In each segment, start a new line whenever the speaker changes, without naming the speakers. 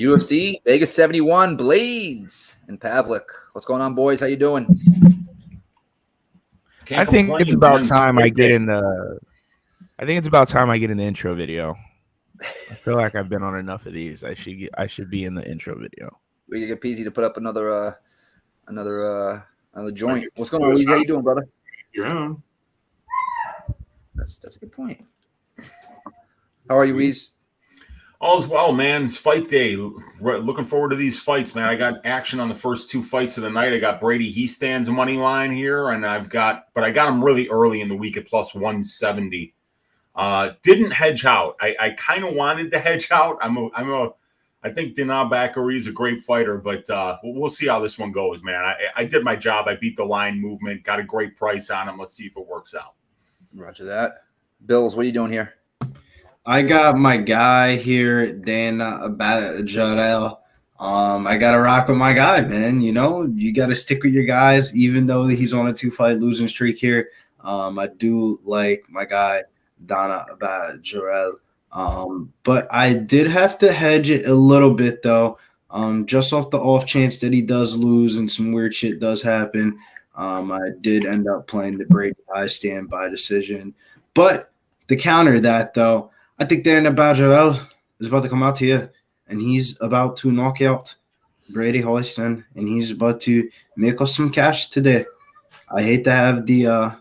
UFC Vegas 71, Blaydes and Pavlik. What's going on, boys? How you doing?
I think it's about time I get in the. I think it's about time I get in the intro video. I feel like I've been on enough of these. I should be in the intro video.
We get Peasy to put up another joint. What's going on, Weezy? How you doing, brother?
Your own.
That's a good point. How are you, Weez?
All's well, man. It's fight day. Looking forward to these fights, man. I got action on the first two fights of the night. I got Brady. He stands money line here, and I got him really early in the week at plus 170. Didn't hedge out. I kind of wanted to hedge out. I think Dinar Bakary is a great fighter, but we'll see how this one goes, man. I did my job. I beat the line movement. Got a great price on him. Let's see if it works out.
Roger that. Bills, what are you doing here?
I got my guy here, Dana Jarrell. I got to rock with my guy, man. You know, you got to stick with your guys, even though he's on a 2-fight losing streak here. I do like my guy, Dana Jarrell. But I did have to hedge it a little bit, though, just off the off chance that he does lose and some weird shit does happen. I did end up playing the Brady high stand by decision. But to counter that, though, I think Dana Jarrell is about to come out here, and he's about to knock out Brady Hoiston, and he's about to make us some cash today. I hate to have the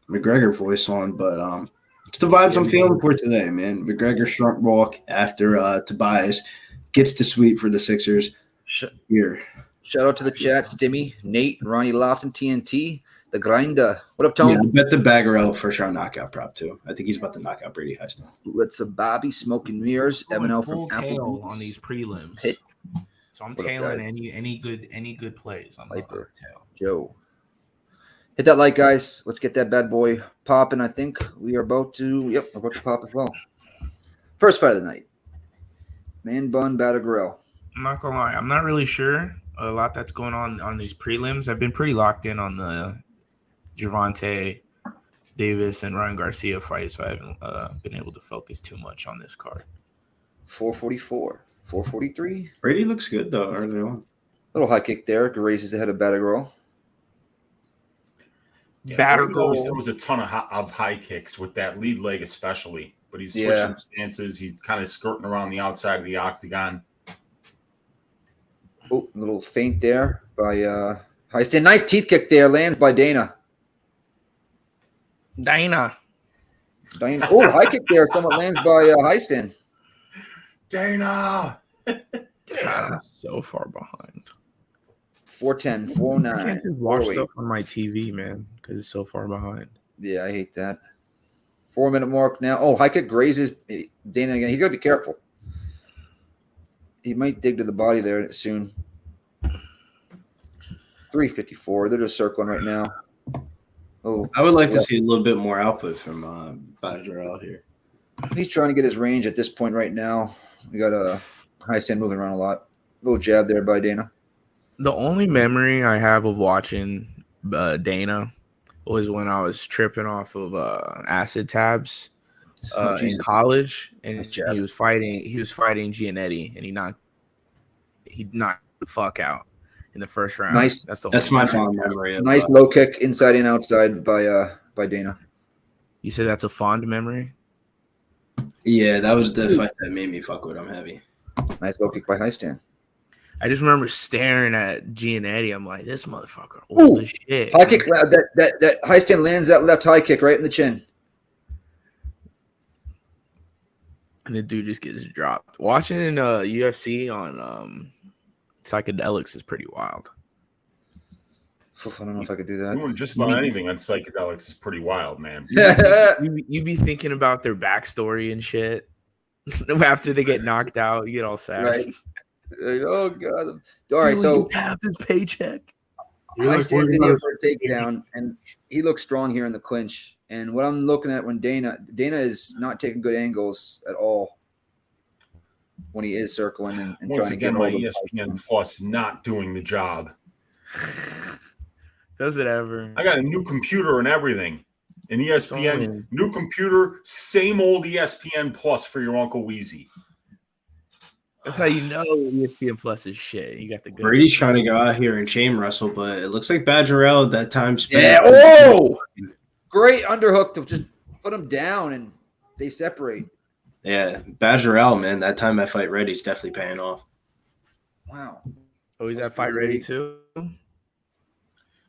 McGregor voice on, but it's the vibes I'm feeling for today, man. McGregor shrunk walk after Tobias gets the sweep for the Sixers here.
Shout out to the chat, Stimmy, Nate, Ronnie Lofton, TNT, the Grinder. What up, Tone?
Yeah, I bet the Bagarella first round knockout prop too. I think he's about to knock out Brady Heisman.
Let's Bobby smoking mirrors. Evan from Apple
on these prelims.
Hit.
So I'm tailing any good plays on the tail.
Joe. Hit that like, guys. Let's get that bad boy popping. I think we are about to. Yep, we're about to pop as well. First fight of the night. Man bun batter grill.
I'm not gonna lie. I'm not really sure a lot that's going on these prelims. I've been pretty locked in on the Gervonta Davis and Ryan Garcia fight, so I haven't been able to focus too much on this card.
444, 443.
Brady looks good though early on.
Little high kick there. Raises the head of Batagirl.
There was a ton of high kicks with that lead leg especially, but he's switching stances. He's kind of skirting around the outside of the octagon.
Oh, a little feint there by high stand. Nice teeth kick there. Lands by Dana.
Dana.
Oh, high kick there. Somewhat lands by high stand.
Dana.
So far behind.
410, 409.
I can't just watch stuff on my TV, man, because it's so far behind.
Yeah, I hate that. 4-minute mark now. Oh, high kick grazes Dana again. He's got to be careful. He might dig to the body there soon. 354. They're just circling right now. Oh,
I would like to see a little bit more output from Bajarel here.
He's trying to get his range at this point right now. We got a high stand moving around a lot. Little jab there by Dana.
The only memory I have of watching Dana was when I was tripping off of acid tabs in college, and he was fighting Giannetti, and he knocked the fuck out in the first round.
Nice.
That's my fond memory.
Nice low kick inside and outside by Dana.
You said that's a fond memory?
Yeah, that was the fight that made me fuck with him heavy.
Nice low kick by high stand.
I just remember staring at Giannetti. I'm like, this motherfucker old as shit.
High kick. That high stand lands that left high kick right in the chin.
And the dude just gets dropped. Watching UFC on psychedelics is pretty wild.
I don't know if I could do that.
Doing just about anything on psychedelics is pretty wild, man.
You be thinking about their backstory and shit. After they get knocked out, you get all sad.
Right. Oh god! All right, so
half his paycheck.
I stand in here for a takedown, and he looks strong here in the clinch. And what I'm looking at when Dana is not taking good angles at all when he is circling and
once
trying
again,
to
my
get
ESPN Plus not doing the job.
Does it ever?
I got a new computer and everything. An ESPN new computer, same old ESPN Plus for your Uncle Weezy.
That's how you know ESPN Plus is shit. You got the good.
Brady's trying to go out here and chain wrestle, but it looks like Badgerell at that time spent.
Yeah. Oh, great underhook to just put him down and they separate.
Yeah, Badgerell, man, that time at Fight Ready is definitely paying off.
Wow.
Oh, he's at Fight Ready too?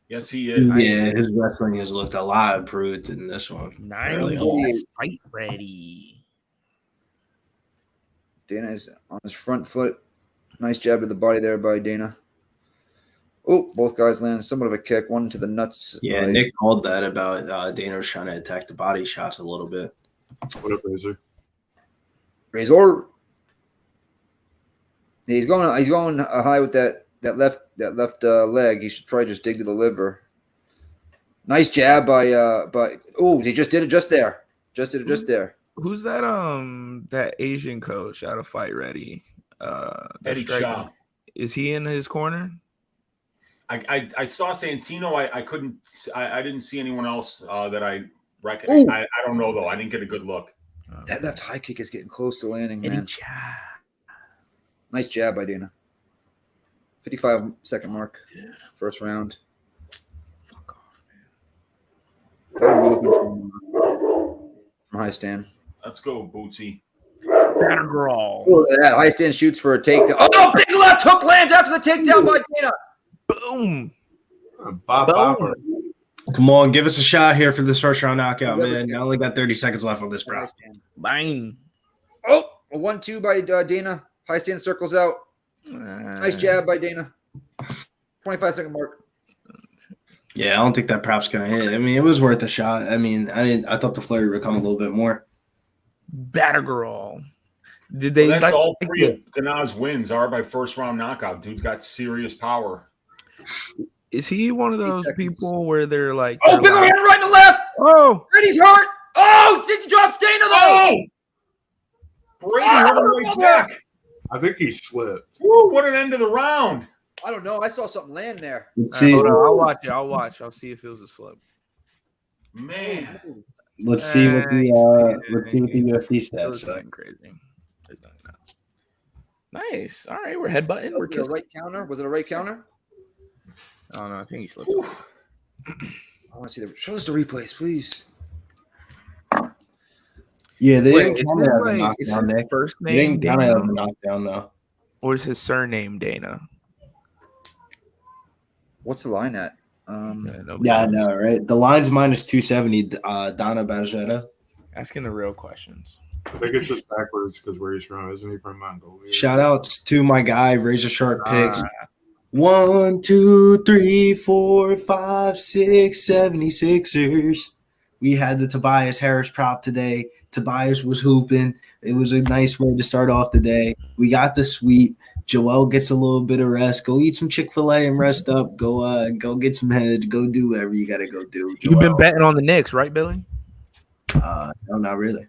Yes, he is.
Yeah, his wrestling has looked a lot improved in this one.
Nice. Fight Ready.
Dana is on his front foot. Nice jab to the body there by Dana. Oh, both guys land somewhat of a kick, one to the nuts.
Yeah, Nick called that about Dana was trying to attack the body shots a little bit.
What up, Razor?
Razor. Yeah, he's going high with that left leg. He should probably just dig to the liver. Nice jab by oh, he just did it just there. Just did it just there.
Who's that that Asian coach out of Fight Ready?
Eddie Shaw.
Is he in his corner?
I saw Santino. I didn't see anyone else that I recognize. I don't know though. I didn't get a good look.
That left high kick is getting close to landing,
Eddie
man.
Shaw.
Nice jab by Dana. 55-second mark.
Dude.
First round.
Fuck off, man.
Better movement from high stand.
Let's go, Bootsy.
Better growl.
Look at that. High stand shoots for a takedown. Oh, big left hook lands after the takedown by Dana.
Boom.
Bob.
Come on, give us a shot here for this first round knockout, man. I only got 30 seconds left on this, bro.
Bang.
Oh, a 1-2 by Dana. High stand circles out. Nice jab by Dana. 25-second mark.
Yeah, I don't think that prop's gonna hit. I mean, it was worth a shot. I mean, I thought the flurry would come a little bit more.
Better growl. Did they?
Well, that's all three of Dana's wins are by first round knockout. Dude's got serious power.
Is he one of those people where they're like,
oh, big hand right and left.
Oh,
Brady's hurt. Oh, did you drop Dana though?
Brady hurt him right back.
I think he slipped.
Woo, what an end of the round.
I don't know. I saw something land there.
Let's see.
Hold on, I'll watch it. I'll see if it was a slip.
Man.
Let's see what the UFC
It
stats
was
say.
nothing crazy. It's nothing nuts. Nice. All right, we're headbutting. We're
Was it a
kissing.
right counter? Was it a right counter?
Oh no, I think he slipped.
I want to see show us the replays, please.
Yeah, they
Wait,
didn't
is
count it
his,
as a
like, is
knockdown,
his
Nick.
first
They
name
didn't count it as a
Dana,
knockdown, though.
or is his surname Dana?
What's the line at?
Yeah, I know, right? The line's minus 270, Donna Bajetta.
Asking the real questions.
I think it's just backwards because where he's from. Isn't he from Mongolia?
Shout outs to my guy, Razor Sharp Picks. 1, 2, 3, 4, 5, 6, 76ers. We had the Tobias Harris prop today. Tobias was hooping. It was a nice way to start off the day. We got the sweep. Joel gets a little bit of rest. Go eat some Chick-fil-A and rest up. Go get some head. Go do whatever you got to go do. Joel.
You've been betting on the Knicks, right, Billy?
No, not really.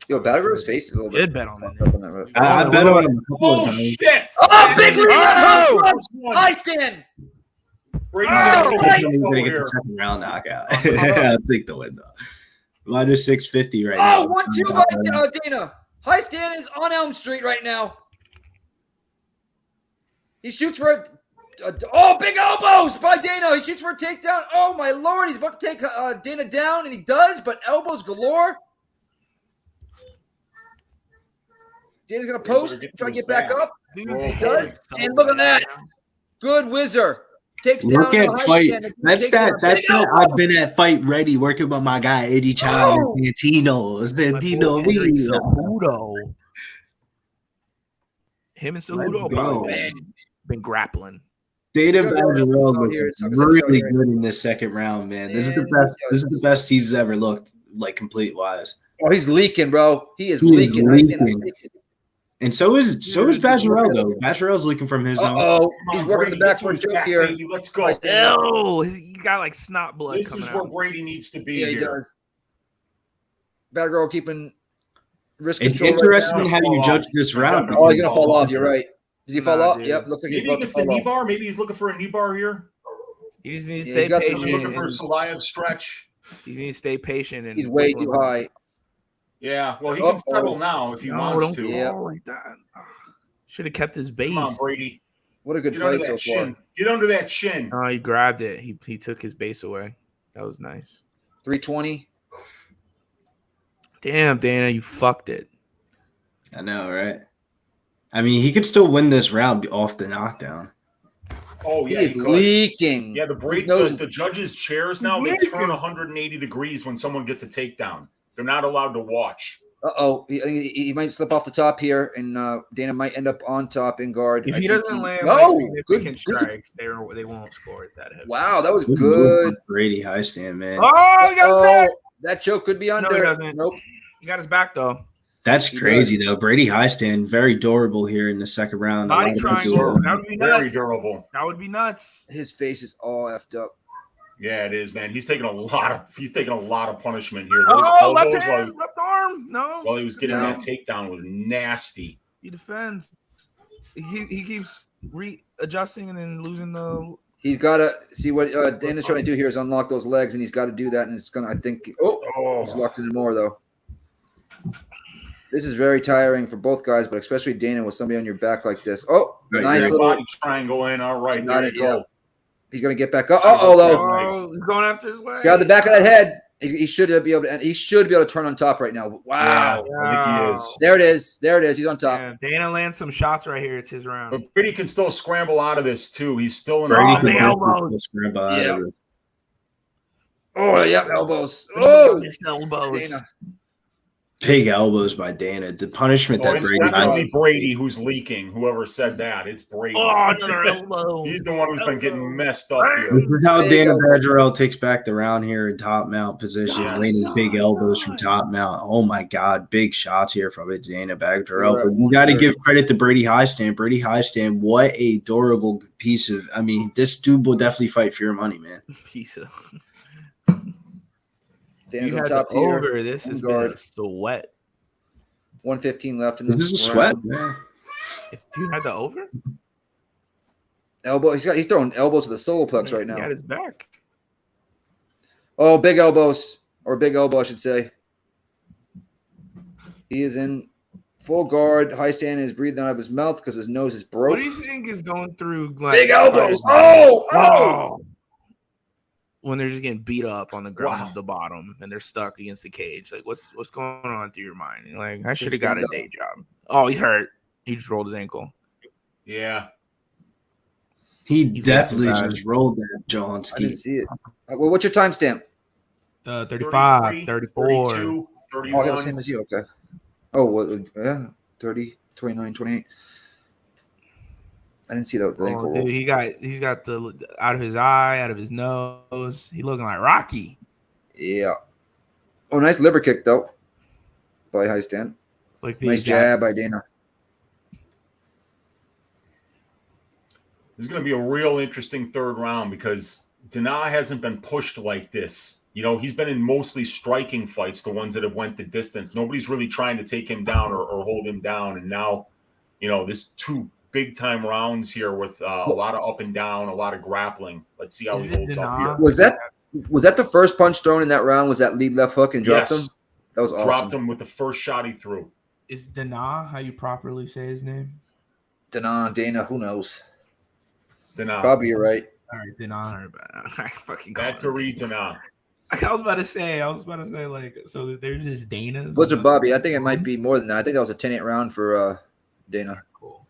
Yo, Battleground's face is a little bit.
Did bet on that.
I bet on him a couple of
Oh,
times.
shit.
Oh, big lead!
Oh!
High stand.
Brady's
I
got
think
a
he's
over
gonna get
here.
the second round knockout. I'll take the win though. Minus 650 right now.
Oh, 1-2 by Dana. High stand is on Elm Street right now. He shoots for a big elbows by Dana. He shoots for a takedown. Oh my lord, he's about to take Dana down, and he does, but elbows galore. Dana's gonna post, try to get back up. He does, and look at that. Good whizzer. Takes down.
Look at
the high
fight.
stand.
That's that. I've been at Fight Ready working with my guy Eddie Child and Santino.
Cejudo. Him and Cejudo probably been grappling.
Dana Badgerell looks really good in this second round, man. This is the best. This is the best he's ever looked, like complete wise.
Oh, he's leaking, bro. He is
He is
leaking.
leaking. And so is Badgerell though. Badgerell's leaking from his nose.
Oh, he's working the backward choke here.
Baby, let's go.
Oh, he got like snot blood
This
coming
is where
out.
Brady needs to be
Yeah, he
here.
does. Bad girl keeping risk
It's
control.
interesting
right
how you judge this round.
now. Oh, he's gonna fall off. You're right. Does he fall
Nah,
off?
dude.
Yep. Looks like he's
Maybe he
about to
gets the
fall
knee
off.
bar. Maybe he's looking for a knee bar here.
He just needs to
Yeah,
stay
he got the-
Maybe looking for a
patient.
Salayev stretch.
He needs to stay patient. And
He's way too high.
Yeah, well, he
Uh-oh.
can settle now if he
No,
wants
don't
to.
Yeah.
fall like that. Should have kept his base.
Come on, Brady.
What a good
Get
fight
under
so
that
far.
shin. Get under that shin.
Oh, he grabbed it. He took his base away. That was nice.
320.
Damn, Dana, you fucked it.
I know, right? I mean, he could still win this round off the knockdown.
Oh, yeah.
He is
could.
leaking.
Yeah, the judges' chairs now, they turn 180 degrees when someone gets a takedown. They're not allowed to watch.
Uh-oh. He might slip off the top here, and Dana might end up on top in guard.
If he doesn't land significant strikes, they won't score it that heavy.
Wow, that was good.
Brady high stand, man.
Oh, he got his back.
That choke could be under.
No, he doesn't.
Nope.
He got his back, though.
That's crazy, though. Brady high stand, very durable here in the second round.
Body triangle. That would be nuts.
Very durable.
That would be nuts.
His face is all effed up.
Yeah, it is, man. He's taking a lot of punishment here.
Oh, left hand, left arm. No.
While he was getting that takedown was nasty.
He defends. He keeps readjusting and then losing the.
He's got to see what Dana's trying to do here is unlock those legs, and he's got to do that. And it's gonna, I think. He's locked in more though. This is very tiring for both guys, but especially Dana with somebody on your back like this. Oh, nice little
body triangle in. All right, there you go.
He's gonna get back up. Oh,
he's going after his leg.
Grab the back of that head. He should be able to. And he should be able to turn on top right now. Wow.
Yeah, I think he is.
There it is. He's on top.
Yeah, Dana lands some shots right here. It's his round.
But Brady can still scramble out of this too. He's still in
the elbows.
Yeah. Oh, yeah, elbows. Oh,
elbows.
Dana.
Big elbows by Dana. The punishment that
it's
Brady
definitely Brady who's leaking. Whoever said that, it's Brady.
Oh, another elbow.
He's the one who's been getting messed up here.
This is how Dana Badgerell takes back the round here in top mount position, landing big elbows from top mount. Oh my God, big shots here from it, Dana Badgerell. But you got to give credit to Brady Highstand. Brady Highstand, what a durable piece of. I mean, this dude will definitely fight for your money, man.
Piece of.
Dana's on top here.
Over. This is been a sweat.
115 left in this.
This is a sweat, man.
If you had the over,
elbow. He's throwing elbows to the solar plex right now.
He got his back.
Oh, big elbows, or big elbow, I should say. He is in full guard. High stand is breathing out of his mouth because his nose is broke.
What do you think is going through? Like,
big elbows. Oh.
When they're just getting beat up on the ground at the bottom and they're stuck against the cage. Like, what's going on through your mind? You're like, I should have got a day job. Oh, he's hurt. He just rolled his ankle.
Yeah.
He's definitely just rolled that John
I didn't see it. Well, what's your timestamp?
35, 34.
32, 31.
Oh, I got the same as you. Okay. Oh, well, yeah. 30, 29, 28. I didn't see the ankle roll.
Dude, he's got the out of his eye, out of his nose. He looking like Rocky.
Yeah. Oh, nice liver kick though, by High Stand.
Like
nice jab by Dana.
This is going to be a real interesting third round because Dana hasn't been pushed like this. You know, he's been in mostly striking fights, the ones that have went the distance. Nobody's really trying to take him down or hold him down. And now, you know, this two big time rounds here with a lot of up and down, a lot of grappling. Let's see how he holds up here.
Was that the first punch thrown in that round? Was that lead left hook and dropped him? That was awesome.
Dropped him with the first shot he threw.
Is Dana how you properly say his name?
Dana, who knows?
Dana.
Probably you're right.
All right, Dana. I fucking
Bakary Dana.
I was about to say, like, so there's just Dana's.
Butcher Bobby. I think it might be more than that. I think that was a 10-8 round for Dana.
Cool.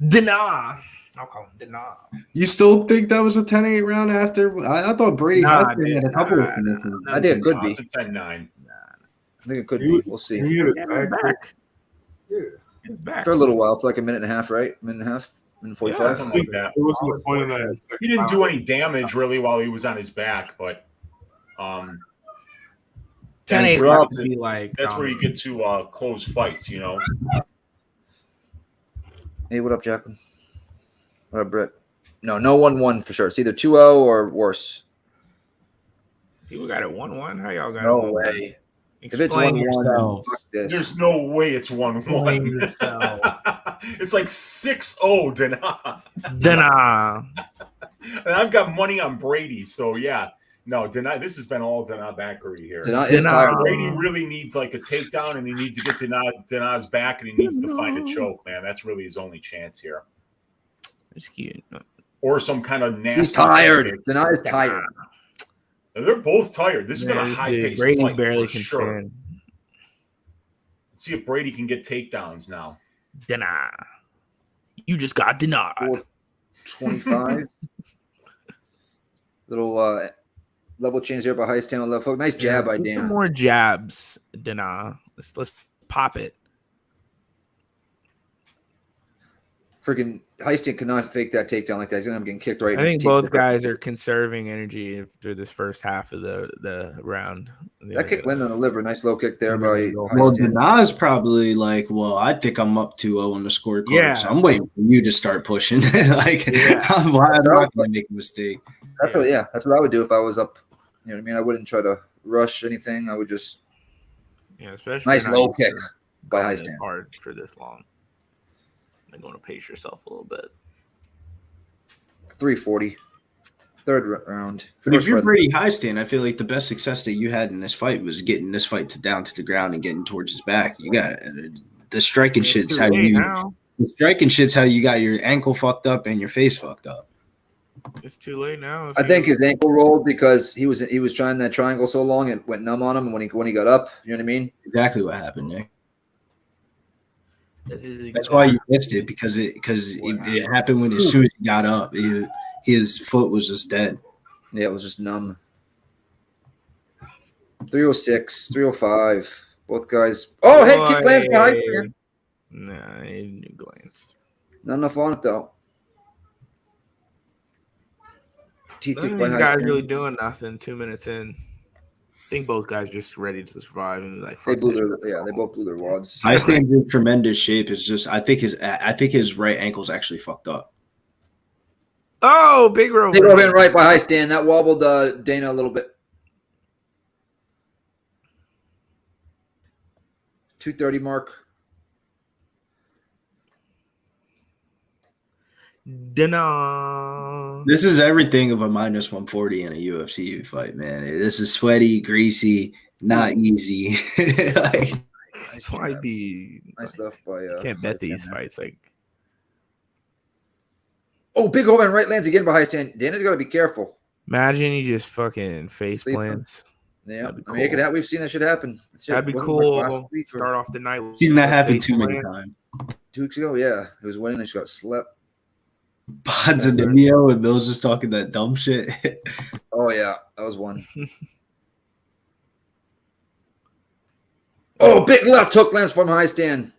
Dana. I'll call him Dana.
You still think that was a 10-8 round after? I thought Brady had a couple of finishes.
I think it could be.
It's a 10-9.
I think it could be. We'll see.
Back.
Yeah.
Back.
For a little while, for like a minute and a half, right? Minute and a half, minute 45.
Something like that.
It wasn't the point of that.
He didn't do any damage really while he was on his back, but
10-8 to be like
that's where you get to close fights, you know.
Hey, what up, Jacqueline? What up, Brett? No 1-1 for sure. It's either 2-0 or worse.
People got it 1-1. How y'all got it?
No way.
If it's 1-1,
there's no way it's 1-1. It's like 6-0, Dana.
Dana.
And I've got money on Brady, so yeah. No, Dana. This has been all Dana Bakary here.
Dana is tired.
Brady really needs like a takedown, and he needs to get Dana's back, and he needs to find a choke, man. That's really his only chance here.
It's cute.
Or some kind of nasty.
He's tired. Dana is tired.
They're both tired. This has been a high-paced
Brady
fight
barely
for
can
sure.
stand.
Let's see if Brady can get takedowns now.
Deny. You just got denied.
25. Little level change there by high stand on left hook. Nice jab by Dana.
Some more jabs, Dana. Let's pop it.
Freaking Heistin could not fake that takedown like that. He's gonna be getting kicked right.
I think both guys are conserving energy through this first half of the round.
That kick landed on the liver. Nice low kick there by
Well, Dana's probably like, well, I think I'm up 2-0 on the scorecard. Yeah. So I'm waiting for you to start pushing. I'm not going to make a mistake.
That's what I would do if I was up. You know what I mean? I wouldn't try to rush anything. I would just
especially
nice low kick by Heistin.
Hard for this long. I'm going to pace yourself a little bit.
340. Third round.
But if you're Brady Heistin, I feel like the best success that you had in this fight was getting this fight down to the ground and getting towards his back. You got the striking shit's how you. The striking shit's how you got your ankle fucked up and your face fucked up.
It's too late now.
I think his ankle rolled because he was trying that triangle so long it went numb on him when he got up. You know what I mean?
Exactly what happened, Nick. That's why you missed it because it happened when as soon as he got up, his foot was just dead.
Yeah, it was just numb. 306, 305. Both guys. Oh, head kick lands behind him.
Nah, he glanced.
Not enough on it though.
These guys really doing nothing. 2 minutes in. I think both guys just ready to survive and
they both blew their wads.
Heistan's in tremendous shape. It's just I think his right ankle's actually fucked up.
Oh, big rope.
Big rope in right by Heistin. That wobbled Dana a little bit. 230 mark.
Dana.
This is everything of a minus 140 in a UFC fight, man. This is sweaty, greasy, not easy.
That's why I'd be
nice stuff by.
Can't bet these fights. Like,
oh, big overhand right lands again by Heistin. Dana's got to be careful.
Imagine he just fucking face plants.
Yeah, cool. I mean, we've seen that shit happen.
That'd be cool. Start off the night.
Seen that happen too many times.
2 weeks ago, yeah, it was winning and she got slept.
Pods and Demio and Mills just talking that dumb shit.
Oh yeah, that was one. Oh, big left hook lands from Heistin.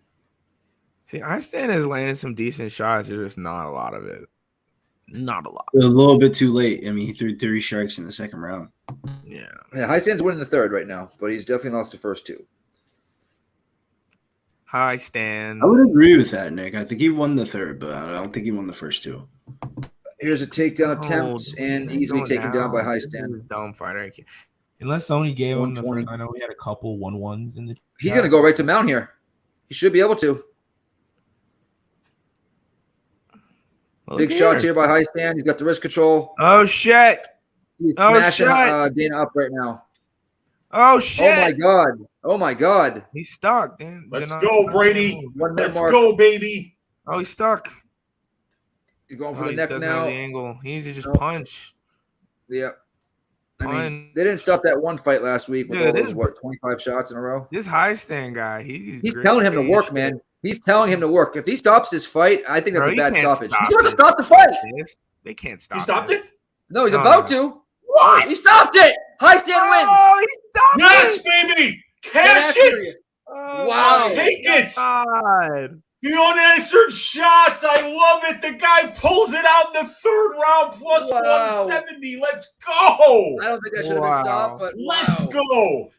See, Heistin has landed some decent shots. There's just not a lot of it. Not a lot.
A little bit too late. I mean, he threw 3 strikes in the second round.
Yeah.
Heistin's winning the third right now, but he's definitely lost the first 2.
Heistin.
I would agree with that, Nick. I think he won the third, but I don't think he won the first 2.
Here's a takedown attempt and easily taken down by Heistin.
Dumb fighter.
Unless Sony gave him the first. I know we had a couple 1-1s in the.
He's gonna go right to mount here. He should be able to. Big shots here by Heistin. He's got the wrist control.
Oh shit!
He's smashing Dana up right now.
Oh shit!
Oh my god! Oh my god!
He's stuck. Damn.
Let's go, Brady. Let's go, baby.
Oh, he's stuck.
He's going for the neck now.
The angle. He needs to just punch.
Yeah. I mean, they didn't stop that one fight last week with all those 25 shots in a row.
This Heistin guy, he's
telling him to work, man. He's telling him to work. If he stops this fight, I think that's a bad stoppage. He's about to stop the fight.
They can't stop.
He stopped it?
No, he's about to. What? He stopped it. Heistin wins.
Oh, he stopped
it. Yes, baby. Cash it.
Wow.
Take it.
God.
The unanswered shots. I love it. The guy pulls it out in the third round plus 170. Let's go.
I don't think that should have been stopped, but
let's go.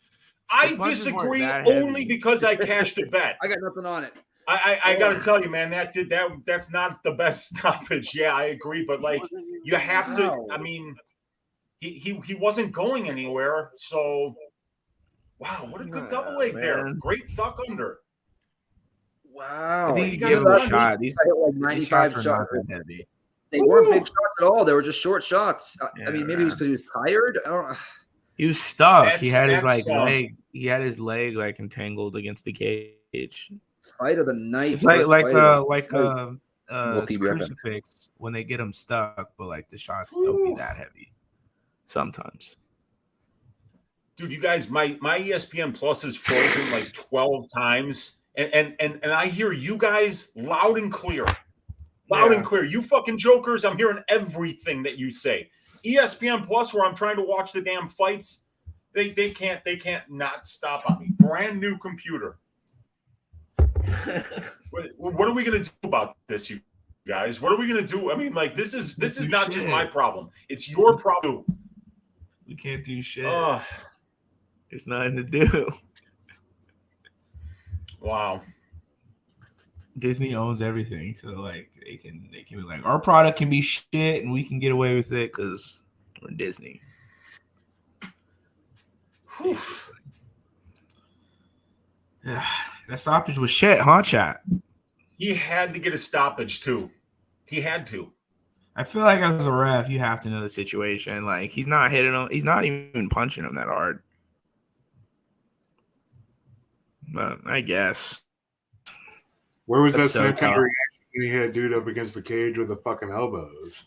I disagree only because I cashed a bet.
I got nothing on it.
I got to tell you, man, that's not the best stoppage. Yeah, I agree, but like you have to. I mean, he wasn't going anywhere. So, wow, what a good double leg there! Great duck under.
Wow,
I think you give him a shot. These
like 95 shots. They weren't big shots at all. They were just short shots. I mean, maybe it was because he was tired. I don't know.
He was stuck.
That's-
he had his
that's,
leg. He had his leg like entangled against the cage.
Fight of the night.
It's like
We'll PB
crucifix when they get him stuck, but like the shots don't be that heavy sometimes.
Dude, you guys, my ESPN Plus is frozen like 12 times, and I hear you guys loud and clear. Loud and clear. You fucking jokers, I'm hearing everything that you say. ESPN Plus, where I'm trying to watch the damn fights, they can't not stop on me. Brand new computer. What are we gonna do about this, you guys? What are we gonna do? I mean, like this is not just my problem. It's your problem.
We can't do shit. There's nothing to do.
Wow.
Disney owns everything, so like they can be like, our product can be shit and we can get away with it because we're Disney. That stoppage was shit, huh, chat?
He had to get a stoppage too. He had to.
I feel like as a ref, you have to know the situation. Like he's not hitting him, he's not even punching him that hard. But I guess.
Where was
That's
that
so
same kind of
tough.
reaction when he had dude up against the cage with the fucking elbows?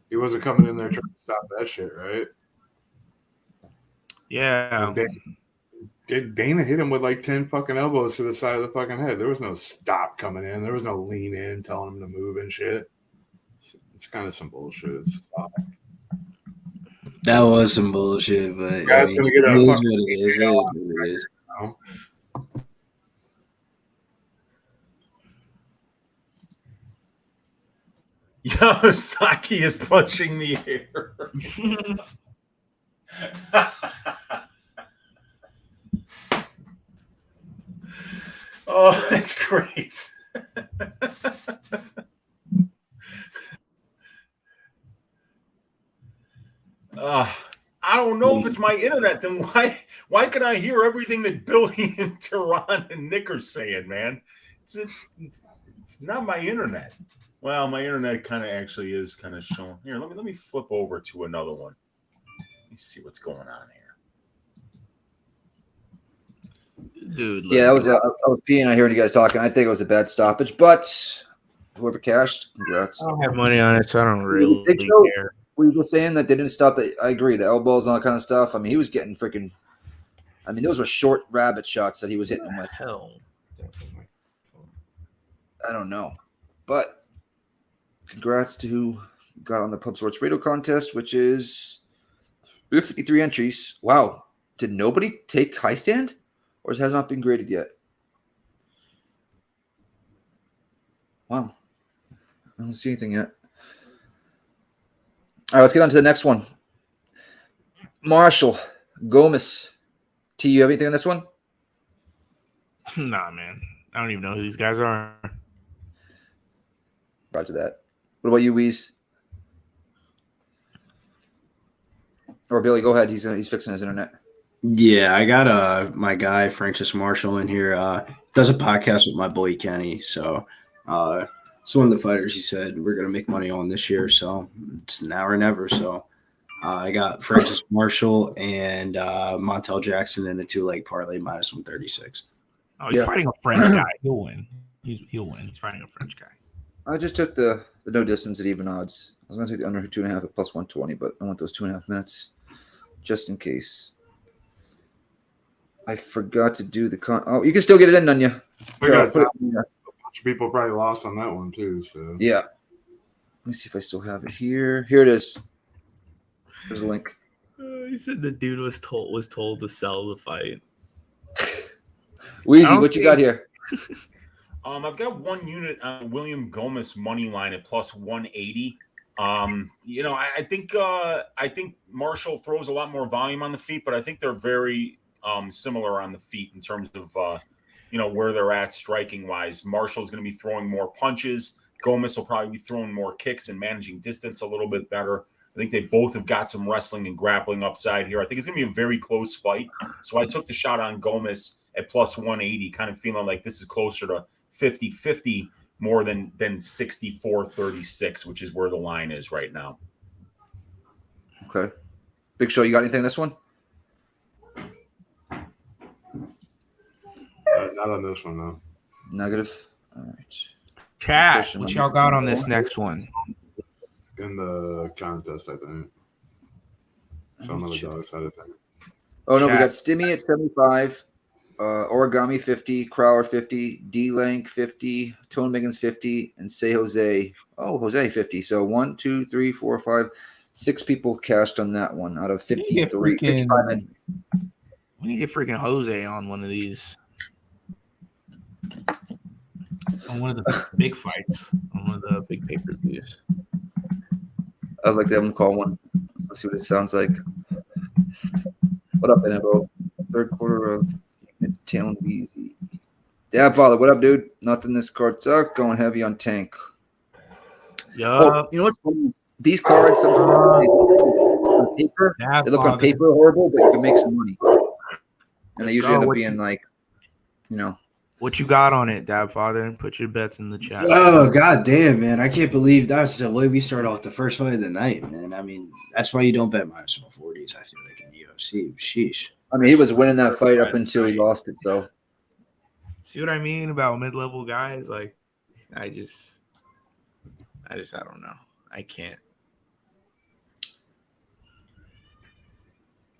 He wasn't coming in there trying to stop that shit, right?
Yeah.
Dana hit him with like 10 fucking elbows to the side of the fucking head. There was no stop coming in. There was no lean in telling him to move and shit. It's kind of some bullshit. It's
That was some bullshit, but
guy's gonna get a
it is
fucking
what it is. It is what it is.
know?
Yamasaki is punching the air. Oh, that's great. I don't know if it's my internet. Then why can I hear everything that Billy and Tehran and Nick are saying, man? It's not my internet. Well, my internet kind of actually is kind of showing. Here, let me flip over to another one. Let me see what's going on here.
Dude.
Yeah, I was peeing. I heard you guys talking. I think it was a bad stoppage, but whoever cashed, congrats.
I don't have money on it, so I don't really care.
We were saying that they didn't stop the. I agree, the elbows and all that kind of stuff. I mean, he was getting freaking. I mean, those were short rabbit shots that he was hitting him with.
Hell.
I don't know, but congrats to who got on the Pub Sports Radio contest, which is 53 entries. Wow, did nobody take high stand, or has not been graded yet? Wow, I don't see anything yet. All right, let's get on to the next one. Marshall, Gomez. T, you have anything on this one?
Nah, man. I don't even know who these guys are.
Roger that. What about you, Weez? Or Billy, go ahead. He's fixing his internet.
Yeah, I got my guy Francis Marshall in here. Does a podcast with my boy Kenny. So it's one of the fighters he said we're gonna make money on this year. So it's now or never. So I got Francis Marshall and Montel Jackson in the 2-leg parlay minus 136.
Oh, he's fighting a French guy. He'll win. He'll win. He's fighting a French guy.
I just took the no distance at even odds. I was going to take the under 2.5 at plus 120, but I want those 2.5 minutes just in case. I forgot to do the oh, you can still get it in, Nunya.
A bunch of people probably lost on that one too. So
yeah. Let me see if I still have it here. Here it is. There's a link.
He said the dude was told to sell the fight.
Weezy, what you got here?
I've got 1 unit on William Gomez money line at plus 180. I think Marshall throws a lot more volume on the feet, but I think they're very similar on the feet in terms of where they're at striking wise. Marshall's going to be throwing more punches. Gomez will probably be throwing more kicks and managing distance a little bit better. I think they both have got some wrestling and grappling upside here. I think it's going to be a very close fight. So I took the shot on Gomez at plus 180, kind of feeling like this is closer to 50-50 more than 64-36, which is where the line is right now.
Okay. Big Show, you got anything this one?
Not on this one, though.
Negative. All right.
Chat, what y'all got on this next one?
In the contest, I think. Some of the dogs had it.
Oh, no, we got Stimmy at 75, Origami 50, Crowler 50, D-Lank 50, Tone Miggins 50, and Say Jose. Oh, Jose 50. So 1, 2, 3, 4, 5, 6 people cashed on that one out of 53. 55 men.
We need to get freaking Jose on one of these. On one of the big fights. On one of the big pay-per-views.
I'd like to have him call one. Let's see what it sounds like. What up, NFO? Third quarter of Town Easy. Dad Father, what up, dude? Nothing this card suck. Going heavy on Tank.
Yeah.
Oh, you know what's funny? These cards, sometimes they look on paper. They look on paper horrible, but you can make some money. And they usually end up being like, you know.
What you got on it, Dad Father? Put your bets in the chat.
Oh, god damn, man. I can't believe that's the way we start off the first fight of the night, man. I mean, that's why you don't bet minus 140s, I feel like, in the UFC. Sheesh.
I mean, he was winning that fight up until he lost it, so.
See what I mean about mid-level guys? Like, I don't know. I can't.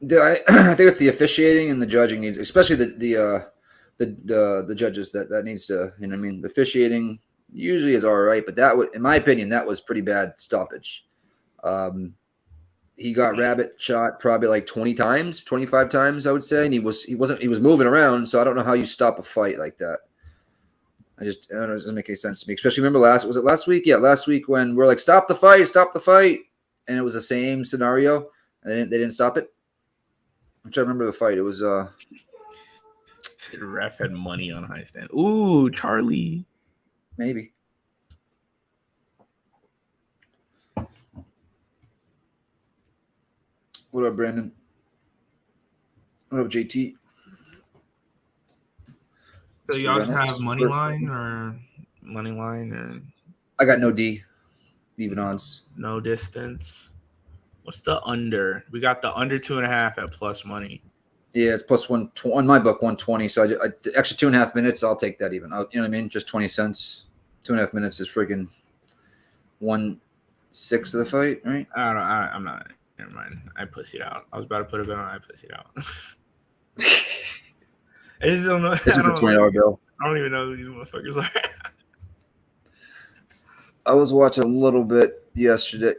I think it's the officiating and the judging needs, especially the judges that needs to, you know what I mean? The officiating usually is all right, but that was, in my opinion, that was pretty bad stoppage. He got rabbit shot probably like 20 times, 25 times, I would say, and he was moving around, so I don't know how you stop a fight like that. I don't know, it doesn't make any sense to me. Especially remember last week? Yeah, last week when we're like, stop the fight, and it was the same scenario, and they didn't stop it. I'm trying to remember the fight. It was
The ref had money on high stand. Ooh, Charlie.
Maybe. What up, Brandon? What up, JT?
So y'all just have money line or
I got no D. Even odds.
No distance. What's the under? We got the under 2.5 at plus money.
Yeah, it's plus on my book 120. So I extra 2.5 minutes. I'll take that even. You know what I mean? Just 20 cents. 2.5 minutes is freaking 1/6 of the fight, right?
I'm not. Never mind. I pussied out. I was about to put a bet on. I pussied out. I just don't know.
It's a $20 bill.
I don't even know who these motherfuckers are.
I was watching a little bit yesterday.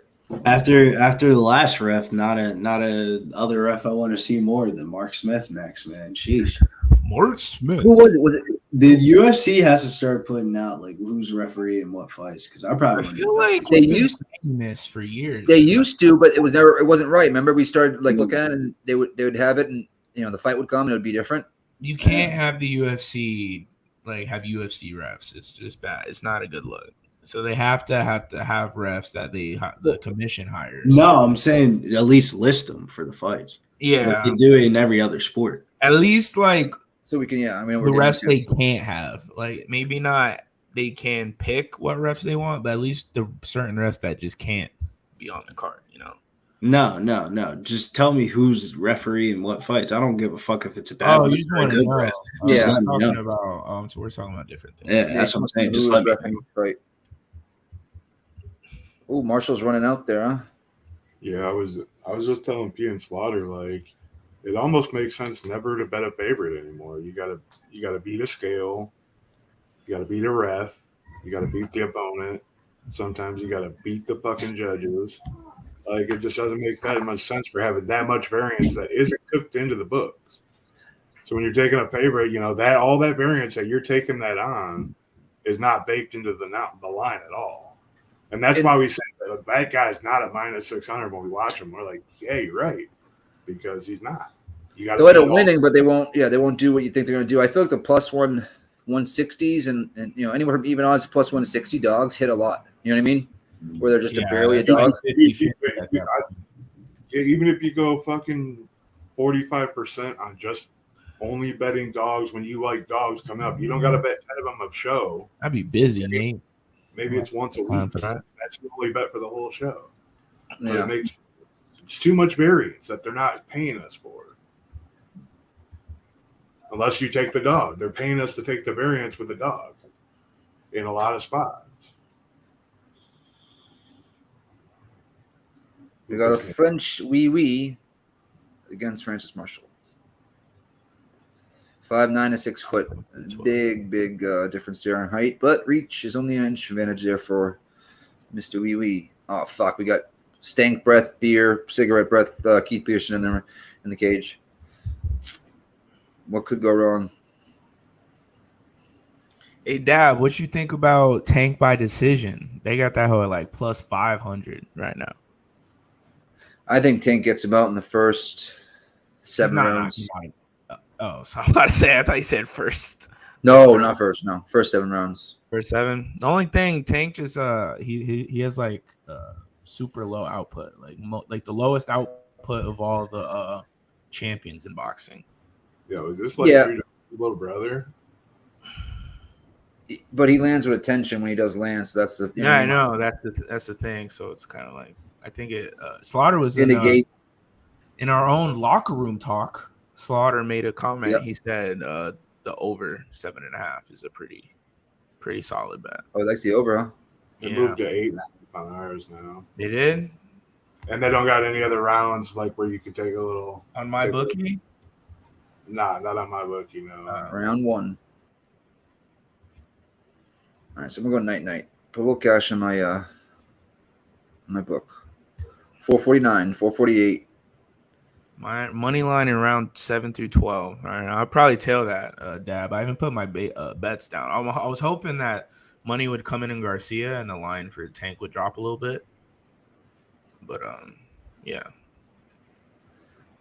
After the last ref, not a other ref I want to see more than Mark Smith next, man. Sheesh.
Mark Smith.
Who was it? Was it?
The UFC has to start putting out like who's referee and what fights, because I
feel like
they used
this for years.
They used to, but it wasn't right. Remember, we started like looking at it, and they would have it, and you know the fight would come, and it would be different.
You can't have the UFC like have UFC refs. It's just bad. It's not a good look. So they have to have refs that the commission hires.
No, I'm saying at least list them for the fights.
Yeah,
like you do it in every other sport.
At least like
so we can. Yeah, I mean
the refs they can't have. Like maybe not. They can pick what refs they want, but at least the certain refs that just can't be on the card. You know.
No. Just tell me who's refereeing what fights. I don't give a fuck if it's a bad.
Oh, you just want to know.
Ref.
Just
let me know.
About so we're talking about different things.
Yeah, that's what I'm saying. Just let me know.
Right. Oh, Marshall's running out there, huh?
Yeah, I was just telling P and Slaughter, like, it almost makes sense never to bet a favorite anymore. You gotta beat a scale, you gotta beat a ref, you gotta beat the opponent. Sometimes you gotta beat the fucking judges. Like, it just doesn't make that much sense for having that much variance that isn't cooked into the books. So when you're taking a favorite, you know, that all that variance that you're taking that on is not baked into the line at all. And that's why we say that guy's not at minus 600 when we watch him. We're like, yeah, you're right, because he's not. You got.
They'll end up winning, but they won't. Yeah, they won't do what you think they're going to do. I feel like the plus 160s and you know anywhere from even odds to plus 160 dogs hit a lot. You know what I mean? Where they're just barely a dog.
Even if you go fucking 45% on just only betting dogs when you like dogs coming up, you don't got to bet 10 of them of show.
I'd be busy, Nate.
Maybe it's once a week. That's the only bet for the whole show.
Yeah.
It's too much variance that they're not paying us for. Unless you take the dog. They're paying us to take the variance with the dog in a lot of spots.
We got a French wee against Francis Marshall. 5'9" to 6 foot. Big difference there in height, but reach is only an inch advantage there for Mr. Wee. Oh, fuck. We got stank breath, beer, cigarette breath, Keith Pearson in there in the cage. What could go wrong?
Hey, Dab, what you think about Tank by decision? They got that whole like plus 500 right now.
I think Tank gets him out in the first 7 rounds.
So I'm about to say, I thought you said first.
No, not first. No, first 7 rounds.
First 7. The only thing, Tank just he has like super low output, like the lowest output of all the champions in boxing.
Yo, is this like your little brother?
But he lands with attention when he does land, so that's the
I know that's the thing. So it's kind of like I think it Slaughter was in our own locker room talk. Slaughter made a comment. Yep. He said the over 7.5 is a pretty solid bet.
Oh, that's the over, huh?
They moved to 8 on ours now.
They did,
and they don't got any other rounds like where you could take a little
on my bookie.
Nah, not on my bookie. No,
round 1. All right, so I'm gonna go night. Put a little cash in my book. 449, 448.
My money line in round 7 through 12. All right, I'll probably tail that, Dab. I haven't put my bets down. I was hoping that money would come in Garcia and the line for Tank would drop a little bit. But yeah.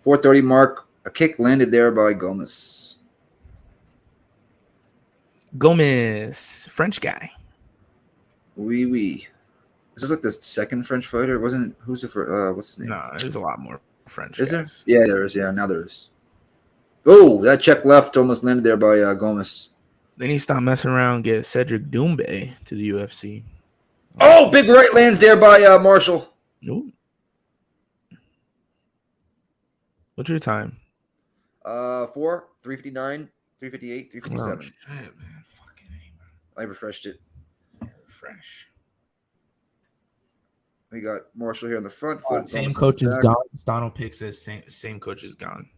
430 mark. A kick landed there by Gomez.
French guy.
Wee. Is this like the second French fighter? Who's the first? What's his name?
No, there's a lot more French
Is
guys.
There? Yeah, there is. Yeah, now there is. Oh, that check left almost landed there by Gomez.
Then he stopped messing around and get Cedric Doumbé to the UFC.
Oh, big right lands there by Marshall.
Ooh. What's your time?
4, 359, 358, 357.
Oh, shit, man. Fucking A, man.
I refreshed it.
Fresh.
We got Marshall here on the front foot.
Same coach is gone. Donald Pick says same coach is gone.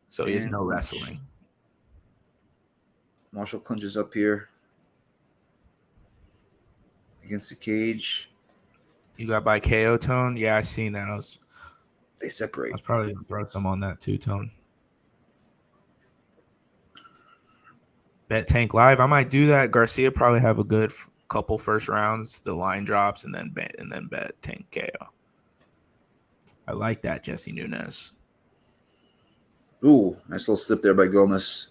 So he has no wrestling.
Marshall clinches up here against the cage.
You got by KO, Tone? Yeah, I seen that.
They separate.
I was probably going to throw some on that too, Tone. Bet Tank live. I might do that. Garcia probably have a good couple first rounds. The line drops and then bet Tank KO. I like that, Jesse Nunes.
Ooh, nice little slip there by Gomez.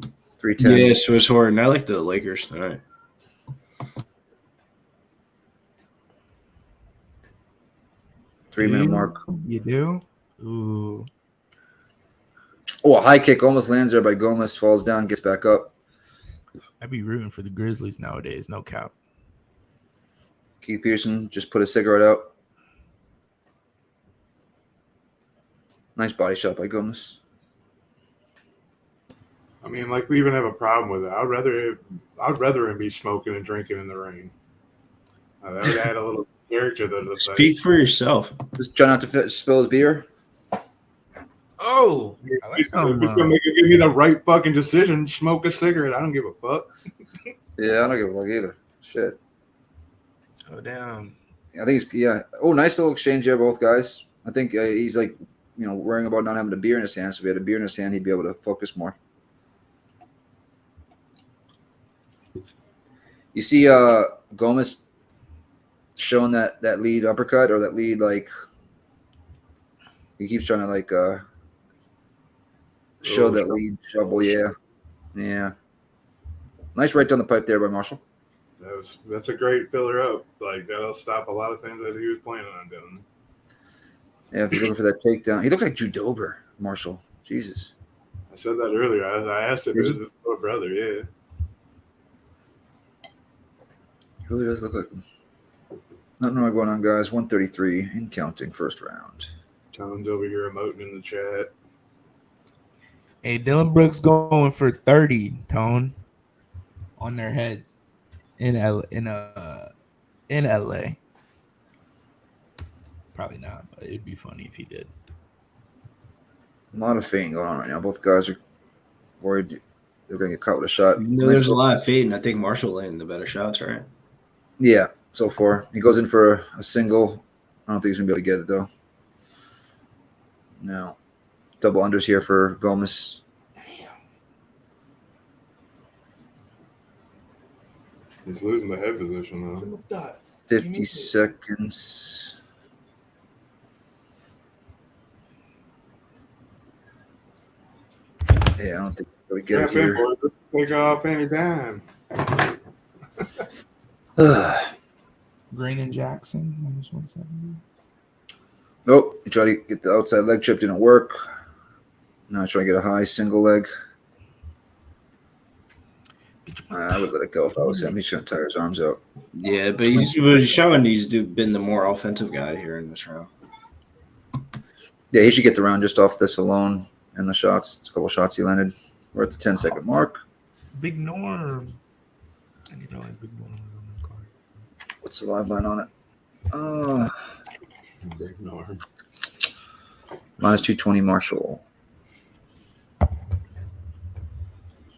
310.
Yeah, Swiss Horton. I like the Lakers. All right.
Three-minute mark.
You do? Ooh.
Oh, a high kick almost lands there by Gomez. Falls down, gets back up.
I'd be rooting for the Grizzlies nowadays. No cap.
Keith Pearson just put a cigarette out. Nice body shot by Gomez.
I mean, like we even have a problem with it. I'd rather him be smoking and drinking in the ring. That would add a little character to the fight.
Speak for yourself.
Just try not to spill his beer.
Oh, I like
He's gonna give me the right fucking decision. Smoke a cigarette. I don't give a fuck.
Yeah, I don't give a fuck either. Shit.
Oh, damn.
I think Oh, nice little exchange there, both guys. I think he's like, worrying about not having a beer in his hand. So if he had a beer in his hand, he'd be able to focus more. You see Gomez showing that lead uppercut or that lead, like, he keeps trying to, show that lead shovel. Yeah. Nice right down the pipe there by Marshall.
That's a great filler up. Like, that'll stop a lot of things that he was planning on doing.
Yeah, if he's looking for that takedown. He looks like Drew Dober, Marshall. Jesus.
I said that earlier. I asked if it was his little brother. Yeah.
Really does look like nothing wrong going on, guys. 133 and counting, first round.
Tone's over here emoting in the chat.
Hey, Dylan Brooks going for 30, Tone, on their head in LA. Probably not, but it'd be funny if he did.
A lot of fading going on right now. Both guys are worried they're going to get caught with a shot.
There's a lot of fading. I think Marshall landing the better shots, right?
Yeah, so far. He goes in for a single. I don't think he's going to be able to get it, though. No. Double unders here for Gomez.
He's losing the head position, though.
50 seconds. Yeah, I don't think we're going to get it here.
Take off anytime.
Green and Jackson, minus 170.
Nope. He tried to get the outside leg chip, didn't work. Now trying to get a high single leg. I would let it go if I was him. He's going to tire his arms out.
Yeah, but he's showing he's been the more offensive guy here in this round.
Yeah, he should get the round just off this alone and the shots. It's a couple shots he landed. We're at the 10-second mark.
Big Norm. I need to like Big Norm on the card.
What's the live line on it?
Big Norm.
Minus 220 Marshall.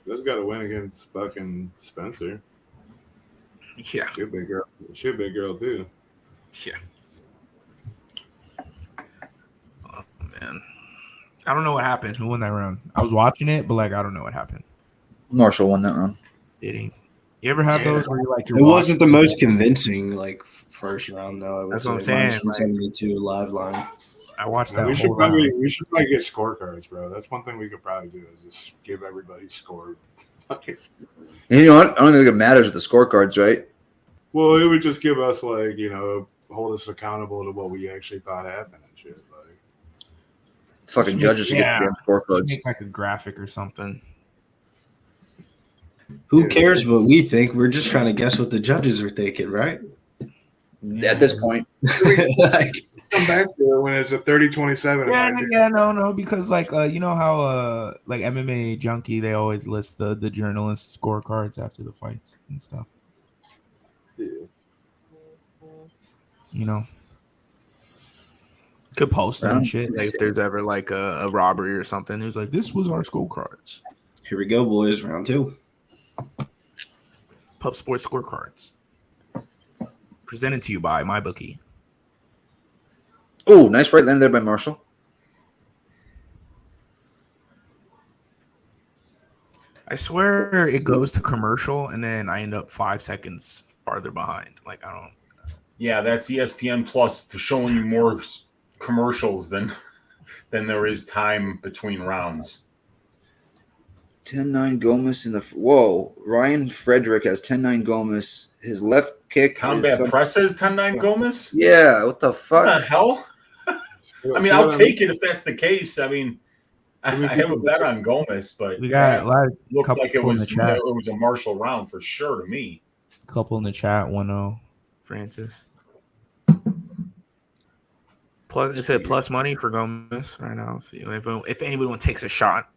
Just got to win against fucking Spencer.
Yeah.
She a big girl. She a big girl, too.
Yeah. Oh, man. I don't know what happened. Who won that round? I was watching it, but, like, I don't know what happened.
Marshall won that round.
Did he? You ever have those where you like
It wasn't the most convincing, like, first round, though. I would
That's
say.
what I'm saying.
Minus 172 live line.
I watched that
we should
whole round.
we should probably get scorecards, bro. That's one thing we could probably do is just give everybody score. Fucking.
And you know what? I don't think it matters with the scorecards, right?
Well, it would just give us like hold us accountable to what we actually thought happened and shit. Like
Fucking judges should get the damn scorecards.
Make like a graphic or something.
Who cares what we think? We're just trying to guess what the judges are thinking, right?
At this point.
Like,
come back to it when it's a 30-27.
No, because like you know how like MMA Junkie, they always list the journalists' scorecards after the fights and stuff.
Yeah.
You know, could post them and shit. Like if there's ever like a robbery or something, who's like, this was our scorecards.
here we go, boys. Round 2.
Pub Sports scorecards. Presented to you by MyBookie.
Oh, nice right land there by Marshall.
I swear it goes to commercial and then I end up 5 seconds farther behind. Like I don't.
Yeah, that's ESPN Plus to showing you more commercials than there is time between rounds.
10-9 Gomez in the whoa. Ryan Frederick has 10-9 Gomez. His left kick.
Combat Press says 10-9 Gomez?
Yeah, what the fuck?
What the hell? I mean, I'll take it if that's the case. I mean, I have a bet on Gomez, but
We got a lot of
looked like it was
in the chat.
a Marshall round for sure to me.
Couple in the chat. 1-0 Francis. Plus, it said plus money for Gomez right now. If anyone takes a shot.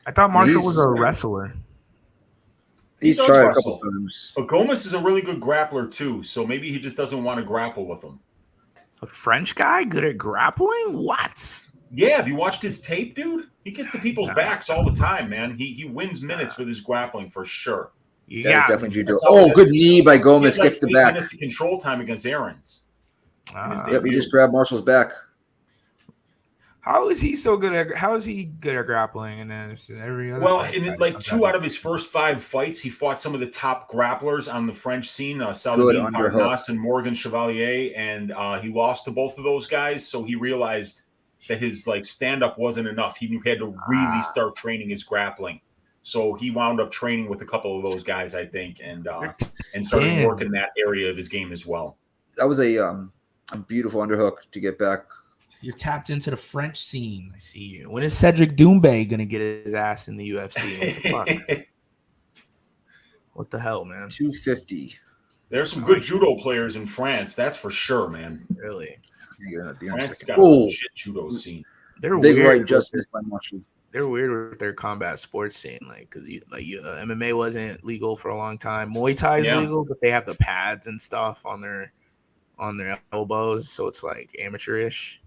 I thought Marshall was a wrestler.
He's
does
tried
wrestle.
a couple times.
But Gomez is a really good grappler too, so maybe he just doesn't want to grapple with him.
A French guy good at grappling? What?
Yeah, have you watched his tape, dude? He gets to people's backs all the time, man. He wins minutes with his grappling for sure.
That is
Yeah.
definitely judo.
That's how
Oh,
it
good
is.
knee by Gomez.
He had
Gets the
8
back.
minutes of control time against Aaron's.
Yep, he just grabbed Marshall's back.
How is he so good at? How is he good at grappling? And then every other.
Well,
fight,
in like 2 out of his first 5 fights, he fought some of the top grapplers on the French scene, Saladin
underhook.
Parnasse and Morgan Chevalier, and he lost to both of those guys. So he realized that his like stand-up wasn't enough. He had to really start training his grappling. So he wound up training with a couple of those guys, I think, and started
Damn.
working that area of his game as well.
That was a beautiful underhook to get back.
You're tapped into the French scene. I see you. When is Cedric Doumbé gonna get his ass in the UFC? What the fuck? What the hell, man?
250.
There's some good judo players in France, that's for sure, man.
Really?
France got a legit judo scene.
They're
big
weird.
right justice by Marshall.
They're weird with their combat sports scene, like because MMA wasn't legal for a long time. Muay Thai is legal, but they have the pads and stuff on their elbows, so it's like amateurish.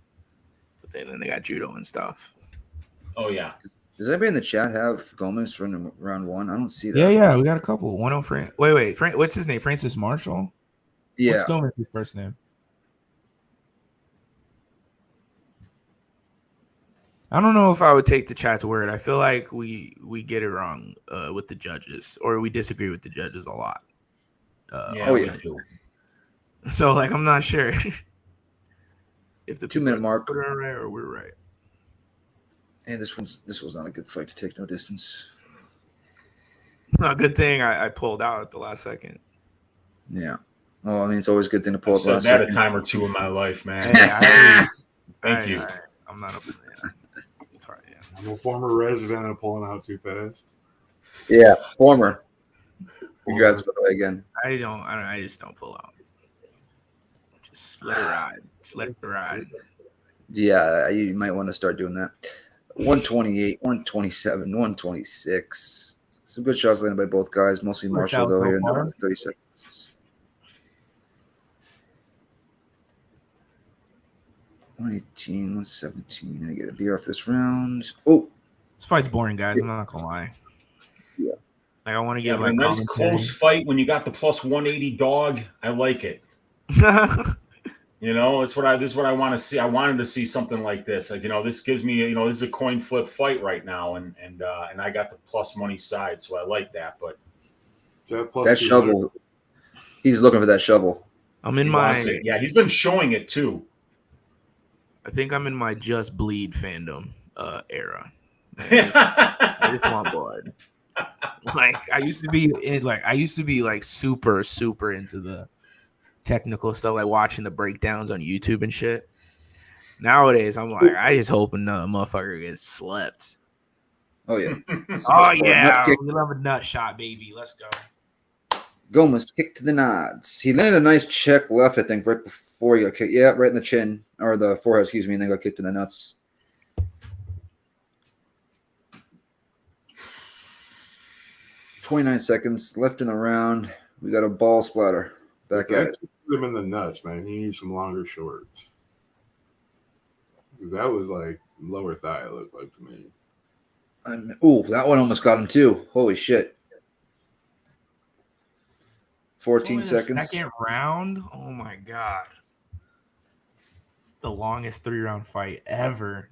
But then they got judo and stuff.
Oh yeah.
Does anybody in the chat have Gomez running round 1? I don't see that.
Yeah, we got a couple. One on Fran. Wait, what's his name? Francis Marshall.
Yeah.
What's Gomez's first name? I don't know if I would take the chat's word. I feel like we get it wrong with the judges, or we disagree with the judges a lot.
Me too.
So like, I'm not sure if the
2-minute mark
are right or we're right.
And this was not a good fight to take no distance.
A good thing I pulled out at the last second.
Yeah. Well, I mean, it's always a good thing to pull
I've
up
said
last
that
second.
a time or two in my life, man. Thank you.
I'm not up to that. It's hard, yeah.
I'm a former resident of pulling out too fast.
Yeah, former. Congrats, by the way, again.
I just don't pull out. Just let it ride. Just let it ride.
Yeah, you might want to start doing that. 128, 127, 126. Some good shots landed by both guys, mostly Marshall, though, here in the last 30 seconds. 118, 117. Gonna get a beer off this round. Oh,
this fight's boring, guys. I'm not gonna lie.
Yeah.
Like I want to get
a nice close fight when you got the plus 180 dog. I like it. You know, this is what I want to see. I wanted to see something like this. Like, this gives me, this is a coin flip fight right now, and I got the plus money side, so I like that. But
that shovel, he's looking for that shovel.
I'm in my
he's been showing it too.
I think I'm in my Just Bleed fandom era. I just want blood. Like I used to be super into the technical stuff, like watching the breakdowns on YouTube and shit. Nowadays, I'm like, I just hope another motherfucker gets slept.
Oh yeah.
Oh yeah, we love a nut shot, baby. Let's go.
Gomez kick to the nods. He landed a nice check left, I think, right before he got kicked. Yeah, right in the chin or the forehead, excuse me, and then got kicked in the nuts. "29 seconds left in the round. We got a ball splatter. Back at it.
Him in the nuts, man. He needs some longer shorts. That was like lower thigh, it looked like to me.
That one almost got him too. Holy shit. 14 seconds.
Second round? Oh my god. It's the longest 3-round fight ever.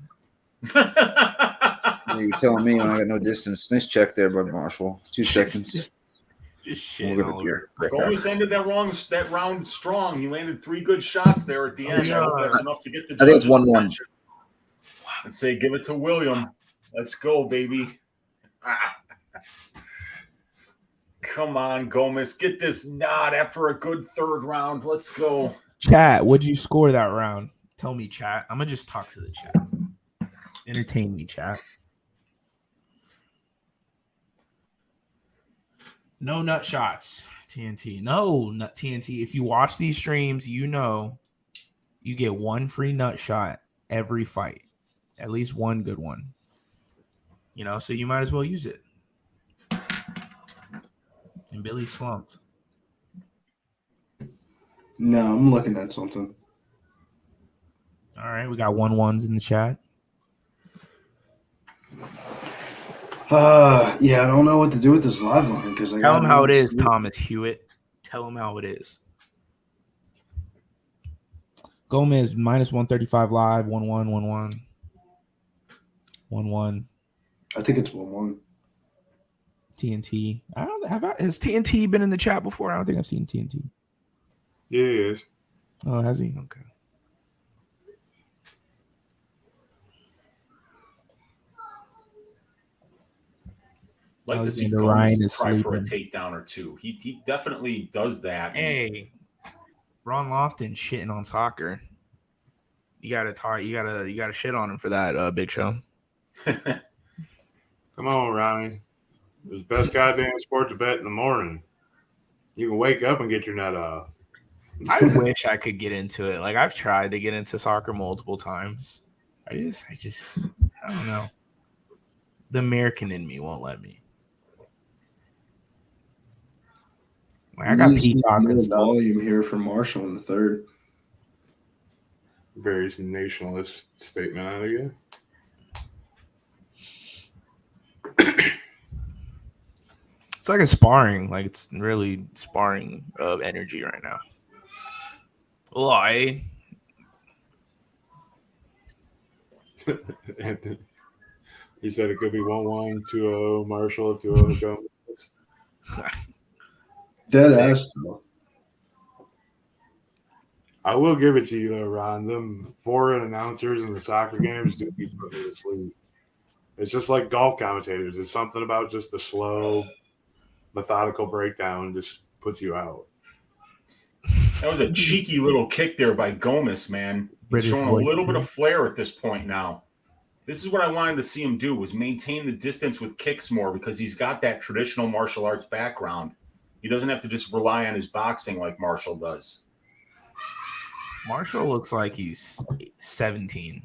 You're telling me when I got no distance. Nice check there, Bud Marshall. 2 seconds.
Just shit.
Gomez ended that round strong. He landed 3 good shots there at the end. I hope that's enough to get the.
I think it's 1-1.
And say, give it to William. Let's go, baby. Come on, Gomez. Get this nod after a good third round. Let's go.
Chat, what'd you score that round? Tell me, chat. I'm going to just talk to the chat. Entertain me, chat. No nut shots, TNT. No, nut TNT. If you watch these streams, you get one free nut shot every fight. At least one good one. So you might as well use it. And Billy slumped.
No, I'm looking at something.
All right, we got 1-1s in the chat.
Yeah, I don't know what to do with this live line because I
tell him how it is, Thomas Hewitt. Tell him how it is. Gomez minus 135 live, 1-1, 1-1. 1-1.
I think it's 1-1.
TNT. Has TNT been in the chat before? I don't think I've seen TNT.
Yeah, he is.
Oh, has he? Okay.
Like to see Gomez try for a takedown or two. He definitely does that.
Hey, Ron Lofton shitting on soccer. You gotta shit on him for that, Big Show.
Come on, Ronnie. It's the best goddamn sport to bet in the morning. You can wake up and get your nut off.
I wish I could get into it. Like, I've tried to get into soccer multiple times. I don't know. The American in me won't let me. Like, I got Peacock and stuff.
Volume here from Marshall in the third.
Very nationalist statement out of you.
It's like a sparring. Like, it's really sparring of energy right now. Lie.
Anthony, he said it could be 1-1, 2-0, Marshall, 2-0 Gomez.
Dead ass though.
I will give it to you though, Ron. Them foreign announcers in the soccer games do be put me to sleep. It's just like golf commentators. It's something about just the slow, methodical breakdown just puts you out.
That was a cheeky little kick there by Gomez, man. He's showing a little bit of flair at this point now. This is what I wanted to see him do, was maintain the distance with kicks more, because he's got that traditional martial arts background. He doesn't have to just rely on his boxing like Marshall does.
Marshall looks like he's 17.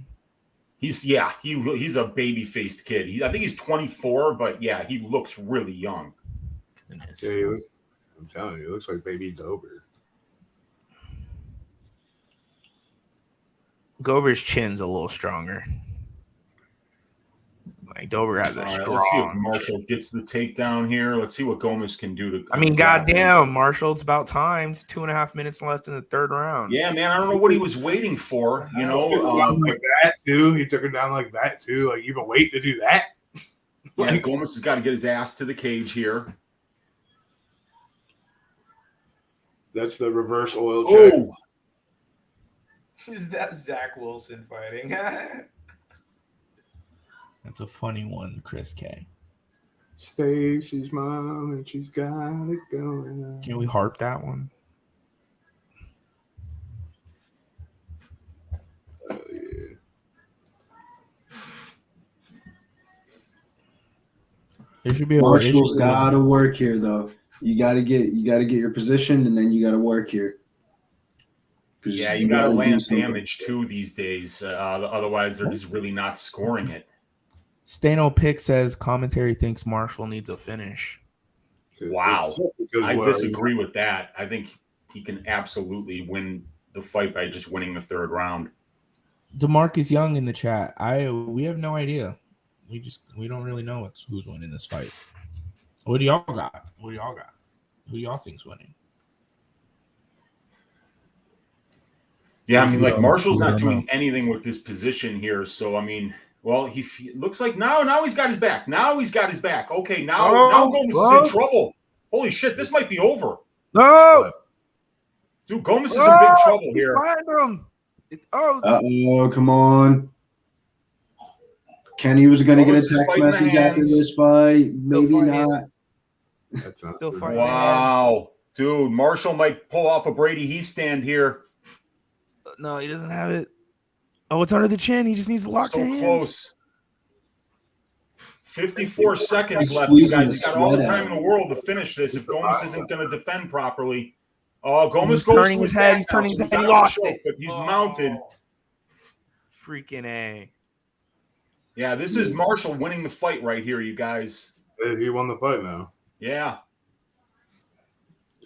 He's a baby-faced kid. I think he's 24, but yeah, he looks really young.
Goodness.
Yeah, I'm telling you, it looks like baby Dober.
Gober's chin's a little stronger. Like, Dober has a strong.
Let's see if Marshall gets the takedown here. Let's see what Gomez can do to.
I mean, goddamn, Marshall, it's about time. It's 2.5 minutes left in the third round.
Yeah, man, I don't know what he was waiting for. You know,
like that too. He took him down like that too. Like, you've been waiting to do that.
Yeah, Gomez has got to get his ass to the cage here.
That's the reverse oil check.
Oh,
is that Zach Wilson fighting? That's a funny one, Chris K.
Stacy's mom, and she's got it going on.
Can we harp that one?
Oh, yeah.
There should be a
Marshall's got to work here, though. You got to get your position, and then you got to work here.
Yeah, you got to land damage too these days. Otherwise, they're just really not scoring it.
Stano Pick says commentary thinks Marshall needs a finish.
Wow. I disagree with that. I think he can absolutely win the fight by just winning the third round.
DeMarcus Young in the chat. We have no idea. We don't really know who's winning this fight. What do y'all got? Who do y'all think's winning?
Yeah, I mean, like, Marshall's not doing anything with this position here. So, I mean, well, he looks like now he's got his back. Okay, now Gomez is in trouble. Holy shit, this might be over.
No!
Dude, Gomez is in big trouble here.
Find him.
Come on. Kenny was going to get a text message after this fight. Maybe not.
Still fighting.
Wow. Dude, Marshall might pull off a Brady He stand here.
No, he doesn't have it. Oh, it's under the chin. He just needs to lock the hands.
Close. 54 seconds left, you guys. He's got all the time in the world to finish this if Gomez isn't going to defend properly. Oh, Gomez goes
turning his head. He's turning his head. He lost it.
But he's mounted.
Freaking A.
Yeah, this is Marshall winning the fight right here, you guys.
He won the fight now.
Yeah.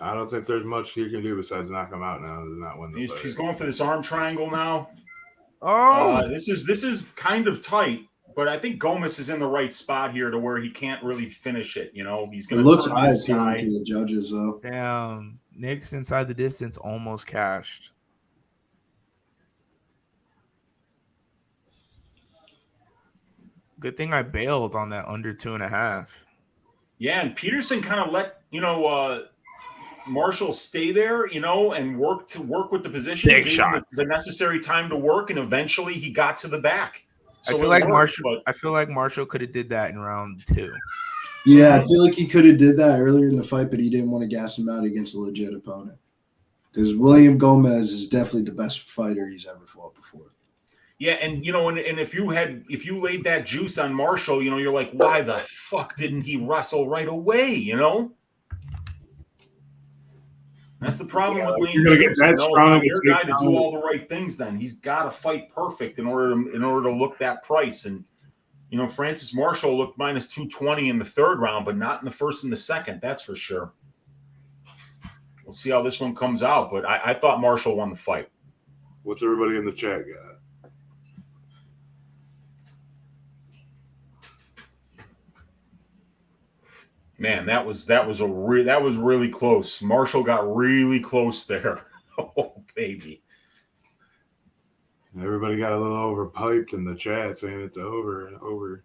I don't think there's much he can do besides knock him out now to not win the fight.
He's going for this arm triangle now.
Oh,
this is kind of tight, but I think Gomez is in the right spot here to where he can't really finish it. You know, he's going to.
It looks high to the judges, though.
Damn, Nick's inside the distance, almost cashed. Good thing I bailed on that under 2.5.
Yeah, and Peterson kind of let Marshall stay there, and work with the position.
Big shot.
The necessary time to work, and eventually he got to the back. So
I feel like Marshall could have did that in round 2.
Yeah, I feel like he could have did that earlier in the fight, but he didn't want to gas him out against a legit opponent. Because William Gomez is definitely the best fighter he's ever fought before.
Yeah, and and if you laid that juice on Marshall, you're like, why the fuck didn't he wrestle right away? That's the problem with laying juice. It's on your guy to do all the right things. Then he's got to fight perfect in order to look that price. And Francis Marshall looked minus 220 in the third round, but not in the first and the second. That's for sure. We'll see how this one comes out. But I thought Marshall won the fight.
What's everybody in the chat got?
Man, that was really close. Marshall got really close there. Oh, baby.
Everybody got a little overpiped in the chat saying it's over and over.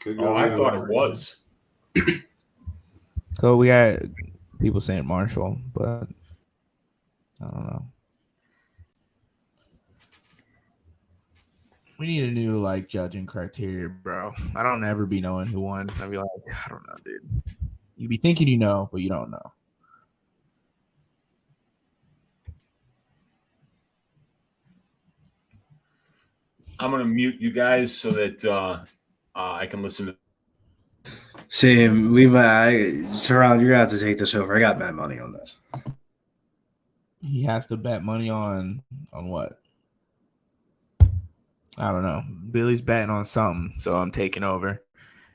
I thought it was.
So we got people saying Marshall, but I don't know. We need a new judging criteria, bro. I don't ever be knowing who won. I'd be like, I don't know, dude. You be thinking you know, but you don't know.
I'm gonna mute you guys so that I can listen to.
Sam, Teron, you're gonna have to take this over. I got bad money on this.
He has to bet money on what? I don't know. Billy's betting on something, so I'm taking over.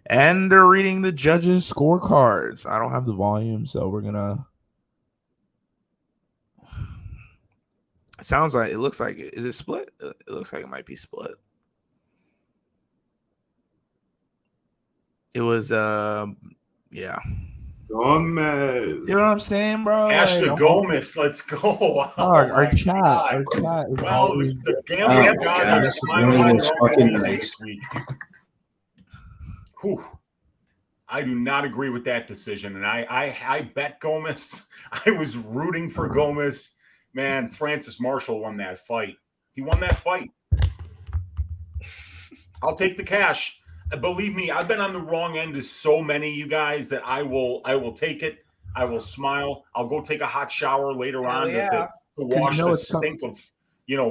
And they're reading the judges' scorecards. I don't have the volume, so we're gonna. It looks like is it split? It looks like it might be split. It was yeah.
Gomez.
You know what I'm saying, bro?
Ashton Gomez, let's go.
Our chat.
Well, the gambling gods are smiling on this week. Whew. I do not agree with that decision, and I bet Gomez. I was rooting for Gomez. Man, Francis Marshall won that fight. He won that fight. I'll take the cash. Believe me, I've been on the wrong end of so many of you guys that I will take it. I will smile. I'll go take a hot shower later on to wash the stink of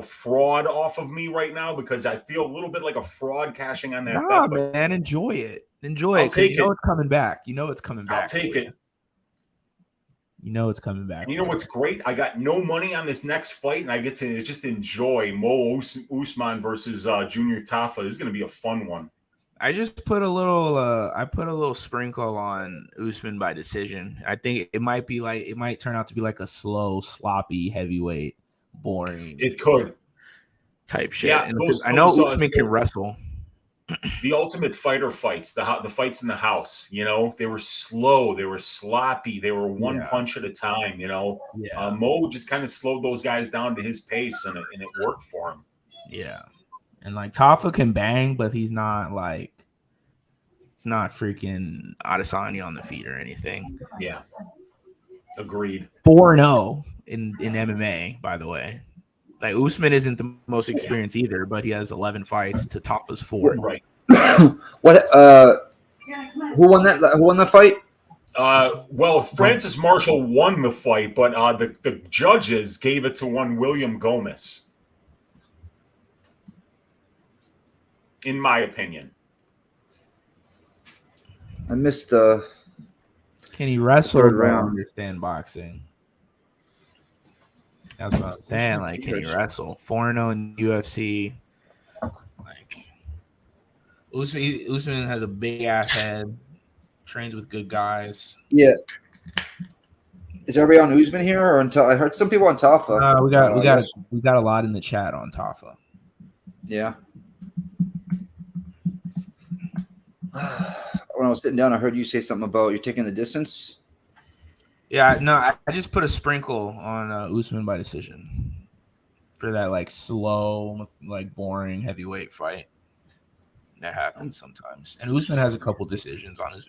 fraud off of me right now, because I feel a little bit like a fraud cashing on that bet.
Man, enjoy it. Enjoy it.
Take
it's coming back. It's coming back.
I'll take it.
It's coming back.
And you know what's great? I got no money on this next fight, and I get to just enjoy Mo Usman versus Junior Tafa. This is going to be a fun one.
I just put a little sprinkle on Usman by decision. I think it might turn out to be like a slow, sloppy, heavyweight, boring.
It could
type shit.
Yeah,
I know Usman can wrestle.
The Ultimate Fighter fights, the fights in the house, they were slow, they were sloppy, they were one punch at a time. Mo just kind of slowed those guys down to his pace, and it worked for him.
Yeah, and Tafa can bang, but he's not freaking Adesanya on the feet or anything.
Yeah, agreed.
4-0 in MMA, by the way. Usman isn't the most experienced either, but he has 11 fights to Tafa's 4.
Right.
What? Who won that? Who won the fight?
Well, Francis Marshall won the fight, but the judges gave it to one William Gomez, in my opinion.
I missed the.
Can he wrestle?
Third round.
Understand boxing. That's what I'm saying. Can he wrestle? 4-0 in UFC. Usman has a big ass head. Trains with good guys.
Yeah. Is everybody on Usman here, or on I heard some people on Tafa.
We got a lot in the chat on Tafa.
Yeah. When I was sitting down, I heard you say something about you're taking the distance.
Yeah, no, I just put a sprinkle on Usman by decision for that slow, boring heavyweight fight that happens sometimes. And Usman has a couple decisions on his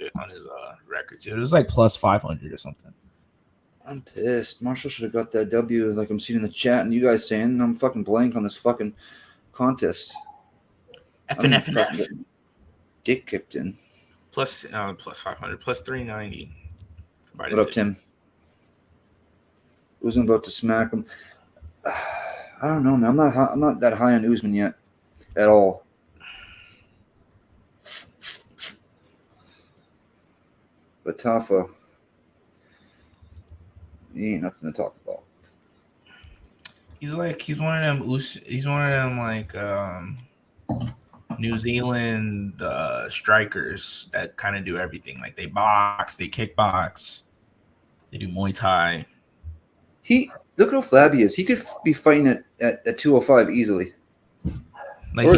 record too. It was plus 500 or something.
I'm pissed. Marshall should have got that W. I'm seeing in the chat, and you guys saying I'm fucking blank on this fucking contest.
F.
Dick kicked in.
Plus 500, plus 390.
What up, Tim? Usman about to smack him. I don't know, man. I'm not that high on Usman yet. at all. But Tafa, he ain't nothing to talk about.
He's one of them. He's one of them like New Zealand strikers that kind of do everything. Like they box, they kickbox, they do Muay Thai.
Look at how flabby he is. He could be fighting at 205 easily.
Like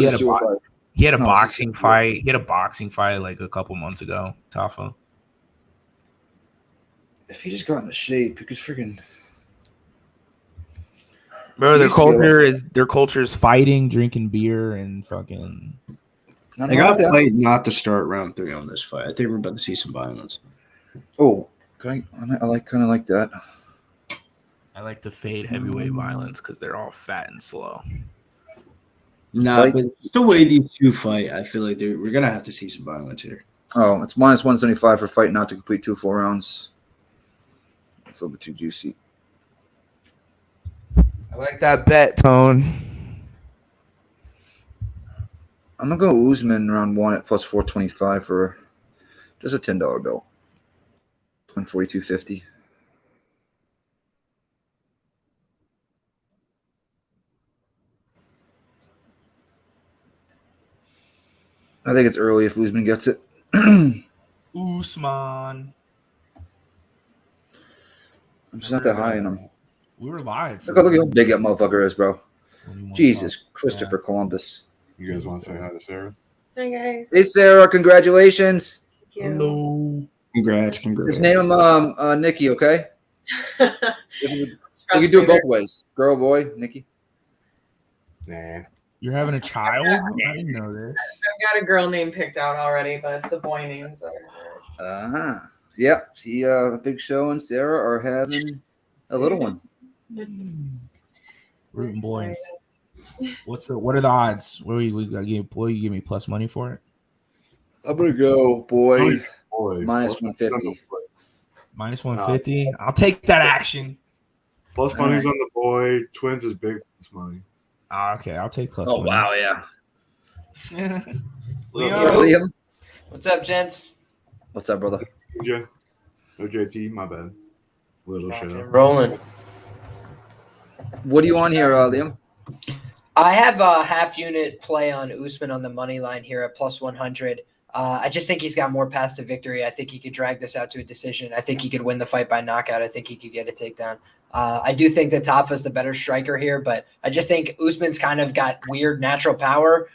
he had a boxing fight. He had a boxing fight like a couple months ago. Tafa.
If he just got into shape, he could freaking.
Bro, their culture is fighting, drinking beer, and fucking.
They got played not to start round 3 on this fight. I think we're about to see some violence.
Oh, I kind of like that.
I like to fade heavyweight violence because they're all fat and slow.
Nah, but the way these two fight, I feel like we're gonna have to see some violence here.
Oh, it's minus 175 for fight not to complete 2 full rounds. It's a little bit too juicy.
I like that bet, Tone.
I'm gonna go Usman round 1 at plus 425 for just a $10 bill. 142.50. I think it's early if Usman gets it.
Usman.
I'm just not that high in him.
We were live.
Look how big that motherfucker is, bro. Jesus, Christopher Columbus.
You guys want to say hi to Sarah?
Hi, guys.
Hey, Sarah, congratulations.
Hello.
Congrats.
Just name him Nikki, okay? We can do it both ways. Girl, boy, Nikki.
Nah.
You're having a child? I didn't know this.
I've got a girl name picked out already, but it's the boy names that are hard.
Yeah. See, Big Show and Sarah are having a little one.
Rootin' boy. What are the odds? Will you give me plus money for it?
I'm gonna go boy.
Boy.
Minus 150.
Minus 150. I'll take that action.
Plus money's on the boy. Twins is big plus money.
Okay, I'll take plus.
Oh
money.
wow, yeah.
Liam.
What's up, gents?
What's up, brother?
OJT, my bad. Little shit.
Rolling.
What are you on here, Liam?
I have a half unit play on Usman on the money line here at plus 100. I just think he's got more paths to victory. I think he could drag this out to a decision. I think he could win the fight by knockout. I think he could get a takedown. I do think that Tafa's the better striker here, but I just think Usman's kind of got weird natural power.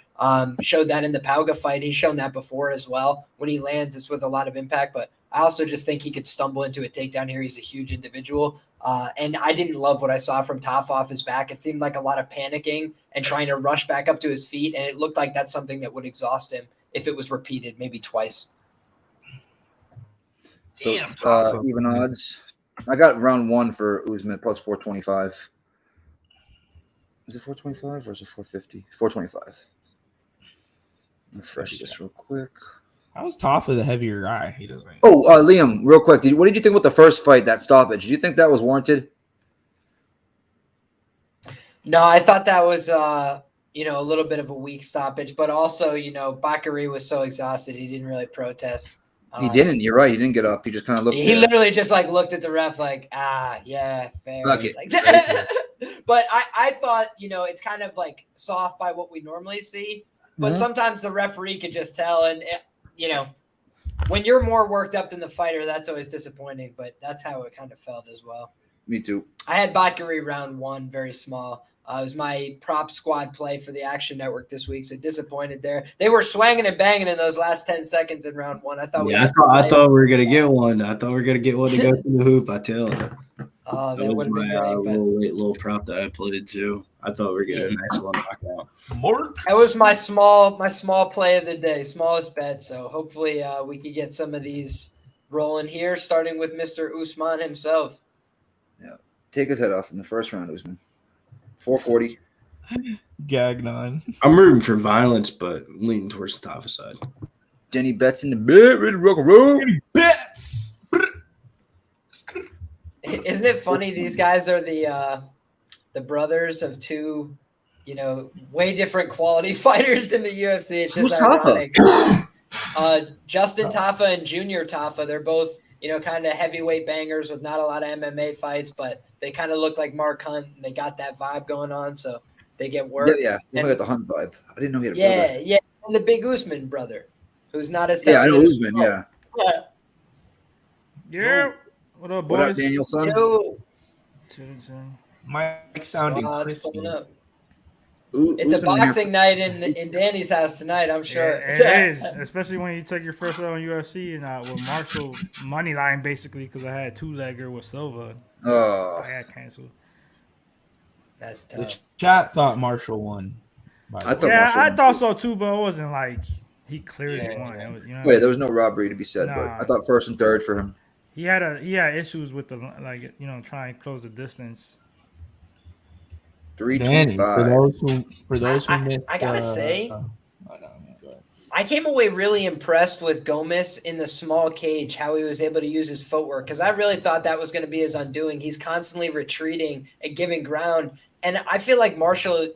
Showed that in the Pauga fight. He's shown that before as well. When he lands, it's with a lot of impact, but I also just think he could stumble into a takedown here. He's a huge individual. And I didn't love what I saw from Tafa off his back. It seemed like a lot of panicking and trying to rush back up to his feet, and it looked like that's something that would exhaust him if it was repeated maybe twice.
So, even odds. I got round 1 for Usman plus 425. Is it 425 or is it 450? 425. Refresh this real quick.
I was Tafa the heavier guy. He doesn't.
Oh, Liam, real quick. What did you think with the first fight, that stoppage? Did you think that was warranted?
No, I thought that was, a little bit of a weak stoppage, but also, Bakary was so exhausted. He didn't really protest.
He didn't. You're right. He didn't get up. He just kind of looked.
He literally just looked at the ref yeah, fair.
Fuck it.
But I thought, it's kind of soft by what we normally see. But sometimes the referee could just tell. And, when you're more worked up than the fighter, that's always disappointing. But that's how it kind of felt as well.
Me too.
I had Bakary round 1, very small. It was my prop squad play for the Action Network this week, so disappointed there. They were swanging and banging in those last 10 seconds in round 1. I thought we
were gonna get one. I thought we were gonna get one to go through the hoop. I tell you.
That would have been great.
Little prop that I played too. I thought we were getting a nice little knockout.
That was my small play of the day, smallest bet. So hopefully we could get some of these rolling here, starting with Mr. Usman himself.
Yeah, take his head off in the first round, Usman. 440.
Gagnon.
I'm rooting for violence, but I'm leaning towards the Tafa side.
Jenny Betts in the bed, ready to rock and roll.
Jenny Betts.
Isn't it funny? These guys are the brothers of two way different quality fighters than the UFC. It's just
Who's
ironic. Justin Tafa and Junior Tafa, they're both, kind of heavyweight bangers with not a lot of MMA fights, but they kind of look like Mark Hunt and they got that vibe going on. So they get work.
Yeah. I got the Hunt vibe. I didn't know he had a brother.
Yeah. And the big Usman brother, who's not as
I know
talented
Usman, yeah.
Yeah. What up, boys?
What up, Daniel, son?
Yo.
Mike sounding crispy.
It's a boxing night in Danny's house tonight, I'm sure.
It is, especially when you take your first out on UFC and with Marshall money line basically because I had 2-legger with Silva.
Oh,
I had canceled.
That's tough.
The chat thought Marshall won.
I thought so too, but it wasn't like he clearly won. It was,
Wait, there was no robbery to be said, but I thought first and third for him.
He had issues with the trying to close the distance.
325.
For those who missed,
I gotta say, I came away really impressed with Gomez in the small cage, how he was able to use his footwork, because I really thought that was going to be his undoing. He's constantly retreating and giving ground, and I feel like Marshall,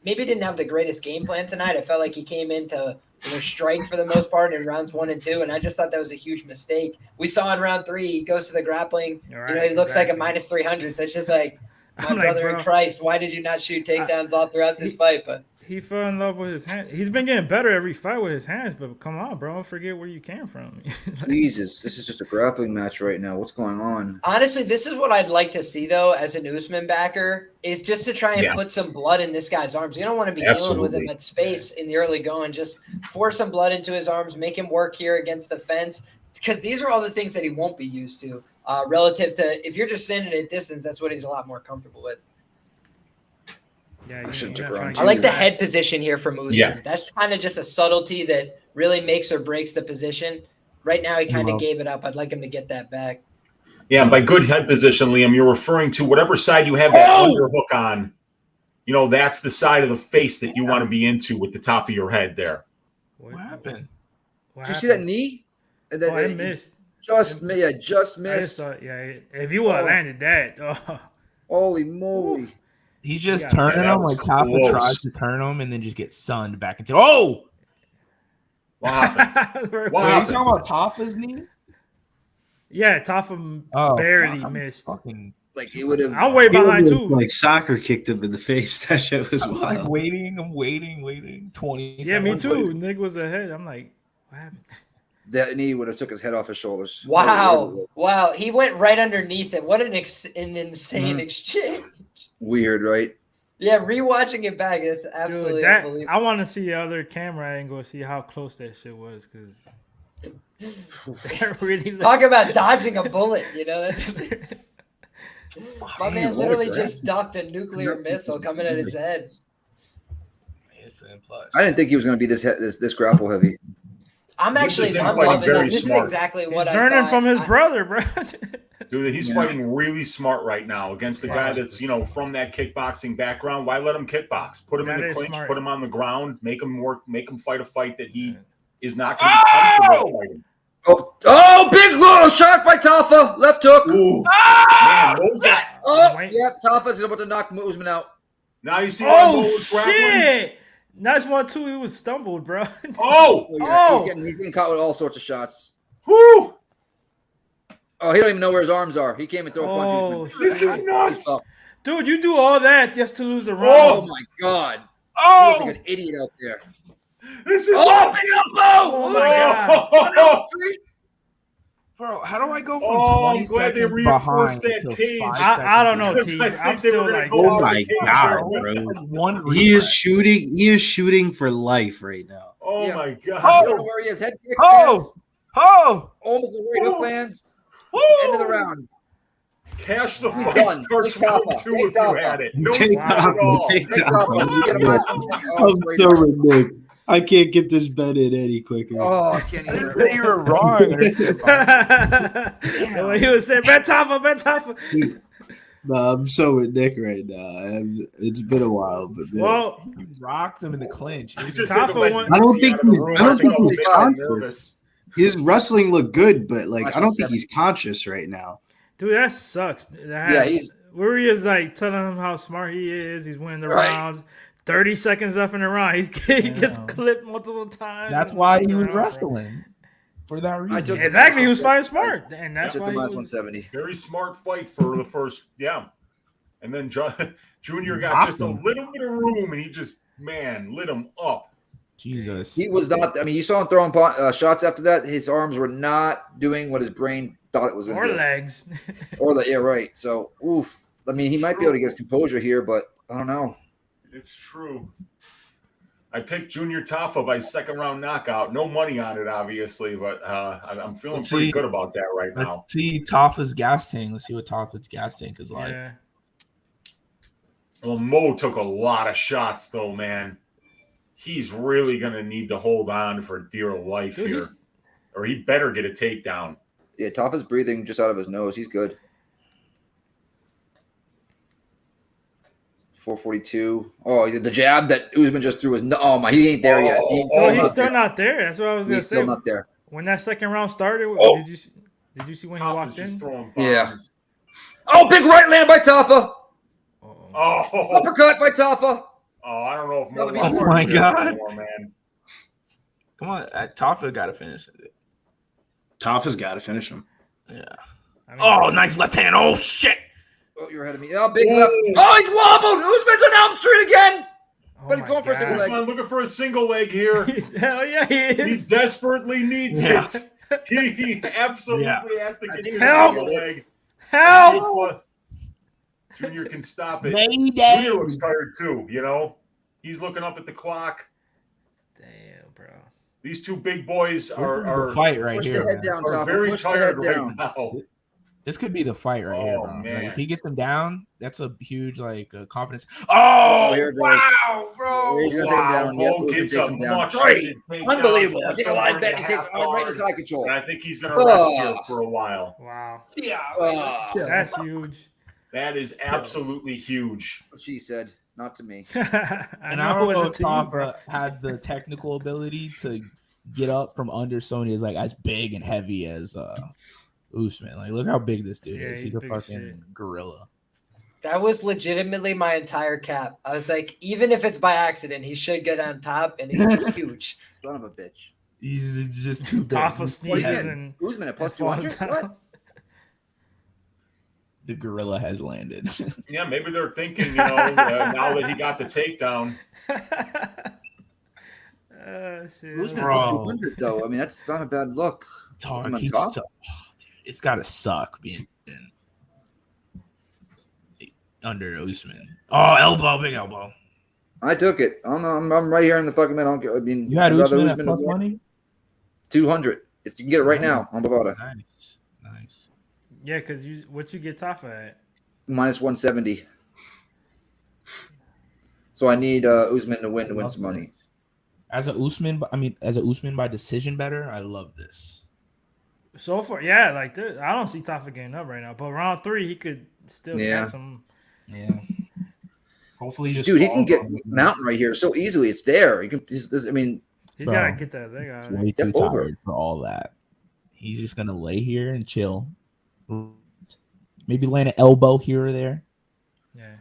maybe didn't have the greatest game plan tonight. I felt like he came in to strike for the most part in rounds 1 and 2, and I just thought that was a huge mistake. We saw in round 3, he goes to the grappling, he looks like a minus 300, so it's just like, my brother in Christ, why did you not shoot takedowns all throughout this fight? But
he fell in love with his hands. He's been getting better every fight with his hands, but come on, bro, don't forget where you came from.
Jesus, this is just a grappling match right now. What's going on?
Honestly, this is what I'd like to see, though, as an Usman backer, is just to try and put some blood in this guy's arms. You don't want to be dealing with him at space in the early going. Just pour some blood into his arms, make him work here against the fence, because these are all the things that he won't be used to. Relative to if you're just standing at distance, that's what he's a lot more comfortable with.
Yeah,
I like the head position here from Usman. Yeah. That's kind of just a subtlety that really makes or breaks the position. Right now, he kind of gave it up. I'd like him to get that back.
Yeah, and by good head position, Liam, you're referring to whatever side you have that underhook on. That's the side of the face that you want to be into with the top of your head there.
What happened?
Did you see that knee?
I missed.
Just missed.
If you would have landed that,
holy moly!
He's just turning him like Tafa tries to turn him and then just gets sunned back into. Oh,
what happened?
Wait, are you talking about Tafa's knee?
Yeah, Tafa barely missed.
Like he would have.
I'm way behind too.
Like soccer kicked him in the face. That shit was wild.
Like I'm waiting. 20.
Yeah, me too. Later. Nick was ahead. I'm like, what happened?
That knee would have took his head off his shoulders.
Wow. He went right underneath it. What an insane exchange.
Weird, right?
Yeah, rewatching it back, it's absolutely unbelievable.
I want to see the other camera angle, see how close that shit was, because really
talk about dodging a bullet, My man literally just ducked a nuclear missile coming at his head.
I didn't think he was going to be this grapple heavy.
I'm loving this. This is exactly what I thought.
He's learning from his brother, bro.
Dude, he's fighting really smart right now against the guy that's, from that kickboxing background. Why let him kickbox? Put him in the clinch, put him on the ground, make him work, make him fight a fight that he is not going to be comfortable fighting.
Oh, big little shot by Tafa. Left hook.
Ooh. Man, what was that?
Tafa's about to knock Usman out.
Now you see
shit. Nice one, too. He was stumbled, bro.
He's getting caught with all sorts of shots.
Woo!
Oh, he don't even know where his arms are. He came and threw a punch.
This is nuts.
Dude, you do all that just to lose the round.
Oh, my God.
Oh!
He looks like an idiot out there.
This is
oh
my God.
Bro, how do I go from 20 seconds behind to 5
I don't know, T. I'm still like,
oh my God, bro. He is shooting for life right now.
Oh my God.
I don't know where he is. Head kick.
Almost
a right hook lands. End of the round.
Cash the fight starts round 2 if you had it. No at all.
I'm so ridiculous. I can't get this bet in any quicker.
Oh, I can't either.
You were wrong.
He was saying, bet Tafa.
No, I'm so with Nick right now. It's been a while, but
you rocked him in the clinch.
I don't think he's conscious. His wrestling looked good, but I don't think he's conscious right now.
Dude, that sucks.
He's
where he is telling him how smart he is. He's winning the rounds. 30 seconds left in the round. He gets clipped multiple times.
That's why he was wrestling. For that reason.
Exactly. He was fighting smart. And that's why he was
170.
Very smart fight for the first, And then Junior got just a little bit of room, and he just, lit him up.
Jesus.
He was not, I mean, you saw him throwing shots after that. His arms were not doing what his brain thought it was going to do.
Or legs.
Yeah, right. So, oof. I mean, he might be able to get his composure here, but I don't know.
It's true. I picked Junior Tafa by second round knockout. No money on it, obviously, but I'm feeling pretty good about that right now.
Let's see Tafa's gas tank. Let's see what Tafa's gas tank is like.
Yeah.
Well, Mo took a lot of shots, though, man. He's really going to need to hold on for dear life here. Or he better get a takedown.
Yeah, Tafa's breathing just out of his nose. He's good. 442. Oh, the jab that Usman just threw was he ain't there yet.
He's still not there. That's what I was going to say.
He's still not there.
When that second round started, did you see when he walked in?
Yeah. Oh, big right landed by Tafa. Uppercut by Tafa.
Oh, I don't know if Mo
oh my God,
anymore, man.
Come on, Tafa got to finish it.
Tafa's got to finish him.
Yeah. Nice left hand. Oh shit.
Oh, you're ahead of me. Oh, big left. Oh, he's wobbled. Usman's on Elm Street again. But he's going for a single leg.
Usman looking for a single leg here.
Hell yeah, he is.
He desperately needs it. He absolutely has to get his single leg.
Help!
Junior can stop it.
Mayday.
Junior looks tired too, He's looking up at the clock.
Damn, bro.
These two big boys are
fight right here.
Very tired right now.
This could be the fight right here, bro.
Man.
Like, if he gets him down, that's a huge confidence. Oh,
here it goes.
Wow, bro!
He's gonna take him down.
Mo gets a much
unbelievable. I think a live bet. He takes right to side control.
And I think he's gonna rest here for a while.
Wow.
Yeah.
That's huge.
That is absolutely huge.
What she saed, not to me.
And I don't know if Tafa has the technical ability to get up from under Sony as big and heavy as Usman. Like, look how big this dude is. He's a fucking gorilla.
That was legitimately my entire cap. I was like, even if it's by accident, he should get on top, and he's huge.
Son of a bitch.
He's just too big.
Tafa sneezes and
Usman at plus 200. What?
The gorilla has landed.
Yeah, maybe they're thinking, now that he got the takedown.
Usman plus 200, though. I mean, that's not a bad look.
It's got to suck being under Usman. Oh, elbow, big elbow.
I took it. I'm right here in the fucking middle. I mean,
you had Usman at plus money?
200. You can get it right now on Bovada.
Nice.
Yeah, because what you get Tafa at?
Minus 170. So I need Usman to win some money.
As a Usman by decision better, I love this.
So far, yeah, like this. I don't see Tafa getting up right now, but round 3 he could still get some.
Yeah. Hopefully, he
can get mountain right here so easily. It's there. He can. He's
gotta get that. They got
way too tired for all that. He's just gonna lay here and chill. Maybe land an elbow here or there.
Yeah.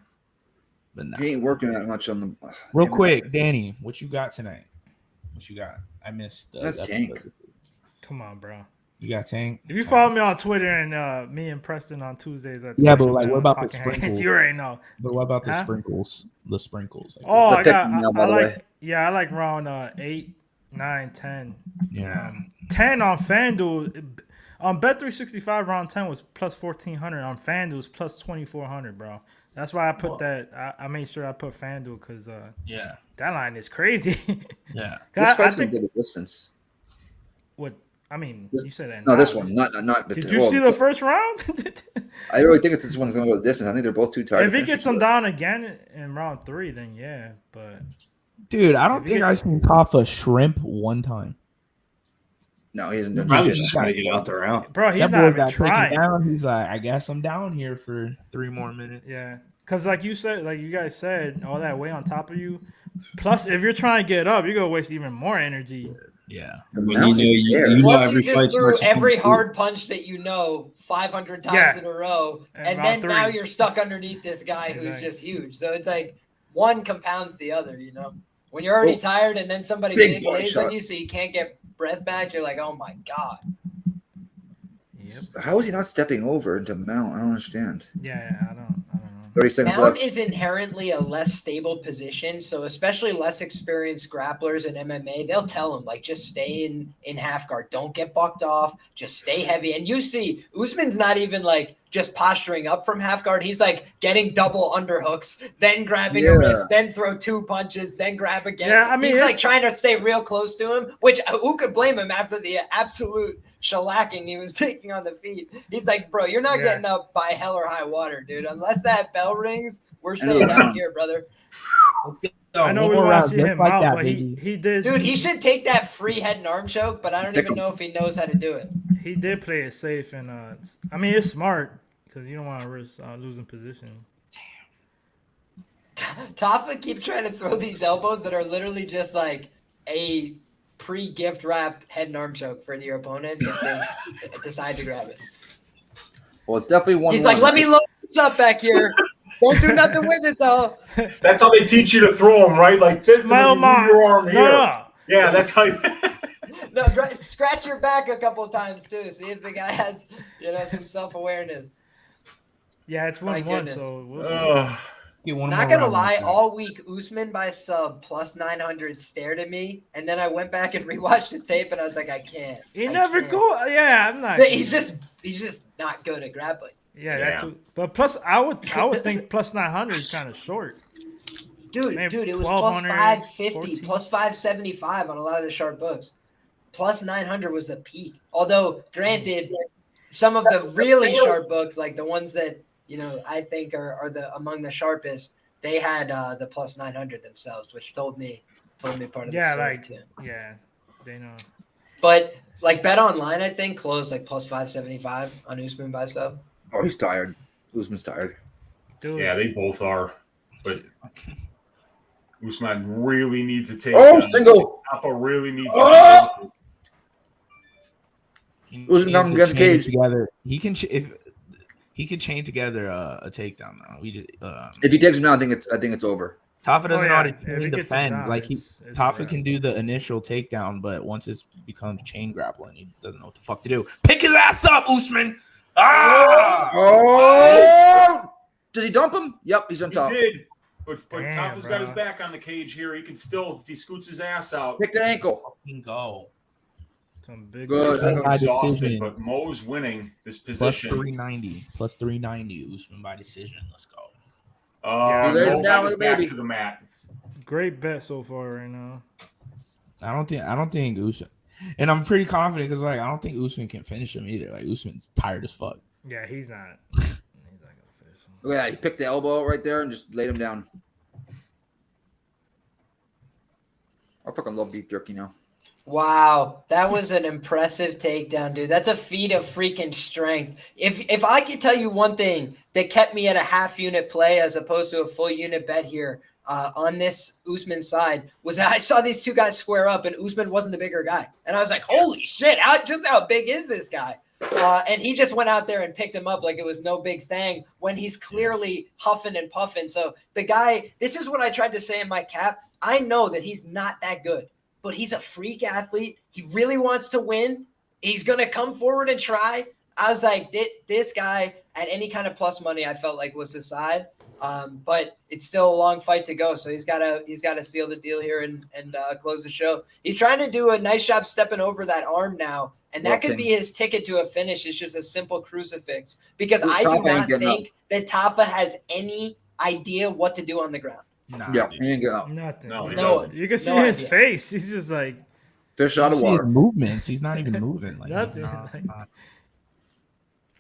But no. He ain't working that much on the.
Real quick, Danny, what you got tonight? What you got? I missed.
That's Tank.
Come on, bro.
You got Tank.
If you follow me on Twitter and me and Preston on Tuesdays,
but what about the sprinkles?
You already know.
But what about the sprinkles? The sprinkles.
I like round 8, 9, 10.
Yeah.
10 on FanDuel. On Bet365, round 10 was plus 1,400. On FanDuel, was plus 2,400, bro. That's why I put that. I made sure I put FanDuel because that line is crazy.
Yeah.
This fight's going to go the distance.
What? I mean, you said that.
No, this one. Not.
Did you see the first round?
I really think this one's going to go the distance. I think they're both too tired.
If he gets them down again in round 3, then yeah. But
dude, I don't think I've seen Tafa shrimp one time.
No, he isn't.
Probably just trying to get out the round,
bro. He's not even trying.
Down. He's like, I guess I'm down here for 3 more minutes.
Yeah, because like you guys said, all that weight on top of you. Plus, if you're trying to get up, you're gonna waste even more energy.
Yeah.
Plus, you just threw every hard punch that 500 times in a row, and then now you're stuck underneath this guy who's just huge. So it's like, one compounds the other, you know. When you're already tired and then somebody big lays on you so you can't get breath back, you're like, oh my God.
Yep. How is he not stepping over into Mount? I don't understand.
Yeah, I don't know.
30 seconds
Mount
left.
is inherently a less stable position, so especially less experienced grapplers in MMA, they'll tell him, like, just stay in half guard. Don't get bucked off. Just stay heavy. And you see, Usman's not even, like, just posturing up from half guard. He's, like, getting double underhooks, then grabbing a wrist, then throw 2 punches, then grab again.
Yeah, I mean,
he's, like, trying to stay real close to him, which who could blame him after the absolute shellacking he was taking on the feet. He's like, bro, you're not getting up by hell or high water, dude. Unless that bell rings, we're staying down here, brother.
I know we want to see him out, but he did.
Dude, he should take that free head and arm choke, but I don't even know if he knows how to do it.
He did play it safe, and I mean, it's smart because you don't want to risk losing position.
Tafa keeps trying to throw these elbows that are literally just like a pre-gift wrapped head and arm choke for your opponent if they decide to grab it.
Well, it's definitely one.
He's like, let me load this up back here. Don't do nothing with it though.
That's how they teach you to throw them, right? Like this.
Smile
your arm here.
No.
Yeah, that's how.
No, scratch your back a couple of times too. See if the guy has, some self-awareness.
Yeah, it's 1-1, so we'll see.
Not gonna lie, all week Usman by sub plus 900 stared at me, and then I went back and rewatched his tape, and I was like, I can't.
He never go. Yeah, I'm not.
He's just not good at grappling.
Yeah, that's. But plus, I would think plus 900 is kind of short.
Dude, it was plus 550, 14. Plus 575 on a lot of the sharp books. Plus 900 was the peak. Although, granted, some of the really sharp books, like the ones that I think are among the sharpest, they had the plus 900 themselves, which told me part of the story too.
Yeah, they know.
But like Bet Online, I think closed like plus 575 on Usman by sub.
Oh, he's tired. Usman's tired.
Dude.
Yeah, they both are. But Usman really needs a take.
Oh, single.
Alpha really needs
a Usman down against the cage.
Together. He can he could chain together a takedown now.
If he takes him down, I think it's over.
Tafa doesn't know how to defend. Down, like Tafa can do the initial takedown, but once it becomes chain grappling, he doesn't know what the fuck to do. Pick his ass up, Usman.
Oh! Did he dump him? Yep, he's on top.
He did. But Tafa's got his back on the cage here. He can still, if he scoots his ass out,
pick the ankle.
Fucking go.
Good.
I'm exhausted, but Mo's winning this position.
Plus 390. Usman by decision. Let's go.
Mo down
back to the mat.
Great bet so far right now.
I don't think Usman, and I'm pretty confident because I don't think Usman can finish him either. Like Usman's tired as fuck.
Yeah, he's not.
Yeah, he picked the elbow right there and just laid him down. I fucking love beef jerky now.
Wow, that was an impressive takedown, dude. That's a feat of freaking strength. If I could tell you one thing that kept me at a half unit play as opposed to a full unit bet here on this Usman side, was that I saw these two guys square up and Usman wasn't the bigger guy. And I was like, holy shit, how big is this guy? And he just went out there and picked him up like it was no big thing when he's clearly huffing and puffing. So the guy, this is what I tried to say in my cap. I know that he's not that good, but he's a freak athlete. He really wants to win. He's going to come forward and try. I was like, this guy at any kind of plus money, I felt like was the side. But it's still a long fight to go. So he's got to seal the deal here and close the show. He's trying to do a nice job stepping over that arm now. And that could be his ticket to a finish. It's just a simple crucifix because I do not think that Tafa has any idea what to do on the ground.
Nah, yeah, he ain't get up.
Nothing.
No,
you can see his face. He's just like
fish out of water.
His movements. He's not even moving. Like,
nothing.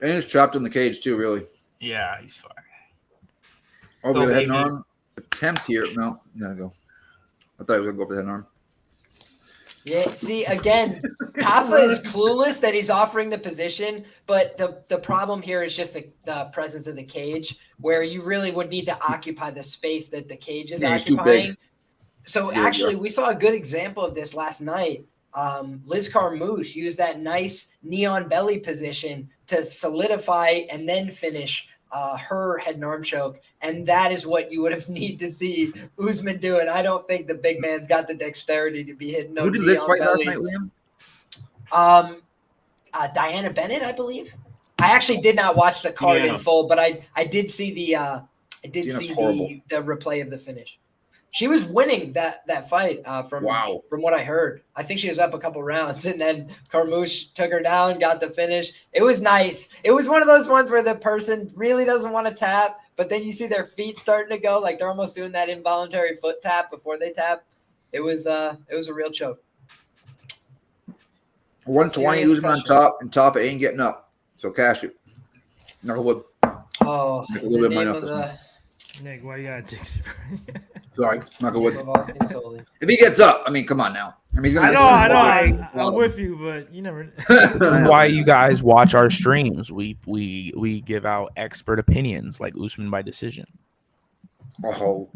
And he's trapped in the cage too. Really.
Yeah, he's fine.
Oh, we got a head and arm attempt here. No, gotta go. I thought he was gonna go for the head and arm.
Yeah, see, again, Tafa is clueless that he's offering the position, but the problem here is just the presence of the cage, where you really would need to occupy the space that the cage is occupying. So actually, we saw a good example of this last night. Liz Carmouche used that nice neon belly position to solidify and then finish her head and arm choke, and that is what you would have need to see Usman do. And I don't think the big man's got the dexterity to be hitting.
Who did this fight last night,
Liam? Diana Bennett, I believe. I actually did not watch the card in full, but I did see the replay of the finish. She was winning that fight from what I heard. I think she was up a couple rounds, and then Carmouche took her down, got the finish. It was nice. It was one of those ones where the person really doesn't want to tap, but then you see their feet starting to go, like they're almost doing that involuntary foot tap before they tap. It was a real choke.
120 Usman on top, and Tafa ain't getting up. So cash it. No wood.
Oh,
make a little bit of money off this one.
Nick, why you got jinx?
Sorry, not good wood. If he gets up, I mean, come on now. I mean, he's gonna.
I know. I'm with you, but you never.
Why you guys watch our streams? We give out expert opinions like Usman by decision.
Oh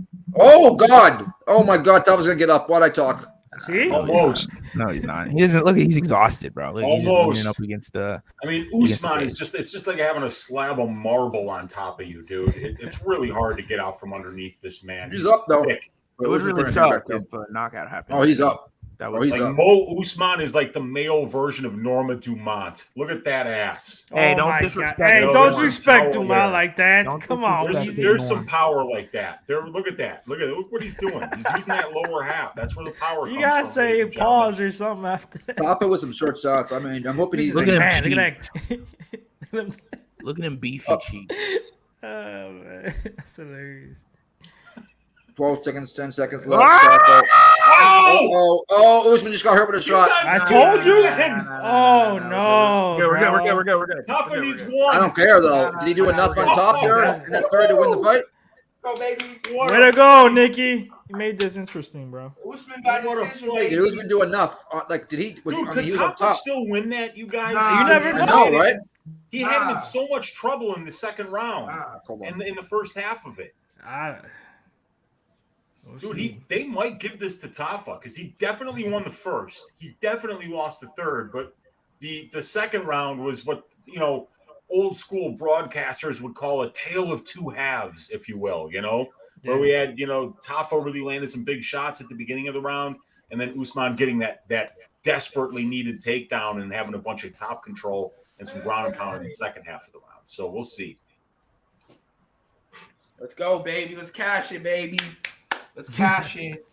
God! Oh my God! Tafa's gonna get up. Why'd I talk?
See?
Almost.
No, he's not. He doesn't look. He's exhausted, bro. Look, he's just leaning up against the.
I mean, Usman is it's just like having a slab of marble on top of you, dude. It's really hard to get out from underneath this man.
He's up though.
It would really suck if a knockout happened.
Oh, he's up.
That was
like Mo Usman is like the male version of Norma Dumont. Look at that ass.
Hey, don't disrespect.
Hey, don't disrespect Dumont like that. Come on.
There's some power like that. Look at that. Look what he's doing. He's using that lower half. That's where the power comes from.
You gotta say pause or something after that.
Tafa with some short shots. I mean, I'm hoping he's
look at
Look at that.
Look at him beefy cheeks.
Oh man, that's hilarious.
12 seconds, 10 seconds left. Oh, Usman just got hurt with a shot.
I told you. Oh, no.
We're good.
Tafa needs one.
I don't care, though. Did he do enough on top there in that third to win the fight?
Go, baby.
Way to go, Nikki. You made this interesting, bro.
Usman by decision, baby.
Did Usman do enough? Did he?
Dude,
could
he was up top. Still win that, you guys?
You never
know, right?
He had him in so much trouble in the second round and in the first half of it. Dude, they might give this to Tafa because he definitely won the first. He definitely lost the third, but the second round was what old school broadcasters would call a tale of two halves, if you will. Where we had Tafa really landed some big shots at the beginning of the round, and then Usman getting that desperately needed takedown and having a bunch of top control and some ground and pound in the second half of the round. So we'll see.
Let's go, baby. Let's cash it, baby. Let's cash it.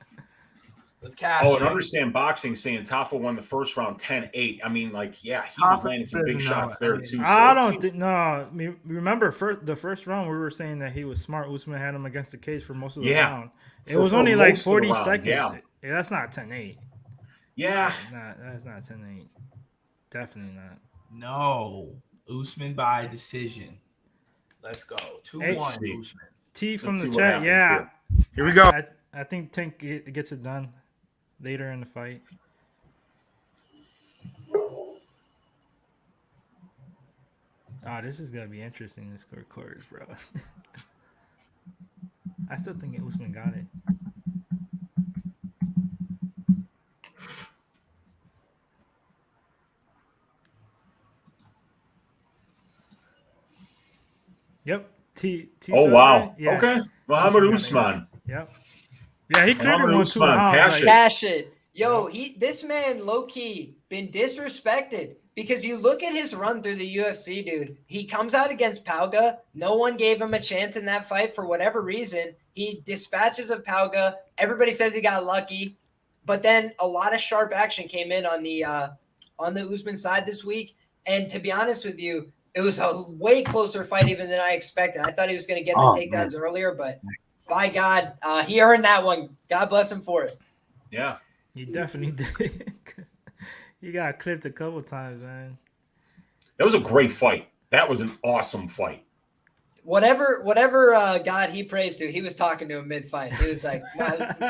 And understand boxing saying Tafa won the first round 10-8. I mean, he was landing some big shots there too.
I don't think remember the first round we were saying that he was smart. Usman had him against the cage for most of the round. It was only like 40 seconds. Yeah, that's not 10-8.
Yeah.
That's not 10-8. Definitely not.
No. Usman by decision. Let's go. 2-1 Usman.
T from the chat. Yeah.
Here we go.
I think Tank gets it done later in the fight. This is gonna be interesting. This quarters, bro. I still think Usman got it. Yep. T.
Oh wow. Yeah. Okay. Muhammad Usman.
Yep. Yeah, he clearly wants to
cash it. Yo, this man low key been disrespected because you look at his run through the UFC, dude. He comes out against Pauga. No one gave him a chance in that fight for whatever reason. He dispatches of Pauga. Everybody says he got lucky, but then a lot of sharp action came in on the Usman side this week. And to be honest with you, it was a way closer fight even than I expected. I thought he was going to get the takedowns earlier, but by God, he earned that one. God bless him for it.
Yeah.
He definitely did. He got clipped a couple times, man.
That was a great fight. That was an awesome fight.
Whatever God he prays to, he was talking to him mid-fight. He was like,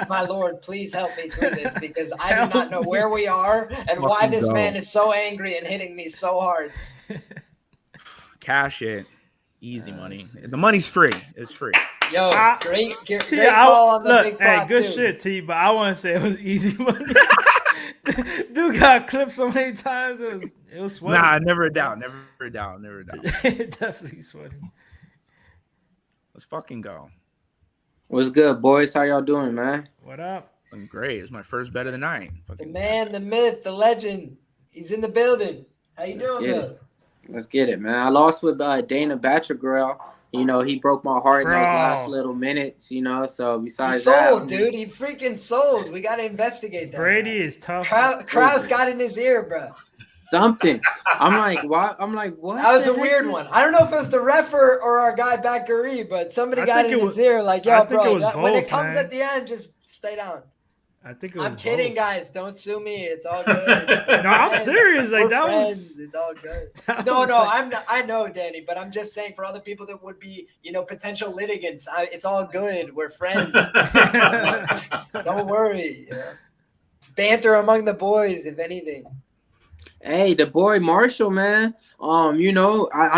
my Lord, please help me through this because I do not know where we are and why this man is so angry and hitting me so hard.
Cash it. Easy money. The money's free. It's free.
Yo, great call on the big prop,
good
too.
shit, T, but I want to say it was easy money. Dude got clipped so many times. It was sweaty.
Nah, never a doubt.
Definitely sweaty.
Let's fucking go.
What's good, boys? How y'all doing, man?
What up?
I'm great. It's my first bet of the night.
The man, the myth, the legend. He's in the building. How you doing, Bill?
Let's get it, man. I lost with Dana Batchergirl. You know, he broke my heart in those last little minutes, you know. So besides
sold, dude. He freaking sold. We got to investigate that.
Brady is tough.
Kraus got in his ear, bro.
Something. I'm like, what?
That was a weird one. I don't know if it was the ref or our guy Bakary, but somebody got in his ear like, yo, bro, when it comes at the end, just stay down.
I think it was
I'm kidding, guys. Don't sue me. It's all good.
No, I'm serious. Like that
was. It's all good. No, I'm not. I know, Danny, but I'm just saying for other people that would be, potential litigants. It's all good. We're friends. Don't worry. Banter among the boys, if anything.
Hey, the boy Marshall, man. I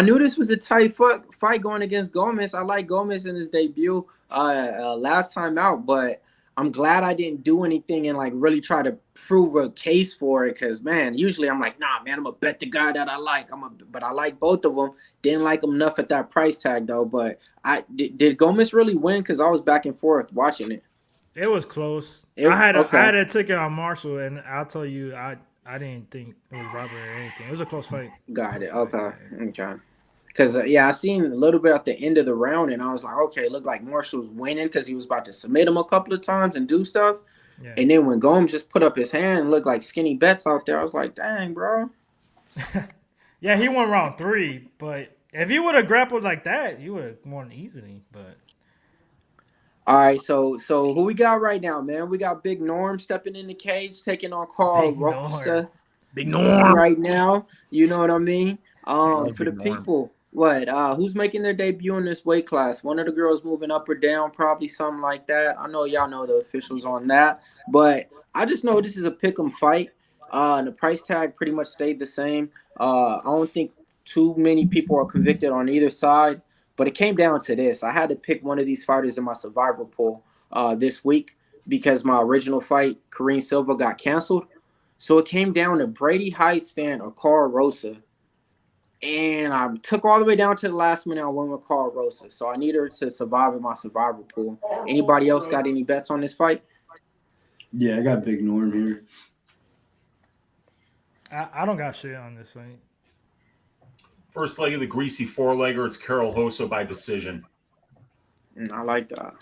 knew this was a tight fight going against Gomez. I like Gomez in his debut last time out, but I'm glad I didn't do anything and like really try to prove a case for it. Cause man, usually I'm like, nah, man, I'm gonna bet the guy that I like. But I like both of them. Didn't like them enough at that price tag though. But did Gomez really win? Cause I was back and forth watching it.
It was close. I had a ticket on Marshall, and I'll tell you, I didn't think it was robbery or anything. It was a close fight.
Got it. Okay. Because, I seen a little bit at the end of the round, and I was like, okay, it looked like Marshall's winning because he was about to submit him a couple of times and do stuff. Yeah. And then when Gomes just put up his hand and looked like skinny bets out there, I was like, dang, bro.
Yeah, he won round 3, but if he would have grappled like that, he would have won easily. But
all right, so who we got right now, man? We got Big Norm stepping in the cage, taking on Karol Rosa.
Big Norm
right now. You know what I mean? For the people. Who's making their debut in this weight class? One of the girls moving up or down, probably something like that. I know y'all know the officials on that, but I just know this is a pick'em fight. And the price tag pretty much stayed the same. I don't think too many people are convicted on either side, but it came down to this. I had to pick one of these fighters in my survivor pool this week because my original fight, Kareem Silva, got canceled. So it came down to Brady Heitstand or Karol Rosa. And I took all the way down to the last minute. I went with Karol Rosa. So I need her to survive in my survivor pool. Anybody else got any bets on this fight?
Yeah, I got Big Norm here.
I don't got shit on this fight.
First leg of the greasy 4-legger, it's Karol Rosa by decision.
I like that.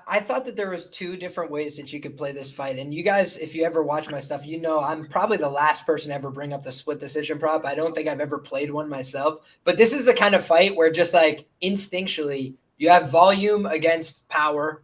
I thought that there was 2 different ways that you could play this fight. And you guys, if you ever watch my stuff, I'm probably the last person to ever bring up the split decision prop. I don't think I've ever played one myself. But this is the kind of fight where just like instinctually you have volume against power,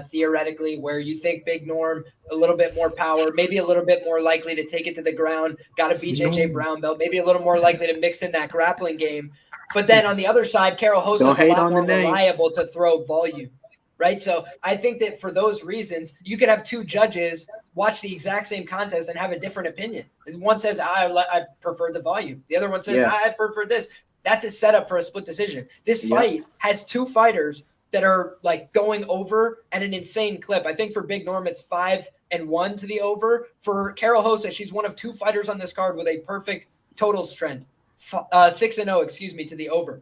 theoretically, where you think Big Norm, a little bit more power, maybe a little bit more likely to take it to the ground, got a BJJ brown belt, maybe a little more likely to mix in that grappling game. But then on the other side, Karol Rosa is a lot more reliable to throw volume, right? So I think that for those reasons, you could have 2 judges watch the exact same contest and have a different opinion. One says, I prefer the volume. The other one says, I prefer this. That's a setup for a split decision. This fight has 2 fighters that are like going over at an insane clip. I think for Big Norm, it's 5-1 to the over. For Karol Rosa, she's one of 2 fighters on this card with a perfect totals trend. 6-0, to the over.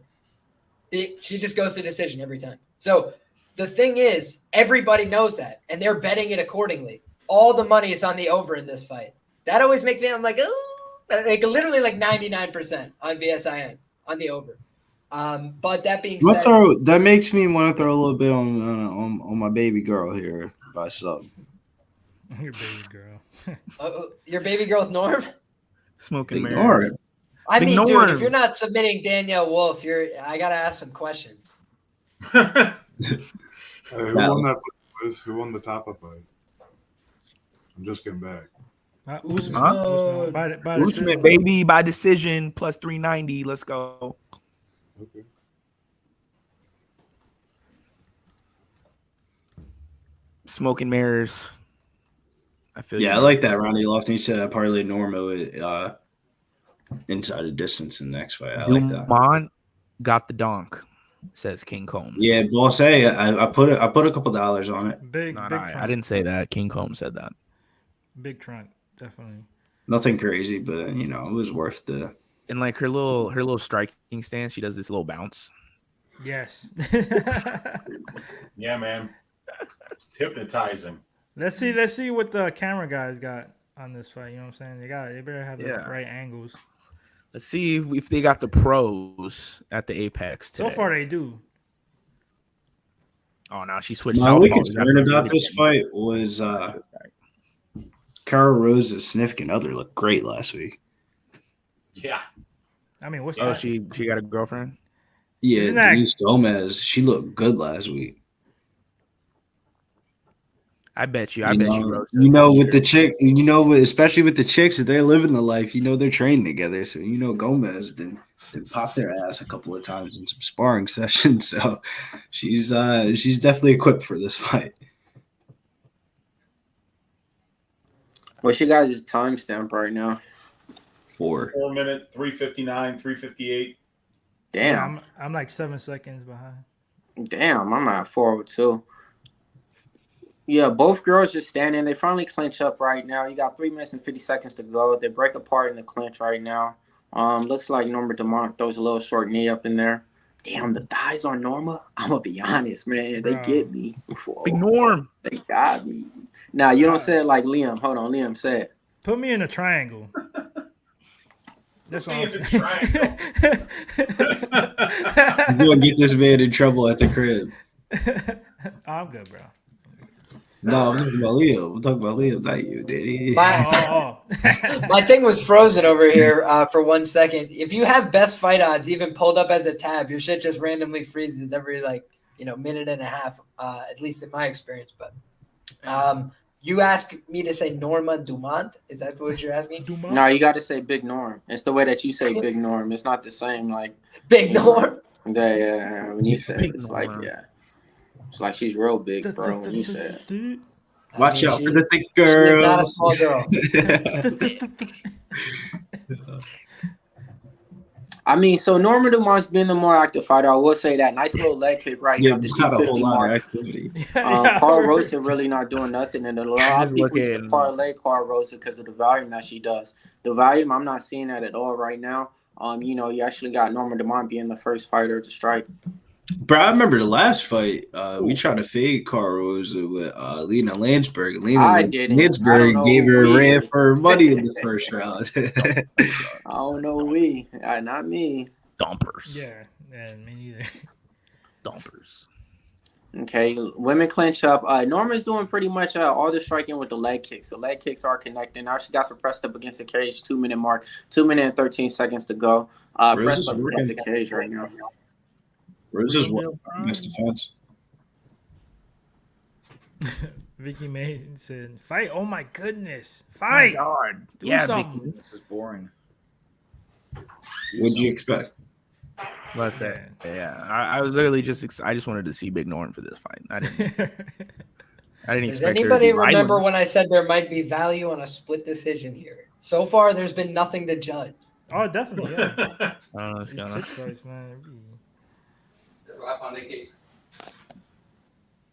She just goes to decision every time. So the thing is, everybody knows that, and they're betting it accordingly. All the money is on the over in this fight. That always makes me, I'm like, oh, like literally like 99% on VSIN on the over. But that being said,
that makes me want to throw a little bit on my baby girl here by something.
Your baby girl.
Your baby girl's Norm?
Smoking mirrors.
I mean, dude, if you're not submitting Danielle Wolf, I gotta ask some questions.
Who won that quiz? Who won the top of fight? I'm just getting back.
Usman, baby, by decision, plus 390. Let's go.
Okay.
Smoking mirrors.
I like that. Ronnie Lofton said I parlay normal inside of distance in the next fight. I like that.
Dumont got the donk, says King Combs.
Yeah, boss. I put a couple dollars on it.
Big
I didn't say that. King Combs said that.
Big trunk, definitely.
Nothing crazy, but it was worth the.
And like her little striking stance, she does this little bounce.
Yes.
Yeah, man. It's hypnotizing.
Let's see what the camera guys got on this fight. You know what I'm saying? They better have the right angles.
Let's see if they got the pros at the Apex today.
So far, they do.
Oh, now she switched.
My only concern about this fight was Karol Rosa's significant other looked great last week.
Yeah.
I mean, what's
that?
She
got a girlfriend?
Yeah, Denise Gomez. She looked good last week.
I bet you.
You know, with the chick, especially with the chicks, if they're living the life, they're training together. So Gomez then popped their ass a couple of times in some sparring sessions. So she's definitely equipped for this fight.
What's your guys' timestamp right now?
4
minute, 3:59, 3:58.
Damn.
Yeah, I'm like 7 seconds behind.
Damn, I'm at 4:02. Yeah, both girls just standing. They finally clinch up right now. You got 3 minutes and 50 seconds to go. They break apart in the clinch right now. Looks like Norma Dumont throws a little short knee up in there. Damn, the thighs on Norma. I'm gonna be honest, man. They get me. Whoa.
Big Norm.
They got me. Now you don't say it like Liam. Hold on, Liam, say it.
Put me in a triangle. That's all I'm saying.
You're gonna get this man in trouble at the crib.
I'm good, bro.
No, I'm talking about Liam. I'm talking about Liam, not you, Daddy.
My thing was frozen over here for 1 second. If you have best fight odds even pulled up as a tab, your shit just randomly freezes every minute and a half, at least in my experience. But you ask me to say Norma Dumont? Is that what you're asking?
Dumont? No, you got to say Big Norm. It's the way that you say Big Norm. It's not the same like
Big Norm.
Yeah. When you say it, it's like it's like she's real big, bro. When you say it.
Watch out for the thick girls.
She's not a small girl.
I mean, so Norma Dumont's been the more active fighter. I will say that. Nice little leg kick right now.
Not a whole lot of activity.
Karol Rosa really not doing nothing. And a lot of people used to parlay Karol Rosa because of the volume that she does. The volume, I'm not seeing that at all right now. You actually got Norma Dumont being the first fighter to strike.
Bro, I remember the last fight. We tried to fade Karol Rosa with Lena Landsberg. Landsberg gave her a ran for her money in the first round.
I don't know not me.
Dumpers.
Yeah, me neither.
Dumpers.
Okay, women clinch up. Norma's doing pretty much all the striking with the leg kicks. The leg kicks are connecting. Now she got some pressed up against the cage. 2 minute mark. 2 minutes and 13 seconds to go. Pressed up against the cage right now.
Rosa's best defense.
Vicky May said, "Fight! Oh my goodness, fight!
Oh God.
Do something."
Vicky, this is boring.
What'd you expect?
But I was literally I just wanted to see Big Norm for this fight. I didn't
Does
expect.
anybody remember when I said there might be value on a split decision here? So far, there's been nothing to judge.
Oh, definitely. Yeah.
I don't know what's going on.
Price, man.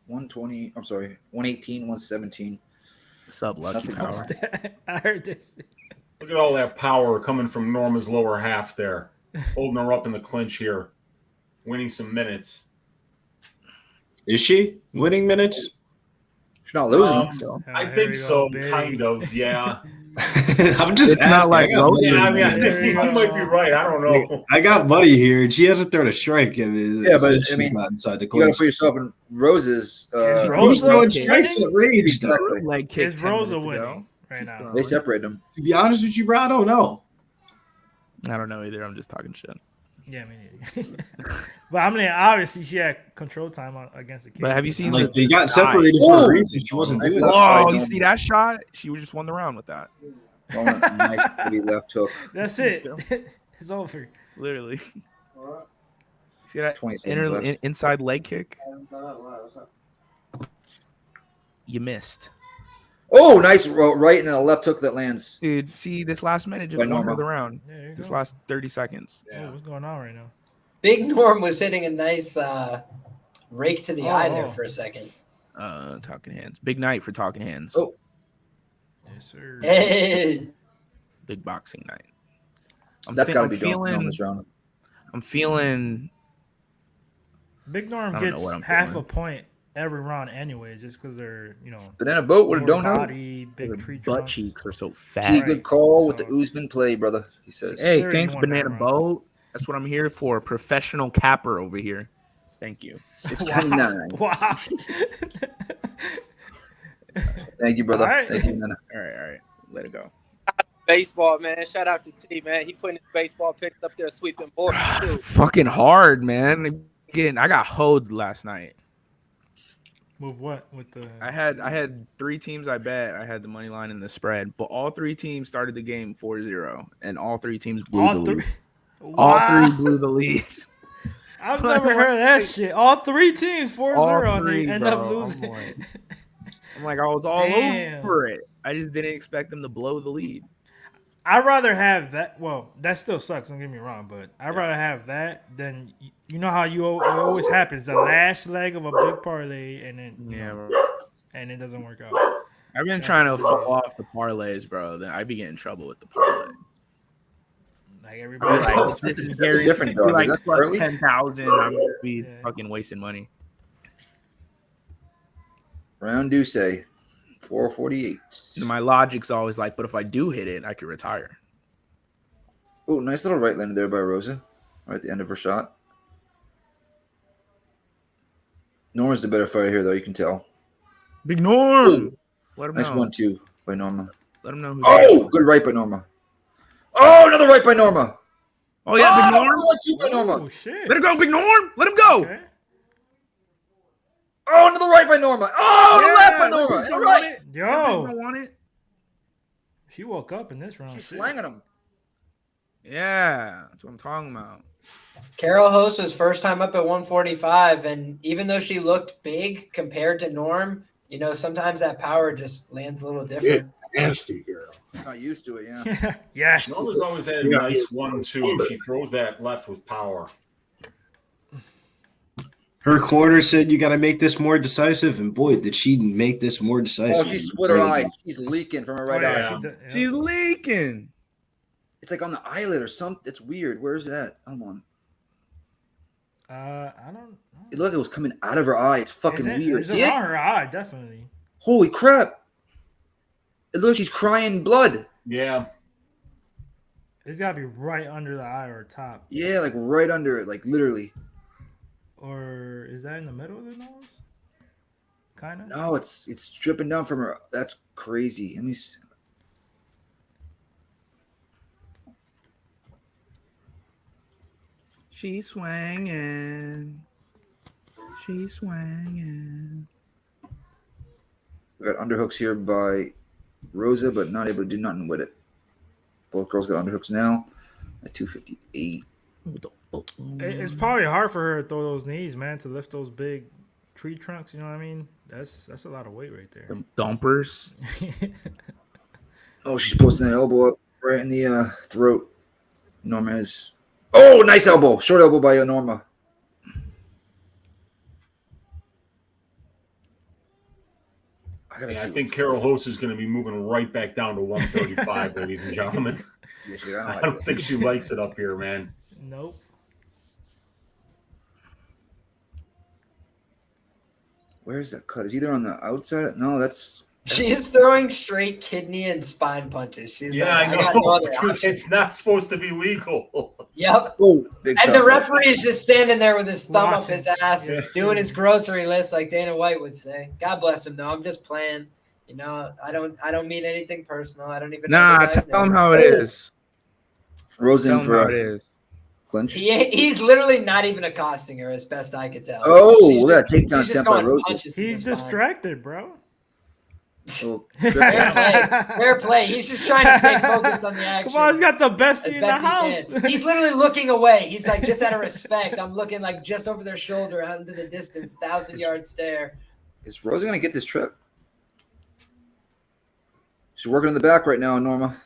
120. I'm sorry. 118, 117.
What's up, Lucky Power?
I heard this.
Look at all that power coming from Norma's lower half there. Holding her up in the clinch here. Winning some minutes.
Is she winning minutes?
She's not losing.
I think so, kind of, yeah.
I'm just asking.
Like
I might be right. I don't know.
I got money here, and she hasn't thrown a strike.
But not inside the clinch. You got to put yourself in Rosa's.
Who's throwing strikes at range?
Leg kick.
Is Rosa winning right now?
They separate them.
To be honest with you, bro, I don't know.
I don't know either. I'm just talking shit.
Yeah, me neither. But I mean, obviously she had control time against the kid.
But have you seen
they got separated for a reason? She wasn't doing that.
Oh, you see that shot? She just won the round with that.
Nice left hook.
That's it. It's over.
Literally. See that
20 seconds
inside leg kick? You missed.
Oh, nice right and then a left hook that lands.
Dude, see this last minute just won her the round. This last 30 seconds.
Yeah. What's going on right now?
Big Norm was hitting a nice rake to the eye there for a second.
Talking hands. Big night for talking hands.
Oh.
Yes, sir.
Hey.
Big boxing night.
That's got to be going on this round.
I'm feeling
Big Norm gets half a point every round anyways, just because they're,
Banana boat with a donut.
Body, big tree
butt
trunks.
cheeks are so fat.
Gee, good call with the Usman play, brother. He says.
Hey, thanks, Banana Boat. That's what I'm here for. Professional capper over here. Thank you.
629.
Wow.
Thank you, brother.
All right.
Thank you, Banana.
All right. Let it go.
Baseball, man. Shout out to T, man. He putting his baseball picks up there, sweeping boards too.
Fucking hard, man. Again, I got hoed last night.
With what? With the
I had 3 teams I bet. I had the money line and the spread, but all 3 teams started the game 4-0, and all 3 teams blew the lead. All 3 blew the lead.
I've never heard of that shit. All 3 teams 4-0 and they end up losing.
I'm like, I was all over it. I just didn't expect them to blow the lead.
I'd rather have that. Well, that still sucks. Don't get me wrong, but I'd rather have that than it always happens. The last leg of a big parlay, and then and it doesn't work out.
I've been trying to fall off the parlays, bro. Then I'd be getting in trouble with the parlays.
Like everybody else.
That's a different dog.
Like
plus
10,000, I'm gonna be fucking wasting money.
Round do say 448.
My logic's always like, but if I do hit it, I could retire.
Oh, nice little right landed there by Rosa, right at the end of her shot. Norma's the better fighter here, though. You can tell.
Big Norm. Let him
nice
know.
1-2 by Norma.
Let him know.
Good right by Norma. Oh, another right by Norma.
Oh yeah, Big Norm.
Another 1-2 by Norma.
Oh shit.
Let it go, Big Norm. Let him go.
Okay.
Oh, another right by Norma. Oh, the left by Norma. And the right.
Yo.
Don't want it.
She woke up in this round.
She's slanging him.
Yeah, that's what I'm talking about.
Karol Rosa's first time up at 145, and even though she looked big compared to Norm, sometimes that power just lands a little different.
Nasty girl.
Not used to it, yeah.
Yes.
Norma's always had a nice 1-2. She throws that left with power.
Her corner said you got to make this more decisive, and boy, did she make this more decisive.
Oh, she split her eye. She's leaking from her right eye.
She's leaking.
It's like on the eyelid or something. It's weird. Where is it at? Come on.
I don't know.
It looked like it was coming out of her eye. It's fucking weird.
It's on her eye, definitely.
Holy crap. It looks like she's crying blood.
Yeah.
It's got to be right under the eye or top.
Yeah, like right under it, like literally.
Or is that in the middle of the nose? Kind of?
No, it's dripping down from her. That's crazy. Let me see.
She's swinging. She's swinging.
We got underhooks here by Rosa, but not able to do nothing with it. Both girls got underhooks now at 258.
It's probably hard for her to throw those knees, man, to lift those big tree trunks. You know what I mean? That's a lot of weight right there.
Them dumpers.
Oh, she's posting that elbow up right in the throat. Norma is. Oh, nice elbow. Short elbow by Norma.
I think Karol Rosa is going to be moving right back down to 135, ladies and gentlemen.
Yeah,
I don't think she likes it up here, man.
Nope.
Where's that cut? Is either on the outside? No, that's.
She's throwing straight kidney and spine punches. She's
I know.
no
Dude, it's not supposed to be legal.
Yep.
Oh, big
and
shot.
the referee is just standing there with his thumb up
Watching.
his ass, doing his grocery list, like Dana White would say. God bless him, though. I'm just playing. I don't mean anything personal. I don't even.
Nah, tell him how it is.
Rosen
for
how
it is.
Clinch.
He's literally not even accosting her, as best I could tell.
Oh, look at that takedown attempt by Rosen.
He's distracted, bro.
Oh,
Fair play. He's just trying to stay focused on the action.
Come on, he's got the best seat in the
best he
house.
can. He's literally looking away. He's like, just out of respect, I'm looking like just over their shoulder out into the distance, 1,000-yard stare.
Is Rosa going to get this trip? She's working in the back right now, Norma.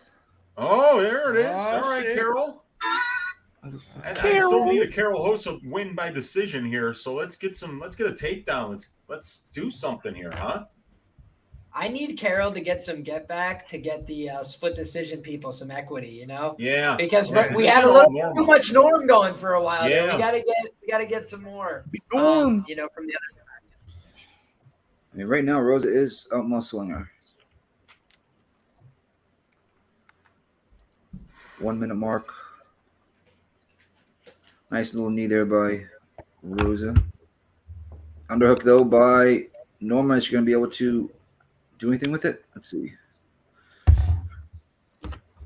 Oh, there it is.
Oh,
all right,
shit.
Karol. I still need a Karol Rosa win by decision here, so let's get a takedown. Let's do something here, huh?
I need Karol to get some get back to get the split decision people some equity,
Yeah.
Because we had a little too much Norm going for a while there. We gotta get some more from the other side.
I mean, right now Rosa is out muscling her. 1 minute mark. Nice little knee there by Rosa. Underhook though by Norma. Is she going to be able to do anything with it? Let's see.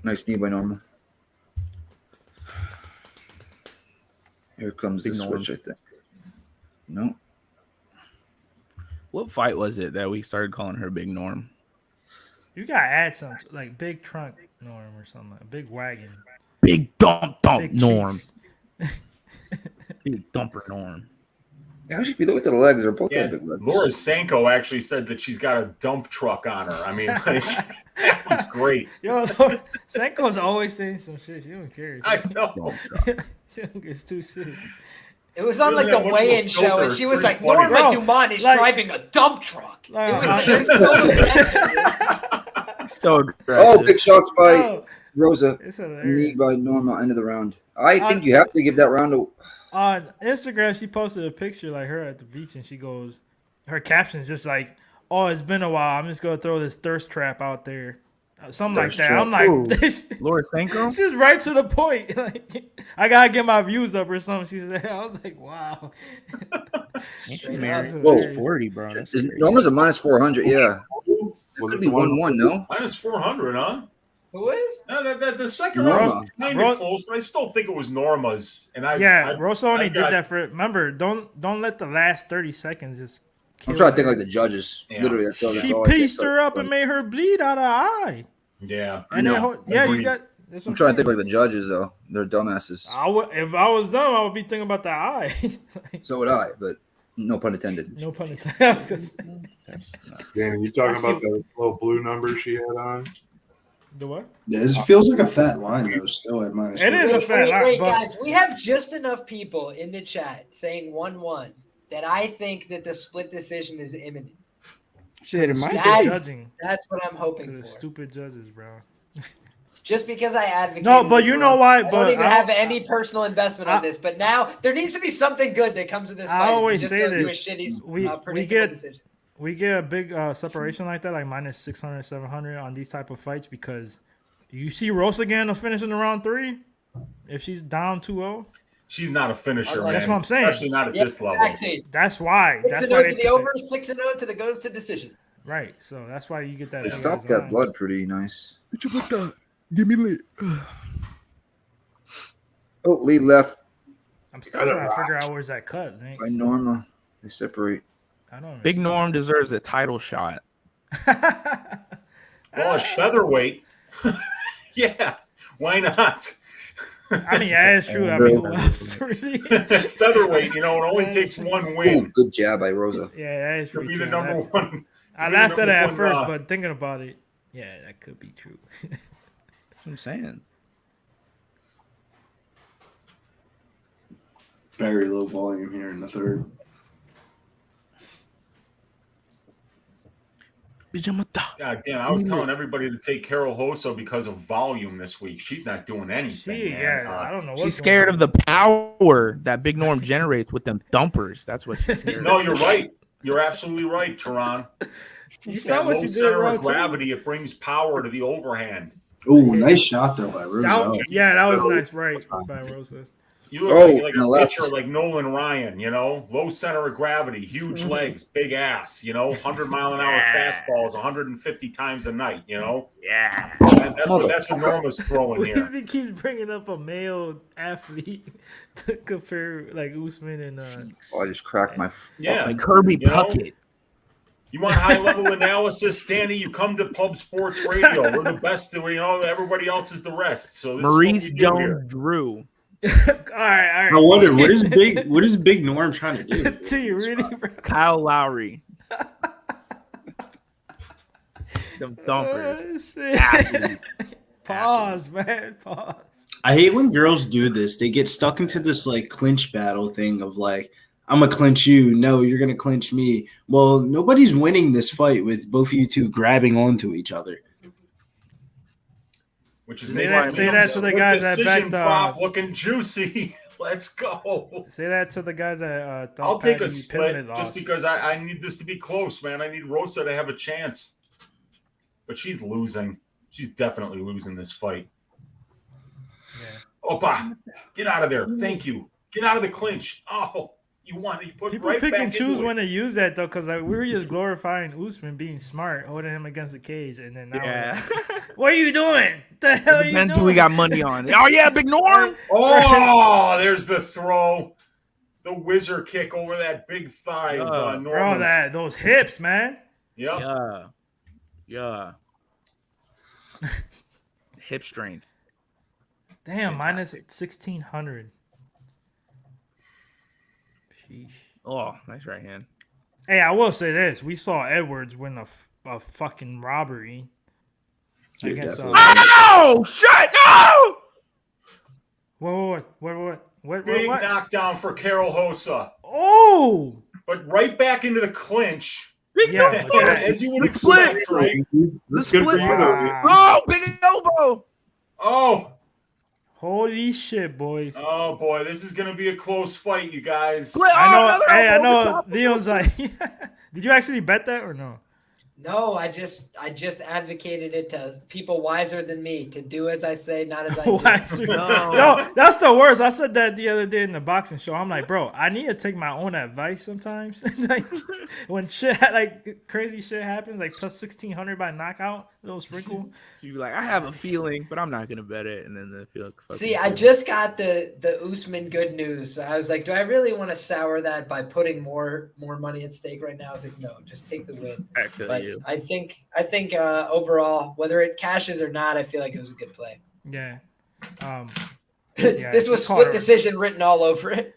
Nice knee by Norma. Here comes the switch, I think. No.
What fight was it that we started calling her Big Norm?
You gotta add something like Big Trunk Norm or something. Like Big Wagon.
Big Dump
Big
Norm. Big Dumper Norm.
Actually, if you look at the legs, they're both got big legs.
Laura Sanko actually said that she's got a dump truck on her. I mean, like, that was great.
Yo, Sanko's always saying some shit. She don't care.
I know.
She don't give two shits.
It was on like the weigh-in show, and she was like, Norma Dumont is driving a dump truck. It was so
aggressive. Big shots by Rosa. Knee by Norma, end of the round. I think you have to give that round a...
On Instagram, she posted a picture like her at the beach, and she goes, her caption is just like, "Oh, it's been a while. I'm just gonna throw this thirst trap out there, something like that." I'm like, "This
Laura Sanko."
She's right to the point. Like, I gotta get my views up or something. She said, "I was like, wow."
She's married. Whoa, 40, bro. That's
Norma's a minus 400. Yeah, could be 1-1. No,
minus 400, huh?
Who is?
No, the second round was kind of close, but I still think it was Norma's. And
Rosa only did that for. Remember, don't let the last 30 seconds just.
I'm trying to think like the judges. Yeah. Literally, that's all.
She pieced her up and made her bleed out of the eye.
Yeah,
I know. You got.
I'm trying to think like the judges though. They're dumbasses.
If I was them, I would be thinking about the eye.
So would I, but no pun intended.
No pun intended. I was gonna say.
Danny, you talking about the little blue number she had on?
The what?
Yeah, this feels like a fat line though. Still at minus.
It is a fat line.
Wait, guys, we have just enough people in the chat saying 1-1 that I think that the split decision is imminent.
Shit, it might be judging.
That's what I'm hoping for.
Stupid judges, bro.
Just because I advocate.
No, but you know why?
I don't even have any personal investment on this. But now there needs to be something good that comes to this fight.
I always say this.
We
get a big separation like that, like minus 600, 700 on these type of fights because you see Rosa again to finish in the round 3 if she's down 2-0.
She's not a finisher, man.
That's what I'm saying.
Especially not at this level.
Exactly.
That's why.
6-0 to the over, 6-0 to the goes to decision.
Right. So that's why you get that.
They stopped that blood pretty nice.
Give me lit.
Oh, lead left.
I'm still trying to figure out where's that cut. Man.
By Norma. They separate.
I don't know.
Big Norm deserves a title shot.
Well, it's featherweight. Yeah, why not?
I mean, yeah, it's true. I mean, who else really?
It's featherweight. It only takes one win.
Ooh, good jab by Rosa.
Yeah, that is
to
pretty
be
true.
the number one.
I laughed at it at first, but thinking about it, yeah, that could be true.
That's what I'm saying.
Very low volume here in the third.
God damn, I was telling everybody to take Karol Rosa because of volume this week. She's not doing anything.
I don't know.
She's scared of the power that Big Norm generates with them dumpers. That's what she's scared
No, you're right. You're absolutely right, Tehran.
You saw what she did.
Center of gravity, it brings power to the overhand.
Oh, nice shot though by Rosa.
That was nice, right, by Rosa.
You look like a pitcher like Nolan Ryan, low center of gravity, huge legs, big ass, 100-mile-an-hour fastballs 150 times a night,
Yeah.
That's what Norma's throwing here.
He keeps bringing up a male athlete to compare like Usman and
I just cracked my
like Kirby Puckett.
You want high-level analysis, Danny? You come to Pub Sports Radio. We're the best. Everybody else is the rest. So this
Maurice Jones-Drew.
all right.
I wonder what is Big Norm trying to do?
To you, really, bro?
Kyle Lowry. Them dumpers.
Pause, man. Pause.
I hate when girls do this. They get stuck into this like clinch battle thing of like, I'm going to clinch you. No, you're going to clinch me. Well, nobody's winning this fight with both of you two grabbing onto each other.
Which is
say that to the guys that backed
prop looking juicy. Let's go.
Say that to the guys that
I'll take a split just because I need this to be close, man. I need Rosa to have a chance. But she's losing. She's definitely losing this fight. Yeah. Opa, get out of there. Thank you. Get out of the clinch. Oh, you put
people
right
pick
back
and choose
into
when to use that though, because we were just glorifying Usman being smart, holding him against the cage, and then now what are you doing? What the hell are you doing?
Who we got money on. Oh yeah, Big Norm.
Oh, there's the throw. The whizzer kick over that big thigh.
Bro, those hips, man.
Yep.
Yeah. Hip strength.
Damn, minus 1,600. Sheesh.
Oh, nice right hand.
Hey, I will say this: we saw Edwards win a fucking robbery against.
Oh shit! No!
What?
Big knockdown for Karol Rosa.
Oh!
But right back into the clinch. As you would expect, right?
The split. Oh, big elbow.
Oh.
Holy shit, boys.
Oh, boy. This is going to be a close fight, you guys.
I know. Leon's like, did you actually bet that or no?
No, I just advocated it to people wiser than me to do as I say, not as I do.
Yo, that's the worst. I said that the other day in the boxing show. I'm like, bro, I need to take my own advice sometimes. Like when shit like crazy shit happens, like plus 1,600 by knockout, little sprinkle.
You be like, I have a feeling, but I'm not gonna bet it, and then the feel.
See, I just got the Usman good news. So I was like, do I really want to sour that by putting more money at stake right now? I was like, no, just take the win. I think overall, whether it cashes or not, I feel like it was a good play.
Yeah.
This was split decision written all over it.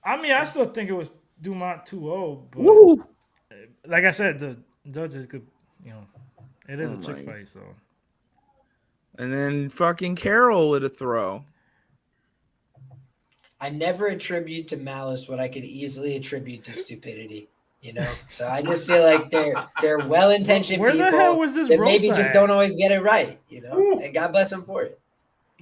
I mean, I still think it was Dumont 2-0, but like I said, the judges could, it is a chick fight, so.
And then fucking Karol with a throw.
I never attribute to malice what I could easily attribute to stupidity. So I just feel like they're well-intentioned people.
Where the hell was this
that
Rosa
maybe just don't always get it right, and God bless them for it.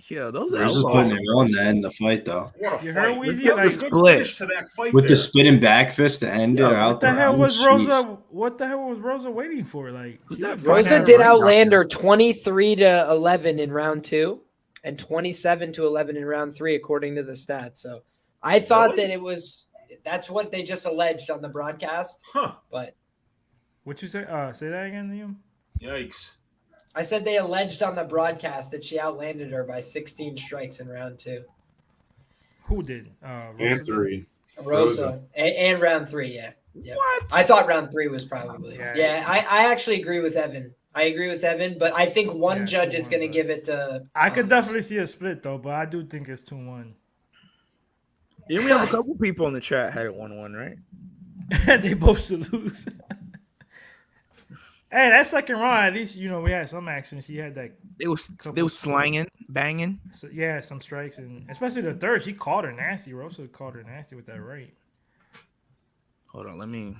Yeah, those
are just putting it on to end the fight, though.
You heard Weezy
with the spinning back fist to end it out.
What the hell was Rosa? What the hell was Rosa waiting for? Like
Rosa did outland her 23-11 in round 2, and 27-11 in round 3, according to the stats. So I thought that it was. That's what they just alleged on the broadcast. But
what you say? Say that again, Liam.
Yikes!
I said they alleged on the broadcast that she outlanded her by 16 strikes in round 2.
Who did?
And 3.
Rosa. And round 3. Yeah. What? I thought round 3 was probably. Yeah. I actually agree with Evan. But I think one judge is going to give it to.
I could definitely see a split though, but I do think it's 2-1.
Yeah, we have a couple people in the chat had it 1-1, right?
They both should lose. Hey, that second round, at least we had some action. She had that.
They was slanging, banging.
So, yeah, some strikes, and especially the third, she caught her nasty. Rosa caught her nasty with that right.
Hold on, let me.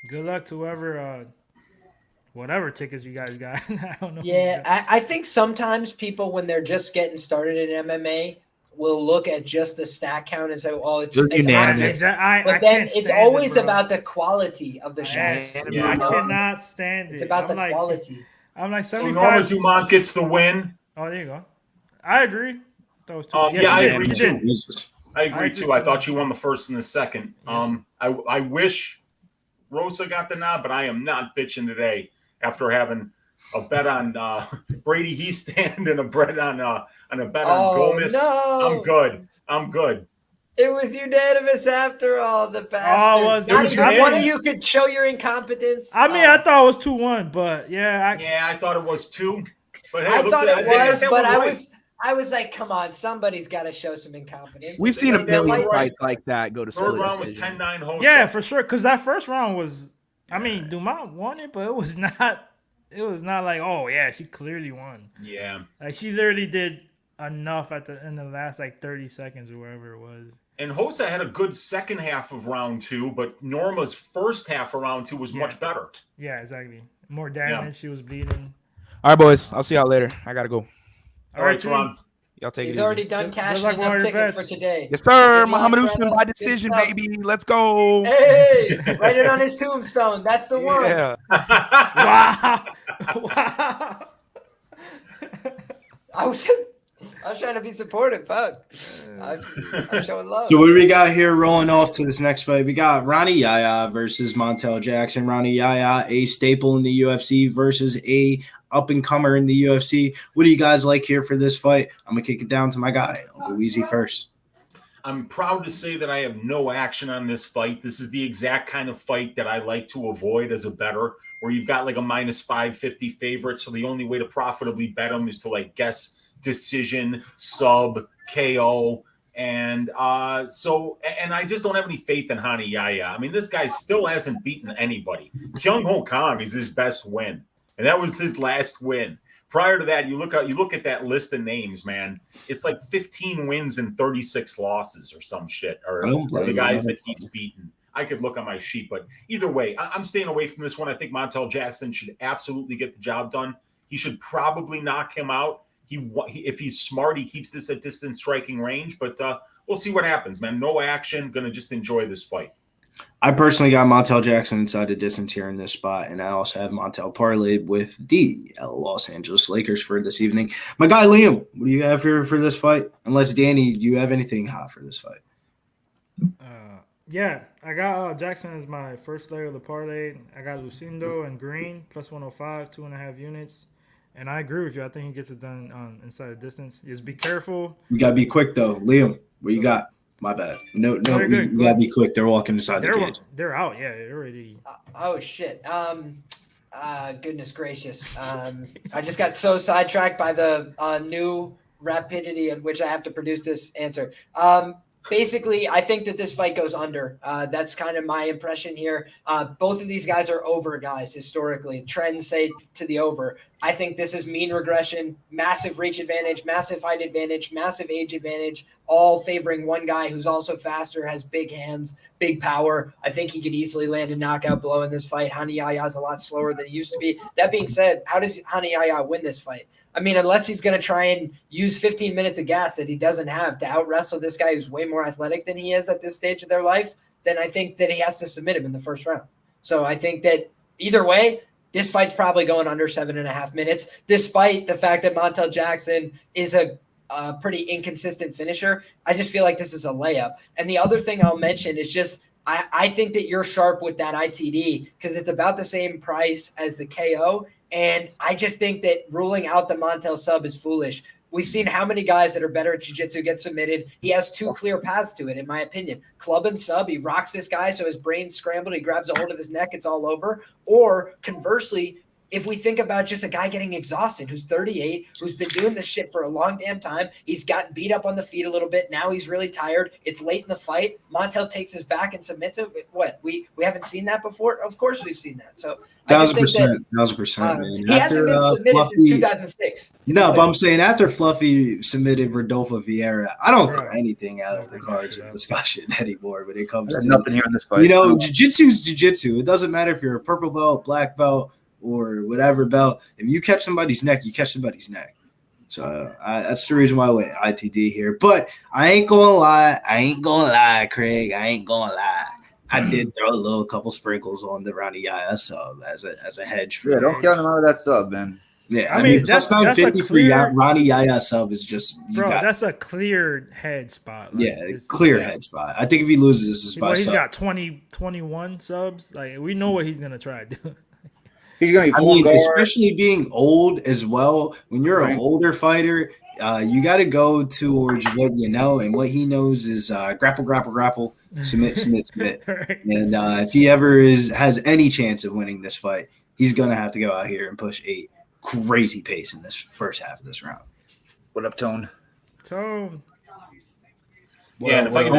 Good luck to whoever, whatever tickets you guys got. I don't know.
Yeah, I think sometimes people, when they're just getting started in MMA, will look at just the stat count and say, "Oh, it's obvious." But then it's always about the quality of the shots.
I cannot stand it.
It's about the quality.
I'm like 75.
So Norma Dumont gets the win.
Oh, there you go. I agree. That was two.
I agree too. I agree too. I thought she won the first and the second. Yeah. I wish Rosa got the nod, but I am not bitching today after having a bet on Brady Heastand and a bet on Gomez.
No.
I'm good.
It was unanimous after all. The bastards. Not even one of you could show your incompetence.
I mean, I thought it was 2-1, but
I thought it was 2. But hey,
I thought it was, but I was like, come on, somebody's got to show some incompetence.
We've seen a million fights like that go to
third round was 10-9 Hosa.
Yeah, for sure. Because that first round was, I mean, Dumont won it, but it was not like, oh yeah, she clearly won.
Yeah,
like she literally did enough in the last like 30 seconds or whatever it was.
And Rosa had a good second half of round 2, but Norma's first half of round 2 was much better.
Yeah, exactly. More damage. She was bleeding.
All right, boys. I'll see y'all later. I gotta go.
All right, Ron.
Y'all take it
He's
easy.
already done cashing enough tickets for today.
Yes, sir. Muhammad Usman by decision, baby. Let's go.
Hey, write it on his tombstone. That's the one.
Yeah.
Wow. Wow.
I was trying to be supportive. Fuck. I'm showing love.
So what do we got here rolling off to this next fight? We got Ronnie Yaya versus Montel Jackson. Ronnie Yaya, a staple in the UFC versus a up-and-comer in the UFC. What do you guys like here for this fight? I'm going to kick it down to my guy. I'll go easy first.
I'm proud to say that I have no action on this fight. This is the exact kind of fight that I like to avoid as a bettor, where you've got like a minus 550 favorite. So the only way to profitably bet them is to like guess decision, sub, KO. And and I just don't have any faith in Hani Yaya. I mean, this guy still hasn't beaten anybody. Kyung Ho Kang is his best win, and that was his last win. Prior to that, you look at that list of names, man. It's like 15 wins and 36 losses or some shit, or the guys that he's beaten. I could look on my sheet, but either way, I'm staying away from this one. I think Montel Jackson should absolutely get the job done. He should probably knock him out. If he's smart, he keeps this at distance striking range, but we'll see what happens, man. No action. Going to just enjoy this fight.
I personally got Montel Jackson inside the distance here in this spot, and I also have Montel parlayed with the Los Angeles Lakers for this evening. My guy, Liam, what do you have here for this fight? Unless, Danny, do you have anything hot for this fight?
Yeah, I got Jackson as my first leg of the parlay. I got Lucindo and Green, plus 105, 2.5 units. And I agree with you. I think he gets it done inside the distance. Just be careful.
You got to be quick, though. Liam, what you got? My bad. No, we got to be quick. They're walking inside the cage.
They're out. Yeah, they're already.
Oh, shit. Goodness gracious. I just got so sidetracked by the new rapidity in which I have to produce this answer. Basically, I think that this fight goes under. That's kind of my impression here. Both of these guys are over guys historically. Trends say to the over. I think this is mean regression, massive reach advantage, massive height advantage, massive age advantage, all favoring one guy who's also faster, has big hands, big power. I think he could easily land a knockout blow in this fight. Hani Yaya is a lot slower than he used to be. That being said, how does Hani Yaya win this fight? I mean, unless he's going to try and use 15 minutes of gas that he doesn't have to out-wrestle this guy who's way more athletic than he is at this stage of their life, then I think that he has to submit him in the first round. So I think that either way, this fight's probably going under 7.5 minutes, despite the fact that Montel Jackson is a pretty inconsistent finisher. I just feel like this is a layup. And the other thing I'll mention is just I think that you're sharp with that ITD because it's about the same price as the KO. And I just think that ruling out the Montel sub is foolish. We've seen how many guys that are better at jiu-jitsu get submitted. He has two clear paths to it, in my opinion. Club and sub, he rocks this guy so his brain's scrambled. He grabs a hold of his neck, it's all over. Or conversely, if we think about just a guy getting exhausted who's 38, who's been doing this shit for a long damn time, he's gotten beat up on the feet a little bit. Now he's really tired. It's late in the fight. Montel takes his back and submits it. What? We haven't seen that before? Of course we've seen that. So
1,000%, man.
He hasn't been submitted since 2006.
No, but I'm saying after Fluffy submitted Rodolfo Vieira, I don't throw anything out of the cards of discussion anymore when it comes to
nothing here in this fight.
You know, jiu-jitsu's jiu-jitsu. It doesn't matter if you're a purple belt, black belt, or whatever belt. If you catch somebody's neck, you catch somebody's neck. So that's the reason why I went ITD here. But I ain't gonna lie, Craig. I ain't gonna lie. I did throw a couple sprinkles on the Ronnie Yaya sub as a hedge for
don't count him out of that sub, man.
Yeah, I mean that's 950 Ronnie Yaya sub is just
that's a clear head spot.
Like, clear head spot. I think if he loses, this is by
he's
sub.
got 21 subs. Like we know what he's gonna try to do.
He's going to be
especially being old as well. When you're an older fighter, you got to go towards what you know, and what he knows is grapple, submit. Right. And if he ever has any chance of winning this fight, he's going to have to go out here and push a crazy pace in this first half of this round.
What up, Tone?
Yeah, and if I can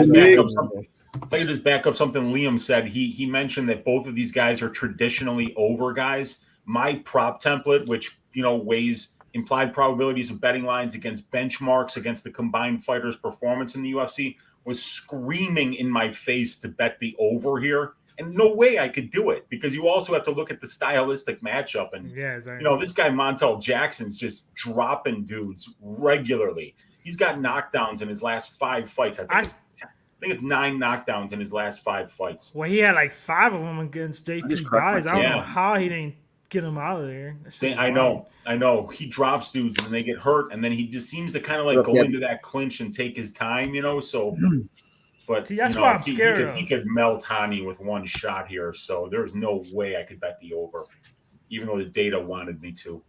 just back up something Liam said, he mentioned that both of these guys are traditionally over guys. My prop template, which weighs implied probabilities of betting lines against benchmarks against the combined fighters' performance in the UFC, was screaming in my face to bet the over here. And no way I could do it because you also have to look at the stylistic matchup. And, this guy Montel Jackson's just dropping dudes regularly. He's got knockdowns in his last 5 fights. I think it's 9 knockdowns in his last 5 fights.
Well, he had like 5 of them against JP Blaydes. I don't know how he didn't get him out of there.
I know. He drops dudes and then they get hurt, and then he just seems to kind of like go into that clinch and take his time, so... But
see, that's why I'm scared
he could melt Hani with one shot here, so there's no way I could bet the over, even though the data wanted me to.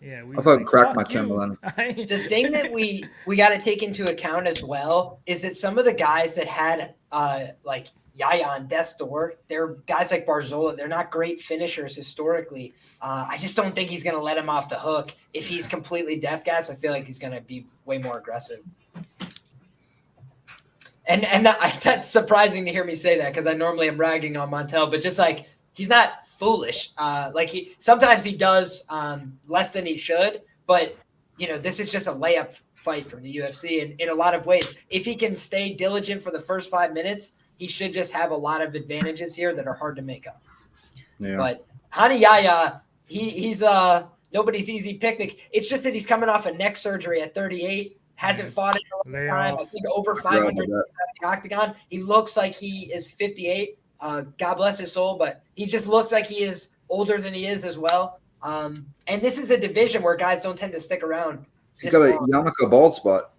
Yeah,
I thought crack my Kimberlin.
The thing that we got to take into account as well is that some of the guys that had like Yaya on death's door, they're guys like Barzola. They're not great finishers historically. I just don't think he's going to let him off the hook. If he's completely death gas, I feel like he's going to be way more aggressive. And that's surprising to hear me say that because I normally am ragging on Montel, but just like he's not foolish. Sometimes he does less than he should, but this is just a layup fight from the UFC in a lot of ways. If he can stay diligent for the first 5 minutes, he should just have a lot of advantages here that are hard to make up.
Yeah.
But Hani Yaya, he's nobody's easy picnic. It's just that he's coming off a neck surgery at 38. Hasn't fought in a long time. I think over 500 at the octagon. He looks like he is 58. God bless his soul, but he just looks like he is older than he is as well. And this is a division where guys don't tend to stick around.
He's got a Yamaka bald spot.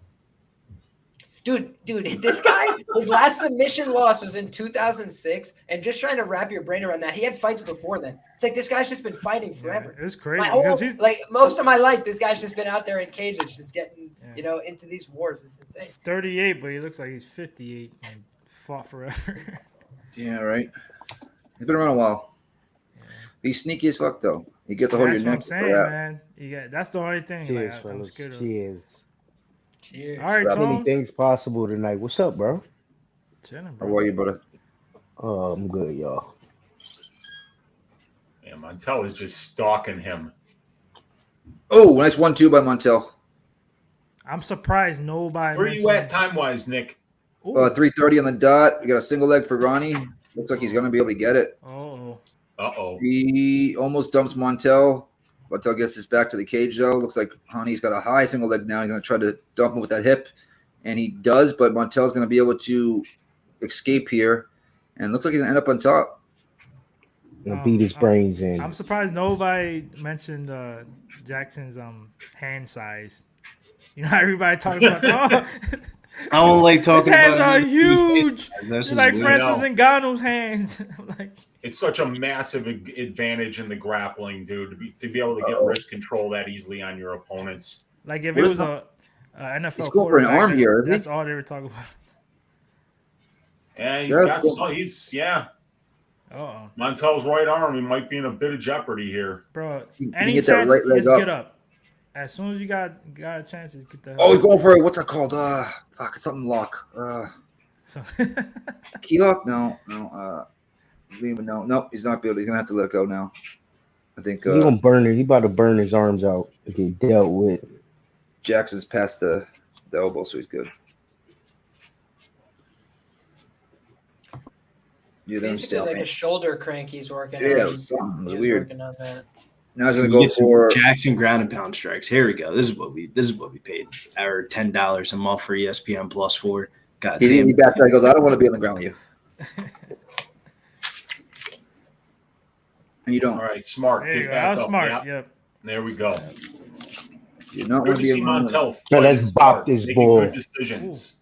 Dude, this guy, his last submission loss was in 2006, and just trying to wrap your brain around that. He had fights before then. It's like this guy's just been fighting forever.
It's crazy.
He's like most of my life, this guy's just been out there in cages, just getting into these wars. It's insane.
38, but he looks like he's 58 and fought forever.
Yeah, right. He's been around a while. Yeah. He's sneaky as fuck, though. He gets a hold of your neck.
That's what I'm saying, man. That's the only thing.
Cheers,
I'm
fellas.
scared of.
Cheers.
Cheers.
All right, Tom.
Anything's possible tonight. What's up, bro?
Chilling, bro.
How are you, brother?
Oh, I'm good, y'all.
Yeah, Montel is just stalking him.
Oh, nice 1-2 by Montel.
I'm surprised nobody.
Where are you at time-wise, Nick?
3:30 on the dot. We got a single leg for Ronnie. Looks like he's going to be able to get it.
Uh-oh.
He almost dumps Montel. Montel gets his back to the cage, though. Looks like Hani's got a high single leg now. He's going to try to dump him with that hip. And he does, but Montel's going to be able to escape here. And looks like he's going to end up on top.
Beat his brains in.
I'm surprised nobody mentioned Jackson's hand size. How everybody talks about I
don't like talking about
his hands are huge.
It's
like Francis Ngannou's hands.
It's such a massive advantage in the grappling, dude, to be able to get wrist control that easily on your opponents.
Like if it was a NFL
he's going for an arm here.
That's all they were talking about.
Yeah, Montel's right arm, he might be in a bit of jeopardy here.
Bro, any chance, just get up. As soon as you got a chance, just get that.
Oh, he's going for it. What's that called? Fuck, it's something lock. Key lock? No. Nope, he's not built. He's gonna have to let it go now. I think
he's gonna burn it. He about to burn his arms out to get dealt with.
Jackson's past the elbow, so he's good. Yeah,
basically like a shoulder crank he's working on.
Yeah, it was weird.
On that.
Now he's gonna go for
Jackson ground and pound strikes. Here we go. This is what we paid our $10 a month for ESPN Plus for. God,
he back there. He goes, I don't want to be on the ground with you. And you don't.
All right, smart.
Get back up. Smart. Yep.
There we go.
You're not
good to see Montel.
No, that's bopped his ball.
Good decisions.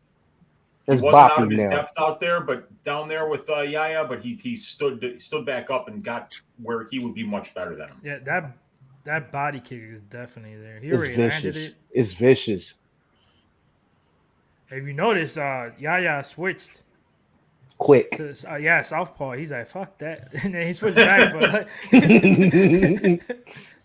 That's
he wasn't out of
bopping
his
now.
depth out there, but down there with Yaya, but he stood back up and got where he would be much better than him.
Yeah, that body kick is definitely there. He already landed it.
It's vicious.
If you notice, Yaya switched
quick.
To, southpaw. He's like, fuck that, and then he switched back. But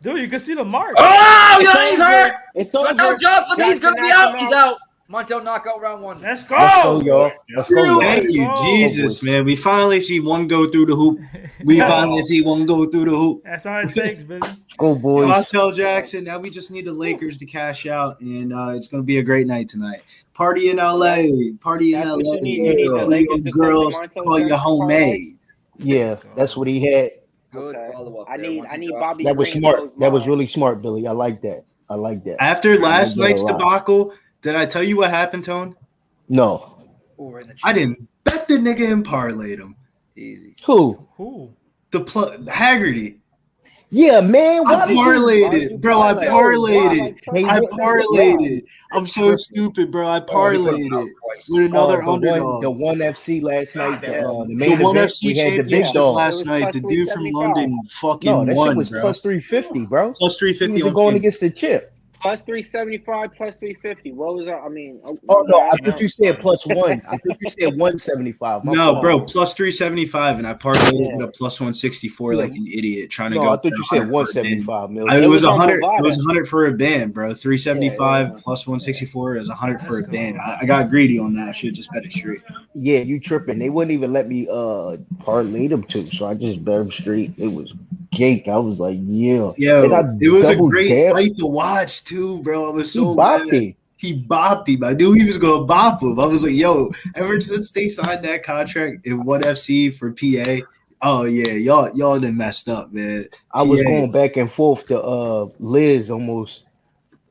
dude, you can see the mark.
Oh, he's hurt. It's over. Johnson, he's gonna be out. He's out. Montel knockout round 1.
Let's go.
Let's go, y'all. Let's go, y'all.
Thank you, Jesus, man. We finally see one go through the hoop. We finally see one go through the hoop.
That's all it takes, baby.
Go, boys.
Montel Jackson. Now we just need the Lakers to cash out, and it's going to be a great night tonight. Party in LA. Party in LA. Girls call you homemade.
Yeah, that's what he had.
Good follow up.
I need Bobby.
That was smart. That was really smart, Billy. I like that.
After last night's debacle, did I tell you what happened, Tone?
No.
I didn't bet the nigga and parlayed him.
Easy.
Who?
The Haggerty.
Yeah, man.
I parlayed it, bro. I parlayed it. I'm so stupid, bro. I parlayed it with another underdog.
The one FC last night. The
main one FC championship last night. The dude from London fucking
that
won,
shit was
bro.
plus 350, bro.
Plus 350.
He was going against the chip.
Plus 375, plus 350. What was that? I mean,
oh no, I thought you said plus 1. I thought you said 175.
No, bro, plus 375, and I parlayed it with a plus 164 like an idiot trying to go.
I thought you said 175.
It was 100. It was 100 for a band, bro. 375 plus 164 is 100 for a band. I got greedy on that. I should just bet it straight.
Yeah, you tripping? They wouldn't even let me parlay them too, so I just bet them straight. It was cake. I was like, yeah.
It was a great fight to watch too, bro. I was so mad. He bopped him. I knew he was gonna bop him. I was like, yo, ever since they signed that contract in ONE FC for PA, oh yeah, y'all done messed up, man.
I was going back and forth to Liz almost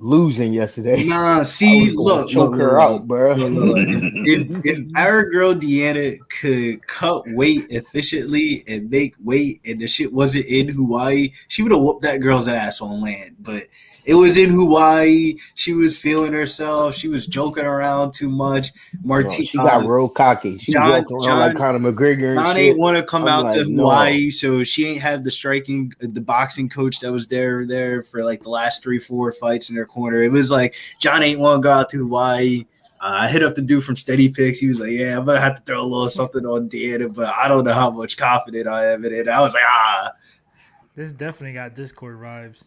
losing yesterday.
Nah, see, look,
choke her out, bro.
If our girl Deanna could cut weight efficiently and make weight, and the shit wasn't in Hawaii, she would have whooped that girl's ass on land. But it was in Hawaii. She was feeling herself. She was joking around too much.
She got real cocky. She walked around like Conor McGregor.
John ain't want to come out to Hawaii, so she ain't have the boxing coach that was there for like the last 3-4 fights in her corner. It was like John ain't want to go out to Hawaii. I hit up the dude from Steady Picks. He was like, yeah, I'm going to have to throw a little something on Deanna, but I don't know how much confident I am in it. I was like,
This definitely got Discord vibes.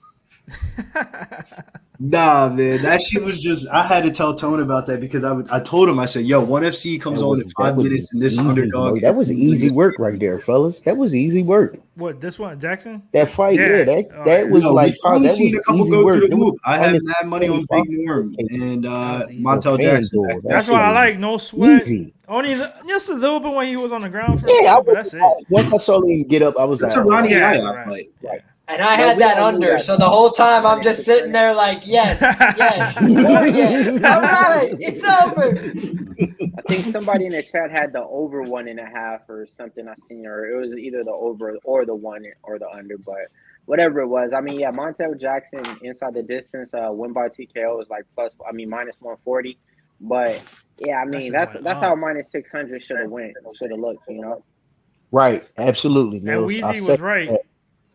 Nah, man, that shit was just. I had to tell Tone about that because I told him, I said, "Yo, ONE FC comes on in 5 minutes, and this underdog."
Bro. That was easy work right there, fellas. That was easy work.
What, this one, Jackson?
That fight, that was like that was
seen a couple
easy
go
work.
through the hoop. I had mad money on Big Norm and Montel Jackson.
That's why I like no sweat. Easy. Only just a little bit when he was on the ground. That's it.
Once I saw him get up, I was
like,
"That's
a Ronnie Iasmin fight."
Right.
And I had that under, so the whole time I'm just sitting there like, yes, all right, it's over.
I think somebody in the chat had the over 1.5 or something I seen, or it was either the over or the one or the under, but whatever it was. I mean, yeah, Montel Jackson inside the distance, win by TKO was like minus 140. But yeah, I mean that's how minus 600 should have looked, you know.
Right, absolutely.
And Weezy was right.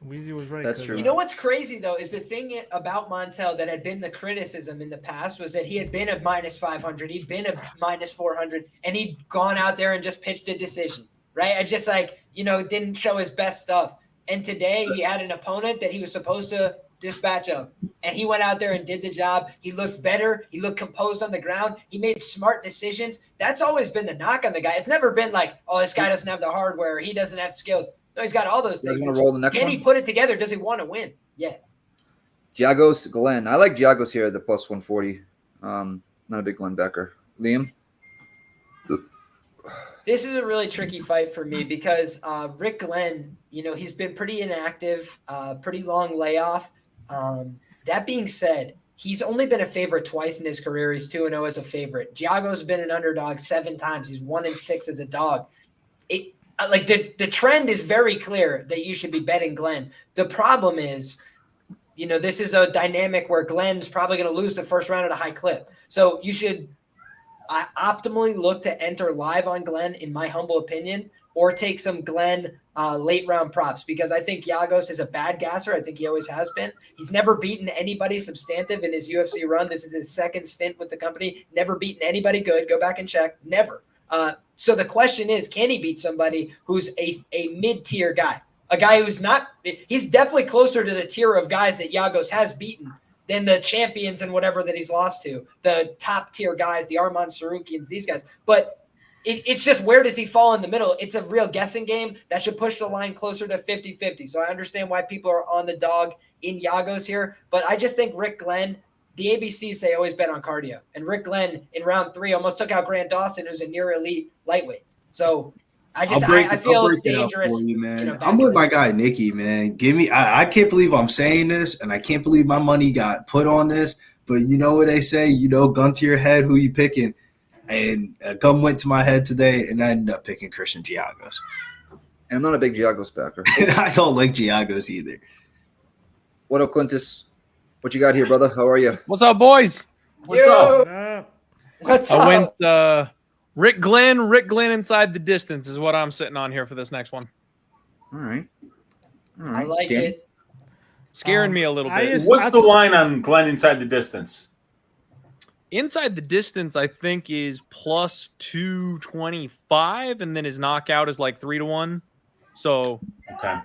Weezy was right.
That's true.
You know what's crazy though is the thing about Montel that had been the criticism in the past was that he had been a minus 500, he'd been a minus 400, and he'd gone out there and just pitched a decision, right? And just didn't show his best stuff. And today he had an opponent that he was supposed to dispatch of, and he went out there and did the job. He looked better. He looked composed on the ground. He made smart decisions. That's always been the knock on the guy. It's never been like, oh, this guy doesn't have the hardware. He doesn't have skills. No, he's got all those things.
Roll the next
Can
one?
he put it together? Does he want to win? Yeah.
Giagos Glenn. I like Giagos here at the plus 140. Not a big Glenn backer. Liam?
This is a really tricky fight for me because Rick Glenn, he's been pretty inactive, pretty long layoff. That being said, he's only been a favorite twice in his career. He's 2-0 as a favorite. Giago's been an underdog 7 times. He's 1-6 as a dog. The trend is very clear that you should be betting Glenn. The problem is, this is a dynamic where Glenn's probably going to lose the first round at a high clip. So you should optimally look to enter live on Glenn, in my humble opinion, or take some Glenn late round props because I think Giagos is a bad gasser. I think he always has been. He's never beaten anybody substantive in his UFC run. This is his second stint with the company. Never beaten anybody good. Go back and check. Never. So the question is, can he beat somebody who's a mid-tier guy? A guy who's not – he's definitely closer to the tier of guys that Giagos has beaten, than the champions and whatever that he's lost to, the top tier guys, the Arman Sarukians, these guys. But it's just, where does he fall in the middle? It's a real guessing game that should push the line closer to 50-50. So I understand why people are on the dog in Giagos here, but I just think Rick Glenn, the ABCs say always bet on cardio, and Rick Glenn in round 3 almost took out Grant Dawson, who's a near elite lightweight. So I feel dangerous.
For you, man. I'm with my guy Nikki, man. I can't believe I'm saying this, and I can't believe my money got put on this. But you know what they say, gun to your head, who you picking? And a gun went to my head today, and I ended up picking Christian Giagos.
And I'm not a big Giagos backer.
I don't like Giagos either.
What up, Quintus? What you got here, brother? How are you?
What's up, boys?
What's up?
I went Rick Glenn inside the distance is what I'm sitting on here for this next one.
All right.
I like it.
Scaring me a little bit.
What's the line on Glenn inside the distance?
Inside the distance, I think, is plus 225, and then his knockout is like 3-1. So,
okay,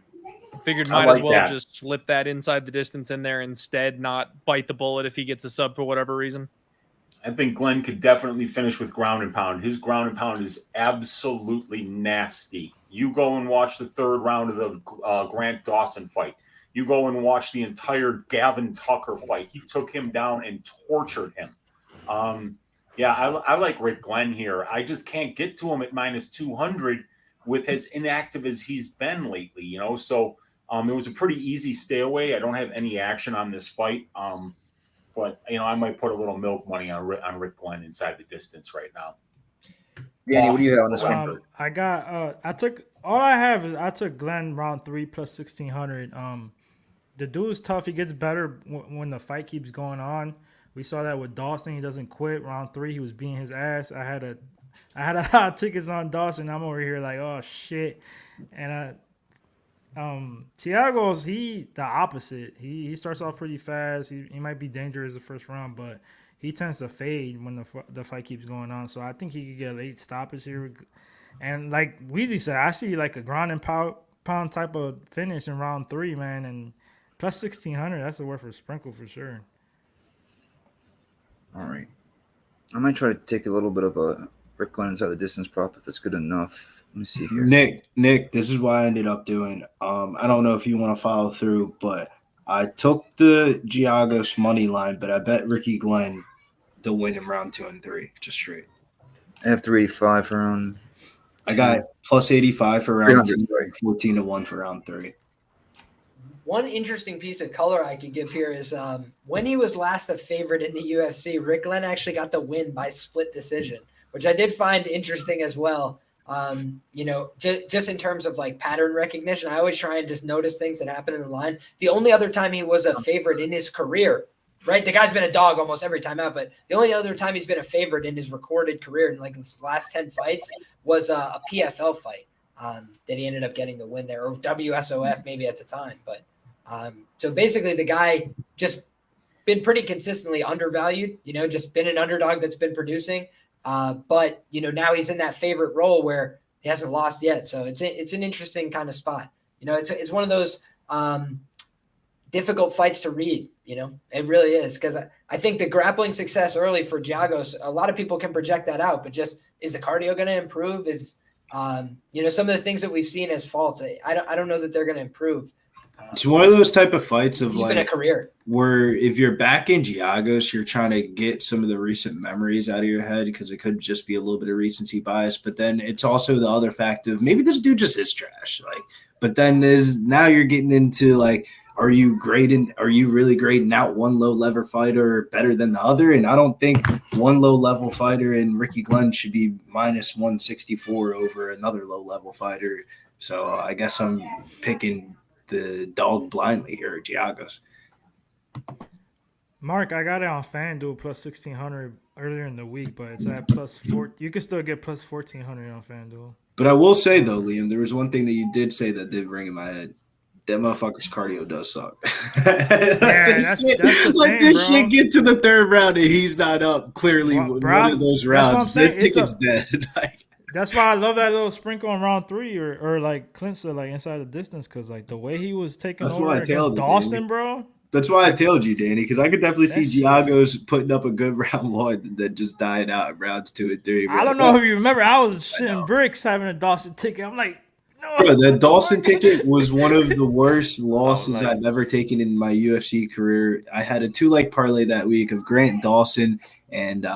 figured might as well just slip that inside the distance in there instead, not bite the bullet if he gets a sub for whatever reason.
I think Glenn could definitely finish with ground and pound. His ground and pound is absolutely nasty. You go and watch the 3rd round of the Grant Dawson fight. You go and watch the entire Gavin Tucker fight. He took him down and tortured him. I like Rick Glenn here. I just can't get to him at minus 200 with as inactive as he's been lately, So it was a pretty easy stay away. I don't have any action on this fight. But I might put a little milk money on Rick Glenn inside the distance right now.
Danny, what do you have on this one?
I took Glenn round 3 plus 1600. The dude's tough. He gets better when the fight keeps going on. We saw that with Dawson. He doesn't quit. Round 3, he was beating his ass. I had a lot of tickets on Dawson. I'm over here like, oh shit. And Thiago's the opposite. He starts off pretty fast. He might be dangerous the first round, but he tends to fade when the fight keeps going on. So I think he could get a late stoppage here. And like Weezy said, I see like a ground and pound type of finish in round 3, man. And plus 1600, that's worth a sprinkle for sure.
All right. I might try to take a little bit of a Rick Glenn inside the distance prop if it's good enough. Let me see here.
Nick, this is what I ended up doing. I don't know if you want to follow through, but I took the Giagos money line, but I bet Ricky Glenn to win in round 2 and 3, just straight.
I have 385 for round.
I got plus 85 for round 2, 14-1 for round 3.
One interesting piece of color I could give here is when he was last a favorite in the UFC, Rick Glenn actually got the win by split decision, which I did find interesting as well. Just in terms of like pattern recognition, I always try and just notice things that happen in the line. The only other time he was a favorite in his career, right? The guy's been a dog almost every time out, but the only other time he's been a favorite in his recorded career in like his last 10 fights was a PFL fight that he ended up getting the win there, or WSOF maybe at the time. But so basically the guy just been pretty consistently undervalued, just been an underdog that's been producing. But now he's in that favorite role where he hasn't lost yet. So it's an interesting kind of spot. It's one of those difficult fights to read. It really is, because I think the grappling success early for Giagos, a lot of people can project that out, but just is the cardio going to improve? Is some of the things that we've seen as faults, I don't know that they're going to improve.
It's one of those type of fights of
even a career
where if you're back in Giagos, you're trying to get some of the recent memories out of your head because it could just be a little bit of recency bias. But then it's also the other fact of maybe this dude just is trash. But then now you're getting into are you really grading out one low level fighter better than the other? And I don't think one low level fighter in Ricky Glenn should be minus 164 over another low level fighter. So I guess I'm picking the dog blindly here at Giagos.
Mark, I got it on FanDuel plus 1600 earlier in the week, but it's at plus 4. You can still get plus 1400 on FanDuel.
But I will say though, Liam, there was one thing that you did say that did ring in my head. That motherfucker's cardio does suck. That's this shit get to the 3rd round and he's not up. Clearly, one of those rounds, that ticket's dead.
That's why I love that little sprinkle on round 3 or like Clint said, inside the distance, because the way he was taking over against Dawson, bro.
That's why I told you, Danny, because I could definitely see
That's-
Giagos putting up a good round one that just died out in rounds 2 and 3.
I don't know if you remember. I was shitting bricks having a Dawson ticket. I'm like, no.
Bro, that Dawson ticket was one of the worst losses I've ever taken in my UFC career. I had a 2-leg parlay that week of Grant Dawson and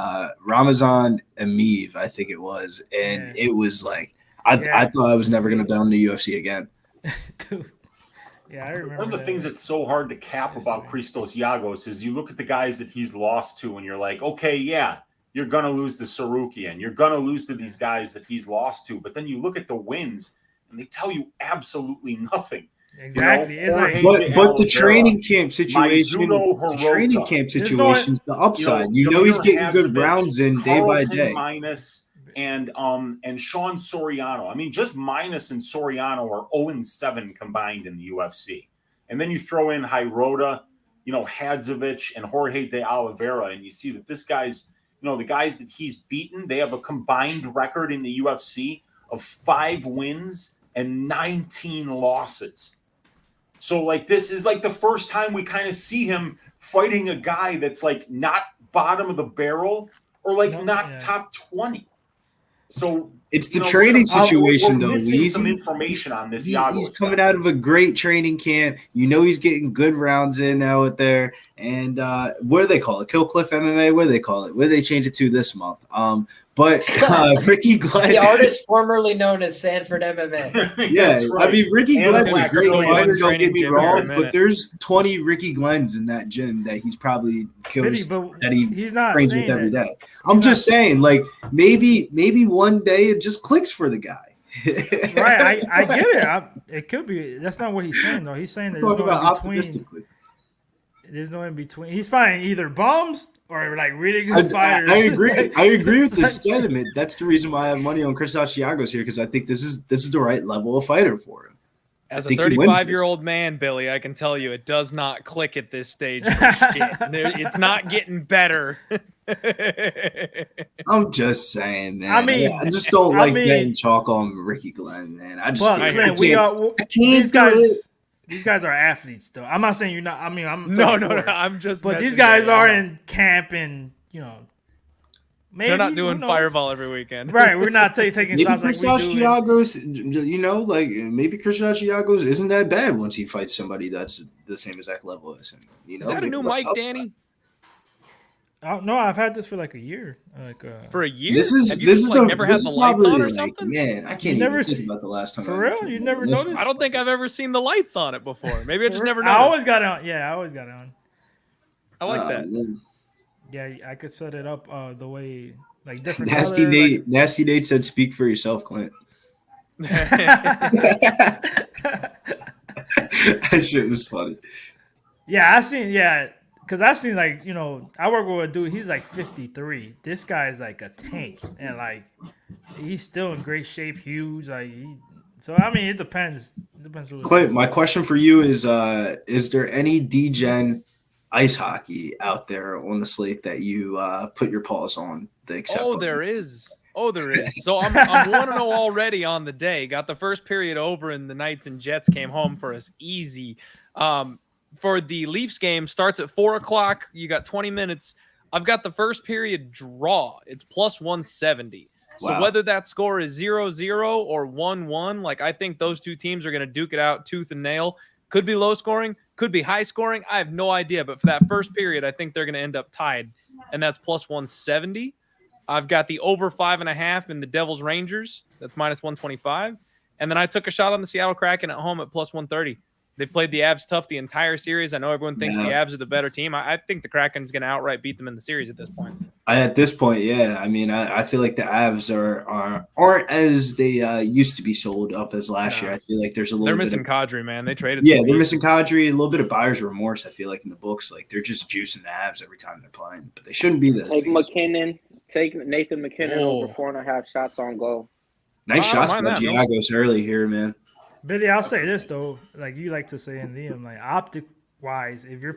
Ramazan Ameev, I think it was. And it was like, I thought I was never going to bet on the UFC again.
Dude. Yeah, I remember.
One of the things that's so hard to cap about Christos Giagos is you look at the guys that he's lost to and you're like, okay, yeah, you're going to lose to Sarukian. You're going to lose to these guys that he's lost to. But then you look at the wins and they tell you absolutely nothing.
Exactly.
You know,
but the training camp situation, the training camp situation is the upside. You know he's getting good rounds in day by day.
Minus and Sean Soriano. I mean, just Minus and Soriano are 0-7 combined in the UFC. And then you throw in Hirota, Hadzovic and Jorge de Oliveira, and you see that this guy's, the guys that he's beaten, they have a combined record in the UFC of 5 wins and 19 losses. So, like, this is like the first time we kind of see him fighting a guy that's like not bottom of the barrel or like not top 20. So
it's the training situation,
we're
though.
Missing some information on this.
He's coming out of a great training camp. He's getting good rounds in out there. And what do they call it? Kill Cliff MMA? What do they call it? What do they change it to this month? But Ricky Glenn,
the artist formerly known as Sanford MMA.
Yeah, right. I mean, Ricky Glenn's a great fighter, don't get me wrong, but there's 20 Ricky Glenns in that gym that he's probably kills, that he's not trains with every day. I'm just saying, like, maybe one day it just clicks for the guy.
Right, I get it. It could be. That's not what he's saying, though. He's saying there's no in between. There's no in between. He's fighting either bums or like really good fighters.
I agree. I agree with this sentiment. That's the reason why I have money on Christos Giagos here, because I think this is the right level of fighter for him.
As a 35-year-old man, Billy, I can tell you it does not click at this stage. For shit. It's not getting better.
I'm just saying, man. I mean, I just don't like betting chalk on Ricky Glenn, man. I just can't.
These guys are athletes, though. I'm not saying you're not. I mean,
no. I'm just.
But these guys are in camp, and maybe
they're not doing Fireball every weekend,
right? We're not taking shots like we do.
Giagos, like maybe Christos Giagos isn't that bad once he fights somebody that's the same exact level as him.
Is that a new mic, Danny?
No, I've had this for like a year.
For a year?
This is
never had the lights on or something?
Man, I can't even think about the last time.
For real? You never noticed?
I don't think I've ever seen the lights on it before. Maybe I just never
noticed.
I
always got it on. Yeah, I always got it on.
I like that.
Man.
Yeah, I could set it up the way, like different.
Nasty color, Nate. Like... Nasty Nate said, "Speak for yourself, Clint." That shit was funny.
Yeah, because I've seen like, I work with a dude, he's like 53. This guy's like a tank, and like he's still in great shape, huge. So I mean, it depends.
Clint, my question for you is there any D-Gen ice hockey out there on the slate that you put your paws on?
There is. So I'm 1-0 already on the day. Got the first period over, and the Knights and Jets came home for us easy. For the Leafs game, starts at 4:00. You got 20 minutes. I've got the first period draw. It's plus 170. Wow. So whether that score is 0-0 or 1-1, like I think those two teams are going to duke it out tooth and nail. Could be low scoring, could be high scoring. I have no idea. But for that first period, I think they're going to end up tied, and that's plus 170. I've got the over 5.5 in the Devils Rangers. That's minus 125. And then I took a shot on the Seattle Kraken at home at plus 130. They've played the Avs tough the entire series. I know everyone thinks the Avs are the better team. I think the Kraken's going to outright beat them in the series at this point.
At this point, yeah. I mean, I feel like the Avs aren't as they used to be sold up as last year. I feel like there's a little.
They're missing Kadri, man. They traded.
Yeah, they're missing Kadri. A little bit of buyer's remorse. I feel like in the books, like they're just juicing the Avs every time they're playing, but they shouldn't be this.
Take Nathan McKinnon over 4.5 shots on goal.
Nice shots by Giagos early here, man.
Billy, I'll say this though, like you like to say in Liam, like optic wise, if you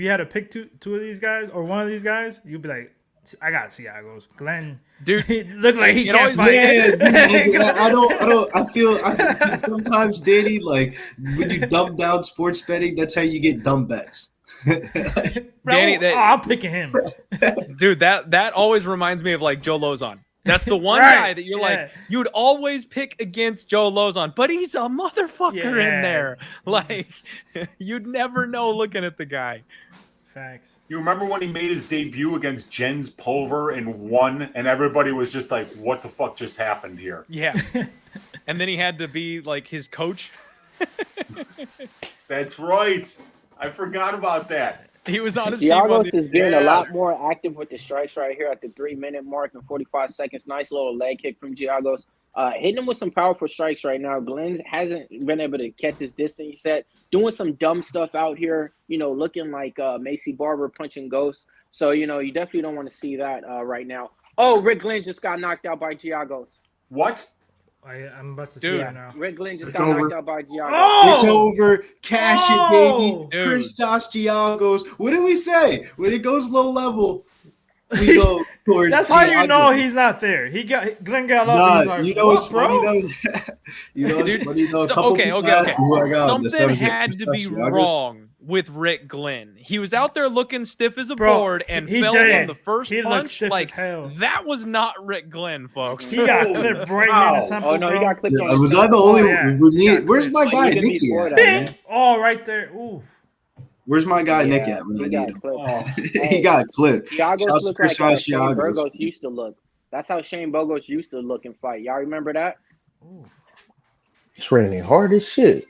had to pick two of these guys or one of these guys, you'd be like, I got Giagos. Glenn,
dude,
he looked like he can't fight.
Yeah, I feel sometimes, Danny, like when you dumb down sports betting, that's how you get dumb bets.
Danny,
I'm picking him.
Dude, that always reminds me of like Joe Lozon. That's the one guy that you're like, you would always pick against Joe Lozon, but he's a motherfucker in there. Like, you'd never know looking at the guy.
Facts.
You remember when he made his debut against Jens Pulver and won, and everybody was just like, what the fuck just happened here?
Yeah. And then he had to be like his coach.
That's right. I forgot about that.
He was on his
Giagos
team.
is being a lot more active with the strikes right here at the 3-minute mark and 45 seconds. Nice little leg kick from Giagos. Hitting him with some powerful strikes right now. Glenn hasn't been able to catch his distance set. Doing some dumb stuff out here, looking like Macy Barber punching ghosts. So, you definitely don't want to see that right now. Oh, Rick Glenn just got knocked out by Giagos.
What?
I'm about to see it now.
Rick Glenn just got knocked out by Giagos.
Oh! It's over. Cash it, baby. Chris Josh Giagos. What did we say? When it goes low level, we go towards
That's how you know he's not there. Glenn got up.
Nah, what's funny though? What's funny though?
Okay. Something had to be wrong with Rick Glenn. He was out there looking stiff as a board and fell on the first punch. Like, that was not Rick Glenn, folks.
He got clipped right in the temple.
Oh, no, he got clipped on
Was I the only one? Where's my guy, Nicky?
Oh, right there. Ooh.
Where's my guy, Nick, at when I need him? He got clipped.
Giagos looked like how Shane Burgos used to look. That's how Shane Burgos used to look and fight. Y'all remember that?
It's raining hard as shit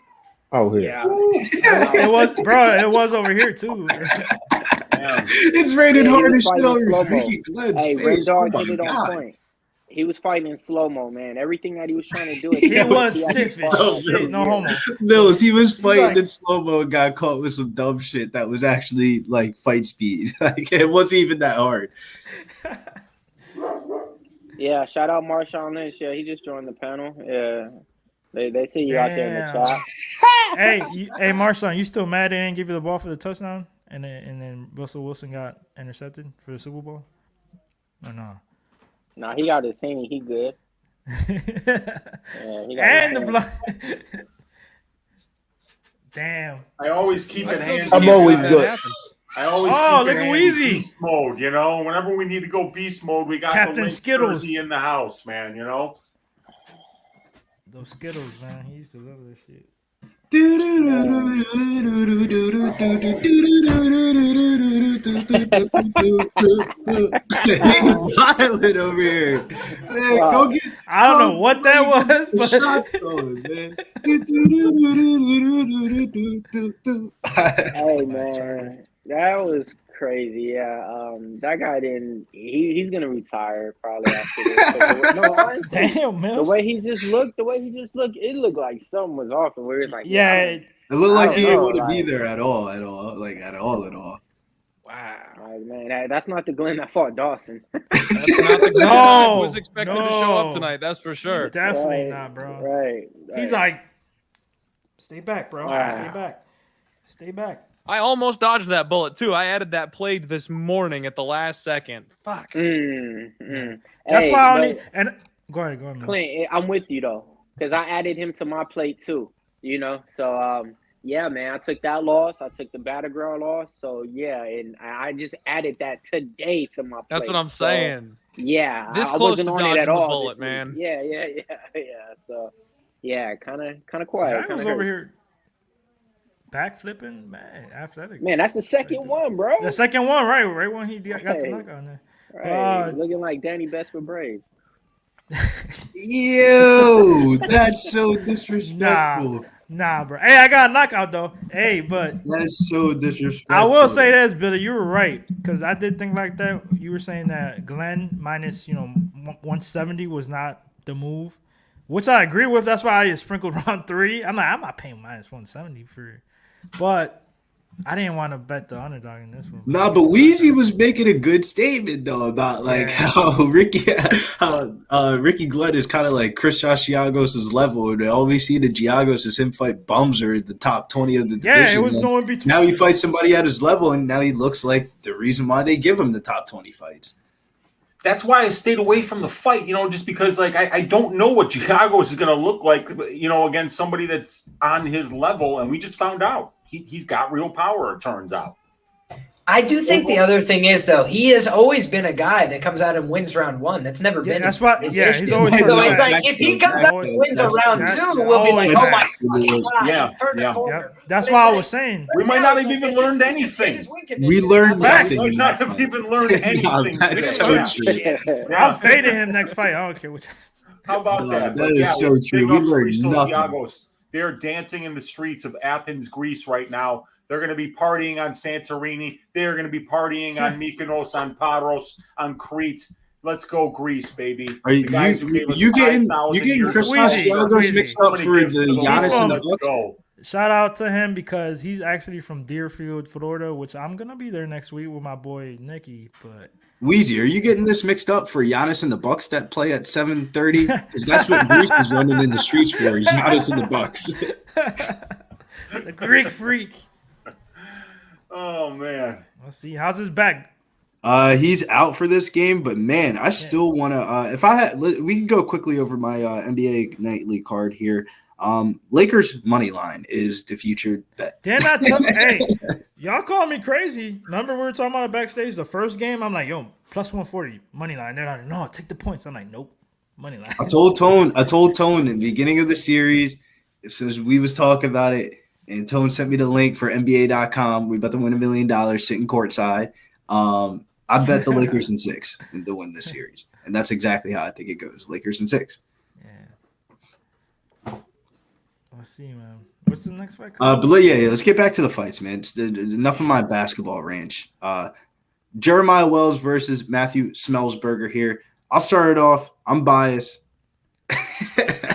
out here.
Yeah.
It was over here too.
It's raining hard as shit over Ricky Glenn's
Hey,
face.
Red Dog hit it on point. He was fighting in slow-mo, man. Everything that he was trying to do.
He was stiff as shit. No homo.
Mills, he was fighting in slow-mo and got caught with some dumb shit that was actually like fight speed. Like it wasn't even that hard.
Yeah, shout out Marshawn Lynch. Yeah, he just joined the panel. Yeah. They see you out there in the chat.
Hey, Marshawn, you still mad they didn't give you the ball for the touchdown? And then Russell Wilson got intercepted for the Super Bowl? Or no?
Nah, he got his Henny. He good.
And the block. Damn.
I always keep it hands.
I'm always good.
I always
look
keep
at
it
Weezy.
beast mode, Whenever we need to go beast mode, we got
Captain
the Lynch
Skittles
jersey in the house, man,
Those Skittles, man. He used to love this shit.
Violent over here. Man, go get.
I don't know what that was, but
hey man, that was crazy. Yeah, that guy didn't. He's gonna retire probably after this. No, honestly,
damn, man.
The way he just looked, it looked like something was off, and we was like,
it looked like he didn't want to be there at all.
Wow, man, that's not the Glenn that fought Dawson.
That's not the Glenn that was expected to show up tonight. That's for sure.
Definitely not, bro.
Right.
He's like, stay back, bro. Stay back.
I almost dodged that bullet too. I added that play this morning at the last second. Fuck.
That's why I only and go ahead, man.
Clint, I'm with you though, because I added him to my plate too. So yeah, man, I took that loss. I took the Battleground loss. So yeah, and I just added that today to my plate.
That's what I'm saying.
Yeah,
this
I
close to
wasn't on
dodging
it at
the
all
bullet, man.
Yeah. So yeah, kind of quiet.
I was over here backflipping, man, athletic.
Man, that's the second one, bro.
The second one, right when he got the knockout there.
Right, looking like Danny Best with braids.
Ew, that's so disrespectful.
Nah, bro. Hey, I got a knockout though. Hey, but
that's so disrespectful.
I will say this, Billy. You were right because I did think like that. You were saying that Glenn minus 170 was not the move, which I agree with. That's why I just sprinkled round 3. I'm not paying minus 170 for, but I didn't want to bet the underdog in this one.
Nah, but Weezy was making a good statement though about like how Ricky Glenn is kind of like Chris Giagos' level, and all we see the Giagos is him fight bums or the top 20 of the division.
Yeah, it was no in between.
Now he fights somebody at his level, and now he looks like the reason why they give him the top 20 fights.
That's why I stayed away from the fight, just because like I don't know what Giagos is going to look like, against somebody that's on his level, and we just found out. He's got real power, it turns out.
I do think the other thing is, though, he has always been a guy that comes out and wins round one. That's never been.
That's what.
his
Yeah,
issue.
he's always.
So it's like if he comes out and wins a round two, we'll be like, oh my fucking god,
Yeah,
he's turned a corner.
That's why I was saying.
We might not have even learned anything.
We learned
We
nothing.
might not have even learned anything.
That's so true.
I'm fading him next fight. I don't care which.
How about that?
That is so true. We learned nothing.
Thiagos. They're dancing in the streets of Athens, Greece right now. They're going to be partying on Santorini. They're going to be partying on Mykonos, on Paros, on Crete. Let's go, Greece, baby.
Are you getting Christos Thiagos mixed up for the Giannis and the Bucks?
Shout out to him because he's actually from Deerfield, Florida, which I'm gonna be there next week with my boy Nicky. But
Weezy, are you getting this mixed up for Giannis and the Bucks that play at 7:30? Because that's what Greece is running in the streets for. Is Giannis and the Bucks.
The Greek freak.
Oh man.
Let's see. How's his back?
He's out for this game, but man, I still want to. If I had, we can go quickly over my NBA nightly card here. Lakers money line is the future bet.
Hey, y'all call me crazy. Remember we were talking about it backstage the first game? I'm like, yo, plus 140 money line. They're like, no, take the points. I'm like, nope, money line.
I told Tone in the beginning of the series, since we was talking about it, and Tone sent me the link for NBA.com. We about to win $1 million sitting courtside. I bet the Lakers in 6 and to win this series, and that's exactly how I think it goes. Lakers in 6.
Let's see, man. What's the next fight?
But let's get back to the fights, man. It's enough of my basketball ranch. Jeremiah Wells versus Matthew Semelsberger here. I'll start it off. I'm biased.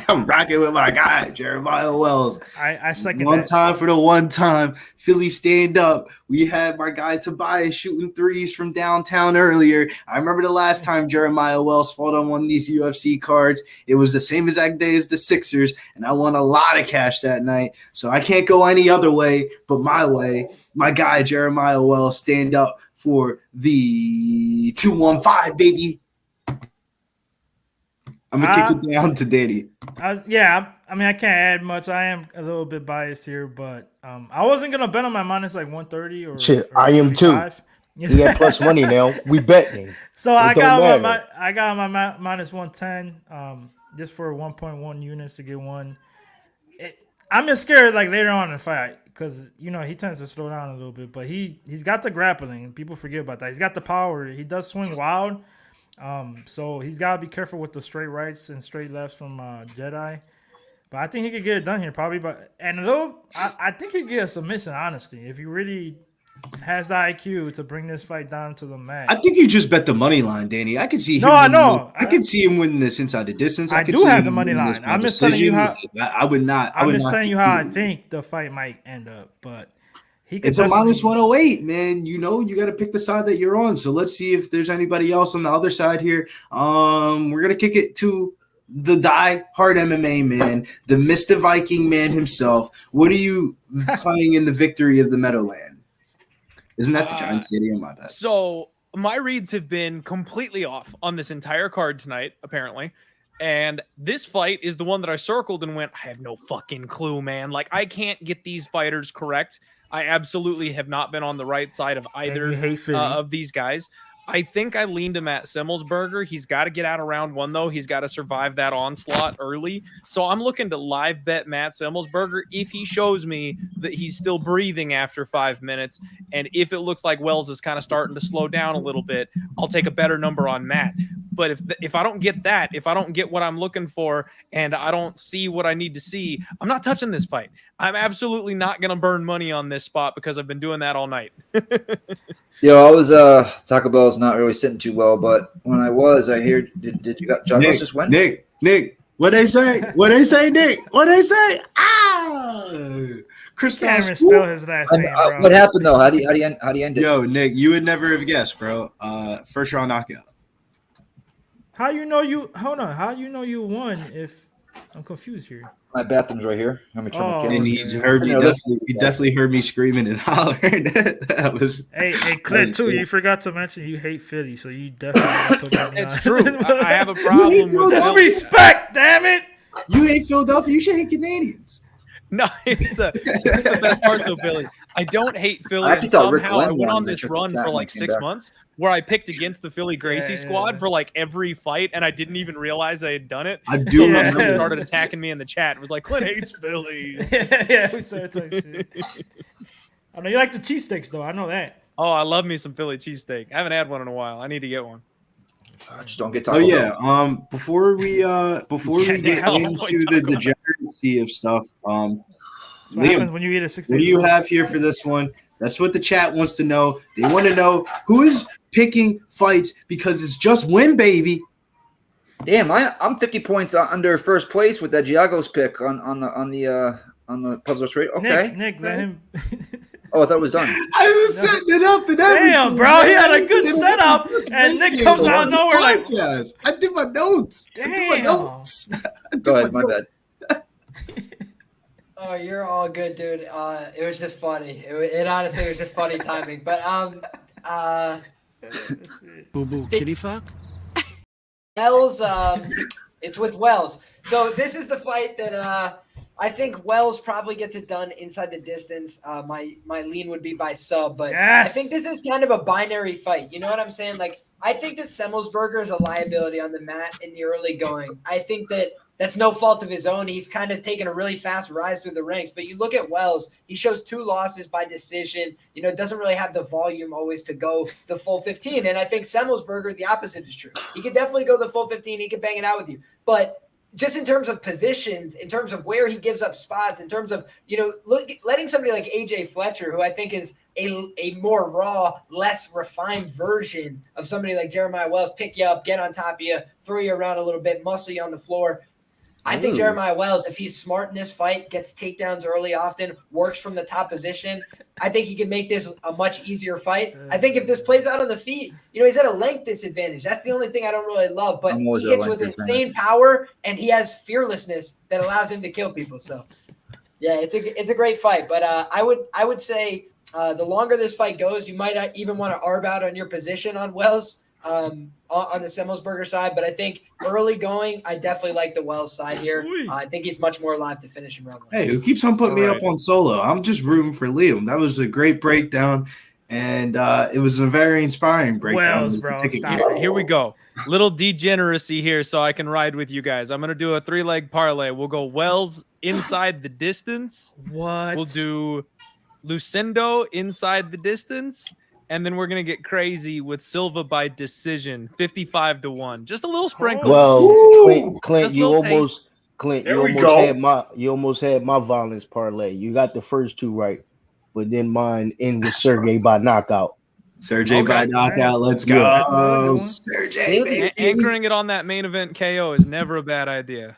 I'm rocking with my guy, Jeremiah Wells.
I second
one
that.
time for the one time. Philly stand up. We had my guy Tobias shooting threes from downtown earlier. I remember the last time Jeremiah Wells fought on one of these UFC cards. It was the same exact day as the Sixers, and I won a lot of cash that night. So I can't go any other way but my way. My guy, Jeremiah Wells, stand up for the 215, baby. I'm going to kick it down to Danny.
I mean, I can't add much. I am a little bit biased here, but I wasn't going to bet on my minus like 130 or
shit.
Or
I am too. He got plus money now. We betting.
So I got my minus 110 just for 1.1 units to get one. I'm just scared like later on in the fight because, you know, he tends to slow down a little bit, but he's got the grappling. People forget about that. He's got the power. He does swing wild. So he's got to be careful with the straight rights and straight lefts from Jedi. But I think he could get it done here probably. I think he could get a submission, honestly, if he really has the IQ to bring this fight down to the mat.
I think you just bet the money line, Danny. I could see him.
No, I know.
I could see him winning this inside the distance.
I do have the money line. I'm just telling you how.
I would not.
I'm just telling you how I think the fight might end up, but.
It's a minus 108, man. You know, you got to pick the side that you're on. So let's see if there's anybody else on the other side here. We're going to kick it to the die-hard MMA man, the Mr. Viking man himself. What are you playing in the victory of the Meadowland? Isn't that the Giant Stadium? My bad.
So my reads have been completely off on this entire card tonight, apparently. And this fight is the one that I circled and went, I have no fucking clue, man. Like, I can't get these fighters correct. I absolutely have not been on the right side of either of these guys. I think I leaned him at Semelsberger. He's got to get out of round one, though. He's got to survive that onslaught early. So I'm looking to live bet Matt Semelsberger if he shows me that he's still breathing after 5 minutes. And if it looks like Wells is kind of starting to slow down a little bit, I'll take a better number on Matt. But if I don't get that, if I don't get what I'm looking for, and I don't see what I need to see, I'm not touching this fight. I'm absolutely not going to burn money on this spot because I've been doing that all night.
Yo, I was Taco Bell's not really sitting too well, but when I was, I hear did you got John just win?
Nick, what they say? What they say, Nick? What they say? Chris
can't even spell his last name, bro.
What happened though? How do you end it?
Yo, Nick, you would never have guessed, bro. First round knockout.
How you know you? Hold on. How you know you won? If I'm confused here.
My bathroom's right here. Let me turn my camera.
And he heard me. He definitely heard me screaming and hollering. That was.
Hey, Clint too. You forgot to mention you hate Philly, so you definitely.
It's true. I have a problem with
disrespect. Damn it.
You hate Philadelphia. You should hate Canadians.
No, it's the best part though, Billy. I don't hate Philly.
I actually thought Rick
Somehow I
Glenn
went
won
on
that
this
triple
run
threat
for
when
like
he came
6
back.
months where I picked against the Philly Gracie squad for like every fight, and I didn't even realize I had done it.
I do
Someone
remember
started
that.
attacking me in the chat. It was like, Clint hates Philly.
Yeah, we started talking shit. I know you like the cheesesteaks though. I know that.
Oh, I love me some Philly cheesesteak. I haven't had one in a while. I need to get one.
Just don't get
Oh
Taco
yeah.
Bell.
Before we get into the degeneracy of stuff,
That's what
Liam,
happens when you eat a 60.
what do you have here for this one? That's what the chat wants to know. They want to know who is picking fights because it's just win, baby.
Damn, I'm 50 points under first place with that Giago's pick on the Puzzle Rate. Okay,
Nick, let him.
Oh, I thought it was done.
I was setting it up and everything.
Damn, bro, he had a good setup, and Nick comes out of nowhere like.
I did my notes.
Damn.
Go ahead, my bad.
Oh, you're all good, dude. It was just funny. It honestly was just funny timing. But
Boo boo kitty fuck.
Wells, it's with Wells. So this is the fight that I think Wells probably gets it done inside the distance. My lean would be by sub, but I think this is kind of a binary fight. You know what I'm saying? Like, I think that Semelsberger is a liability on the mat in the early going. I think that's no fault of his own. He's kind of taken a really fast rise through the ranks. But you look at Wells, he shows 2 losses by decision. You know, doesn't really have the volume always to go the full 15. And I think Semelsberger, the opposite is true. He could definitely go the full 15. He could bang it out with you. But just in terms of positions, in terms of where he gives up spots, in terms of, you know, letting somebody like AJ Fletcher, who I think is a more raw, less refined version of somebody like Jeremiah Wells, pick you up, get on top of you, throw you around a little bit, muscle you on the floor. I think Jeremiah Wells, if he's smart in this fight, gets takedowns early often, works from the top position, I think he can make this a much easier fight. I think if this plays out on the feet, you know, he's at a length disadvantage. That's the only thing I don't really love. But he hits with insane power, and he has fearlessness that allows him to kill people. So, yeah, it's a great fight. But I would say the longer this fight goes, you might even want to arb out on your position on Wells. On the Semelsberger side, but I think early going, I definitely like the Wells side here. I think he's much more alive to finish in round 1.
Hey, who keeps on putting me up on solo? I'm just rooting for Liam. That was a great breakdown, and it was a very inspiring breakdown.
Wells, bro,
Here we go. Little degeneracy here, so I can ride with you guys. I'm gonna do a 3-leg parlay. We'll go Wells inside the distance.
What?
We'll do Lucindo inside the distance. And then we're gonna get crazy with Silva by decision, 55-1. Just a little sprinkle.
Well, Clint, you almost had my violence parlay. You got the first 2 right, but then mine end with Sergei by knockout.
By knockout. Let's go, Sergei.
Anchoring it on that main event KO is never a bad idea.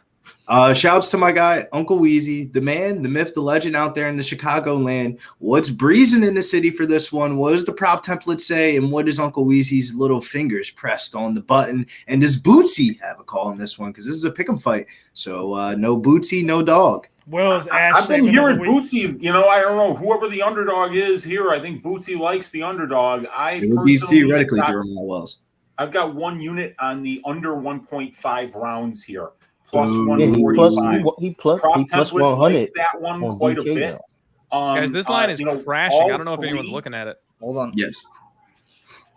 Shouts to my guy, Uncle Weezy, the man, the myth, the legend out there in the Chicago land. What's breezing in the city for this one? What does the prop template say? And what is Uncle Weezy's little fingers pressed on the button? And does Bootsy have a call in this one? Because this is a pick'em fight. So no Bootsy, no dog.
Wells,
I've been hearing Bootsy, you know, I don't know, whoever the underdog is here, I think Bootsy likes the underdog.
It would be theoretically Jeremiah Wells.
I've got 1 unit on the under 1.5 rounds here. Plus
Yeah,
145.
he plus
Prop
100
likes that one
on
quite a
DK
bit.
now.
Guys, this line is crashing. I don't know if anyone's looking at it.
Hold on.
Yes.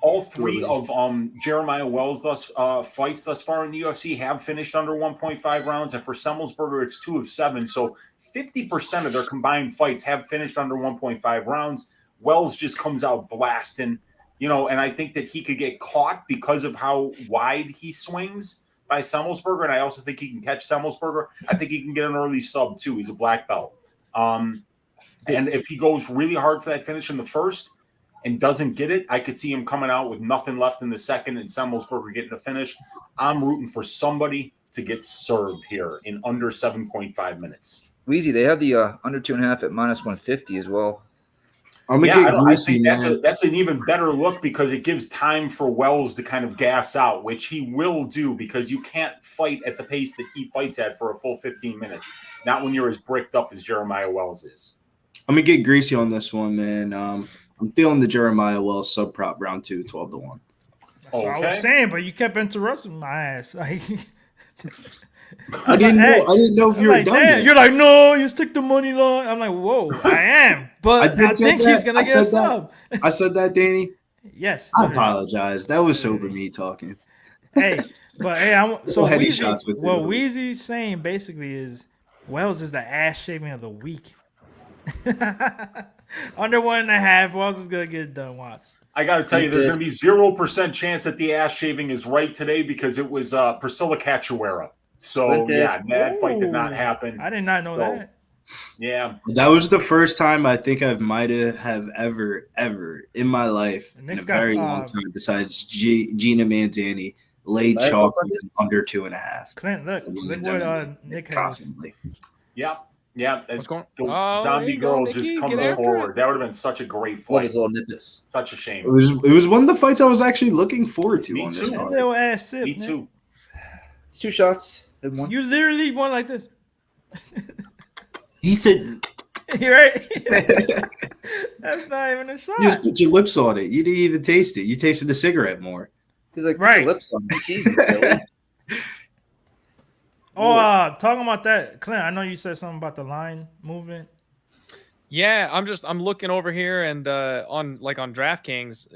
All 3 of Jeremiah Wells' fights thus far in the UFC have finished under 1.5 rounds, and for Semelsberger, it's 2 of 7. So 50% of their combined fights have finished under 1.5 rounds. Wells just comes out blasting, you know, and I think that he could get caught because of how wide he swings by Semelsberger, and I also think he can catch Semelsberger. I think he can get an early sub too. He's a black belt. And if he goes really hard for that finish in the first and doesn't get it, I could see him coming out with nothing left in the second and Semelsberger getting the finish. I'm rooting for somebody to get served here in under 7.5 minutes.
Weezy, they have the under 2.5 at minus 150 as well.
I think that's an even better look because it gives time for Wells to kind of gas out, which he will do because you can't fight at the pace that he fights at for a full 15 minutes. Not when you're as bricked up as Jeremiah Wells is.
I'm going to get greasy on this one, man. I'm feeling the Jeremiah Wells sub prop round 2, 12-1.
That's what I was saying, but you kept interrupting my ass.
I didn't know if you were done yet.
You're like, no, you stick the money line. I'm like, whoa, I am, but I think he's gonna get a sub.
I said that, Danny.
Yes,
I apologize. That was sober me talking.
Hey, but hey, so
Weezy,
what Weezy's saying basically is Wells is the ass shaving of the week. Under 1.5, Wells is gonna get it done. Watch.
I got to tell you, there's going to be 0% chance that the ass shaving is right today because it was Priscilla Cachoeira. So that fight did not happen.
I did not know that.
Yeah,
that was the first time I think I might have ever in my life in a very long time, besides Gina Manzani, laid chalk under 2.5.
Clint, look what Nick has.
Yeah. What's going on? Zombie girl just comes forward. That would have been such a great fight. Such a shame.
It was one of the fights I was actually looking forward to on this card.
Little ass sip.
Me too.
It's 2 shots in one.
You literally won like this.
He said,
"You're right." That's not even a shot.
You just put your lips on it. You didn't even taste it. You tasted the cigarette more.
He's like, put your lips on it. Jesus, Billy.
Talking about that, Clint, I know you said something about the line movement.
Yeah, I'm looking over here and on DraftKings,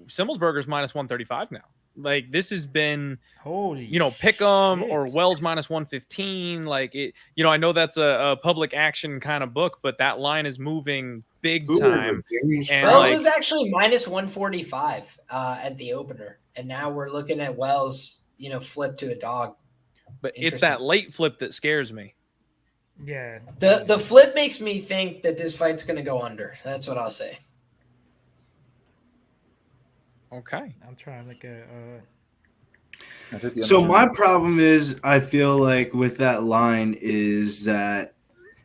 Semelsberger's minus 135 now. Like this has been pick 'em or Wells minus 115. Like it, I know that's a public action kind of book, but that line is moving big time.
And Wells was actually minus 145 at the opener, and now we're looking at Wells, flip to a dog.
But it's that late flip that scares me.
Yeah.
The flip makes me think that this fight's going to go under. That's what I'll say.
Okay.
I'm trying to look at
So my problem is I feel like with that line is that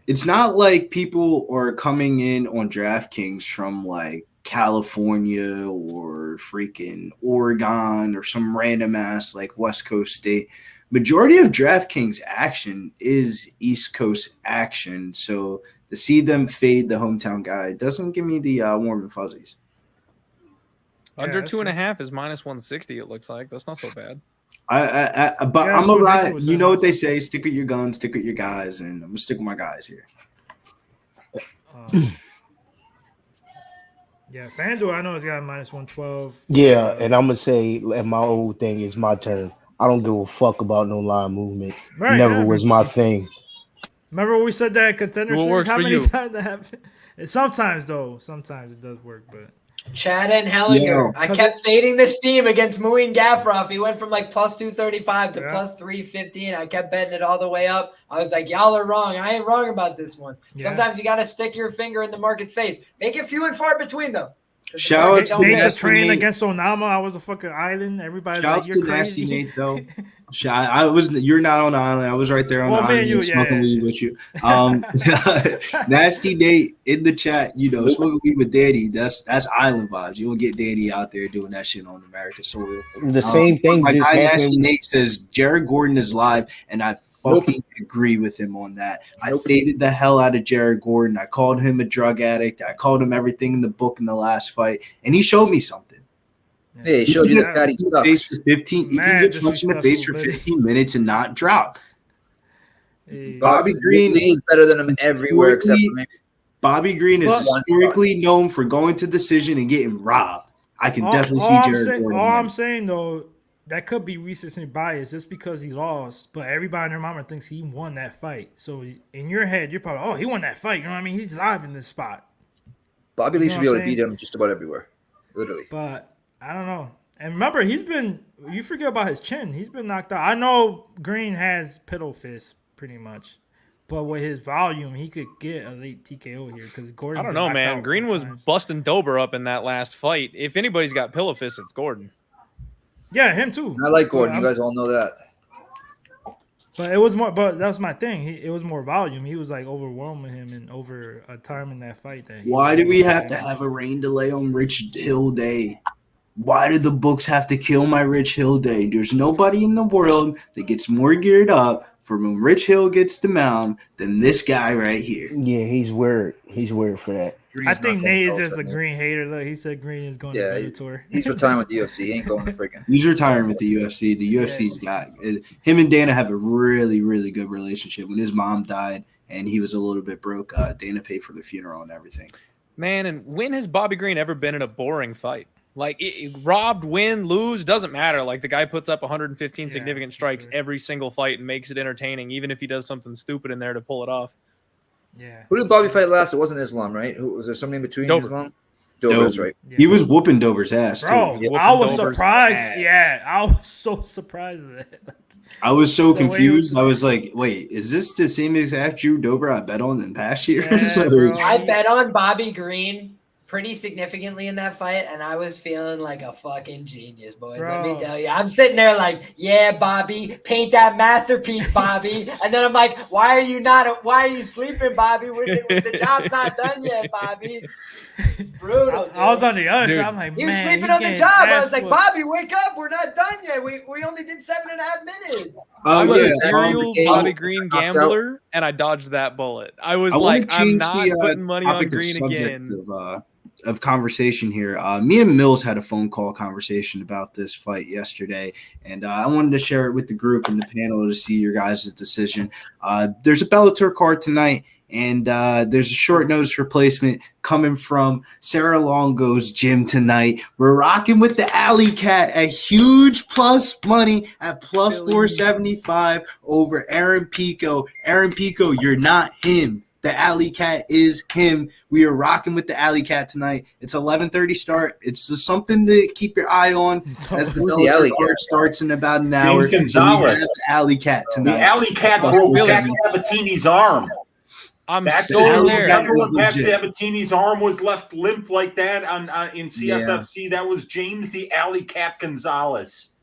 it's not like people are coming in on DraftKings from like California or freaking Oregon or some random ass like West Coast state. Majority of DraftKings action is East Coast action. So to see them fade the hometown guy doesn't give me the warm and fuzzies.
Under 2.5 is minus 160. It looks like that's not so bad.
But I'm gonna lie. You know what they say: stick with your guns, stick with your guys, and I'm gonna stick with my guys here.
Yeah, FanDuel, I know it's got minus 112.
Yeah, and I'm gonna say, and my old thing is my turn. I don't give a fuck about no line movement. Never was my thing.
Remember when we said that in Contender Series? How many
you?
times that happened? Sometimes it does work, but
Chad and Hellinger. I kept fading the steam against Muin Gafrov. He went from like plus 235 to plus 315. I kept betting it all the way up. I was like, y'all are wrong. I ain't wrong about this one. Sometimes you got to stick your finger in the market's face. Make it few and far between them.
Shout out to
Nate train against Onama. I was a fucking island. Everybody's like, you're crazy.
Nate, though. You're not on the island. I was right there on the island smoking weed with you. Nasty Nate in the chat, smoking weed with Danny. That's island vibes. You don't get Danny out there doing that shit on American soil.
The same thing.
My guy Nasty Nate says Jared Gordon is live, and I fucking agree with him on that. I faded the hell out of Jared Gordon. I called him a drug addict. I called him everything in the book in the last fight, and he showed me something.
Hey, he showed you that he sucks.
He can get punched in the face for 15 minutes and not drop. Bobby Green
is better than him everywhere except for maybe.
Bobby Green is historically known for going to decision and getting robbed. I can definitely see Jared Gordon.
All I'm saying, though, that could be recency bias just because he lost, but everybody in their mind thinks he won that fight. So in your head, you're probably, he won that fight. You know what I mean? He's live in this spot.
Bobby Lee should be able to beat him just about everywhere, literally.
But I don't know. And remember, you forget about his chin. He's been knocked out. I know Green has piddle fist pretty much, but with his volume, he could get a late TKO here because Gordon.
I don't know, man. Green was busting Dober up in that last fight. If anybody's got pillow fist, it's Gordon.
Yeah, him too.
I like Gordon. You guys all know that.
But it was more. But that's my thing. It was more volume. He was like overwhelming him and over a time in that fight.
Why do we have to have a rain delay on Rich Hill Day? Why do the books have to kill my Rich Hill Day? There's nobody in the world that gets more geared up for when Rich Hill gets the mound than this guy right here.
Yeah, he's weird. He's weird for that.
I think Nate is just a Green hater. Look, he said Green is going to Bellator.
He's retiring with the UFC. He ain't going to freaking.
He's retiring with the UFC. The UFC's got him and Dana have a really, really good relationship. When his mom died and he was a little bit broke, Dana paid for the funeral and everything.
Man, and when has Bobby Green ever been in a boring fight? Like, robbed, win, lose, doesn't matter. Like, the guy puts up 115 significant strikes every single fight and makes it entertaining, even if he does something stupid in there to pull it off.
Yeah.
Who did Bobby fight last? It wasn't Islam, right? Who was there? Somebody in between Islam? Dober's right.
He was whooping Dober's ass,
bro.
too.
I was surprised. Yeah, I was so surprised at that.
I was so confused. I was like, wait, is this the same exact Drew Dober I bet on in past years?
I bet on Bobby Green pretty significantly in that fight, and I was feeling like a fucking genius, boys. Let me tell you. I'm sitting there like, yeah, Bobby, paint that masterpiece, Bobby. And then I'm like, why are you sleeping, Bobby? The job's not done yet, Bobby. It's brutal.
I was on the other side. I'm like,
he was
man,
sleeping on the job. I was like, Bobby, wake up. We're not done yet. We only did 7.5 minutes.
I'm a serial Bobby Green gambler, and I dodged that bullet. I was like, I'm not putting money on Green again.
Of conversation here. Me and Mills had a phone call conversation about this fight yesterday, and I wanted to share it with the group and the panel to see your guys' decision. There's a Bellator card tonight, and there's a short notice replacement coming from Sarah Longo's gym tonight. We're rocking with the Alley Cat at huge plus money at plus 475 over Aaron Pico. Aaron Pico, you're not him. The Alley Cat is him. We are rocking with the Alley Cat tonight. It's 11:30 start. It's just something to keep your eye on as the Bellator card starts in about an hour.
James Gonzalez.
The Alley Cat tonight.
The Alley Cat broke Pat Sabatini's arm.
That's so there.
Remember when Pat Sabatini's arm was left limp like that in CFFC? Yeah. That was James the Alley Cat Gonzalez.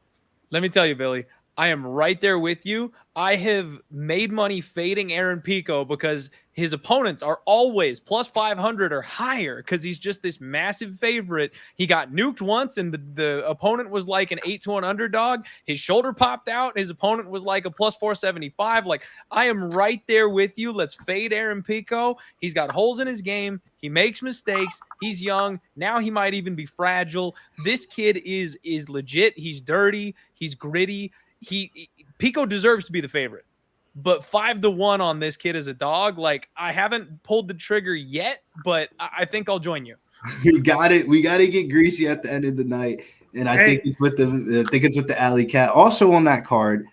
Let me tell you, Billy, I am right there with you. I have made money fading Aaron Pico because his opponents are always plus 500 or higher because he's just this massive favorite. He got nuked once, and the opponent was like an 8-1 underdog. His shoulder popped out. His opponent was like a plus 475. Like, I am right there with you. Let's fade Aaron Pico. He's got holes in his game. He makes mistakes. He's young. Now he might even be fragile. This kid is legit. He's dirty. He's gritty. Pico deserves to be the favorite, but 5-1 on this kid as a dog. Like, I haven't pulled the trigger yet, but I think I'll join you.
We got it. We got to get greasy at the end of the night, and I think it's with the Alley Cat. Also on that card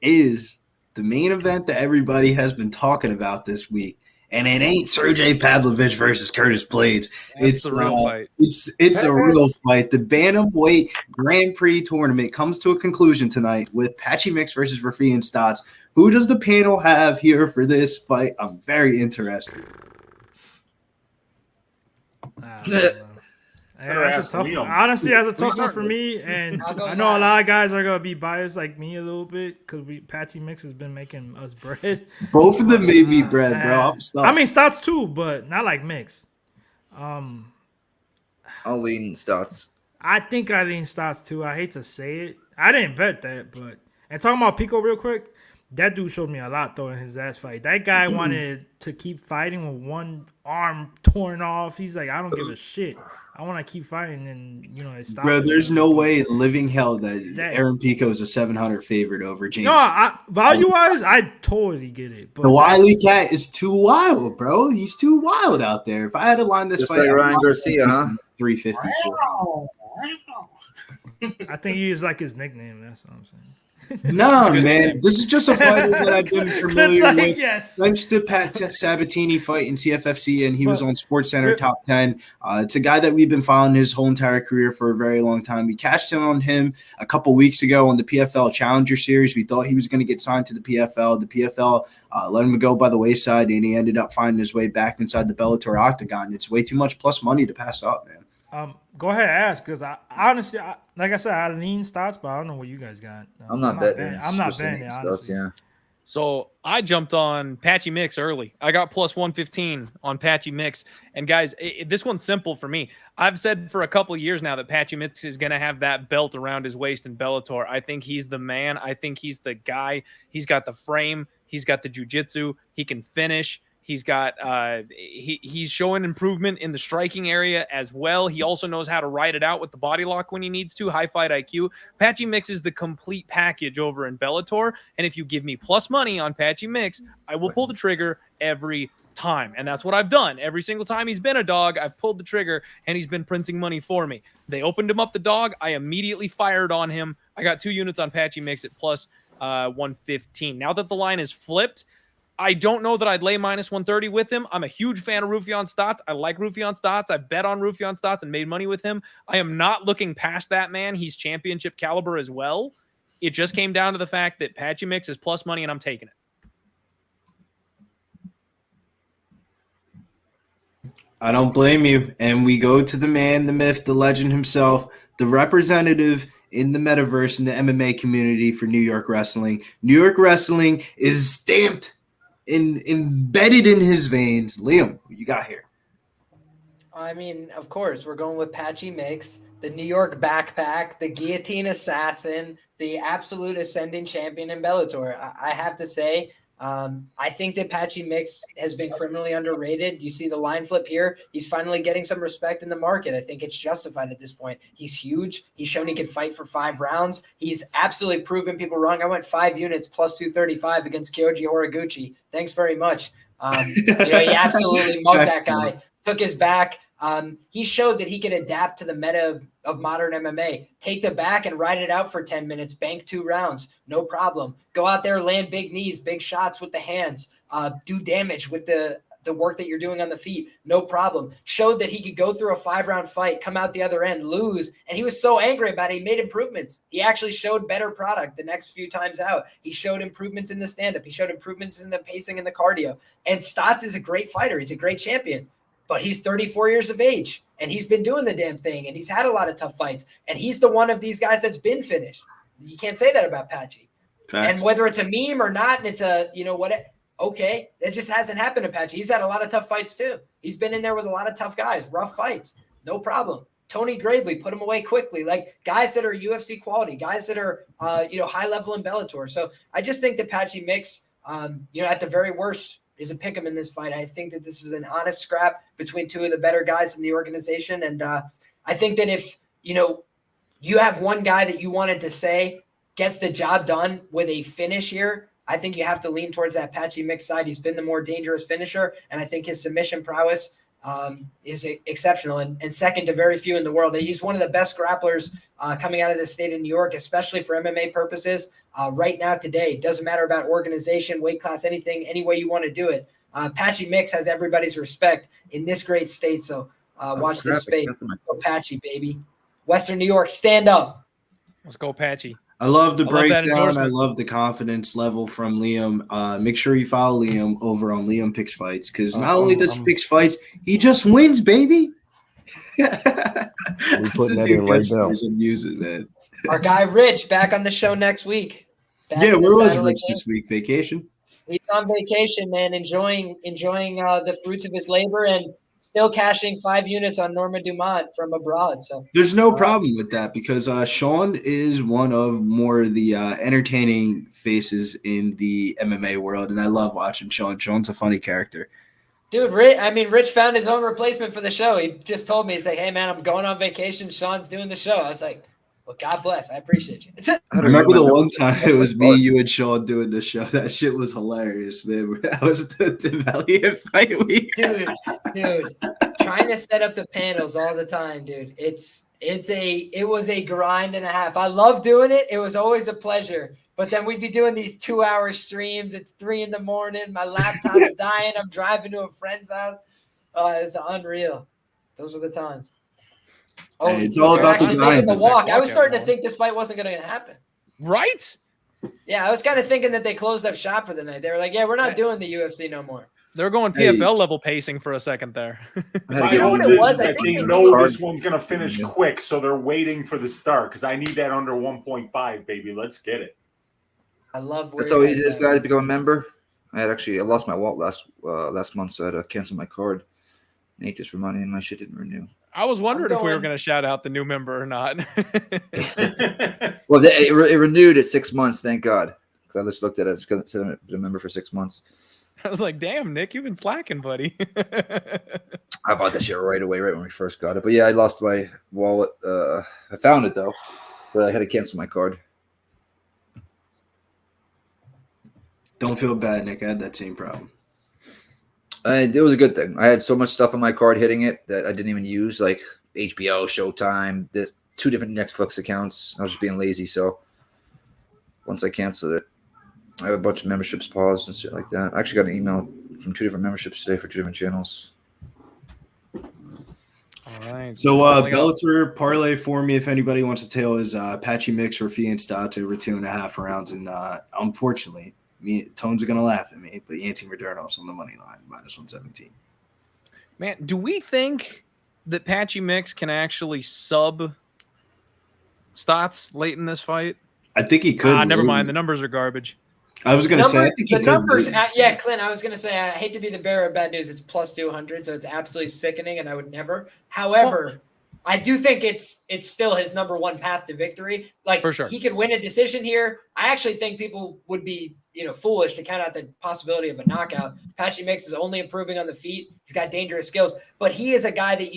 is the main event that everybody has been talking about this week. And it ain't Sergei Pavlovich versus Curtis Blaydes. It's a real fight. It's a real fight. The Bantamweight Grand Prix tournament comes to a conclusion tonight with Patchy Mix versus Rafian Stotts. Who does the panel have here for this fight? I'm very interested.
That's a tough one. Honestly, that's a tough one for me, and I know a lot of guys are gonna be biased like me a little bit because Patchy Mix has been making us bread.
Both of them made me bread, bro.
I mean, Stotts too, but not like Mix.
I'll lean Stotts.
I think I lean Stotts too. I hate to say it. I didn't bet that, but and talking about Pico real quick, that dude showed me a lot though in his last fight. That guy wanted to keep fighting with one arm torn off. He's like, I don't give a shit. I want to keep fighting, and it stopped.
Bro, there's no way in living hell that Aaron Pico is a 700 favorite over James.
No, value-wise, I totally get it. But
the Wiley Cat is too wild, bro. He's too wild out there. If I had to line this
just
fight,
like Ryan Garcia, huh?
354.
I think he is like his nickname. That's what I'm saying.
No, man. This is just a fighter that I've been familiar with.
Yes.
Thanks to Pat Sabatini fight in CFFC, and he was on SportsCenter top 10. It's a guy that we've been following his whole entire career for a very long time. We cashed in on him a couple weeks ago on the PFL Challenger Series. We thought he was going to get signed to the PFL. The PFL let him go by the wayside, and he ended up finding his way back inside the Bellator octagon. It's way too much plus money to pass up, man.
Go ahead and ask, because I honestly, like I said, I lean Stotts, but I don't know what you guys got.
I'm not betting.
I'm not betting it, honestly.
Yeah.
So I jumped on Patchy Mix early. I got plus 115 on Patchy Mix. And guys, this one's simple for me. I've said for a couple of years now that Patchy Mix is going to have that belt around his waist in Bellator. I think he's the man. I think he's the guy. He's got the frame. He's got the jiu-jitsu. He can finish. He's got he's showing improvement in the striking area as well. He also knows how to ride it out with the body lock when he needs to. High fight IQ. Patchy Mix is the complete package over in Bellator. And if you give me plus money on Patchy Mix, I will pull the trigger every time. And that's what I've done. Every single time he's been a dog, I've pulled the trigger and he's been printing money for me. They opened him up the dog. I immediately fired on him. I got 2 units on Patchy Mix at plus 115. Now that the line is flipped, I don't know that I'd lay minus 130 with him. I'm a huge fan of Rufion Stotts. I like Rufion Stotts. I've bet on Rufion Stotts and made money with him. I am not looking past that man. He's championship caliber as well. It just came down to the fact that Patchy Mix is plus money and I'm taking it.
I don't blame you. And we go to the man, the myth, the legend himself, the representative in the metaverse in the MMA community for New York Wrestling. New York Wrestling is stamped embedded in his veins. Liam, what you got here?
I mean, of course, we're going with Patchy Mix, the New York backpack, the guillotine assassin, the absolute ascending champion in Bellator. I have to say, I think that Patchy Mix has been criminally underrated. You see the line flip here. He's finally getting some respect in the market. I think it's justified at this point. He's huge. He's shown he can fight for 5 rounds. He's absolutely proven people wrong. I went 5 units plus 235 against Kyoji Horiguchi. Thanks very much. He absolutely mugged that guy, took his back. He showed that he could adapt to the meta of modern MMA. Take the back and ride it out for 10 minutes, bank 2 rounds, no problem. Go out there, land big knees, big shots with the hands, do damage with the work that you're doing on the feet, no problem. Showed that he could go through a 5-round fight, come out the other end, lose, and he was so angry about it, he made improvements. He actually showed better product the next few times out. He showed improvements in the stand-up. He showed improvements in the pacing and the cardio. And Stotts is a great fighter. He's a great champion. But he's 34 years of age, and he's been doing the damn thing, and he's had a lot of tough fights, and he's the one of these guys that's been finished. You can't say that about Patchy. Facts. And whether it's a meme or not, and it's okay, that just hasn't happened to Patchy. He's had a lot of tough fights too. He's been in there with a lot of tough guys, rough fights, no problem. Tony Gravely, put him away quickly, like guys that are UFC quality, guys that are high level in Bellator. So I just think that Patchy Mix, at the very worst, is a pick 'em in this fight. I think that this is an honest scrap between 2 of the better guys in the organization. And I think that if, you have one guy that you wanted to say gets the job done with a finish here, I think you have to lean towards that Patchy Mix side. He's been the more dangerous finisher, and I think his submission prowess is exceptional and second to very few in the world. He's one of the best grapplers coming out of the state of New York, especially for MMA purposes. Right now, today, it doesn't matter about organization, weight class, anything, any way you want to do it. Patchy Mix has everybody's respect in this great state. So watch this space. Go Patchy, baby. Western New York, stand up.
Let's go Patchy.
I love the breakdown. I love the confidence level from Liam. Make sure you follow Liam over on Liam Picks Fights, because not only does he picks fights, he just wins, baby.
We're putting that in right now.
I'm using, man.
Our guy Rich back on the show next week.
Where was Rich this week? Vacation?
He's on vacation, man, enjoying the fruits of his labor and still cashing 5 units on Norma Dumont from abroad. So
there's no problem with that, because Sean is one of more of the entertaining faces in the MMA world, and I love watching Sean. Sean's a funny character.
Dude, Rich found his own replacement for the show. He just told me, he's like, hey, man, I'm going on vacation. Sean's doing the show. I was like, well, God bless. I appreciate you.
I remember the one time it was me, you, and Sean doing the show. That shit was hilarious, man. That was the Valiant fight week.
Dude, trying to set up the panels all the time, dude. It was a grind and a half. I love doing it. It was always a pleasure. But then we'd be doing these 2-hour streams. It's 3 a.m. My laptop's dying. I'm driving to a friend's house. It's unreal. Those were the times. Oh,
hey, it's all about the grind.
The walk. I was starting to think this fight wasn't going to happen.
Right?
Yeah, I was kind of thinking that they closed up shop for the night. They were like, yeah, we're not doing the UFC no more.
They're going PFL level pacing for a second there.
I know what it was. I think they know this one's going to finish quick, so they're waiting for the start, because I need that under 1.5, baby. Let's get it.
I love
that's how easy this guy to become a member. I lost my wallet last month, so I had to cancel my card. Nate just reminded me my shit didn't renew.
I was wondering if we were going to shout out the new member or not.
Well, it renewed at 6 months, thank God, because I just looked at it. It's because it said I've been a member for 6 months.
I was like, damn, Nick, you've been slacking, buddy.
I bought that shit right away, right when we first got it. But yeah, I lost my wallet. I found it though, but I had to cancel my card.
Don't feel bad, Nick. I had that same problem.
It was a good thing. I had so much stuff on my card hitting it that I didn't even use, like HBO, Showtime, the 2 different Netflix accounts. I was just being lazy. So once I canceled it, I have a bunch of memberships paused and shit like that. I actually got an email from 2 different memberships today for 2 different channels.
All right.
So Bellator parlay for me if anybody wants to tail is Patchy Mix or Fiend Stats over 2.5 rounds. And unfortunately, Tones are going to laugh at me, but Yancy Moderno's on the money line, -117.
Man, do we think that Patchy Mix can actually sub Stotts late in this fight?
I think he could.
Never mind. The numbers are garbage.
I was going to say, I think he
the
could.
numbers. Yeah, Clint, I was going to say, I hate to be the bearer of bad news. It's +200, so it's absolutely sickening, and I would never. However, I do think it's still his number one path to victory. Like,
for sure,
he could win a decision here. I actually think people would be, foolish to count out the possibility of a knockout. Patchy Mix is only improving on the feet. He's got dangerous skills, but he is a guy that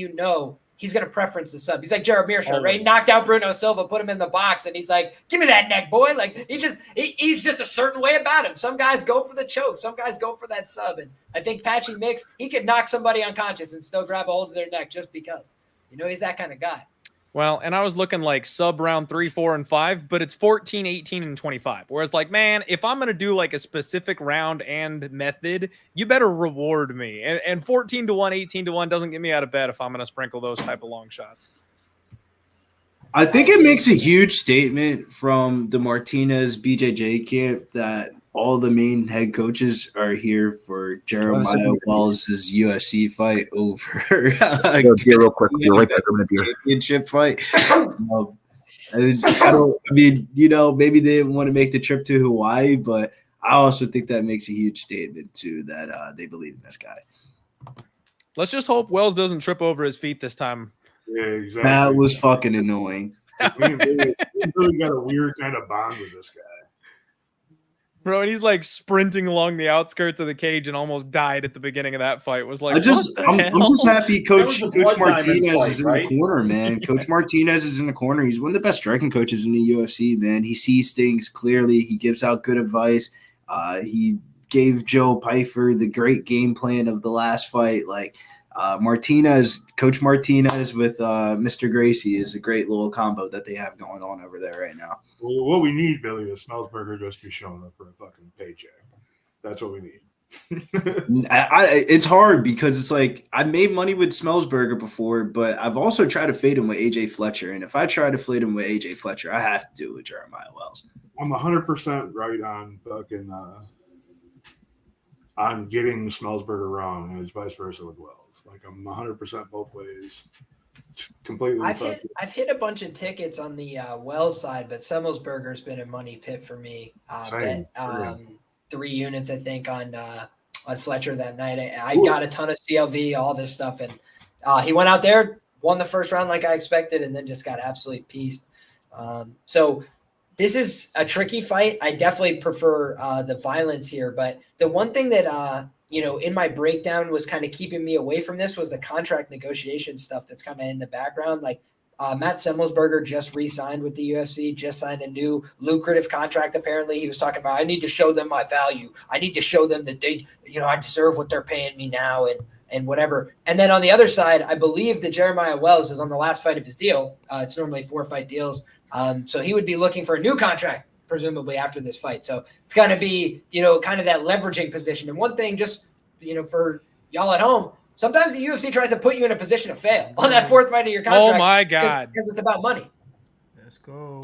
he's going to preference the sub. He's like Jared Mearshart, right? He knocked out Bruno Silva, put him in the box, and he's like, give me that neck, boy. Like, he's just a certain way about him. Some guys go for the choke. Some guys go for that sub. And I think Patchy Mix, he could knock somebody unconscious and still grab a hold of their neck just because. He's that kind of guy.
Well, and I was looking like sub round 3, 4, and 5, but it's 14, 18, and 25. Whereas, like, man, if I'm going to do like a specific round and method, you better reward me. And 14 to 1, 18 to 1 doesn't get me out of bed if I'm going to sprinkle those type of long shots.
I think it makes a huge statement from the Martinez BJJ camp that all the main head coaches are here for Jeremiah Wells' UFC fight over
real quick. You're right back on the beer.
Championship fight. Maybe they didn't want to make the trip to Hawaii, but I also think that makes a huge statement too that they believe in this guy.
Let's just hope Wells doesn't trip over his feet this time.
Yeah, exactly.
That was fucking annoying.
We really got a weird kind of bond with this guy.
Bro, and he's like sprinting along the outskirts of the cage and almost died at the beginning of that fight. Was like,
I'm just happy Coach Martinez is in the corner, man. Coach Martinez is in the corner. He's one of the best striking coaches in the UFC, man. He sees things clearly. He gives out good advice. He gave Joe Pyfer the great game plan of the last fight. Like Coach Martinez with Mr. Gracie is a great little combo that they have going on over there right now.
Well, what we need, Billy, is Semelsberger just be showing up for a fucking paycheck. That's what we need.
It's hard because it's like I made money with Semelsberger before, but I've also tried to fade him with AJ Fletcher. And if I try to fade him with AJ Fletcher, I have to do it with Jeremiah Wells.
I'm 100% right on fucking on getting Semelsberger wrong, and it's vice versa with Wells. Like I'm 100% both ways. Completely.
I've hit a bunch of tickets on the Wells side, but Semelsberger's been a money pit for me. Bet 3 units, I think, on Fletcher that night. I got a ton of CLV, all this stuff, and he went out there, won the first round like I expected, and then just got absolutely pieced. So this is a tricky fight. I definitely prefer the violence here, but the one thing that in my breakdown was kind of keeping me away from this was the contract negotiation stuff that's kind of in the background. Like Matt Semelsberger just re-signed with the UFC, just signed a new lucrative contract. Apparently he was talking about, I need to show them my value. I need to show them that they, I deserve what they're paying me now and whatever. And then on the other side, I believe that Jeremiah Wells is on the last fight of his deal. It's normally 4-fight deals. So he would be looking for a new contract, presumably after this fight. So it's going to be, kind of that leveraging position. And one thing just, for y'all at home, sometimes the UFC tries to put you in a position to fail on that 4th fight of your contract.
Oh my God.
Because it's about money.
Let's go.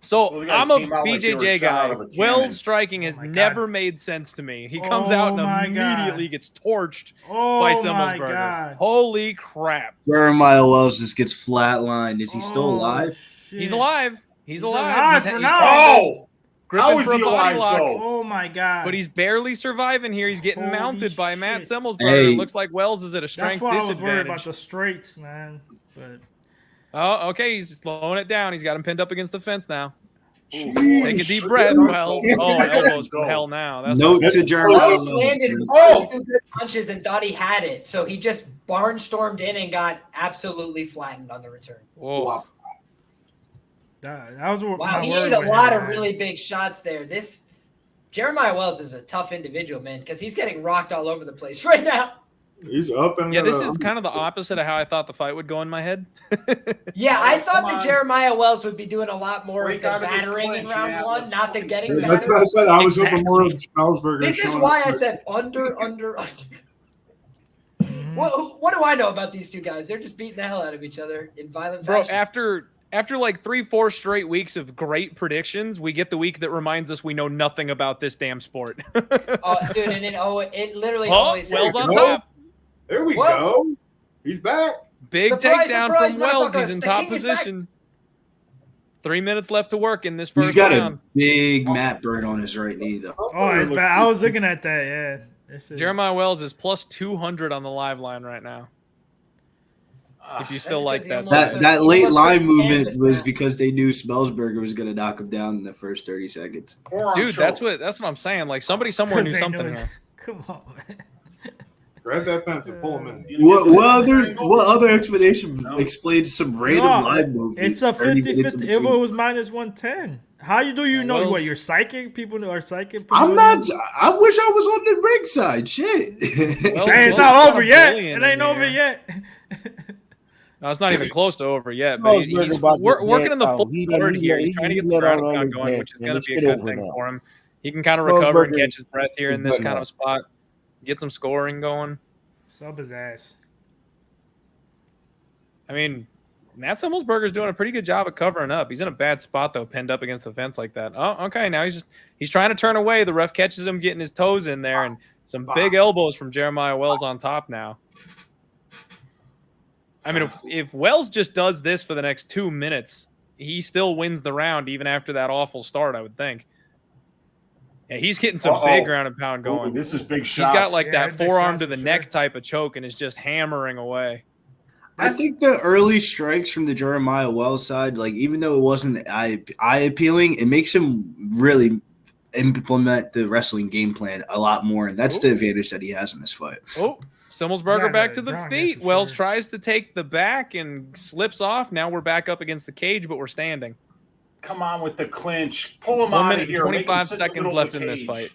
So I'm a BJJ guy. Wells striking has never made sense to me. He comes out and immediately gets torched by Semelsberger. Holy crap.
Jeremiah Wells just gets flatlined. Is he still alive?
Shit. He's alive. He's alive.
For now.
How is he alive, though?
Oh, my God.
But he's barely surviving here. He's getting mounted by Matt Semelsberger.
Hey.
It looks like Wells is at a strength disadvantage.
That's why I was worried about the straights, man. But
oh, okay. He's slowing it down. He's got him pinned up against the fence now. Take a deep breath, Wells. Oh, elbows from hell now. That's
Note to Jeremiah.
Wells landed two good punches and thought he had it, so he just barnstormed in and got absolutely flattened on the return.
Whoa.
That was
Wow, he hit a lot of really big shots there. This Jeremiah Wells is a tough individual, man, because he's getting rocked all over the place right now.
He's up and
yeah, this is kind of the opposite of how I thought the fight would go in my head.
Yeah, I thought that Jeremiah Wells would be doing a lot more of the battering in round one, not the getting battered.
That's what I said. I was hoping more of Semelsberger.
This is why I said under. What do I know about these two guys? They're just beating the hell out of each other in violent fashion.
Bro, after like 3-4 straight weeks of great predictions, we get the week that reminds us we know nothing about this damn sport.
Oh, dude, and it literally always
Wells on top.
There we go. He's back.
Big
Surprise,
takedown
surprise,
from Wells. He's
motherfuckers.
in
The
top
king is back.
position. 3 minutes left to work in this first
He's got
round.
a big mat burn on his right knee, though.
Oh, it's bad. I was looking at that. Yeah.
Jeremiah Wells is plus 200 on the live line right now. If you still like that.
That late line movement was because they knew Semelsberger was going to knock him down in the first 30 seconds.
Dude, that's what I'm saying. Like somebody somewhere knew something here.
Come on, man.
Grab that fence and pull him in.
What other explanation explains some random line movement?
It's a 50-50. If it was minus 110. How you know what? You're psychic? People are psychic?
I'm not. I wish I was on the ring side. Shit.
Hey, it's not over yet. It ain't over yet.
No, it's not even close to over yet. But he's working in the full forward here. He's trying to get the ground pound going, which is going to be a good thing for him. He can kind of recover and catch his breath here in this kind of spot. Get some scoring going.
Sub his ass.
I mean, Matt Semelsberger's doing a pretty good job of covering up. He's in a bad spot, though, pinned up against the fence like that. Oh, okay. Now he's trying to turn away. The ref catches him getting his toes in there, and some big elbows from Jeremiah Wells on top now. I mean, if Wells just does this for the next 2 minutes, he still wins the round even after that awful start, I would think. Yeah, he's getting some big ground and pound going.
Ooh, this is big shots.
He's got like that forearm to the neck type of choke and is just hammering away.
I think the early strikes from the Jeremiah Wells side, like even though it wasn't eye appealing, it makes him really implement the wrestling game plan a lot more, and that's the advantage that he has in this fight.
Oh, Semelsberger back to the feet. Wells tries to take the back and slips off. Now we're back up against the cage, but we're standing.
Come on with the clinch. Pull him out of here.
25 seconds left in this fight.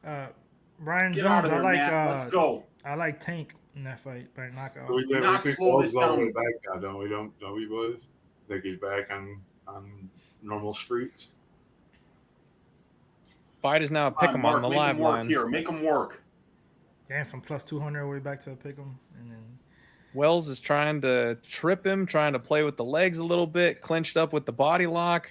Ryan
Get
Jones,
out of there, Let's go.
I like Tank in that fight by knockout.
We think Wells is all the way back now, don't we, boys? Think he's back on normal streets.
Fight is now a pick 'em on the live line.
Here, make him work.
Damn, from plus 200 all the way back to the pick 'em, and then
Wells is trying to trip him, trying to play with the legs a little bit, clinched up with the body lock.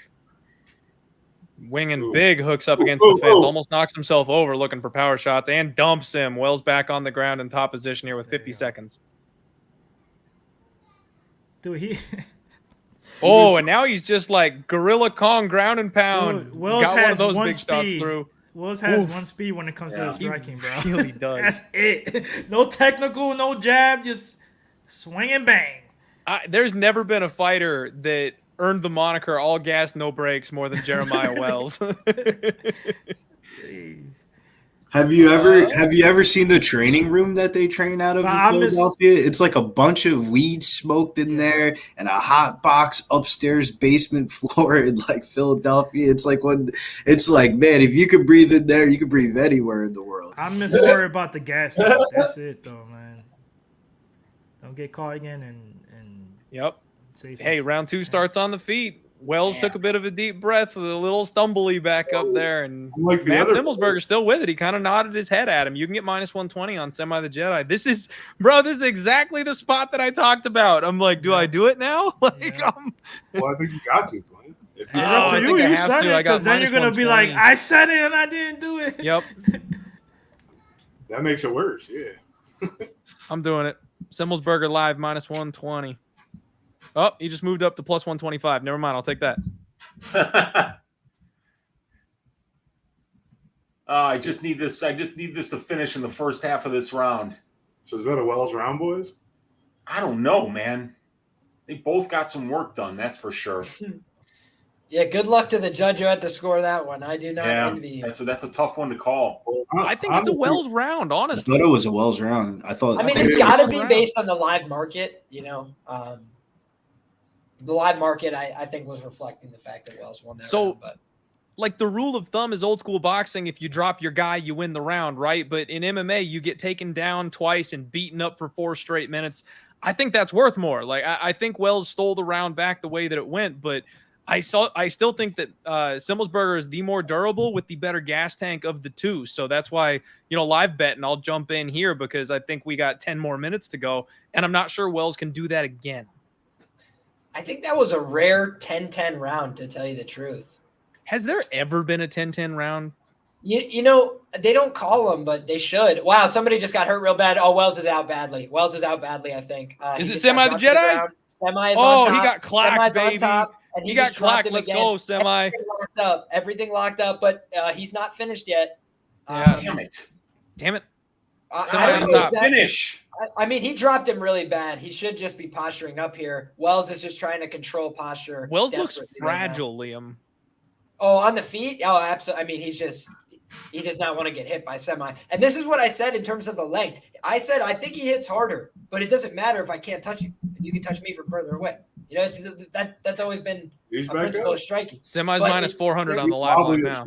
Winging big hooks up against the fence, almost knocks himself over looking for power shots and dumps him. Wells back on the ground in top position here with 50 seconds.
Dude, he...
and now he's just like Gorilla Kong ground and pound.
Dude, Wells
got
has
one of those
one
big shots
speed.
through.
Wells has one speed when it comes to the striking, bro.
He really does.
That's it. No technical, no jab, just swing and bang.
There's never been a fighter that earned the moniker all gas, no brakes more than Jeremiah Wells.
Have you ever seen the training room that they train out of in Philadelphia? It's like a bunch of weed smoked in there and a hot box upstairs basement floor in like Philadelphia. It's like man, if you could breathe in there, you could breathe anywhere in the world.
I'm just worried about the gas tank. That's it though, man. Don't get caught again and
Yep. Hey, round 2 starts on the feet. Wells took a bit of a deep breath with a little stumbly back up there, and Matt Semelsberger still with it. He kind of nodded his head at him. You can get minus 120 on Semi the Jedi. This is exactly the spot that I talked about. I'm like, do I do it now?
Well, I think you got to, Clint.
It's up to you. You said it, because then you're gonna be like, I said it and I didn't do it.
Yep.
That makes it worse. Yeah.
I'm doing it. Semelsberger live minus 120. Oh, he just moved up to plus 125. Never mind. I'll take that.
I just need this to finish in the first half of this round.
So is that a Wells round, boys?
I don't know, man. They both got some work done, that's for sure.
Yeah, good luck to the judge who had to score that one. I do not envy you.
That's a tough one to call.
I think it's a Wells round, honestly.
I thought it was a Wells round. I mean,
it's got to be based on the live market, you know. The live market, I think, was reflecting the fact that Wells won that round. But
like the rule of thumb is old school boxing. If you drop your guy, you win the round, right? But in MMA, you get taken down twice and beaten up for 4 straight minutes. I think that's worth more. Like I think Wells stole the round back the way that it went, but I still think that Semelsberger is the more durable with the better gas tank of the two. So that's why, live bet, and I'll jump in here because I think we got 10 more minutes to go, and I'm not sure Wells can do that again.
I think that was a rare 10-10 round, to tell you the truth.
Has there ever been a 10-10 round?
You know, they don't call them, but they should. Wow, somebody just got hurt real bad. Oh, Wells is out badly. I think.
Is it Semi the Jedi?
Semi is on top.
He got clacked, baby.
On top, and
he got clacked. Let's go, Semi.
Everything locked up, but he's not finished yet.
Damn it.
I don't know exactly.
Finish.
I mean, he dropped him really bad. He should just be posturing up here. Wells is just trying to control posture.
Wells looks fragile, Liam.
Oh, on the feet? Oh, absolutely. I mean, he does not want to get hit by Semi. And this is what I said in terms of the length. I said, I think he hits harder, but it doesn't matter if I can't touch you. You can touch me from further away. You know, that's always been a principle of striking.
Semi's minus 400 on the live line now.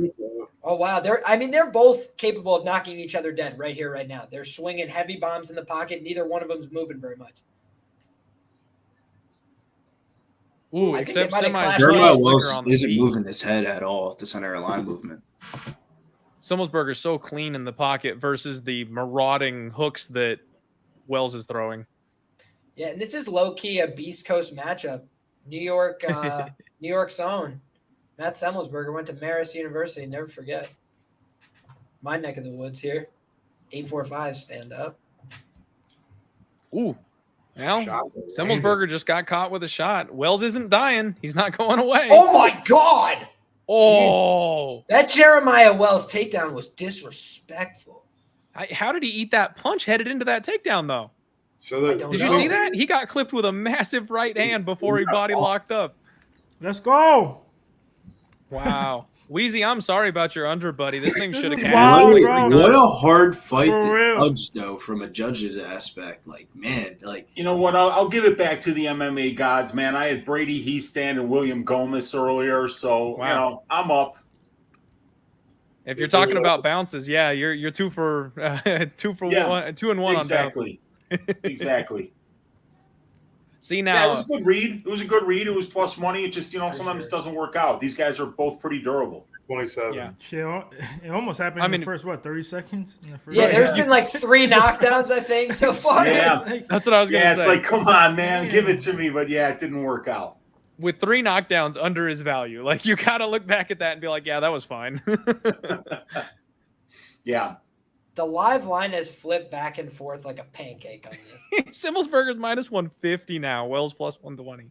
Oh, wow. They're both capable of knocking each other dead right here, right now. They're swinging heavy bombs in the pocket. Neither one of them is moving very much.
Ooh, except Semi's
Wells isn't moving his head at all. The center of line movement.
Semelsberger's so clean in the pocket versus the marauding hooks that Wells is throwing.
Yeah, and this is low-key a Beast Coast matchup. New York's own. Matt Semelsberger went to Marist University. Never forget. My neck of the woods here. 845, stand up.
Ooh. Well, Semelsberger just got caught with a shot. Wells isn't dying. He's not going away.
Oh, my God.
Oh.
That Jeremiah Wells takedown was disrespectful.
How did he eat that punch headed into that takedown, though? Did you see that? He got clipped with a massive right hand before he body locked up.
Let's go.
Wow. Wheezy, I'm sorry about your under, buddy. This thing should have
cashed. What a hard fight to judge, though, from a judge's aspect. Like, man,
you know what? I'll give it back to the MMA gods, man. I had Brady Heastand and William Gomez earlier, so I'm up.
If you're talking about bounces, yeah, you're 2 for 2 for 1, 2 and 1 on bounces.
Exactly.
See now,
it was a good read. It was plus money. It just sometimes it doesn't work out. These guys are both pretty durable.
27.
Yeah, it almost happened in the first 30 seconds.
There's been like 3 knockdowns, I think, so far.
Yeah,
that's what I was gonna say.
Yeah, it's like, come on, man, give it to me. But it didn't work out.
With 3 knockdowns under his value, like you gotta look back at that and be like, yeah, that was fine.
Yeah.
The live line has flipped back and forth like a pancake on this.
Semelsberger's minus 150 now. Wells plus 120.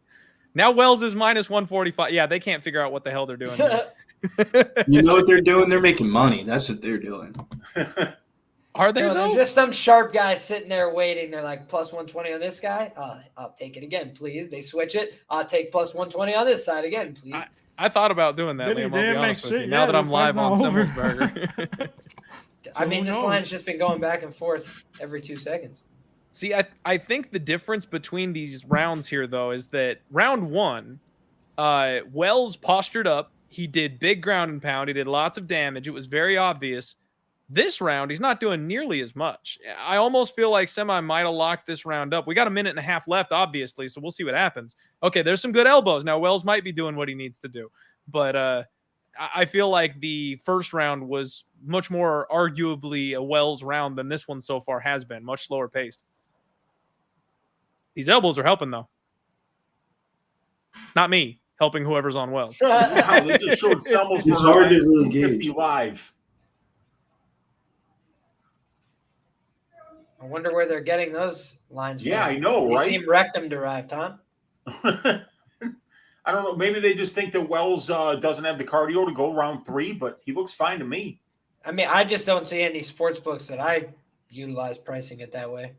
Now Wells is minus 145. Yeah, they can't figure out what the hell they're doing.
You know what they're doing? They're making money. That's what they're doing.
Are they?
There's just some sharp guys sitting there waiting. They're like, plus 120 on this guy. I'll take it again, please. They switch it. I'll take plus 120 on this side again, please.
I thought about doing that, Liam. I'll be honest with you. Now that I'm live on Semelsberger.
I mean, this line's just been going back and forth every 2 seconds.
See, I think the difference between these rounds here, though, is that round 1, Wells postured up. He did big ground and pound. He did lots of damage. It was very obvious. This round, he's not doing nearly as much. I almost feel like Semi might have locked this round up. We got a minute and a half left, obviously, so we'll see what happens. Okay, there's some good elbows. Now, Wells might be doing what he needs to do. But I feel like the first round was much more arguably a Wells round than this one so far has been. Much slower paced. These elbows are helping, though. Not me. Helping whoever's on Wells.
Wow, they just showed Semelsberger.
It's hard to really gauge.
50 live.
I wonder where they're getting those lines from.
Yeah, I know, right?
You seem rectum derived, huh?
I don't know. Maybe they just think that Wells doesn't have the cardio to go round 3, but he looks fine to me.
I mean, I just don't see any sports books that I utilize pricing it that way.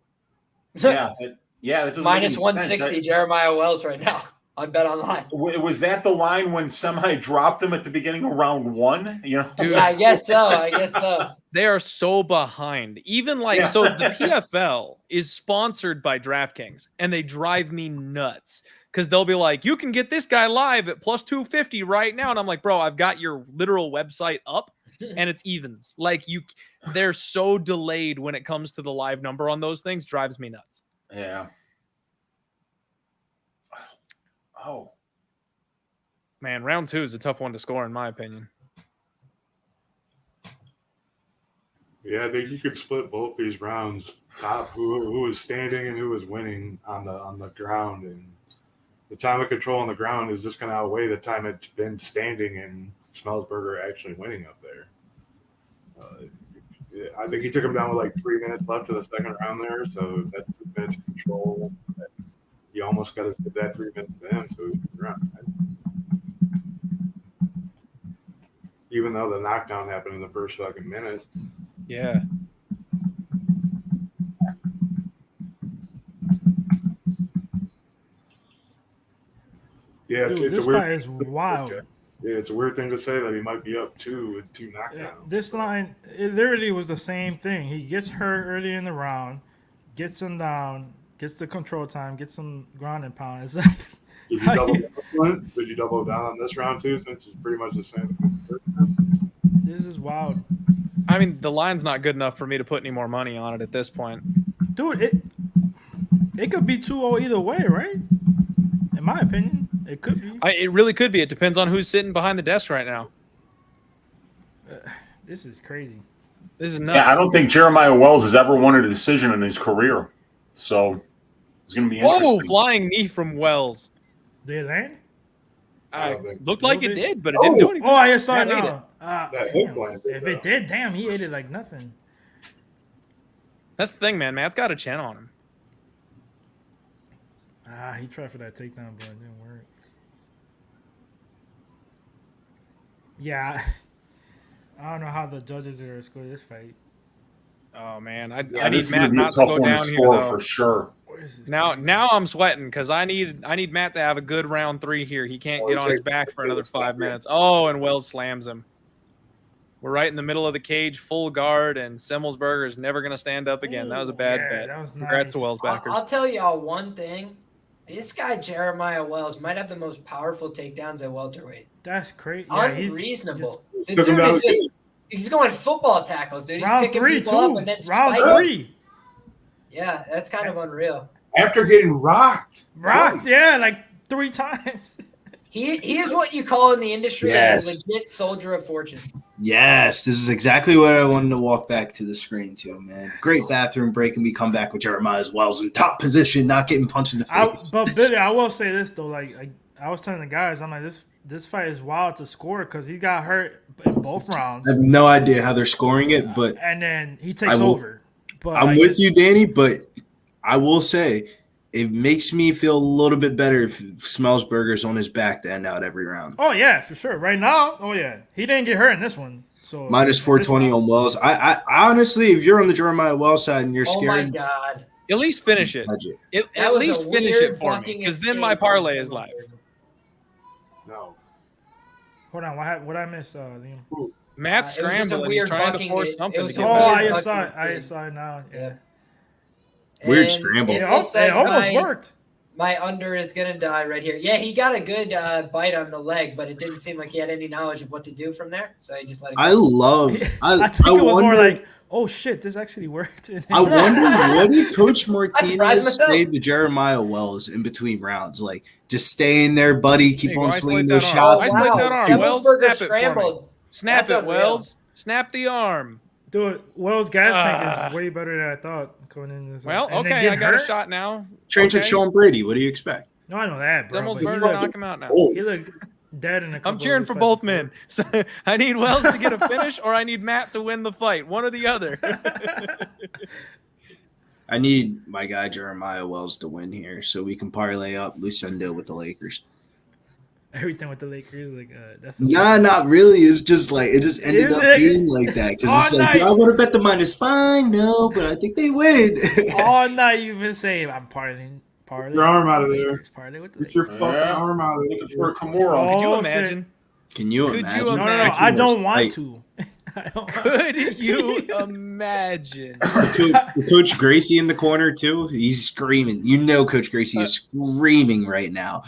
Yeah, that doesn't
minus
make any
160
sense.
Jeremiah Wells right now on Bet Online.
Was that the line when somebody dropped him at the beginning of round 1? You know,
Dude, I guess so.
They are so behind. Even so the PFL is sponsored by DraftKings, and they drive me nuts because they'll be like, you can get this guy live at plus 250 right now. And I'm like, bro, I've got your literal website up and it's evens. They're so delayed when it comes to the live number on those things. Drives me nuts.
Yeah. Oh.
Man, round 2 is a tough one to score, in my opinion.
Yeah, I think you could split both these rounds. Top who was standing and who was winning on the ground, and the time of control on the ground is just going to outweigh the time it's been standing and Semelsberger actually winning up there. I think he took him down with 3 minutes left of the second round there, so that's 2 minutes of control. He almost got to fit that 3 minutes to him, so he was around. Even though the knockdown happened in the first fucking minute.
Yeah.
Yeah,
Dude,
it's
this
a weird
fight is wild.
Yeah, it's a weird thing to say that he might be up 2 with 2 knockdowns.
Yeah, this line, it literally was the same thing. He gets hurt early in the round, gets him down, gets the control time, gets some ground and pound. It's like,
Did you double down on this round too, since it's pretty much the same?
This is wild.
I mean, the line's not good enough for me to put any more money on it at this point.
Dude, it could be 2-0 either way, right? In my opinion, it could be.
It really could be. It depends on who's sitting behind the desk right now.
This is crazy.
This is nuts.
Yeah, I don't think Jeremiah Wells has ever won a decision in his career. So it's going to be interesting.
Oh, flying knee from Wells.
Did it land?
Looked like it did, but it didn't do anything.
Oh, I saw it
Yeah,
now. If it did, damn, he ate it like nothing.
That's the thing, man. Matt's got a chin on him.
He tried for that takedown, but it didn't work. Yeah, I don't know how the judges are going to score this fight.
Oh man,
Yeah,
I need
this is gonna
Matt
be a
not to
tough
go
one to
down here
score
though.
for sure.
Now I'm sweating because I need Matt to have a good round 3 here. He can't get on his back for another 5 minutes. Oh, and Wells slams him. We're right in the middle of the cage, full guard, and Semelsberger is never going to stand up again. That was a bad bet.
That was
Congrats
nice.
to Wells backers.
I'll tell y'all one thing. This guy, Jeremiah Wells, might have the most powerful takedowns at welterweight.
That's crazy. Yeah,
unreasonable. The
Took him
dude
down
is just, he's going football tackles, dude. He's
round
picking
3
people
too.
up and then
Round
spiking.
3.
Yeah, that's kind of unreal.
After getting rocked.
Yeah, like 3 times.
He is what you call in the industry a legit soldier of fortune.
Yes, this is exactly what I wanted to walk back to the screen to, man. Great bathroom break, and we come back with Jeremiah Wells in top position, not getting punched in the face.
But Billy, I will say this though, I was telling the guys, I'm like, this fight is wild to score because he got hurt in both rounds.
I have no idea how they're scoring it, but
and then he takes over. But
I'm with you, Danny, but I will say it makes me feel a little bit better if Semelsberger's on his back to end out every round.
Oh yeah, for sure. Right now, oh yeah, he didn't get hurt in this one. So
minus 420 on Wells. I honestly, if you're on the Jeremiah Wells side and you're
Oh
scared,
my god.
At least finish it. At
was
least
a
finish
weird
it for me,
fucking
because then my
escape
parlay
from
is live.
No.
Hold on, what I missed, Liam?
Matt's
It was just a
scrambling. He's
weird
trying to
bucking.
force
It
something to
was
get
a
Oh,
back.
I
weird
just saw it.
bucking
I just saw it now. Yeah.
Weird
And
scramble.
It,
It
looks like
almost worked.
My under is gonna die right here. Yeah, he got a good bite on the leg, but it didn't seem like he had any knowledge of what to do from there, so he just let it go.
I love.
I think it was more like, oh shit, this actually worked.
I wonder what did Coach
surprised
Martinez
myself.
say to Jeremiah Wells in between rounds? Like, just stay in there, buddy. Keep
Hey, go
on
isolate
swinging
that
those
arm.
shots.
Isolate that arm. Wells, snap it for me.
scrambled.
Snap
That's
it,
unreal.
Wells. Snap the arm.
Dude, Wells' gas tank is way better than I thought going into this.
Well,
And then
okay,
get
I got
hurt?
a shot now.
Trains with
Okay.
Sean Brady. What do you expect?
No, I know that, bro.
Almost
but he
better to
looked-
knock him out now.
He looked dead in a couple
I'm cheering
of
for
his
both
fights
men. So I need Wells to get a finish, or I need Matt to win the fight. One or the other.
I need my guy Jeremiah Wells to win here so we can parlay up Lucindo with the Lakers.
Everything with the Lakers, like that's
Nah, not really. It's just like it just ended
Is
up
it?
being like that because
All
it's like,
night.
do I want to bet the -5? No, but I think they win.
all night you've been saying I'm parlaying Parlay.
Your arm out of there.
Parlay with the
Get your fucking arm out of there.
Looking for a Kimura.
Could you
Oh,
imagine?
Can you
Could you
imagine?
No,
imagine?
I don't want to.
Could you imagine?
Coach Gracie in the corner too. He's screaming. You know, Coach Gracie is screaming right now.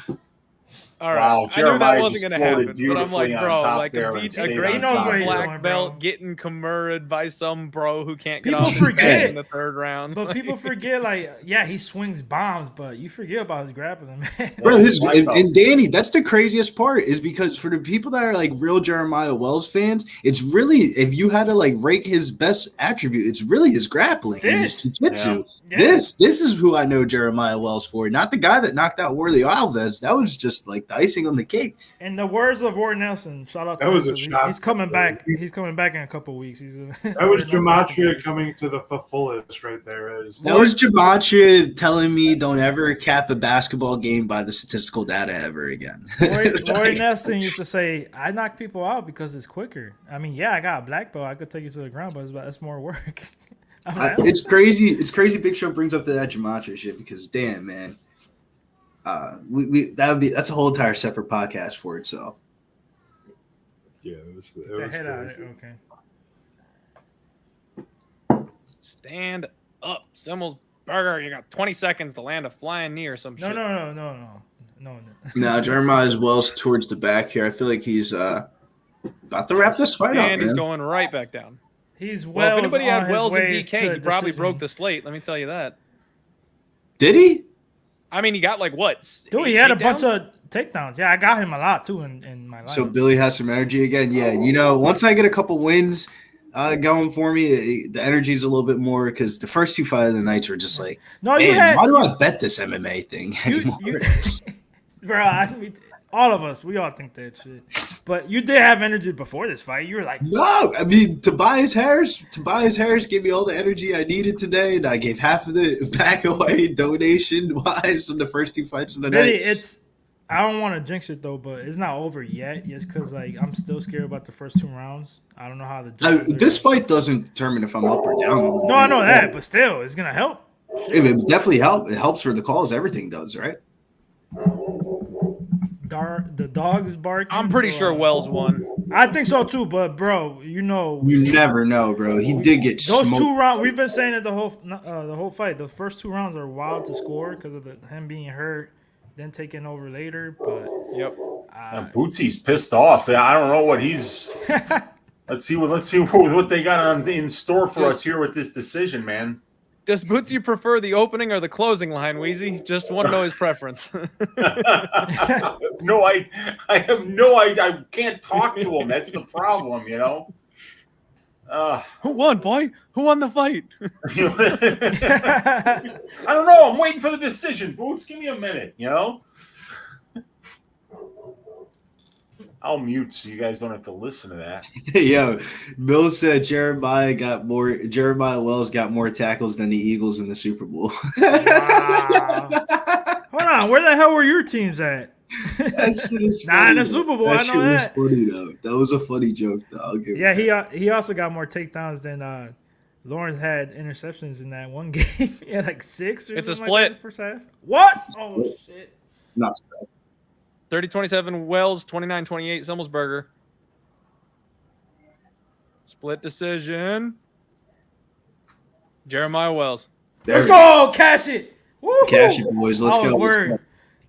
All right,
Wow,
I knew that
Jeremiah
wasn't
just
going to happen,
floated
but I'm like,
beautifully
bro,
on top
like
there
a
and
beat, a
stayed
great
on top.
black
Doing,
belt
bro.
getting Kimura'd by some bro who can't get
People
off his back
forget.
in the third round.
But people forget, like, yeah, he swings bombs, but you forget about his grappling, man.
Bro, and Danny, that's the craziest part is because for the people that are like real Jeremiah Wells fans, it's really, if you had to like rank his best attribute, it's really his grappling and his jiu-jitsu.
Yeah.
This is who I know Jeremiah Wells for, not the guy that knocked out Worley Alves. That was just like the icing on the cake.
In the words of Ward Nelson, shout out to
That was
him,
a shot.
he's coming back. He's coming back in a couple weeks.
That was Gematria coming to the fullest right there.
That was Gematria telling me don't ever cap a basketball game by the statistical data ever again.
Roy Nelson used to say, I knock people out because it's quicker. I mean, yeah, I got a black belt. I could take you to the ground, but it's more work.
It's crazy. It's crazy Big Show brings up that Gematria shit because damn, man. That's a whole entire separate podcast for itself.
Yeah, it was
head out of it. Okay.
Stand up, Semelsberger. You got 20 seconds to land a flying knee or some shit.
No.
Now Jeremiah's Wells towards the back here. I feel like he's about to wrap this fight up.
And he's going right back down.
He's
well. If anybody
on
had Wells
his
and
way
DK,
to
he
a
probably
decision.
broke the slate. Let me tell you that.
Did he?
I mean, he got like what?
Dude, he had a bunch of takedowns. Yeah, I got him a lot too in my life.
So Billy has some energy again. Yeah, you know, once I get a couple wins going for me, the energy is a little bit more because the first two fight of the nights were just like,
No,
man, why do I bet this MMA thing anymore?
Bro, all of us, we all think that shit. But you did have energy before this fight. You were like,
no, I mean Tobias Harris gave me all the energy I needed today, and I gave half of the back away donation wise on the first two fights of the
really,
night.
I don't want to jinx it though, but it's not over yet. Just because like I'm still scared about the first two rounds. I don't know how the
This fight doesn't determine if I'm up or down.
No, I know that, but still, it's gonna help.
It definitely helps. It helps for the calls. Everything does, right?
The dog is barking.
I'm pretty sure Wells won.
I think so too, but bro, you
never know, bro. He did get
those
smoked.
2 rounds. We've been saying it the whole fight. The first 2 rounds are wild to score because of him being hurt, then taking over later. But
Bootsy's pissed off. I don't know what he's. Let's see what they got in store for us here with this decision, man.
Does Bootsy prefer the opening or the closing line, Wheezy? Just want to know his preference.
No, I have no idea. I can't talk to him. That's the problem, you know.
Who won, boy? Who won the fight?
I don't know. I'm waiting for the decision. Boots, give me a minute, you know. I'll mute so you guys don't have to listen to that.
Yo, Bill said Jeremiah Wells got more tackles than the Eagles in the Super Bowl.
Wow. Hold on, where the hell were your teams at?
That shit is
Nah, in the Super Bowl, I know that.
Was funny though. That was a funny joke though. I'll give
he also got more takedowns than Lawrence had interceptions in that one game. He had like 6 or
it's a
something
split.
like that first half. What? Oh shit.
Not
30-27 Wells, 29-28 Semelsberger. Split decision. Jeremiah Wells.
Let's go, cash it. Woo-hoo.
Cash it, boys. Let's go.
I was worried.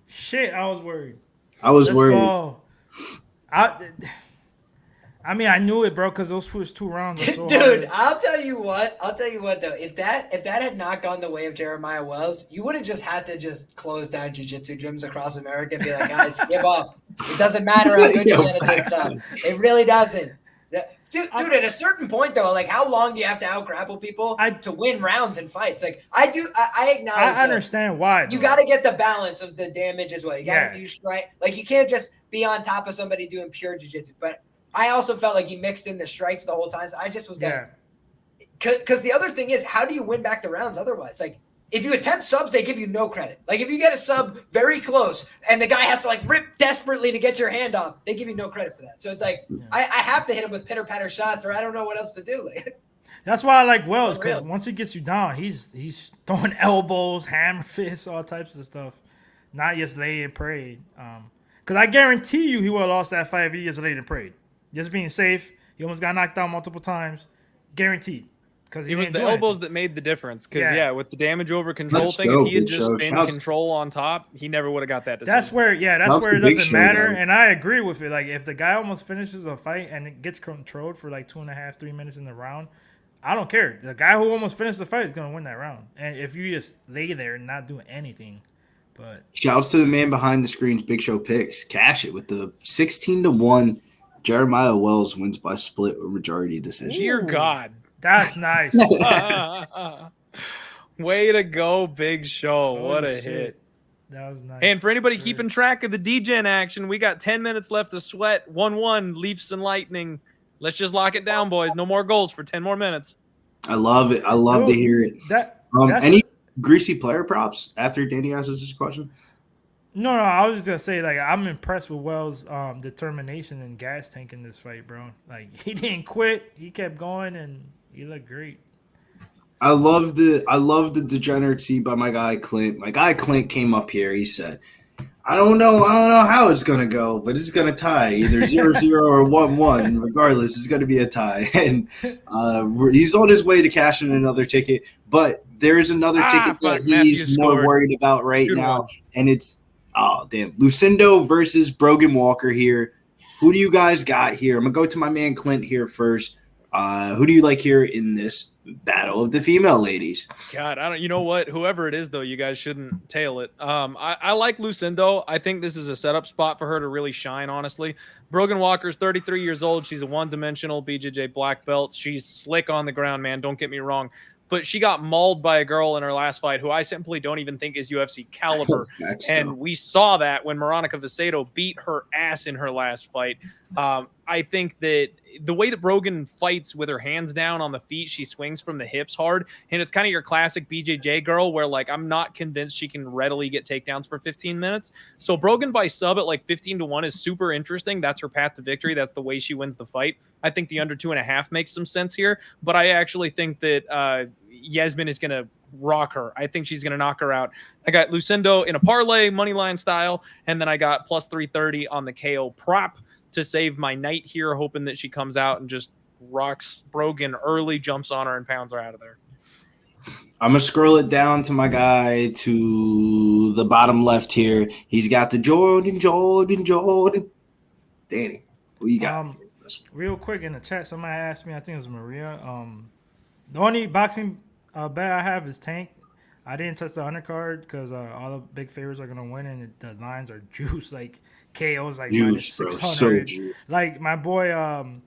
Shit, I was worried.
I was worried.
Go. I mean, I knew it, bro, because those first 2 rounds are so
Dude,
hard.
I'll tell you what though. If that had not gone the way of Jeremiah Wells, you would have just had to just close down jiu-jitsu gyms across America and be like, guys, give up. It doesn't matter how good you get at this stuff. It really doesn't. Dude, at a certain point though, like how long do you have to out-grapple people to win rounds in fights? Like I acknowledge.
I understand why.
You got to get the balance of the damage as well. You got to do strike. Like you can't just be on top of somebody doing pure jiu-jitsu. But I also felt like he mixed in the strikes the whole time. So I just was like, because the other thing is, how do you win back the rounds otherwise? Like if you attempt subs, they give you no credit. Like if you get a sub very close and the guy has to like rip desperately to get your hand off, they give you no credit for that. So it's like I have to hit him with pitter patter shots, or I don't know what else to do. Like,
That's why I like Wells, because once he gets you down, he's throwing elbows, hammer fists, all types of stuff. Not just lay and prayed. Because I guarantee you he would have lost that fight if he just laid and prayed. Just being safe. He almost got knocked out multiple times. Guaranteed. Because
it was the elbows that made the difference. Because, with the damage over control thing, if he had just been control on top, he never would have got that decision.
That's where it doesn't matter. And I agree with it. Like, if the guy almost finishes a fight and it gets controlled for like 2.5, 3 minutes in the round, I don't care. The guy who almost finished the fight is going to win that round. And if you just lay there and not do anything. But
shouts to the man behind the screens, Big Show Picks. Cash it with the 16-1. Jeremiah Wells wins by split or majority decision.
Dear God.
That's nice.
Way to go, Big Show. What a hit.
That was nice.
And for anybody keeping track of the D-Gen action, we got 10 minutes left to sweat. 1-1, Leafs and Lightning. Let's just lock it down, boys. No more goals for 10 more minutes.
I love it. I love to hear it. Any greasy player props after Danny asks this question?
No, I was just gonna say, like, I'm impressed with Wells' determination and gas tank in this fight, bro. Like, he didn't quit. He kept going, and he looked great.
I love the degeneracy by my guy Clint. My guy Clint came up here. He said, I don't know how it's gonna go, but it's gonna tie either 0-0 or 1-1. Regardless, it's gonna be a tie. And he's on his way to cashing another ticket, but there's another ticket that he's more worried about right now, and it's Lucindo versus Brogan Walker here. Who do you guys got here? I'm gonna go to my man Clint here first. Who do you like here in this battle of the female ladies?
God, you know what? Whoever it is, though, you guys shouldn't tail it. I like Lucindo. I think this is a setup spot for her to really shine, honestly. Brogan Walker's 33 years old. She's a one-dimensional BJJ black belt. She's slick on the ground, man. Don't get me wrong. But she got mauled by a girl in her last fight who I simply don't even think is UFC caliber. And we saw that when Veronica Vicedo beat her ass in her last fight. I think that the way that Brogan fights with her hands down on the feet, she swings from the hips hard. And it's kind of your classic BJJ girl where, like, I'm not convinced she can readily get takedowns for 15 minutes. So Brogan by sub at like 15-1 is super interesting. That's her path to victory. That's the way she wins the fight. I think the under 2.5 makes some sense here. But I actually think that Iasmin is going to rock her. I think she's going to knock her out. I got Lucindo in a parlay, money line style. And then I got plus 330 on the KO prop to save my night here, hoping that she comes out and just rocks Brogan early, jumps on her, and pounds her out of there.
I'm going to scroll it down to my guy to the bottom left here. He's got the Jordan. Danny, who you got?
Real quick in the chat, somebody asked me, I think it was Maria. The only boxing bet I have is Tank. I didn't touch the undercard because all the big favorites are going to win, and the lines are juice. Like, KO's like minus 600. So like my boy, damn,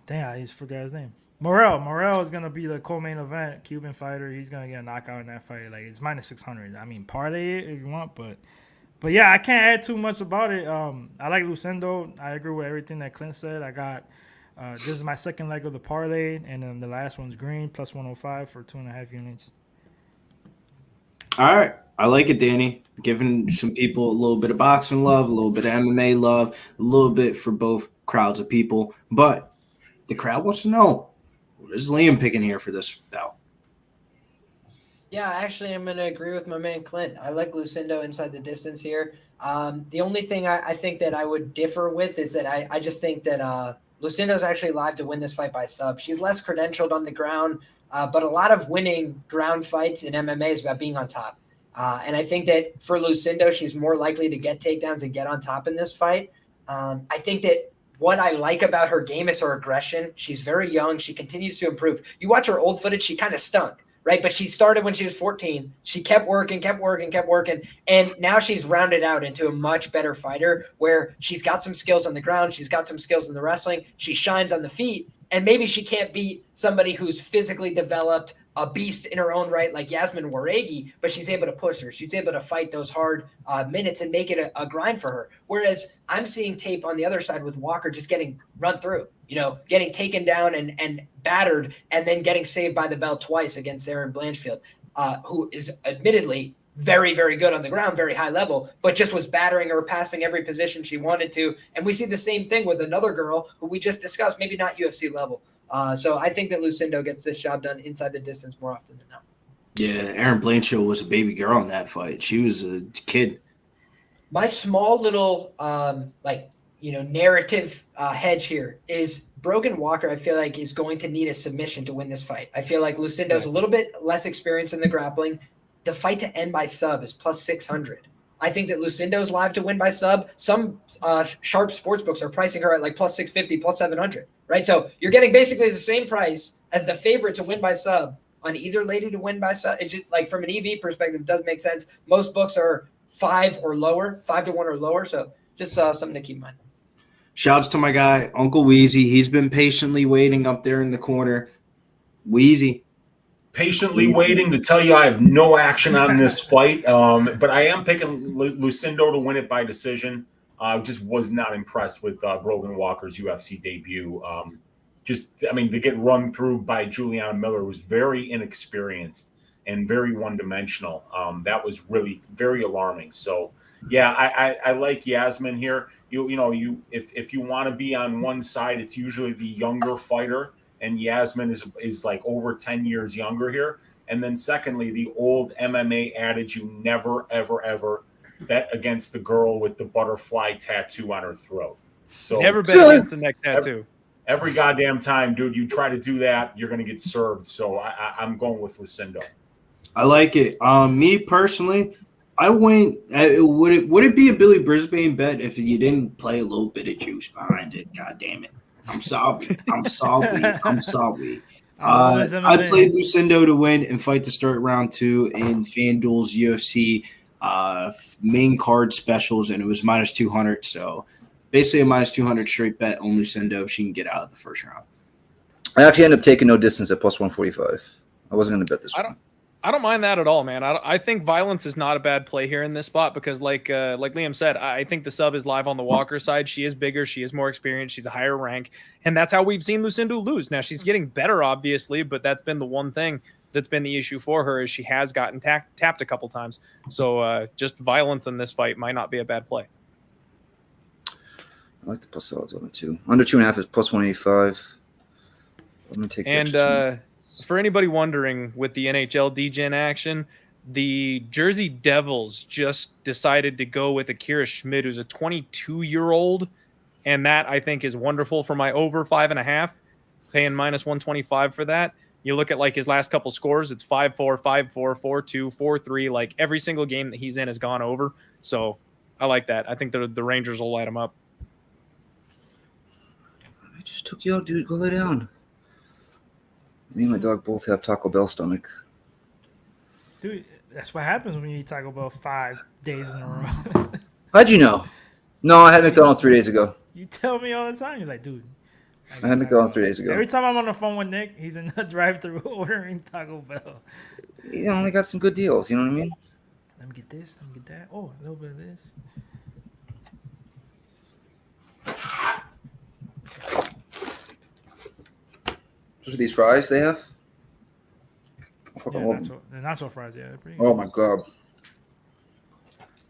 I just forgot his name. Morel is gonna be the co-main event. Cuban fighter. He's gonna get a knockout in that fight. Like, it's minus 600. I mean, parlay it if you want, but yeah, I can't add too much about it. I like Lucindo. I agree with everything that Clint said. I got this is my second leg of the parlay, and then the last one's green plus 105 for 2.5 units.
All right. I like it, Danny. Giving some people a little bit of boxing love, a little bit of MMA love, a little bit for both crowds of people. But the crowd wants to know, what is Liam picking here for this bout?
Yeah, actually, I'm going to agree with my man Clint. I like Lucindo inside the distance here. The only thing I think that I would differ with is that I just think that Lucindo's actually live to win this fight by sub. She's less credentialed on the ground, but a lot of winning ground fights in MMA is about being on top. And I think that for Lucindo, she's more likely to get takedowns and get on top in this fight. I think that what I like about her game is her aggression. She's very young. She continues to improve. You watch her old footage, she kind of stunk, right? But she started when she was 14. She kept working. And now she's rounded out into a much better fighter where she's got some skills on the ground. She's got some skills in the wrestling. She shines on the feet. And maybe she can't beat somebody who's physically developed, a beast in her own right, like Iasmin Waregi, but she's able to push her. She's able to fight those hard minutes and make it a grind for her. Whereas I'm seeing tape on the other side with Walker just getting run through, getting taken down and battered, and then getting saved by the bell twice against Erin Blanchfield, who is admittedly very, very good on the ground, very high level, but just was battering her, passing every position she wanted to. And we see the same thing with another girl who we just discussed, maybe not UFC level, So I think that Lucindo gets this job done inside the distance more often than not.
Yeah, Erin Blanchard was a baby girl in that fight. She was a kid.
My small little narrative hedge here is Brogan Walker. I feel like is going to need a submission to win this fight. I feel like Lucindo's a little bit less experienced in the grappling. The fight to end by sub is plus 600. I think that Lucindo's live to win by sub. Some sharp sports books are pricing her at like plus 650, plus 700, right? So you're getting basically the same price as the favorite to win by sub on either lady to win by sub. It's just like from an EV perspective, it does make sense. Most books are 5 or lower, 5-1 or lower. So just something to keep in mind.
Shouts to my guy, Uncle Wheezy. He's been patiently waiting up there in the corner. Wheezy.
Patiently waiting to tell you I have no action on this fight, but I am picking Lucindo to win it by decision. I just was not impressed with Brogan Walker's UFC debut. To get run through by Juliana Miller, who was very inexperienced and very one-dimensional. That was really very alarming. So, yeah, I like Iasmin here. If you want to be on one side, it's usually the younger fighter. And Iasmin is like over 10 years younger here. And then secondly, the old MMA adage, you never, ever, ever bet against the girl with the butterfly tattoo on her throat. So
never bet against the neck tattoo.
Every goddamn time, dude, you try to do that, you're going to get served. So I'm going with Lucindo.
I like it. Me personally, I went. Would it be a Billy Brisbane bet if you didn't play a little bit of juice behind it? God damn it. I'm sorry. I played Lucindo to win and fight to start round 2 in FanDuel's UFC main card specials, and it was minus 200. So basically a minus 200 straight bet on Lucindo if she can get out of the first round.
I actually ended up taking no distance at plus 145. I wasn't going to bet this one.
I don't mind that at all, man. I think violence is not a bad play here in this spot because, like Liam said, I think the sub is live on the Walker side. She is bigger. She is more experienced. She's a higher rank. And that's how we've seen Lucindo lose. Now, she's getting better, obviously, but that's been the one thing that's been the issue for her is she has gotten tapped a couple times. So just violence in this fight might not be a bad play.
I like the plus odds on it, too. Under 2.5 is plus 185. Let me take that.
For anybody wondering, with the NHL DGen action, the Jersey Devils just decided to go with Akira Schmid, who's a 22-year-old, and that I think is wonderful for my over 5.5, paying minus 125 for that. You look at like his last couple scores, it's 5-4, 5-4, 4-2, 4-3. Like every single game that he's in has gone over. So I like that. I think the Rangers will light him up.
I just took you out, dude. Go lay down. Me and my dog both have Taco Bell stomach.
Dude, that's what happens when you eat Taco Bell 5 days in a row.
How'd you know? No, I had McDonald's 3 days ago.
You tell me all the time. You're like, dude.
I had McDonald's 3 days ago.
Every time I'm on the phone with Nick, he's in the drive-thru ordering Taco Bell.
You only got some good deals. You know what I mean?
Let me get this. Let me get that. Oh, a little bit of this.
Those are these fries they have?
Yeah, the nacho fries, yeah. They're pretty good.
Oh, my God.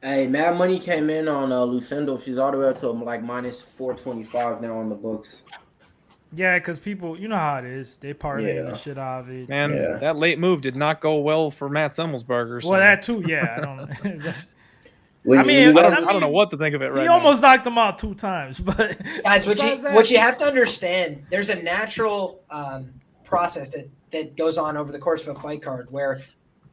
Hey, Mad Money came in on Lucindo. She's all the way up to like minus 425 now on the books.
Yeah, because people, you know how it is. They parlay the shit out of it.
Man, that late move did not go well for Matt Semelsberger. So.
Well, that too, yeah. I don't know.
I don't know what to think of it right now.
He almost knocked him out 2 times. But
guys, what you have to understand, there's a natural process that goes on over the course of a fight card where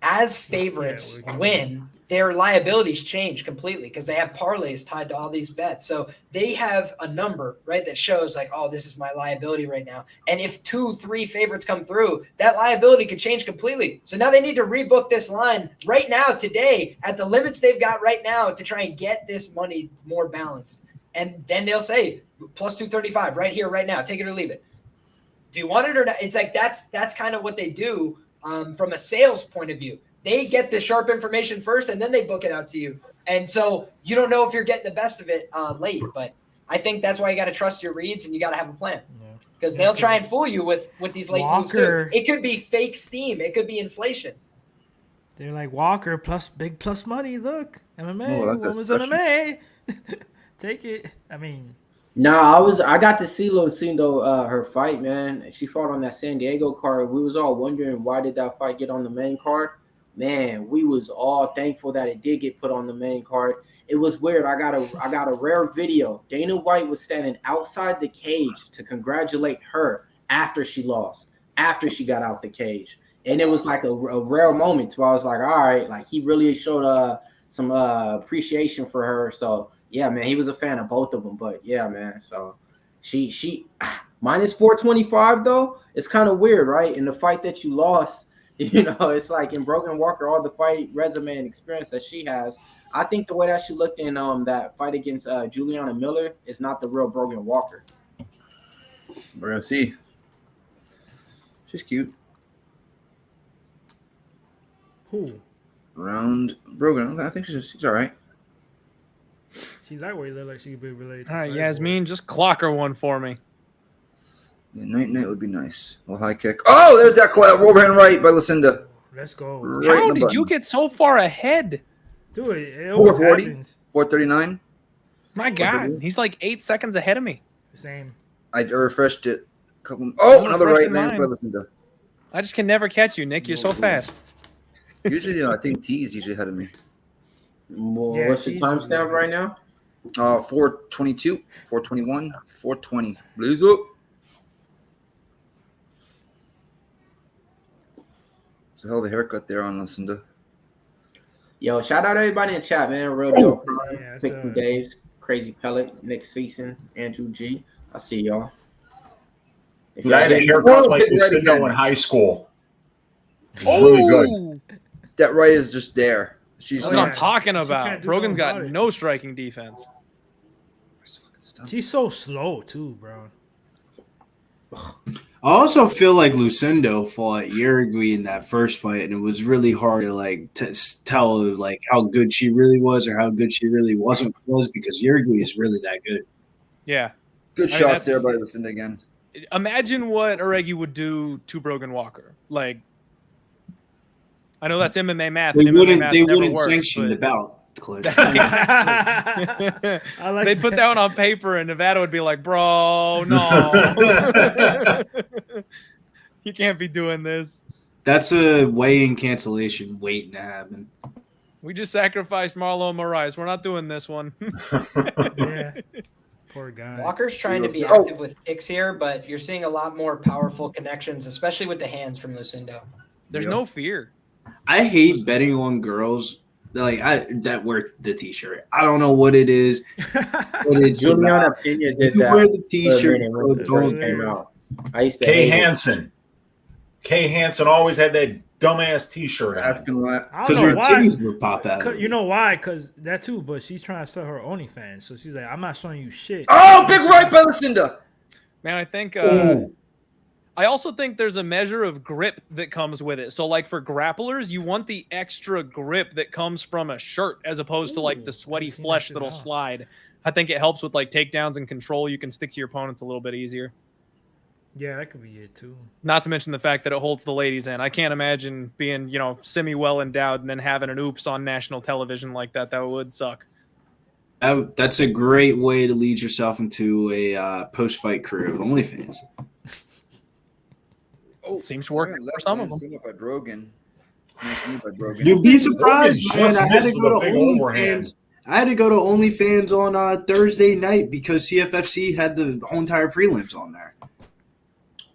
as favorites win, their liabilities change completely because they have parlays tied to all these bets. So they have a number, right, that shows like, oh, this is my liability right now. And if 2-3 favorites come through, that liability could change completely. So now they need to rebook this line right now, today, at the limits they've got right now to try and get this money more balanced. And then they'll say plus 235 right here, right now. Take it or leave it. Do you want it or not? It's like that's kind of what they do from a sales point of view. They get the sharp information first, and then they book it out to you. And so you don't know if you're getting the best of it late. But I think that's why you got to trust your reads, and you got to have a plan. Because they'll try and fool you with these late moves too. It could be fake steam. It could be inflation.
They're like, Walker plus big plus money. Look, MMA, women's MMA. Take it. I mean,
Nah, I got to see Lucindo her fight, man. She fought on that San Diego card. We was all wondering why did that fight get on the main card. Man, we was all thankful that it did get put on the main card. It was weird. I got a rare video. Dana White was standing outside the cage to congratulate her after she lost, after she got out the cage. And it was like a rare moment where I was like, all right, like he really showed some appreciation for her. So yeah, man, he was a fan of both of them. But yeah, man, so she minus 425 though. It's kind of weird, right? In the fight that you lost, you know, it's like in Brogan Walker, all the fight resume and experience that she has. I think the way that she looked in that fight against Juliana Miller is not the real Brogan Walker.
We're gonna see. She's cute.
Who?
Round Brogan. I think she's all right.
She's that way. Look like she could be related to
All right,
Cyborg.
Iasmin, just clock her one for me.
Yeah, night would be nice. Well, high kick. Oh, there's that overhand right by Lucinda.
Let's go.
Right
How did you get so far ahead?
Dude, it always
440,
happens.
439.
My God, he's like 8 seconds ahead of me.
Same.
I refreshed it. Another right
refreshing
man by
mine.
Lucinda.
I just can never catch you, Nick. You're so fast.
Usually, I think T's usually ahead of me.
Well,
Yeah,
what's the
she's-
timestamp right now?
422, 421, 420. Blaze up. It's a hell of a haircut there on Lucinda.
Yo, shout out everybody in chat, man. Real dope.
Yeah, it's,
Victor Daves, Crazy Pellet, Nick Season, Andrew G. I see y'all. If
Dude, I had a
y'all
haircut like Lucindo in high school. It was really good.
That right is just there. She's
That's
not.
what I'm talking
She
about.
can't do
Brogan's
nothing
got
about it.
no striking defense.
She's so slow too, bro.
I also feel like Lucindo fought Uruguay in that first fight, and it was really hard to like tell like how good she really was or how good she really wasn't because Uruguay is really that good.
Yeah.
Good
I mean,
shots
that's-
there by Lucinda again.
Imagine what Oregi would do to Brogan Walker. Like, I know that's MMA math.
They
and MMA math
they
never
wouldn't
works,
sanction the
but-
bout, Cliff.
Exactly.
I like
They'd put that one on paper, and Nevada would be like, "Bro, no, you can't be doing this.
That's a weigh-in cancellation waiting to happen.
We just sacrificed Marlon Moraes. We're not doing this one."
Yeah. Poor guy.
Walker's trying to be active with kicks here, but you're seeing a lot more powerful connections, especially with the hands from Lucindo.
There's no fear.
I hate betting on girls that wear the t-shirt. I don't know what it is. But it's
Juliana Pena did
you
that.
wear the t-shirt.
when it first came out. I used to
Kay
hate it.
Hansen. Kay Hansen always had that dumbass T-shirt on.
Asking why.
I
Because
don't
her
know why.
titties would pop out.
You know why? Because that too, but she's trying to sell her OnlyFans. So she's like, I'm not showing you shit.
Oh, big right by Lucinda.
Man, I think I also think there's a measure of grip that comes with it. So like for grapplers, you want the extra grip that comes from a shirt as opposed to like the sweaty
seen that
flesh
shit
that'll
out.
slide. I think it helps with like takedowns and control. You can stick to your opponents a little bit easier.
Yeah, that could be it too.
Not to mention the fact that it holds the ladies in. I can't imagine being, semi well endowed and then having an oops on national television like that. That would suck.
That's a great way to lead yourself into a post-fight career of OnlyFans.
Oh,
Seems to work for some of them.
By Brogan. Nice knee by Brogan.
You'd be surprised,
Brogan
man.
just
I had to
missed
go
with
to
a big overhand.
OnlyFans. I had to go to OnlyFans on Thursday night because CFFC had the whole entire prelims on there.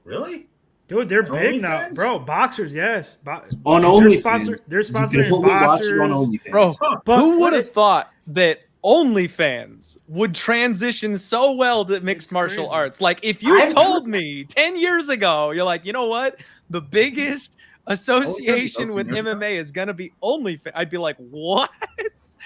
Really?
Dude, they're big now,
OnlyFans?
bro. Boxers, yes.
On
They're
OnlyFans.
They're
You can
sponsoring
only watch
boxers.
it on OnlyFans.
Bro,
But
who
what
would have
it-
thought that OnlyFans would transition so well to mixed martial
crazy.
arts? Like, if you
I'm-
told me 10 years ago, you're like, you know what? The biggest association with
10 years ago?
MMA is going to be OnlyFans. I'd be like, what?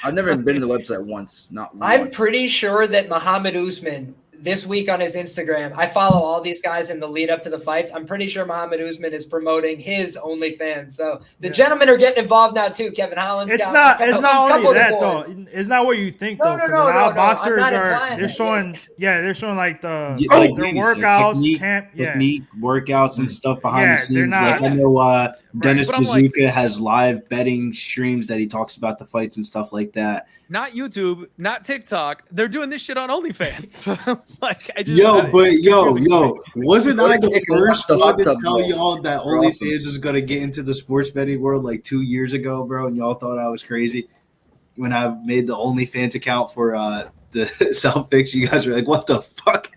I've never even been to the website once. Not once.
I'm pretty sure that Muhammad Usman this week on his Instagram, I follow all these guys in the lead up to the fights. I'm pretty sure Muhammad Usman is promoting his OnlyFans. So the gentlemen are getting involved now too. Kevin Holland's
It's
got
not.
a
It's not
couple
only
of the
that
boys.
though. It's not what you think
No,
though.
no,
'cause
no,
a lot of
no, I'm
boxers
not
are.
implying
They're
that,
showing. Yeah, they're showing like the
Like
their
Brady said,
workouts,
technique, workouts, and stuff behind
Yeah,
the
they're
scenes.
not-
Like I know Dennis
But I'm like-
Bazooka has live betting streams that he talks about the fights and stuff like that.
Not YouTube, not TikTok. They're doing this shit on OnlyFans. Like I just
wasn't I the first one to tell
girls.
y'all that OnlyFans was gonna get into the sports betting world like 2 years ago, bro? And y'all thought I was crazy when I made the OnlyFans account for the self picks. You guys were like, "What the fuck?"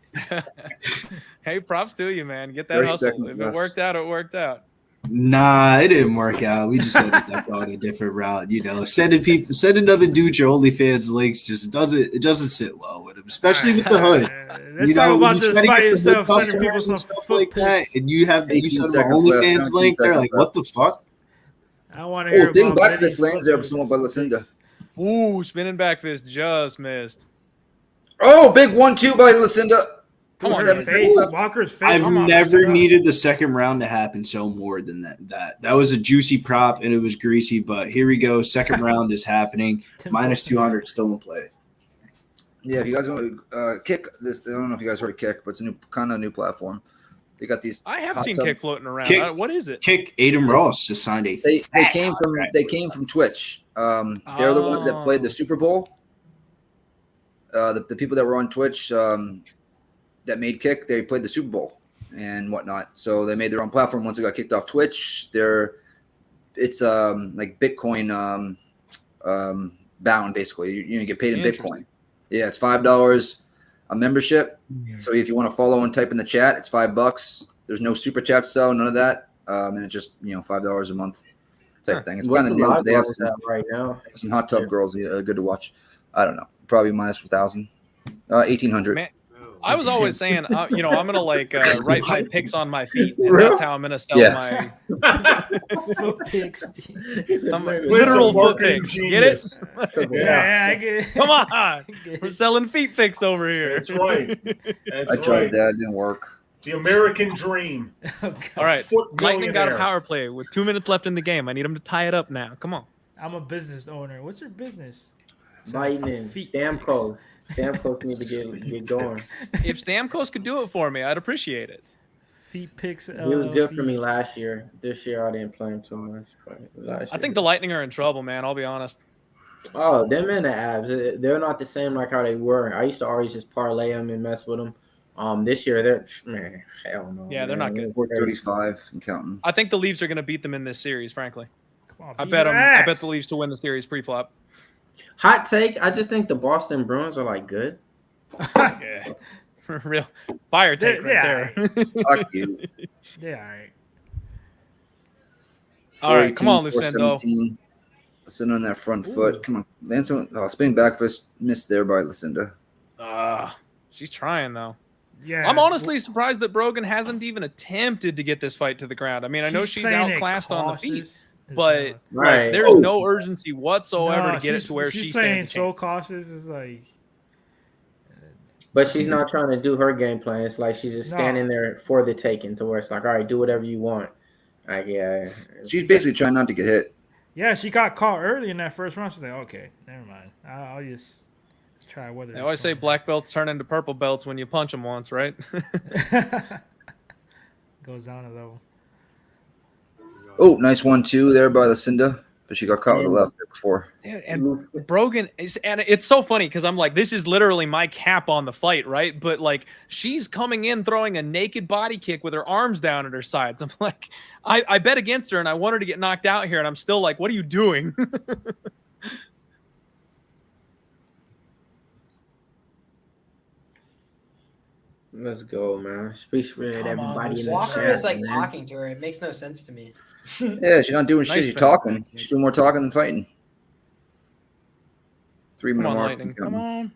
Hey, props to you, man. Get that hustle. If it worked out, it worked out.
Nah, it didn't work out. We just ended up going a different route. You know, send another dude your OnlyFans links just doesn't sit well with him, especially with the hood.
Let's talk about this fight itself, sending people some
stuff like that, and you send them an OnlyFans link. They're like, "What the fuck?"
I want to hear about
Ding Blackfist lands there for someone by Lucindo.
Ooh, spinning back fist just missed.
Oh, big 1-2 by Lucindo.
Come on,
Walker's face.
I've never needed the second round to happen so more than that. That was a juicy prop and it was greasy, but here we go. Second round is happening. Minus 200 still in play.
Yeah, if you guys want to Kick this, I don't know if you guys heard of Kick, but it's a new platform. They got these.
I have seen Kick floating around. What is it?
Kick. Adam Ross just signed a.
They came from Twitch. They're the ones that played the Super Bowl. The people that were on Twitch that made Kick, they played the Super Bowl and whatnot. So they made their own platform once it got kicked off Twitch. It's like Bitcoin bound basically. You get paid in Bitcoin. Yeah, it's $5 a membership. So if you want to follow and type in the chat, it's $5. There's no super chats though, none of that. And it's just $5 a month type thing. It's kind of new. But they have some hot tub girls good to watch. I don't know, probably minus 1,000, 1,800.
Man, I was always saying, I'm gonna write my picks on my feet, and that's how I'm gonna sell my
foot picks.
Literal foot picks. Get it?
Yeah, I get it.
Come on, we're selling feet picks over here.
That's right.
I tried that; it didn't work.
The American dream.
All right, Lightning got a power play with 2 minutes left in the game. I need him to tie it up now. Come on.
I'm a business owner. What's your business?
Lightning. Stamkos. Stamkos need to get going.
If Stamkos could do it for me, I'd appreciate it.
Feet picks.
He was good for me last year. This year I didn't play him too much.
I think the Lightning are in trouble, man. I'll be honest.
Oh, them and the Abs, they're not the same like how they were. I used to always just parlay them and mess with them. This year hell no.
Yeah, they're not good.
435 and counting.
I think the Leafs are going to beat them in this series. Frankly,
come on,
I bet the Leafs to win the series pre-flop.
Hot take. I just think the Boston Bruins are good.
Yeah, real fire take there.
Fuck you.
Yeah, all right.
All right, come on, Lucindo.
Lucindo on that front foot. Come on, Lance. Spinning back fist missed there by Lucindo.
She's trying though.
Yeah,
I'm honestly surprised that Brogan hasn't even attempted to get this fight to the ground. I mean, I know she's outclassed on the feet, but there's no urgency whatsoever to get it to where she's
playing so cautious. Is
but she's not trying to do her game plan. It's like she's just standing there for the taking, to where it's like, all right, do whatever you want.
She's basically trying not to get hit.
Yeah, she got caught early in that first round. She's like, okay, never mind. I'll just try weather.
They always say black belts turn into purple belts when you punch them once, right?
Goes down a level.
Oh, nice 1-2 there by Lucindo, but she got caught with the left there before.
Dude, and Brogan and it's so funny because I'm like, this is literally my cap on the fight, right? But she's coming in throwing a naked body kick with her arms down at her sides. I'm like, I bet against her and I want her to get knocked out here, and I'm still like, what are you doing?
Let's go, man. Speak for everybody in the
Walker
chat.
is talking to her. It makes no sense to me.
Yeah, she's not doing shit. She's talking. She's doing more talking than fighting. 3 minute mark.
Lightning. Come on.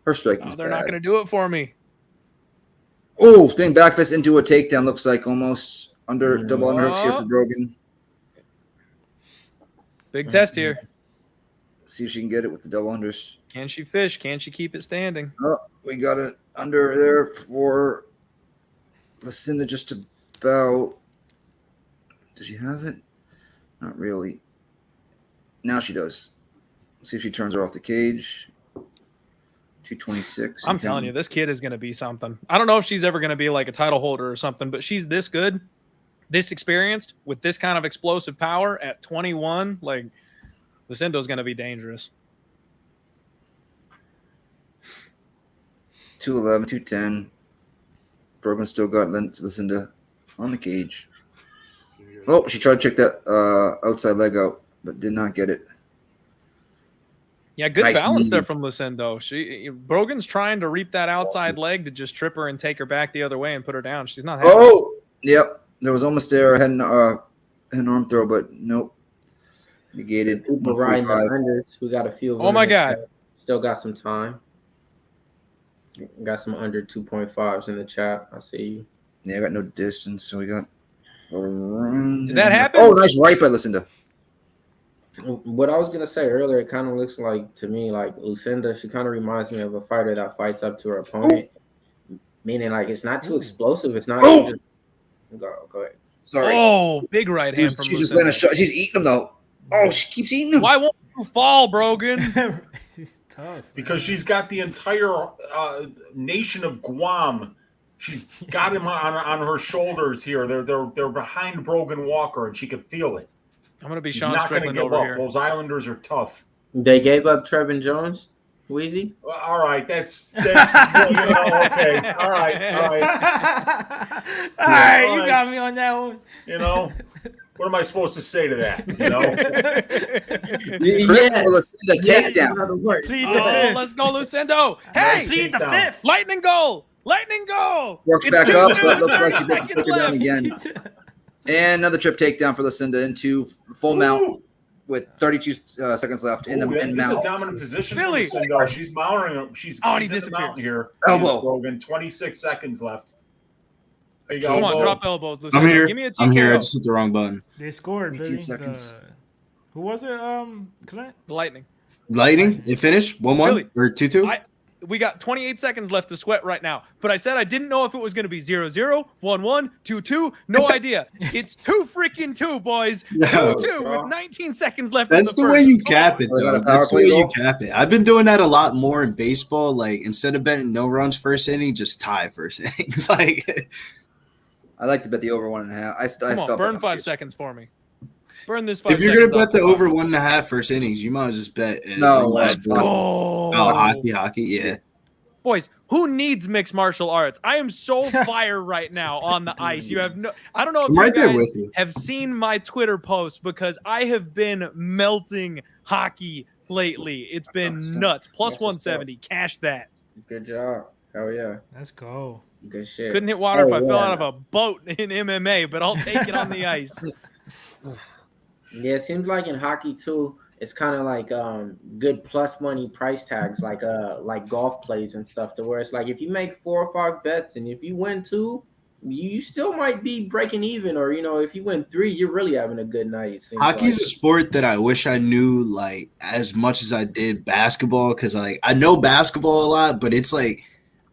Her strike.
They're not going to do it for me.
Oh, spinning back fist into a takedown. Looks like almost under double underhooks here for Brogan.
Big test here.
See if she can get it with the double unders.
Can she fish? Can she keep it standing?
Oh, we got it under there for Lucindo just about. Does she have it? Not really. Now she does. Let's see if she turns her off the cage. 226.
I'm telling you, this kid is going to be something. I don't know if she's ever going to be like a title holder or something, but she's this good, this experienced, with this kind of explosive power at 21. Lucindo's going to be dangerous.
211, 210. Brogan still got Lucinda on the cage. Oh, she tried to check that outside leg out, but did not get it.
Yeah, good
Nice
balance
knee.
there from Lucindo. Brogan's trying to reap that outside leg to just trip her and take her back the other way and put her down. She's not happy.
Oh, yep. There was almost there. I had an arm throw, but nope. Negated.
People riding the unders. We got a few of them.
Oh, my God.
Chat. Still got some time. Got some under 2.5s in the chat. I see you.
Yeah, I got no distance, so we got. Did
that happen?
Oh, nice right by Lucinda.
What I was gonna say earlier, it kind of looks like to me like Lucinda. She kind of reminds me of a fighter that fights up to her opponent, meaning like it's not too explosive. It's not. Just, go ahead.
Sorry.
Oh, big right hand from
She's just
Lucinda.
letting a shot. She's eating them though. Oh, she keeps eating them.
Why won't you fall, Brogan?
She's tough.
Because she's got the entire nation of Guam. She's got him on her shoulders here. They're behind Brogan Walker, and she could feel it.
I'm gonna be
She's
Sean
not going to
Strickland
give
over
up.
here.
Those Islanders are tough.
They gave up Trevin Jones, Wheezy.
Well, all right, that's okay. All right.
All right, you got me on that one.
You know, what am I supposed to say to that? You know,
the takedown.
Plead the fifth.
Let's go, Lucindo. Hey,
plead the fifth.
Lightning goal. Lightning goal.
Works
It's
back
2-2.
up, but looks like she's about to take her down
Seconds
again. And another trip takedown for Lucinda into full mount with 32 seconds left in
this is
mount.
a dominant position.
Billy.
For Lucinda. She's mounting. She's
he
in the
disappeared.
mountain here.
Elbow.
Brogan, 26 seconds left. There you go.
Come on,
Elbow.
drop elbows, Lucindo.
I'm here.
Give me a TKO.
I'm here. I just hit the wrong button.
They scored,
18
Billy.
seconds.
Who was it? Clint?
The Lightning.
Lightning. It finished 1-1
Billy,
or 2-2.
We got 28 seconds left to sweat right now. But I said I didn't know if it was going to be 0-0, 1-1, 2-2. No idea. It's 2-2, boys. 2-2 with 19 seconds left.
That's the way you cap it, though.
Got a
That's the
power
way
play
you
goal?
cap it. I've been doing that a lot more in baseball. Like instead of betting no runs first inning, just tie first innings. Like
I like to bet the over 1.5. I
Come on,
stopped
burn
at
5 seconds for me. Burn this 5
if you're
seconds.
gonna bet
off
the
clock.
over 1.5 first innings, you might as well just bet.
No,
Let's go.
Oh, hockey, yeah.
Boys, who needs mixed martial arts? I am so fire right now on the ice. You have no. I don't know if
I'm
you
right there
guys
with you.
have seen my Twitter posts because I have been melting hockey lately. It's been nuts. Plus 170. Cash that.
Good job. Hell yeah.
Let's go.
Good shit.
Couldn't hit water if I
yeah.
fell out of a boat in MMA, but I'll take it on the ice.
Yeah, it seems like in hockey too, it's kind of like good plus money price tags, like golf plays and stuff. To where it's like if you make 4 or 5 bets and if you win 2, you still might be breaking even, or if you win 3, you're really having a good night. It seems
Hockey's
like.
a sport that I wish I knew like as much as I did basketball, because like I know basketball a lot, but it's like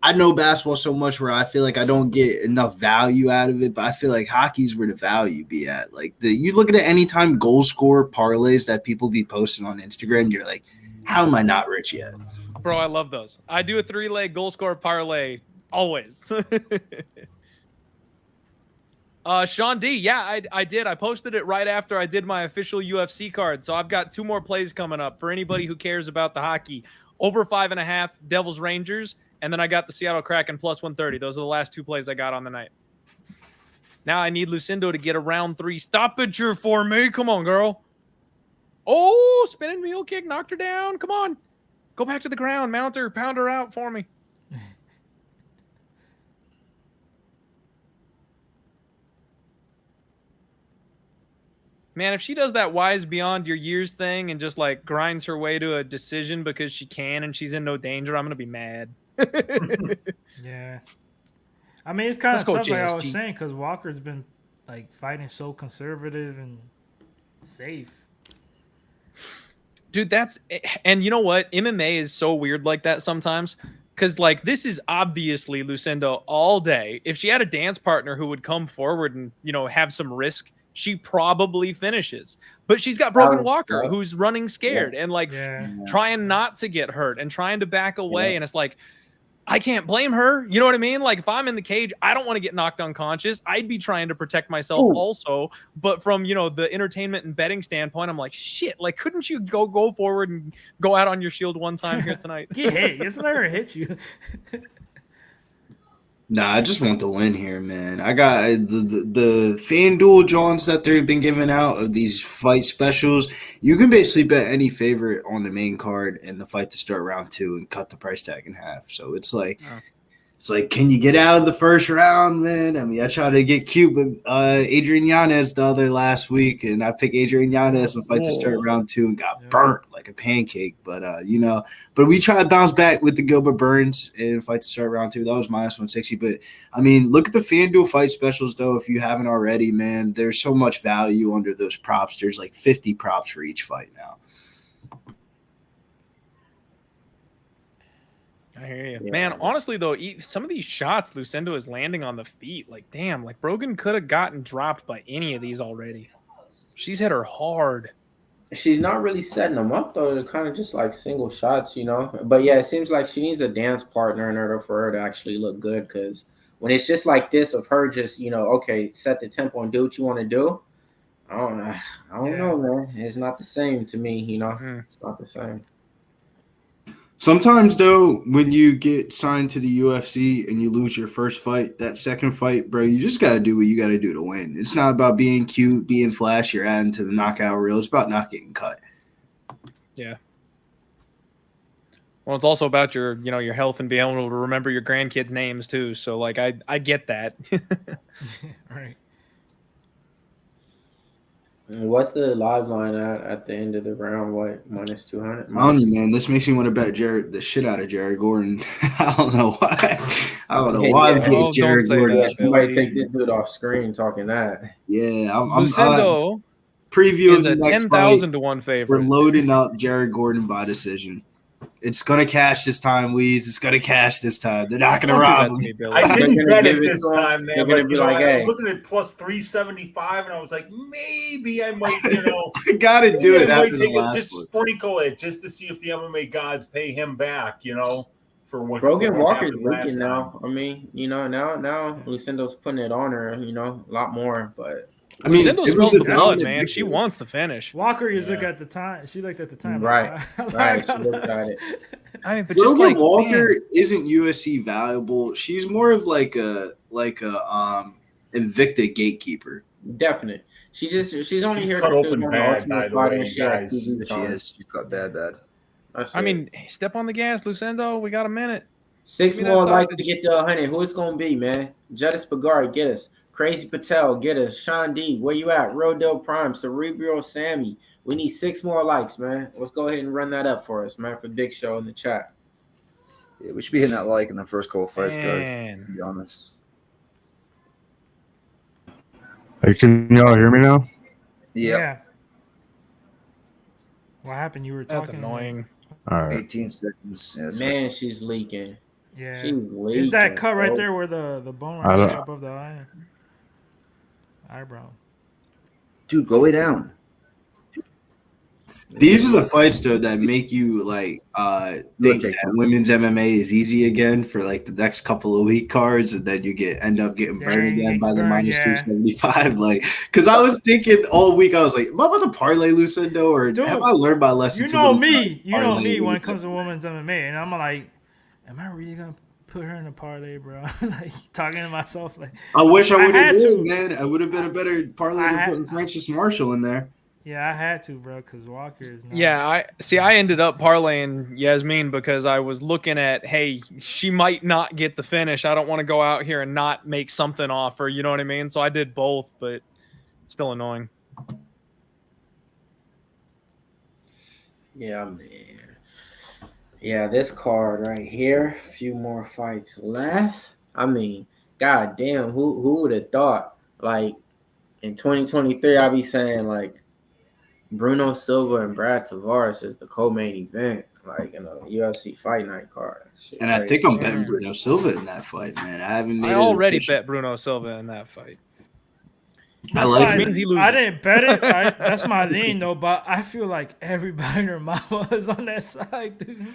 I know basketball so much where I feel like I don't get enough value out of it, but I feel like hockey's where the value be at. Like you look at it anytime goal scorer parlays that people be posting on Instagram, you're like, how am I not rich yet?
Bro, I love those. I do a 3-leg goal score parlay always. Sean D, yeah, I did. I posted it right after I did my official UFC card. So I've got 2 more plays coming up for anybody who cares about the hockey. Over 5.5 Devils Rangers. And then I got the Seattle Kraken plus 130. Those are the last 2 plays I got on the night. Now I need Lucindo to get a round 3 stoppager for me. Come on, girl. Oh, spinning heel kick. Knocked her down. Come on. Go back to the ground. Mount her. Pound her out for me. Man, if she does that wise beyond your years thing and just like grinds her way to a decision because she can and she's in no danger, I'm going to be mad.
Yeah. I mean, it's kind of
Let's go,
tough, like I was
JSG.
saying, because Walker's been like fighting so conservative and safe.
Dude, and you know what? MMA is so weird like that sometimes. Because, like, this is obviously Lucindo all day. If she had a dance partner who would come forward and, have some risk, she probably finishes. But she's got Brogan Walker, who's running scared and, like, trying not to get hurt and trying to back away. And it's like, I can't blame her. You know what I mean? Like, if I'm in the cage, I don't want to get knocked unconscious. I'd be trying to protect myself also. But from, the entertainment and betting standpoint, I'm like, shit, like, couldn't you go forward and go out on your shield one time here tonight?
Get hit. Just let her hit you.
Nah, I just want the win here, man. I got the FanDuel Johns that they've been giving out of these fight specials. You can basically bet any favorite on the main card and the fight to start round 2 and cut the price tag in half. So it's like, can you get out of the first round, man? I mean, I tried to get cute, but Adrian Yanez the other last week, and I picked Adrian Yanez in the fight to start round 2 and got burnt like a pancake. But but we tried to bounce back with the Gilbert Burns in fight to start round 2. That was minus 160. But I mean, look at the FanDuel fight specials though. If you haven't already, man, there's so much value under those props. There's like 50 props for each fight now.
I hear you. Yeah. Man, honestly, though, some of these shots Lucindo is landing on the feet. Like, damn, like Brogan could have gotten dropped by any of these already. She's hit her hard.
She's not really setting them up, though. They're kind of just like single shots, you know. But, yeah, it seems like she needs a dance partner in order for her to actually look good, because when it's just like this of her just, you know, okay, set the tempo and do what you want to do, I don't know, man. It's not the same to me, you know. It's not the same.
Sometimes, though, when you get signed to the UFC and you lose your first fight, that second fight, bro, you just got to do what you got to do to win. It's not about being cute, being flash, you're adding to the knockout reel. It's about not getting cut.
Yeah. Well, it's also about your health and being able to remember your grandkids' names, too. So, like, I get that.
Right.
What's the live line at the end of the round? What, minus 200?
I don't know, man. This makes me want to bet the shit out of Jared Gordon. I don't know why. I'm getting Jared Gordon.
Somebody take this dude off screen talking that.
Yeah, I'm
Lucindo
preview
is a 10,000 to 1 favorite.
We're loading up Jared Gordon by decision. It's gonna cash this time, Weez. It's gonna cash this time. They're not gonna rob him.
I didn't bet it this time, man. But I was looking at plus 375, and I was like, maybe I might,
I gotta do it after the last
just sprinkle it, just to see if the MMA gods pay him back, for what.
Brogan Walker's leaking now. I mean, now Lucindo's putting it on her, a lot more, but.
I mean, Lucindo smells the blood, man. She wants the finish.
Walker, you look at the time. She looked at the time.
Right. She looked at it.
I mean, but
Brogan
just like
Walker isn't UFC valuable. She's more of like a Invicta gatekeeper.
Definitely. She's only here
cut
to
open bad, by the way, guys.
She is. She's cut bad.
I mean, step on the gas, Lucindo. We got a minute.
6 more likes to get to 100. Who it's gonna be, man? Judis Bagari, get us. Crazy Patel, get us. Sean D, where you at? Rodell Prime, Cerebral Sammy. We need 6 more likes, man. Let's go ahead and run that up for us, man, for Big Show in the chat.
Yeah, we should be hitting that like in the first couple fights, guys, to be honest.
Hey, can y'all hear me now?
Yeah. What happened? You were talking.
That's annoying.
All right.
18 seconds. Yeah,
man, she's leaking.
Yeah.
She's leaking.
Is that cut right there where the bone right above the eye? Eyebrow.
Dude, go way down.
These are the fights though that make you think that women's MMA is easy again for like the next couple of week cards, and then you end up getting burned again by the minus 275. Because I was thinking all week, I was like, am I about to parlay Lucindo, or have I learned my lesson?
You know me when it comes to women's MMA, and I'm like, am I really gonna put her in a parlay, bro? Like talking to myself, like
I wish I would have been, man. I would have been a better parlay than putting Francis Marshall in there.
Yeah, I had to, bro, because Walker is not.
Yeah, I ended up parlaying Iasmin because I was looking at, hey, she might not get the finish. I don't want to go out here and not make something off her, you know what I mean? So I did both, but still annoying.
Yeah, man. Yeah, this card right here, a few more fights left. I mean, goddamn, who would have thought? Like in 2023, I'll be saying like Bruno Silva and Brad Tavares is the co-main event, like in a UFC fight night card. Shit,
and I think I'm betting Bruno Silva in that fight, man.
I already bet Bruno Silva in that fight.
Means he loses. I didn't bet it. That's my lean though, but I feel like everybody and their mama is on that side, dude.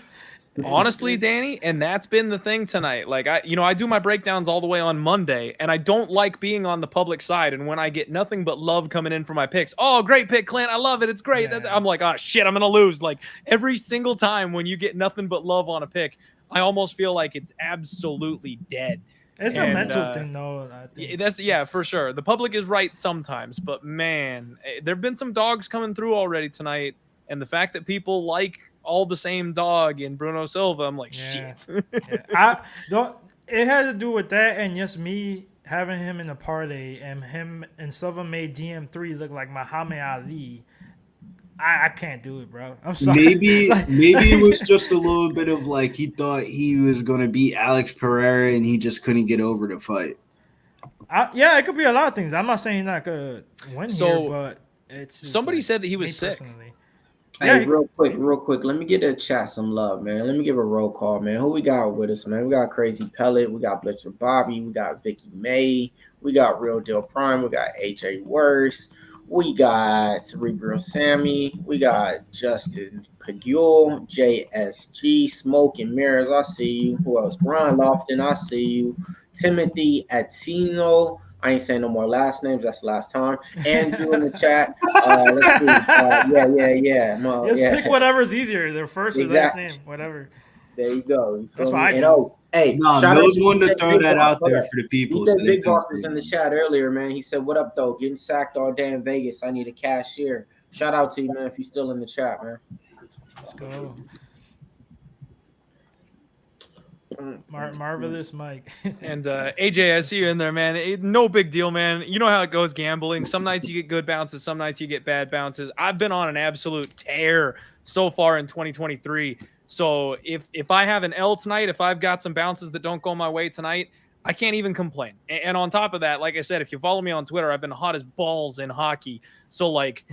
Honestly, Danny, and that's been the thing tonight. Like I do my breakdowns all the way on Monday, and I don't like being on the public side. And when I get nothing but love coming in for my picks, oh, great pick, Clint, I love it, it's great. Yeah. I'm like, oh shit, I'm gonna lose. Like every single time when you get nothing but love on a pick, I almost feel like it's absolutely dead.
It's a mental thing, though. I think.
For sure. The public is right sometimes, but man, there have been some dogs coming through already tonight, and the fact that people like all the same dog in Bruno Silva, I'm like, shit.
I don't. It had to do with that, and just me having him in the parlay, and him and Silva made GM3 look like Muhammad Ali. I can't do it, bro. I'm sorry.
Maybe it was just a little bit of like he thought he was gonna beat Alex Pereira and he just couldn't get over the fight.
It could be a lot of things. I'm not saying he's not gonna win here, but it's
somebody said that he was sick.
Personally.
Hey, real quick. Let me get a chat some love, man. Let me give a roll call, man. Who we got with us, man? We got Crazy Pellet. We got Blitzer Bobby. We got Vicky May. We got Real Deal Prime. We got AJ Worse. We got Cerebral Sammy. We got Justin Pagule, JSG, Smoke and Mirrors. I see you. Who else? Ron Lofton. I see you. Timothy Atino. I ain't saying no more last names. That's the last time. Andrew in the chat. Let's see. Yeah.
Just pick whatever's easier. Their first or last name, whatever.
There you go.
That's what I do.
Hey,
Mills wanted to throw that out there for the people.
He said Big Boss was in the chat earlier, man. He said, "What up, though? Getting sacked all day in Vegas. I need a cashier." Shout out to you, man. If you're still in the chat, man.
Let's go. Marvelous Mike.
And AJ, I see you in there, man. No big deal, man. You know how it goes gambling. Some nights you get good bounces, some nights you get bad bounces. I've been on an absolute tear so far in 2023. So if I have an L tonight, if I've got some bounces that don't go my way tonight, I can't even complain. And on top of that, like I said, if you follow me on Twitter, I've been hot as balls in hockey. So like,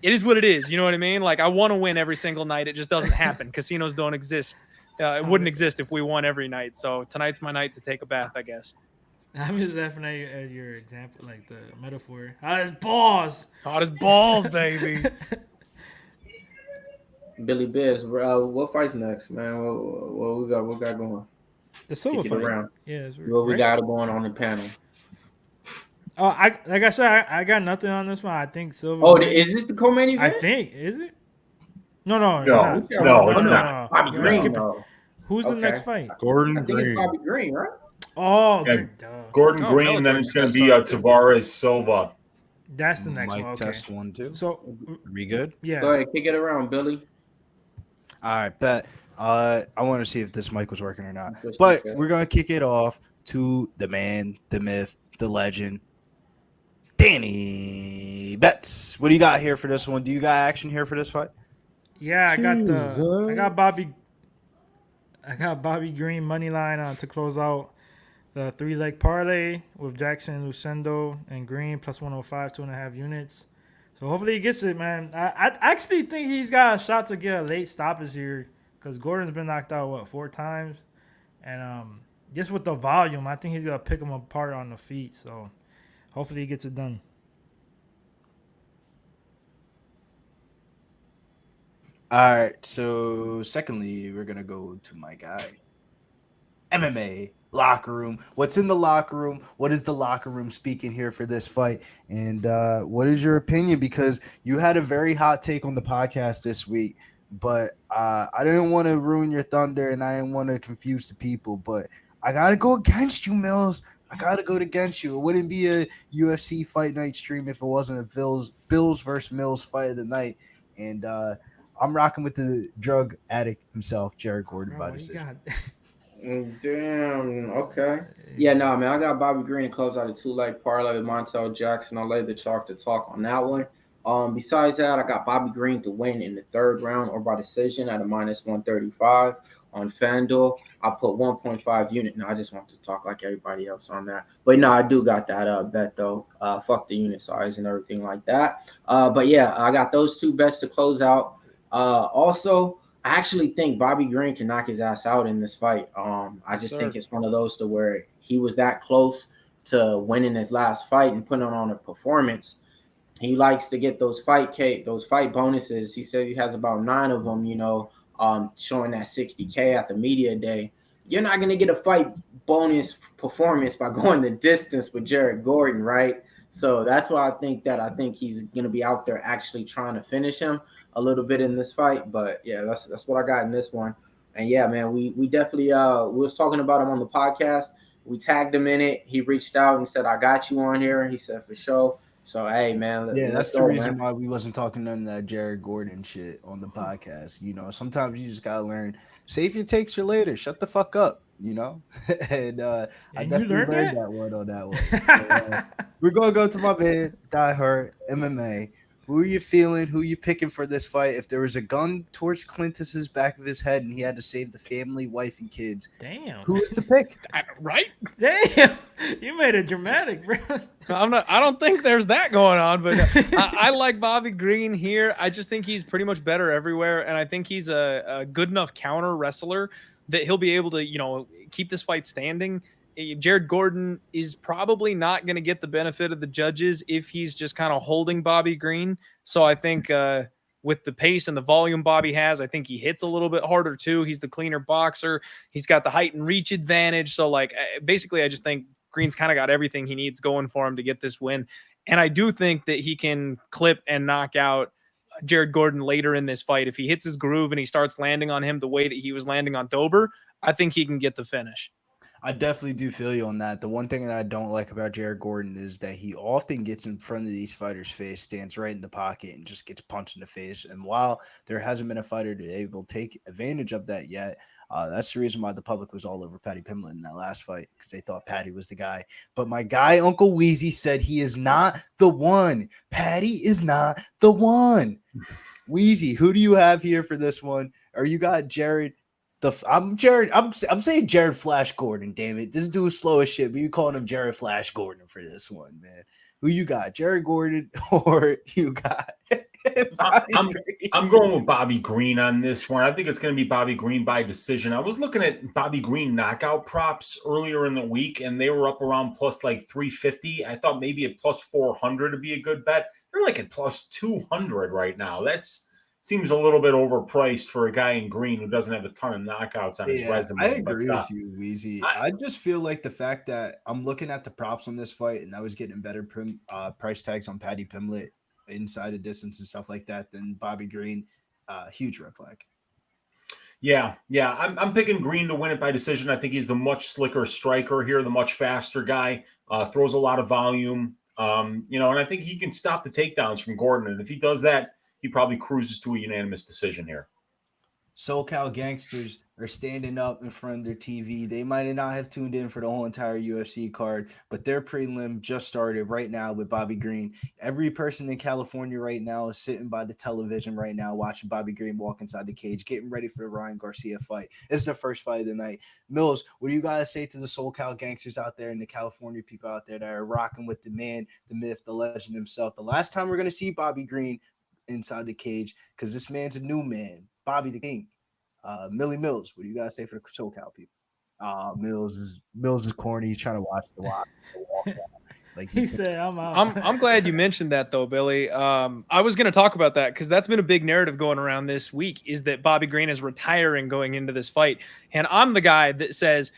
it is what it is. You know what I mean? Like I want to win every single night. It just doesn't happen. Casinos don't exist. It wouldn't exist if we won every night. So tonight's my night to take a bath, I guess.
I'm just laughing at your example, like the metaphor. Hot as balls.
Hot as balls, baby.
Billy Biz, what fight's next, man? What we got going?
The Silva fight.
Around.
Yeah,
what we got going on the panel?
Oh, like I said, I got nothing on this one. I think Silva.
Oh, is this the co-main event?
I think is it? No,
it's not.
Bobby Green. No.
Who's the next fight?
Gordon
I think
Green.
it's Bobby Green, right?
Oh,
Gordon Green. Then it's going to be Tavares Silva.
That's the next
Mic
one. Okay.
test 1, 2.
So
we good?
Yeah.
Go ahead, kick it around, Billy.
All right, bet. I want to see if this mic was working or not. But we're gonna kick it off to the man, the myth, the legend, Danny Betts. What do you got here for this one? Do you got action here for this fight?
Yeah, I got Bobby Green money line to close out the 3-leg parlay with Jackson, Lucindo, and Green plus 105, 2.5 units. So hopefully he gets it, man. I actually think he's got a shot to get a late stoppage here because Gordon's been knocked out 4 times, and just with the volume, I think he's gonna pick him apart on the feet. So hopefully he gets it done.
All right. So secondly, we're gonna go to my guy, MMA. Locker room. What's in the locker room? What is the locker room speaking here for this fight? And what is your opinion? Because you had a very hot take on the podcast this week, but I didn't want to ruin your thunder and I didn't want to confuse the people, but I got to go against you, Mills. I got to go against you. It wouldn't be a UFC fight night stream if it wasn't a Bills versus Mills fight of the night. And I'm rocking with the drug addict himself, Jared Gordon, by decision.
Damn. Okay. Yeah, no, man. I got Bobby Green to close out a 2-leg parlay with Montel Jackson. I'll lay the chalk to talk on that one. Besides that, I got Bobby Green to win in the 3rd round or by decision at a minus 135 on FanDuel. I put 1.5 unit. No, I just want to talk like everybody else on that. But no, I do got that bet though. Fuck the unit size and everything like that. But yeah, I got those 2 bets to close out. Also, I actually think Bobby Green can knock his ass out in this fight. I just think it's one of those to where he was that close to winning his last fight and putting on a performance. He likes to get those fight bonuses. He said he has about 9 of them, showing that 60K at the media day. You're not going to get a fight bonus performance by going the distance with Jared Gordon, right? So that's why I think he's going to be out there actually trying to finish him a little bit in this fight. But yeah, that's what I got in this one. And yeah, man, we definitely we was talking about him on the podcast. We tagged him in it. He reached out and said, "I got you on here." And he said, "For sure." So hey, man,
Yeah,
let's
that's
go,
the reason
man.
why we wasn't talking none of that Jared Gordon shit on the podcast. You know, sometimes you just gotta learn. Save your takes for later. Shut the fuck up. You know, and I definitely learned that one on that one. So, we're gonna go to my man, Die Hard MMA. Who are you feeling? Who you picking for this fight? If there was a gun towards Clintus's back of his head and he had to save the family, wife, and kids,
damn,
who is to pick?
Right?
Damn, you made it dramatic, bro.
I don't think there's that going on, but I like Bobby Green here. I just think he's pretty much better everywhere, and I think he's a good enough counter wrestler that he'll be able to, you know, keep this fight standing. Jared Gordon is probably not going to get the benefit of the judges if he's just kind of holding Bobby Green. So I think with the pace and the volume Bobby has, I think he hits a little bit harder too. He's the cleaner boxer. He's got the height and reach advantage. So like basically I just think Green's kind of got everything he needs going for him to get this win. And I do think that he can clip and knock out Jared Gordon later in this fight. If he hits his groove and he starts landing on him the way that he was landing on Dober, I think he can get the finish.
I definitely do feel you on that. The one thing that I don't like about Jared Gordon is that he often gets in front of these fighters' face, stands right in the pocket, and just gets punched in the face. And while there hasn't been a fighter to able to take advantage of that yet, that's the reason why the public was all over Paddy Pimblett in that last fight, because they thought Paddy was the guy. But my guy, Uncle Weezy, said he is not the one. Paddy is not the one. Weezy, who do you have here for this one? Or you got Jared? I'm saying Jared Flash Gordon. Damn it, this dude's slow as shit. But you calling him Jared Flash Gordon for this one, man? Who you got, Jared Gordon, or you got?
I'm going with Bobby Green on this one. I think it's going to be Bobby Green by decision. I was looking at Bobby Green knockout props earlier in the week, and they were up around plus like 350. I thought maybe at plus 400 would be a good bet. They're like at plus 200 right now. That's seems a little bit overpriced for a guy in green who doesn't have a ton of knockouts on his resume.
I agree with you, Weezy. I just feel like the fact that I'm looking at the props on this fight and I was getting better price tags on Paddy Pimblett inside of distance and stuff like that than Bobby Green. Huge red flag.
Yeah. I'm picking Green to win it by decision. I think he's the much slicker striker here, the much faster guy, throws a lot of volume, and I think he can stop the takedowns from Gordon. And if he does that, he probably cruises to a unanimous decision here.
SoCal gangsters are standing up in front of their TV. They might not have tuned in for the whole entire UFC card, but their prelim just started right now with Bobby Green. Every person in California right now is sitting by the television right now watching Bobby Green walk inside the cage, getting ready for the Ryan Garcia fight. It's the first fight of the night. Mills, what do you guys say to the SoCal gangsters out there and the California people out there that are rocking with the man, the myth, the legend himself? The last time we're going to see Bobby Green inside the cage, because this man's a new man, Bobby the King. Millie Mills, what do you guys say for the SoCal people? Mills is corny. He's trying to watch the walk.
Like he said, I'm out.
I'm glad you mentioned that though, Billy. I was going to talk about that because that's been a big narrative going around this week, is that Bobby Green is retiring going into this fight, and I'm the guy that says,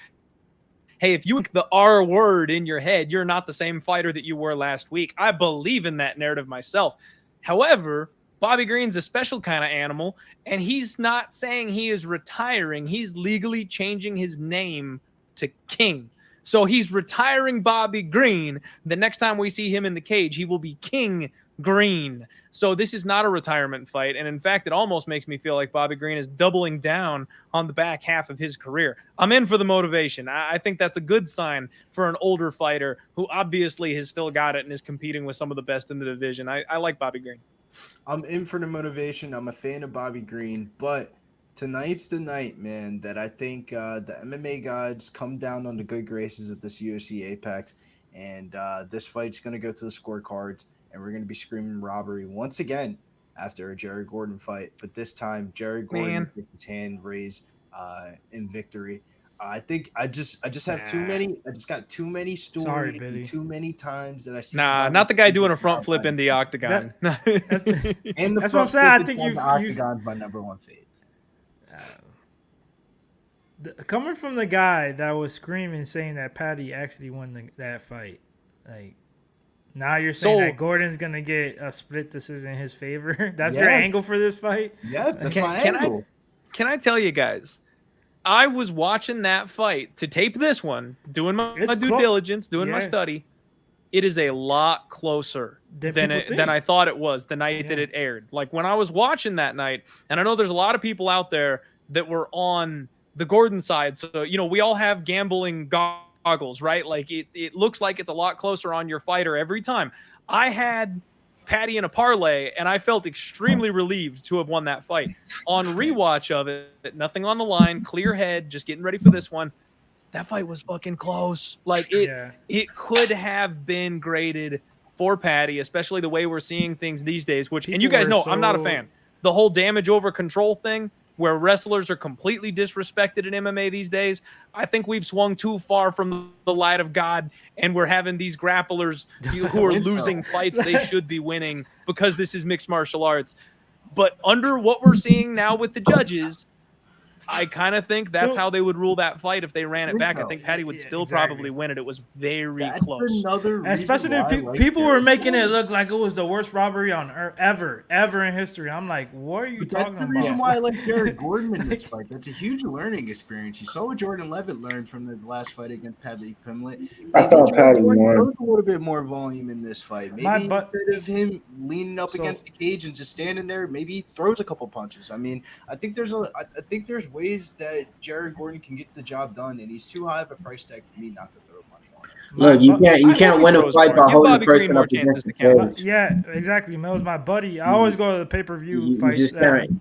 hey, if you think the R word in your head, you're not the same fighter that you were last week. I believe in that narrative myself. However, Bobby Green's a special kind of animal, and he's not saying he is retiring. He's legally changing his name to King. So he's retiring Bobby Green. The next time we see him in the cage, he will be King Green. So this is not a retirement fight. And in fact, it almost makes me feel like Bobby Green is doubling down on the back half of his career. I'm in for the motivation. I think that's a good sign for an older fighter who obviously has still got it and is competing with some of the best in the division. I like Bobby Green.
I'm in for the motivation. I'm a fan of Bobby Green, but tonight's the night, man, that I think the MMA gods come down on the good graces of this UFC Apex, and this fight's going to go to the scorecards, and we're going to be screaming robbery once again after a Jared Gordon fight, but this time Jared Gordon gets his hand raised in victory. I think I just have too many. I just got too many stories, too many times that I see.
Nah, not the guy doing a front flip in the octagon.
That's what I'm saying. I think
the octagon my number one fate.
Coming from the guy that was screaming, saying that Paddy actually won that fight, like now you're saying that Gordon's gonna get a split decision in his favor. That's your angle for this fight.
Yes, that's my angle.
Can I tell you guys? I was watching that fight to tape this one, doing my due diligence, doing my study. It is a lot closer than I thought it was the night that it aired. Like when I was watching that night, and I know there's a lot of people out there that were on the Gordon side. So, you know, we all have gambling goggles, right? Like it looks like it's a lot closer on your fighter every time. I had Patty in a parlay, and I felt extremely relieved to have won that fight. On rewatch of it, nothing on the line, clear head, just getting ready for this one. That fight was fucking close. Like it could have been graded for Patty, especially the way we're seeing things these days, and you guys know I'm not a fan. The whole damage over control thing where wrestlers are completely disrespected in MMA these days. I think we've swung too far from the light of God, and we're having these grapplers who are losing fights they should be winning because this is mixed martial arts. But under what we're seeing now with the judges, I kind of think that's how they would rule that fight if they ran it back. I think Patty would still probably win it. It was very close.
Especially if people were making it look like it was the worst robbery on earth ever in history. I'm like, what are you talking about?
That's the reason why I like Jared Gordon in this fight. That's a huge learning experience. You saw what Jordan Levitt learned from the last fight against Paddy Pimblett.
I thought Patty won.
A little bit more volume in this fight. Maybe instead of him leaning up against the cage and just standing there, maybe he throws a couple punches. I mean, I think there's ways that Jared Gordon can get the job done, and he's too high of a price tag for me not to throw money on him.
Look, you can't win a fight by holding the person up against the cage.
Yeah, exactly. Mel's my buddy. I always go to the pay-per-view fights.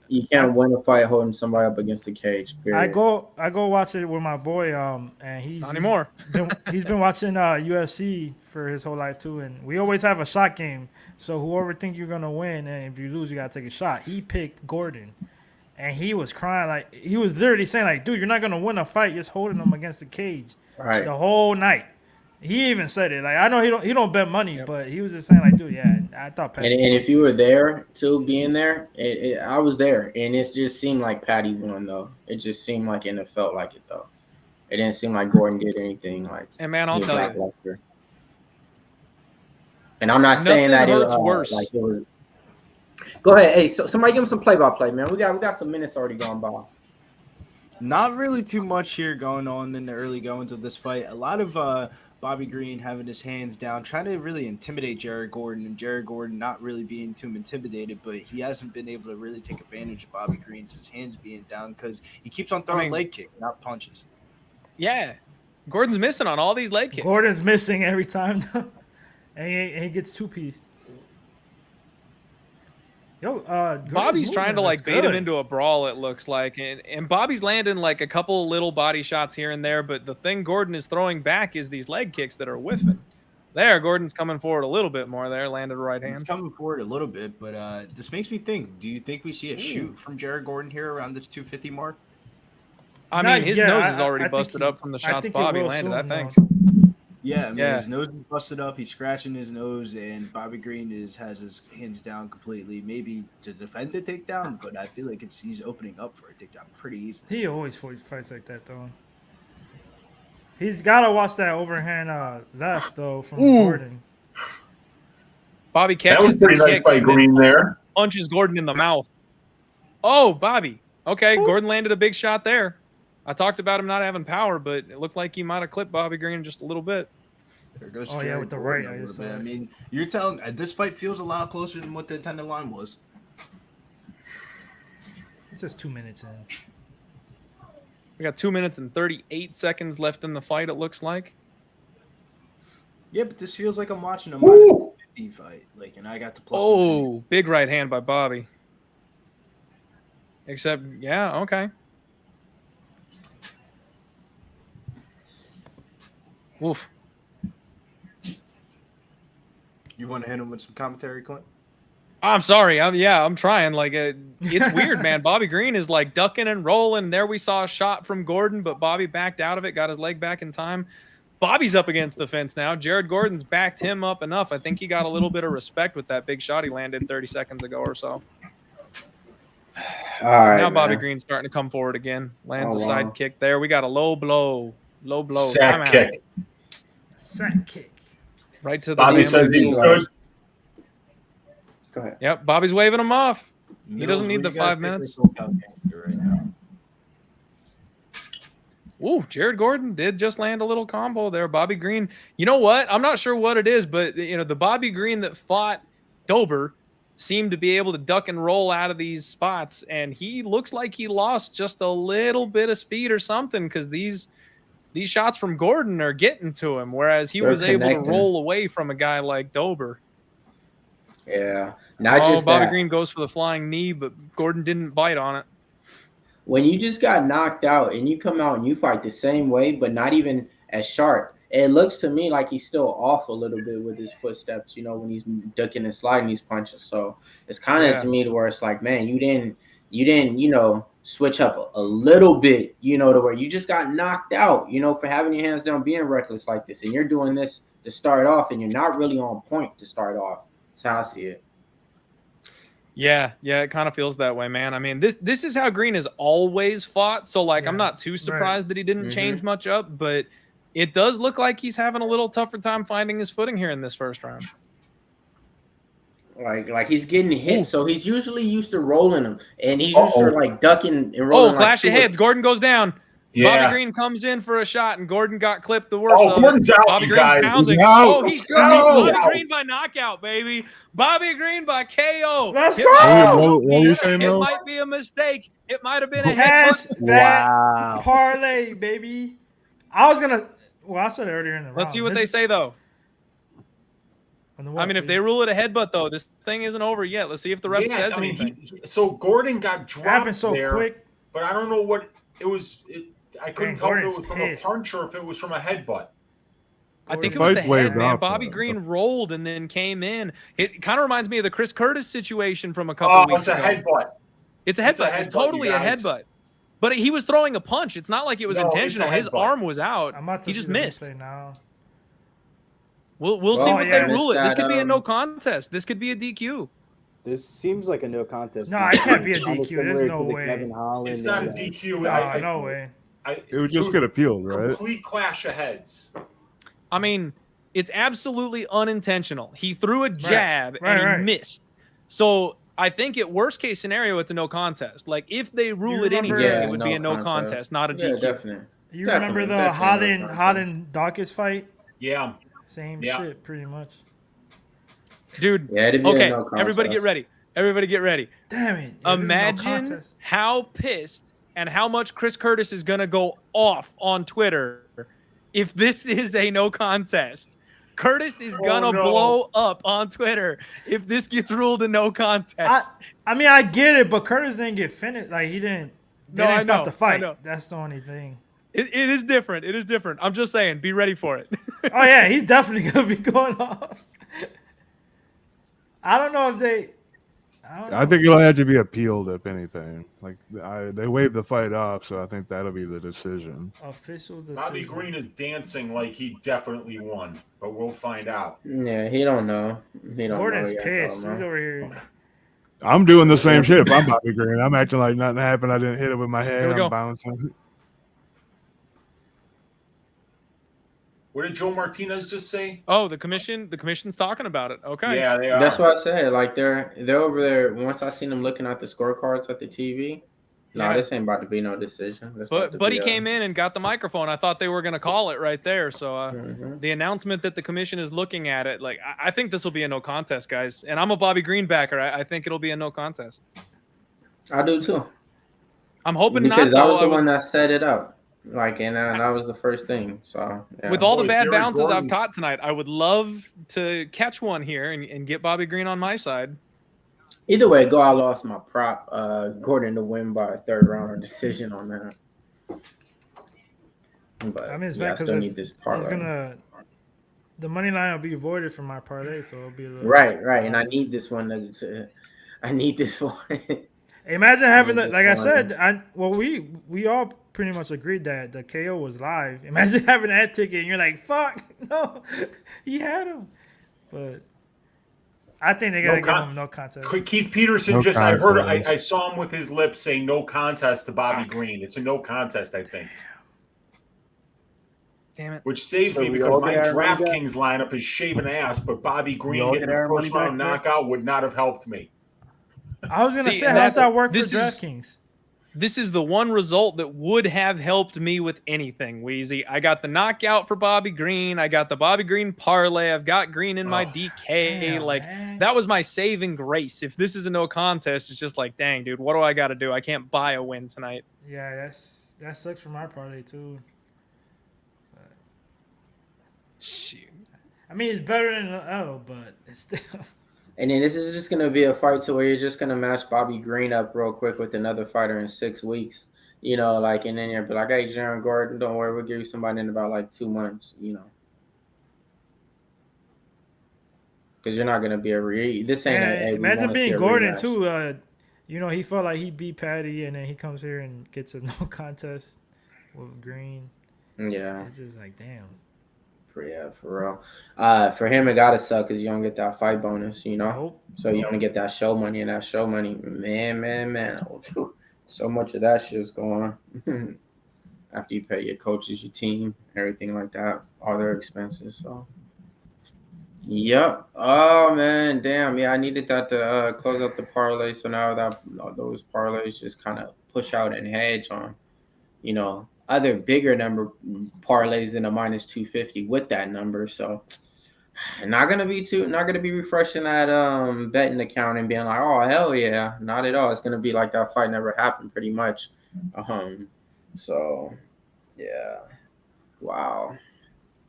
You can't win a fight holding somebody up against the cage. Period.
I go watch it with my boy, and he's
not anymore.
He's been watching UFC for his whole life too, and we always have a shot game. So whoever think you're gonna win, and if you lose, you gotta take a shot. He picked Gordon. And he was crying, like he was literally saying, like, dude, you're not gonna win a fight just holding him against the cage the whole night. He even said it. Like, I know he don't bet money, but he was just saying, like, dude, yeah, I thought Patty.
And if you were there too, being there, I was there, and it just seemed like Patty won though. It just seemed like, and it felt like it though. It didn't seem like Gordon did anything like.
And man, I'll tell you.
And I'm not saying that
it hurts worse.
Like it was. Go ahead. Hey, so somebody give him some play-by-play, man. We got some minutes already gone by.
Not really too much here going on in the early goings of this fight. A lot of Bobby Green having his hands down, trying to really intimidate Jared Gordon, and Jared Gordon not really being too intimidated, but he hasn't been able to really take advantage of Bobby Green's hands being down because he keeps on throwing leg kicks, not punches.
Yeah. Gordon's missing on all these leg kicks.
Gordon's missing every time, and he gets two-pieced. Yo,
Bobby's trying to like bait him into a brawl, it looks like, and Bobby's landing like a couple little body shots here and there, but the thing Gordon is throwing back is these leg kicks that are whiffing. There, Gordon's coming forward a little bit more there, landed a right hand.
He's coming forward a little bit, but this makes me think, do you think we see a shoot from Jared Gordon here around this 250 mark?
I mean, his nose is already busted up from the shots Bobby landed, I think.
Yeah, I mean, his nose is busted up. He's scratching his nose, and Bobby Green has his hands down completely. Maybe to defend the takedown, but I feel like he's opening up for a takedown pretty easily.
He always fights like that, though. He's got to watch that overhand left, though, from Gordon.
Bobby catches
that was pretty nice by Green there.
Punches Gordon in the mouth. Oh, Bobby. Okay, Gordon landed a big shot there. I talked about him not having power, but it looked like he might have clipped Bobby Green just a little bit.
There goes
Jared with the right.
I mean, you're telling this fight feels a lot closer than what the intended line was.
It's just 2 minutes in.
We got 2 minutes and 38 seconds left in the fight, it looks like.
Yeah, but this feels like I'm watching a minus 50 fight. Like, and I got the plus.
Oh, big right hand by Bobby. Except, yeah, okay. Woof.
You want to hit him with some commentary, Clint?
I'm sorry. I'm trying. Like, it's weird, man. Bobby Green is like ducking and rolling. There we saw a shot from Gordon, but Bobby backed out of it, got his leg back in time. Bobby's up against the fence now. Jared Gordon's backed him up enough. I think he got a little bit of respect with that big shot he landed 30 seconds ago or so.
All right,
now Bobby Green's starting to come forward again. Lands a side kick there. We got a low blow.
Sack kick.
Sack kick.
Right to the
Bobby says he could.
Go ahead.
Yep, Bobby's waving him off. He doesn't need the 5 minutes. Ooh, Jared Gordon did just land a little combo there. Bobby Green. You know what? I'm not sure what it is, but the Bobby Green that fought Dober seemed to be able to duck and roll out of these spots, and he looks like he lost just a little bit of speed or something, because these shots from Gordon are getting to him, whereas he was able to roll away from a guy like Dober.
Yeah. Not just
Bobby
that.
Green goes for the flying knee, but Gordon didn't bite on it.
When you just got knocked out and you come out and you fight the same way, but not even as sharp, it looks to me like he's still off a little bit with his footsteps, when he's ducking and sliding these punches. So it's kind of to me to where it's like, man, you didn't, switch up a little bit, to where you just got knocked out, for having your hands down, being reckless like this. And you're doing this to start off, and you're not really on point to start off. That's how I see it.
Yeah, it kind of feels that way, man. I mean, this is how Green has always fought. So, I'm not too surprised that he didn't change much up, but it does look like he's having a little tougher time finding his footing here in this first round.
Like he's getting hit, so he's usually used to rolling him, and he's used to ducking and rolling.
Clash of heads. Gordon goes down.
Yeah.
Bobby Green comes in for a shot, and Gordon got clipped the worst.
Gordon's out,
Bobby
you
Green
guys.
pounding.
He's out.
He's
Bobby
Bobby Green by knockout, baby. Bobby Green by KO.
Let's
go. What were you saying,
It
Mel?
might be a mistake. It might have been a
Cash
headbutt.
that parlay, baby. I was gonna. Well, I said it earlier in the round.
Let's see what they say, though. I mean, if they rule it a headbutt, though, this thing isn't over yet. Let's see if the ref says anything.
So Gordon got dropped
happened so
there,
quick.
but I don't know what it was. I couldn't tell if it was from a
pissed.
punch or if it was from a headbutt.
I think it was the head, man. Bobby Green rolled and then came in. It kind of reminds me of the Chris Curtis situation from a couple weeks ago.
It's a headbutt.
It's a headbutt. It's totally a headbutt. But he was throwing a punch. It's not like it was intentional. His arm was out. He just missed.
Now.
We'll see what they rule it. This could be a no contest. This could be a DQ.
This seems like a no contest.
No, it can't be a DQ. There's no way.
It's not a DQ.
No way.
It would just get appealed, right?
Complete clash of heads.
I mean, it's absolutely unintentional. He threw a jab and he missed. So I think at worst case scenario, it's a no contest. Like if they rule it anywhere, it would be a no contest, not a DQ.
Yeah, definitely.
You remember the Holland Dawkins fight?
Yeah.
Same shit, pretty much.
Dude, okay, everybody get ready. Everybody get ready.
Damn it.
Imagine how pissed and how much Chris Curtis is going to go off on Twitter if this is a no contest. Curtis is going to blow up on Twitter if this gets ruled a no contest.
I mean, I get it, but Curtis didn't get finished. Like, he didn't stop the fight. That's the only thing.
It is different. It is different. I'm just saying, be ready for it.
Oh, yeah, he's definitely going to be going off. I don't know if they...
I think it'll have to be appealed, if anything. Like they waived the fight off, so I think that'll be the decision.
Official decision.
Bobby Green is dancing like he definitely won, but we'll find out.
Yeah, he don't know.
Gordon's pissed. He's over here.
I'm doing the same shit if I'm Bobby Green. I'm acting like nothing happened. I didn't hit it with my head. I'm bouncing.
What did Joe Martinez just say?
Oh, the commission's talking about it. Okay.
Yeah, they are.
That's what I said. Like they're over there. Once I seen them looking at the scorecards at the TV, this ain't about to be no decision.
But he came in and got the microphone. I thought they were going to call it right there. So the announcement that the commission is looking at it, like I think this will be a no contest, guys. And I'm a Bobby Green backer. I think it'll be a no contest.
I do too.
I'm hoping
because
not.
I was the one that set it up. Like, and that was the first thing. So, yeah.
With all the bad bounces I've caught tonight, I would love to catch one here and get Bobby Green on my side.
Either way, I lost my prop. Gordon to win by a third round decision on that. But
I mean, it's
I still need this parlay.
The money line will be voided from my parlay, so it'll be a little
right. And I need this one I need this one.
Imagine having that. Like I said, we all pretty much agreed that the KO was live. Imagine having that ticket and you're like, fuck, no, he had him. But I think they gotta give him no contest.
Keith Peterson I saw him with his lips say no contest to Bobby Green. It's a no contest, I think.
Damn it.
Which saves me because my DraftKings lineup is shaving ass, but Bobby Green getting a first round knockout would not have helped me.
I was gonna say, how's that work for DraftKings?
this is the one result that would have helped me with anything, Wheezy. I got the knockout for Bobby Green. I got the Bobby Green parlay. I've got Green in my DK.
Damn,
that was my saving grace. If this is a no contest, it's just like, dang, dude, what do I got to do? I can't buy a win tonight.
Yeah, that sucks for my parlay too. But,
shoot.
I mean, it's better than an L, but it's still.
And then this is just going to be a fight to where you're just going to match Bobby Green up real quick with another fighter in 6 weeks. And then you're like, hey, Jaron Gordon, don't worry, we'll give you somebody in about 2 months, Because you're not going to be this ain't
imagine being Gordon, too. He felt like he beat Patty, and then he comes here and gets a no contest with Green.
Yeah.
It's just like, damn.
Yeah, for real. For him, it gotta suck because you don't get that fight bonus,
Nope.
So you only get that show money, and that show money, man. So much of that shit's going on after you pay your coaches, your team, everything like that, all their expenses. So, yep. Oh man, damn. Yeah, I needed that to close up the parlay. So now that those parlays just kind of push out and hedge on, other bigger number parlays than a minus 250 with that number. So not gonna be refreshing that betting account and being like, oh hell yeah, not at all. It's gonna be like that fight never happened pretty much. So yeah. Wow.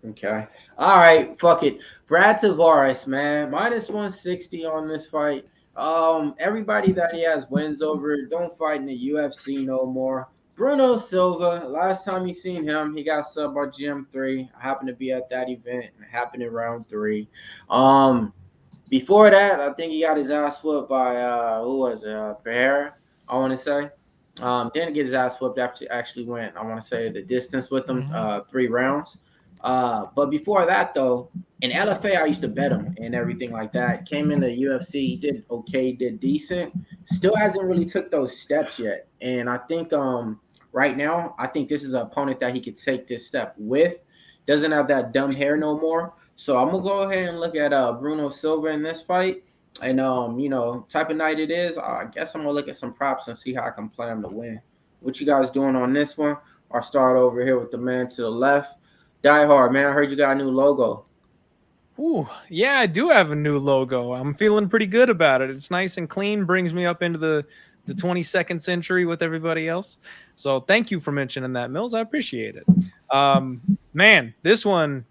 Okay. All right, fuck it. Brad Tavares, man, minus 160 on this fight. Everybody that he has wins over don't fight in the UFC no more. Bruno Silva, last time you seen him, he got subbed by GM3. I happened to be at that event, and it happened in round 3. Before that, I think he got his ass whooped by, Pereira, I want to say. Didn't get his ass whooped after he actually went, I want to say, the distance with him, 3 rounds. But before that, though, in LFA, I used to bet him and everything like that. Came into UFC, he did okay, did decent. Still hasn't really took those steps yet. And I think right now, I think this is an opponent that he could take this step with. Doesn't have that dumb hair no more. So I'm going to go ahead and look at Bruno Silva in this fight. And, type of night it is, I guess I'm going to look at some props and see how I can play him to win. What you guys doing on this one? I'll start over here with the man to the left. Die Hard, man, I heard you got a new logo.
Ooh, yeah, I do have a new logo. I'm feeling pretty good about it. It's nice and clean, brings me up into the 22nd century with everybody else. So thank you for mentioning that, Mills. I appreciate it. Man, this one,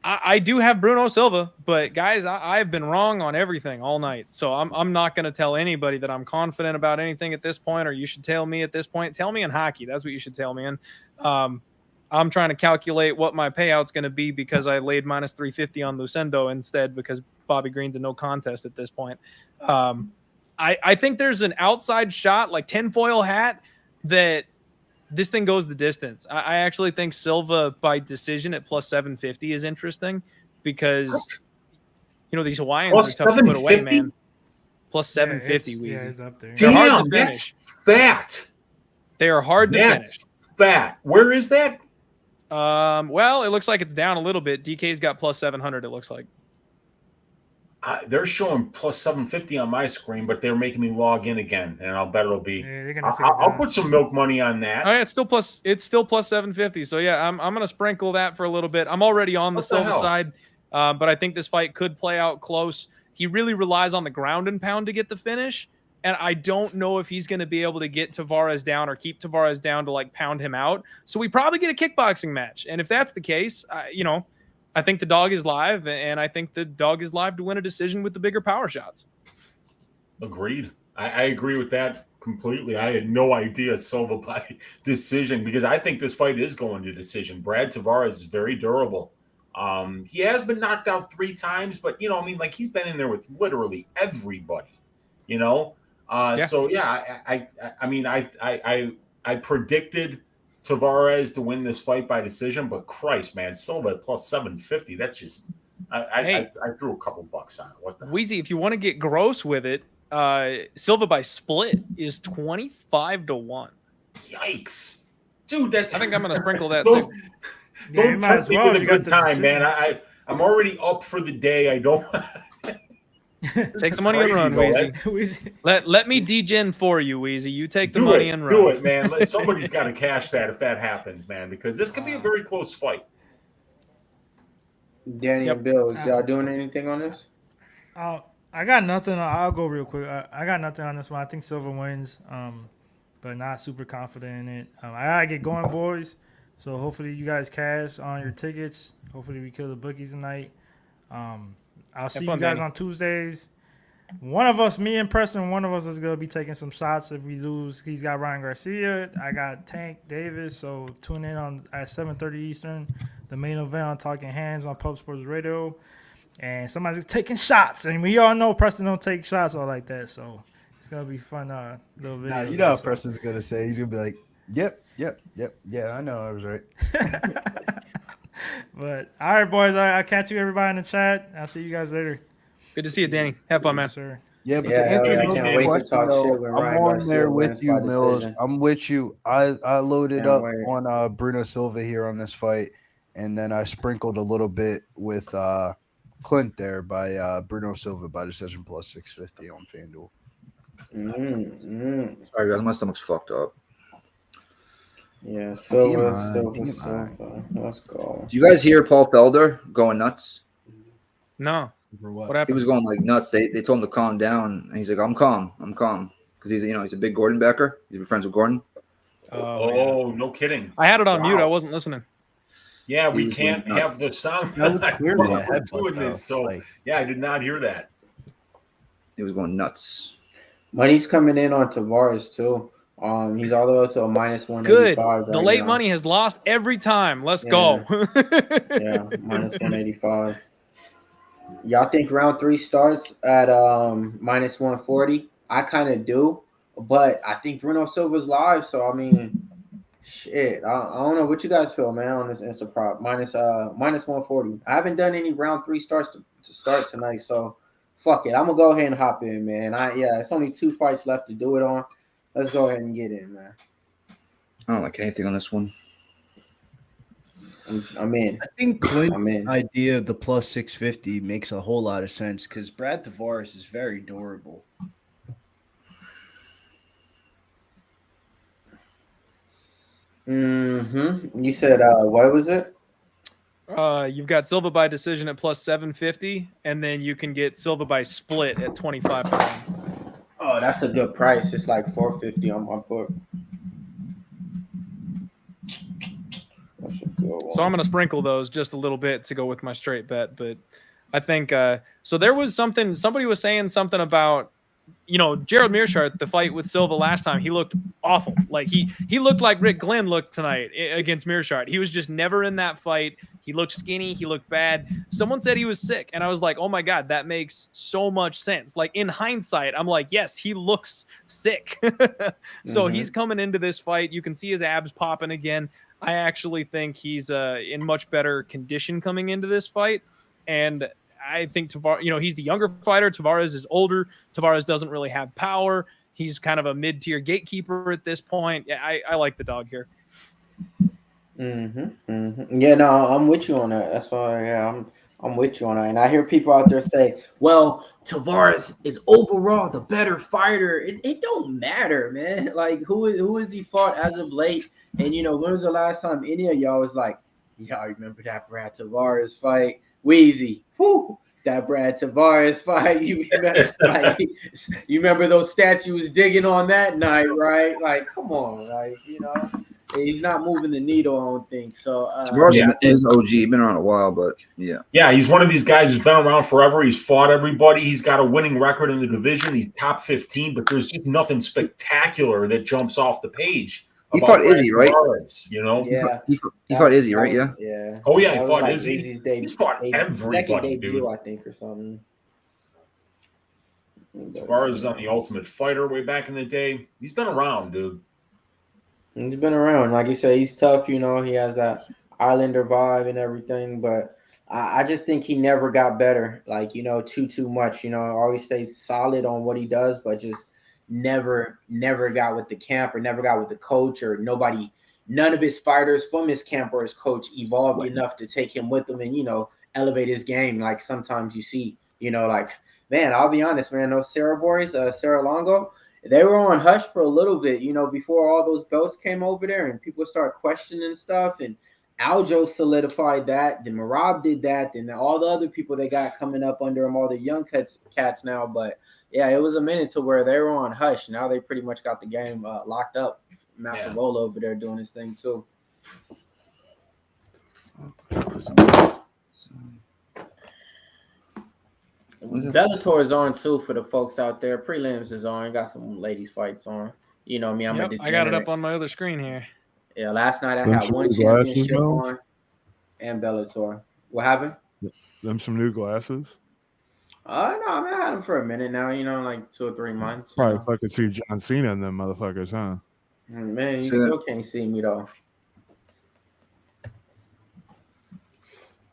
I do have Bruno Silva, but guys, I've been wrong on everything all night. So I'm not going to tell anybody that I'm confident about anything at this point, or you should tell me at this point. Tell me in hockey. That's what you should tell me in. I'm trying to calculate what my payout's going to be because I laid minus 350 on Lucindo instead because Bobby Green's a no contest at this point. I think there's an outside shot, like tinfoil hat, that this thing goes the distance. I actually think Silva by decision at plus 750 is interesting because, these Hawaiians
plus
are tough to put away, man. Plus 750,
yeah, it's up there.
Damn, that's fat.
They are hard to finish.
Fat. Where is that?
Well, it looks like it's down a little bit. DK's got plus 700, it looks like.
They're showing plus 750 on my screen, but they're making me log in again, and I'll bet it'll be. Yeah, I'll put some milk money on that.
Oh, yeah, it's still plus 750. So yeah, I'm gonna sprinkle that for a little bit. I'm already on the Silva side, but I think this fight could play out close. He really relies on the ground and pound to get the finish. And I don't know if he's going to be able to get Tavares down or keep Tavares down to pound him out. So we probably get a kickboxing match. And if that's the case, I think the dog is live, and I think the dog is live to win a decision with the bigger power shots.
Agreed. I agree with that completely. I had no idea Silva by decision because I think this fight is going to decision. Brad Tavares is very durable. He has been knocked out 3 times, but he's been in there with literally everybody. So yeah, I predicted Tavares to win this fight by decision, but Christ, man, Silva at plus 750. That's just I threw a couple bucks on it. What the
Wheezy, if you want to get gross with it, Silva by split is 25-1.
Yikes, dude! I
think I'm gonna sprinkle that too.
Don't tempt me with a good time, man. I'm already up for the day. I don't.
Take the money and run, Weezy. Let me degen for you, Weezy. You take the money and run.
Do it, man. Somebody's got to cash that if that happens, man, because this could be a very close fight.
Danny and Bill, is y'all doing anything on this?
I got nothing. I'll go real quick. I got nothing on this one. I think Silva wins, but not super confident in it. I gotta get going, boys. So hopefully you guys cash on your tickets. Hopefully we kill the bookies tonight. I'll see you guys on Tuesdays. One of us, me and Preston, one of us is gonna be taking some shots if we lose. He's got Ryan Garcia. I got Tank Davis. So tune in at 7:30 Eastern, the main event on Talking Hands on Pub Sports Radio. And somebody's taking shots, and we all know Preston don't take shots all like that. So it's gonna be fun. Little video.
Nah, you know what Preston's gonna say? He's gonna be like, "Yep, yeah, I know, I was right."
But all right, boys, I'll catch you everybody in the chat. I'll see you guys later.
Good to see you, Danny. Have fun, man.
Sir.
Yeah, but the Anthony question, though, I'm on there with you, Mills. I'm with you. I loaded up on Bruno Silva here on this fight, and then I sprinkled a little bit with Clint there by Bruno Silva by decision plus 650 on FanDuel.
Sorry, guys, my stomach's fucked up.
Yeah, Silva. Let's go.
Do you guys hear Paul Felder going nuts?
No.
What
happened?
He was going like nuts. They told him to calm down, and he's like, "I'm calm, because he's he's a big Gordon backer. He's been friends with Gordon."
Oh, no kidding!
I had it on mute. I wasn't listening.
Yeah, we can't have the sound. So yeah, I did not hear that.
He was going nuts.
Money's coming in on Tavares too. He's all the way to a minus 185.
Good.
Right
the late
now.
money has lost every time. Let's go.
Yeah, minus 185. Y'all think round 3 starts at minus 140? I kind of do, but I think Bruno Silva's live, so I mean, shit. I don't know what you guys feel, man, on this Insta prop minus 140. I haven't done any round 3 starts to start tonight, so fuck it. I'm gonna go ahead and hop in, man. It's only 2 fights left to do it on. Let's go ahead and get in, man.
I don't like anything on this one.
I'm in.
I think Clint's idea of the plus 650 makes a whole lot of sense because Brad Tavares is very durable.
You said what was it?
You've got Silva by decision at plus 750, and then you can get Silva by split at 25.
Oh, that's a good price. It's like 450 on my book.
So I'm going to sprinkle those just a little bit to go with my straight bet. But I think so there was somebody was saying something about, Gerald Meerschaert, the fight with Silva last time, he looked awful. Like he looked like Rick Glenn looked tonight against Meerschaert. He was just never in that fight. He looked skinny. He looked bad. Someone said he was sick. And I was like, oh my God, that makes so much sense. Like in hindsight, I'm like, yes, he looks sick. So he's coming into this fight. You can see his abs popping again. I actually think he's in much better condition coming into this fight. And I think Tavares, he's the younger fighter. Tavares is older. Tavares doesn't really have power. He's kind of a mid-tier gatekeeper at this point. Yeah, I like the dog here.
Yeah, no, I'm with you on that. That's why, I'm with you on that. And I hear people out there say, well, Tavares is overall the better fighter. It don't matter, man. Like, who has he fought as of late? And, when was the last time any of y'all was like, y'all remember that Brad Tavares fight? Wheezy. Whew. That Brad Tavares fight. You remember those stats you was digging on that night, right? Like, come on. Like, he's not moving the needle, I don't think. So
Tavares is OG. He's been around a while, but yeah.
Yeah, he's one of these guys who's been around forever. He's fought everybody. He's got a winning record in the division. He's top 15, but there's just nothing spectacular that jumps off the page.
He fought Izzy, right?
Yeah.
He fought Izzy, right? Yeah.
Yeah.
Oh, yeah, he fought Izzy. He's fought everybody, dude.
I think, or something.
Tavares was on the Ultimate Fighter way back in the day. He's been around, dude.
He's been around. Like you say, he's tough, he has that Islander vibe and everything, but I just think he never got better. Like, too much, always stays solid on what he does, but just never got with the camp or never got with the coach or none of his fighters from his camp or his coach evolved enough to take him with them and, elevate his game. Like sometimes you see, like man, I'll be honest, man. Those Sarah boys, Sarah Longo, they were on hush for a little bit, before all those belts came over there and people start questioning stuff. And Aljo solidified that. Then Marab did that. Then all the other people they got coming up under them, all the young cats now. But yeah, it was a minute to where they were on hush. Now they pretty much got the game locked up. Matt Favola over there doing his thing too. Bellator is on too for the folks out there. Prelims is on. Got some ladies fights on. You know me, I'm a degenerate.
I got it up on my other screen here.
Yeah, last night I had one championship on and Bellator. What happened?
Them some new glasses?
No, I've had them for a minute now, like 2 or 3 months.
Probably fucking see John Cena in them motherfuckers, huh?
Man, you still can't see me though.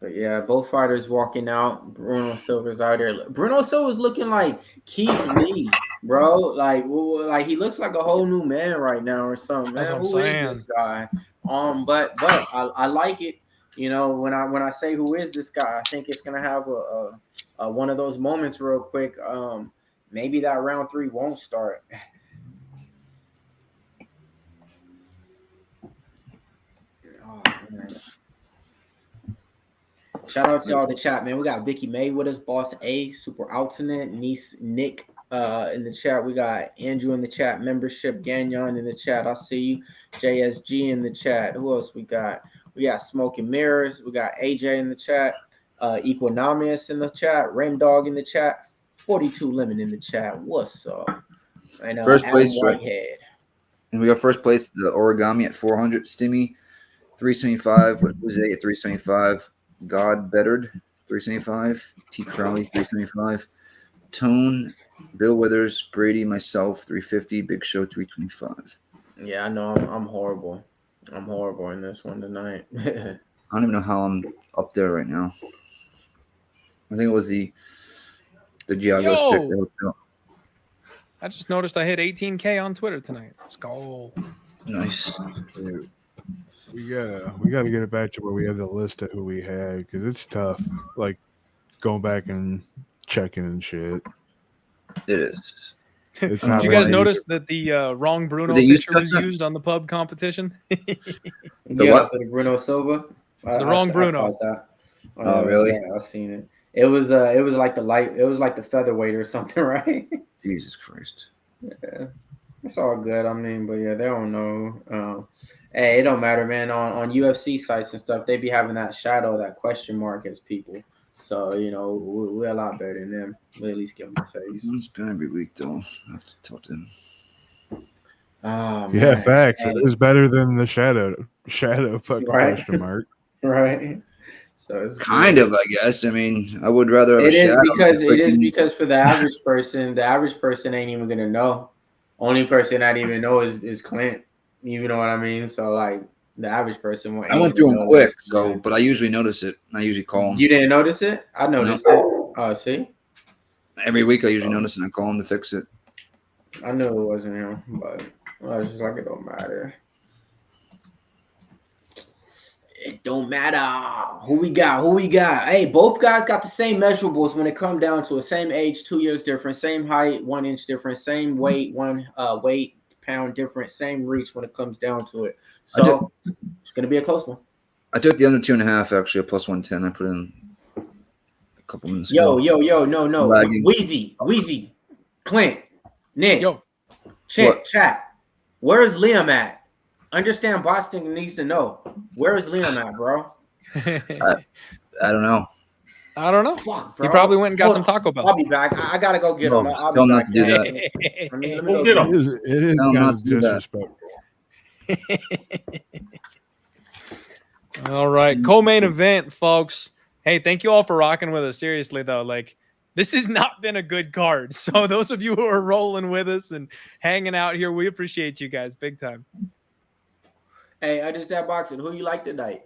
But yeah, both fighters walking out. Bruno Silva's out there. Bruno Silva's looking like Keith Lee, bro. Like he looks like a whole new man right now or something. Man, who is this guy? But I like it. When I say who is this guy, I think it's gonna have a one of those moments real quick. Maybe that round 3 won't start. Oh, man. Shout out to all the chat, man. We got Vicky May with us, Boss A, Super Alternate, Niece Nick in the chat. We got Andrew in the chat, Membership Gagnon in the chat. I see you. JSG in the chat. Who else we got? We got Smoke and Mirrors. We got AJ in the chat. Equanimous in the chat. Dog in the chat. 42 Lemon in the chat. What's up? And
first place,
Whitehead.
And we got first place, the Origami at 400. Stimmy, 375. Jose at 375. God Bettered, 375. T. Crowley, 375. Tone, Bill Withers, Brady, myself, 350. Big Show, 325.
Yeah, I know. I'm horrible. I'm horrible in this one tonight.
I don't even know how I'm up there right now. I think it was the Giagos pick that hooked up.
I just noticed I hit 18K on Twitter tonight. Let's go.
Nice.
We gotta get it back to where we have the list of who we had, because it's tough, like going back and checking and shit.
It is.
Did you guys notice that the wrong Bruno picture was used on the pub competition?
The Bruno Silva.
The wrong Bruno.
I that.
Oh, really?
Yeah, I've seen it. It was like the featherweight or something, right?
Jesus Christ.
Yeah, it's all good. I mean, but yeah, they don't know. Hey, it don't matter, man. On UFC sites and stuff, they be having that shadow, that question mark as people. So, we're a lot better than them. We at least give them a face.
It's been every week, though. I have to talk to him.
Oh,
yeah, facts. It is better than the shadow fucking question mark.
Right. So it's
kind of, I guess. I mean, I would rather have
it is because for the average person ain't even gonna know. Only person that even know is Clint. You know what I mean? So like the average person won't.
I went through them quick, but I usually notice it. I usually call him.
You didn't notice it? I noticed it. Oh, see?
Every week I usually notice it and I call him to fix it.
I knew it wasn't him, but I was just like, it don't matter. It don't matter. Who we got? Hey, both guys got the same measurables when it come down to it. Same age, 2 years different. Same height, 1 inch different. Same weight, weight pound different. Same reach when it comes down to it. So it's gonna be a close one.
I took the under 2.5 actually, a plus 110. I put in a couple minutes.
No. Wheezy, Clint, Nick, chat. Where's Liam at? Understand Boston needs to know. Where is Liam at, bro?
I don't know.
Fuck,
he probably went and got some Taco Bell.
I'll be back. I gotta go get him. I'll
tell
be
him
back.
not to do that.
Let me
Go get him.
It is
Tell him not to do that.
disrespectful.
All right, co-main event, folks. Hey, thank you all for rocking with us. Seriously, though, like this has not been a good card. So those of you who are rolling with us and hanging out here, we appreciate you guys big time.
Hey, I just that boxing. Who you like tonight?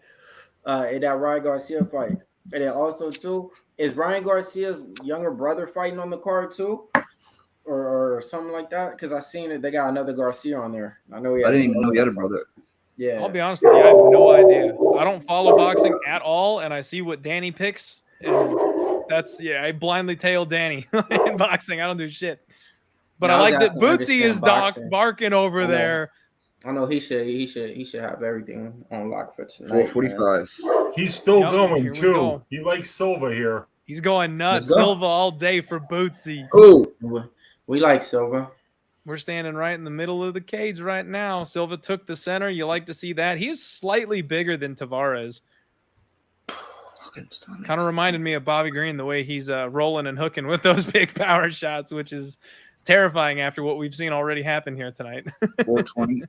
In that Ryan Garcia fight. And then also too, is Ryan Garcia's younger brother fighting on the card too? Or something like that? Because I seen it, they got another Garcia on there. I didn't
even know he had a brother.
Yeah.
I'll be honest with you, I have no idea. I don't follow boxing at all, and I see what Danny picks. And I blindly tail Danny in boxing. I don't do shit. But
Y'all
I like
guys
that
don't
Bootsy is
understand boxing.
barking over
I know.
there.
I know he should have everything on lock for tonight.
445.
He's still
Yep,
going
here we
too.
go.
He likes Silva here.
He's going nuts.
Let's go.
Silva all day for Bootsy.
Oh,
We like Silva.
We're standing right in the middle of the cage right now. Silva took the center. You like to see that. He's slightly bigger than Tavares. Kind of reminded me of Bobby Green, the way he's rolling and hooking with those big power shots, which is terrifying after what we've seen already happen here tonight.
420.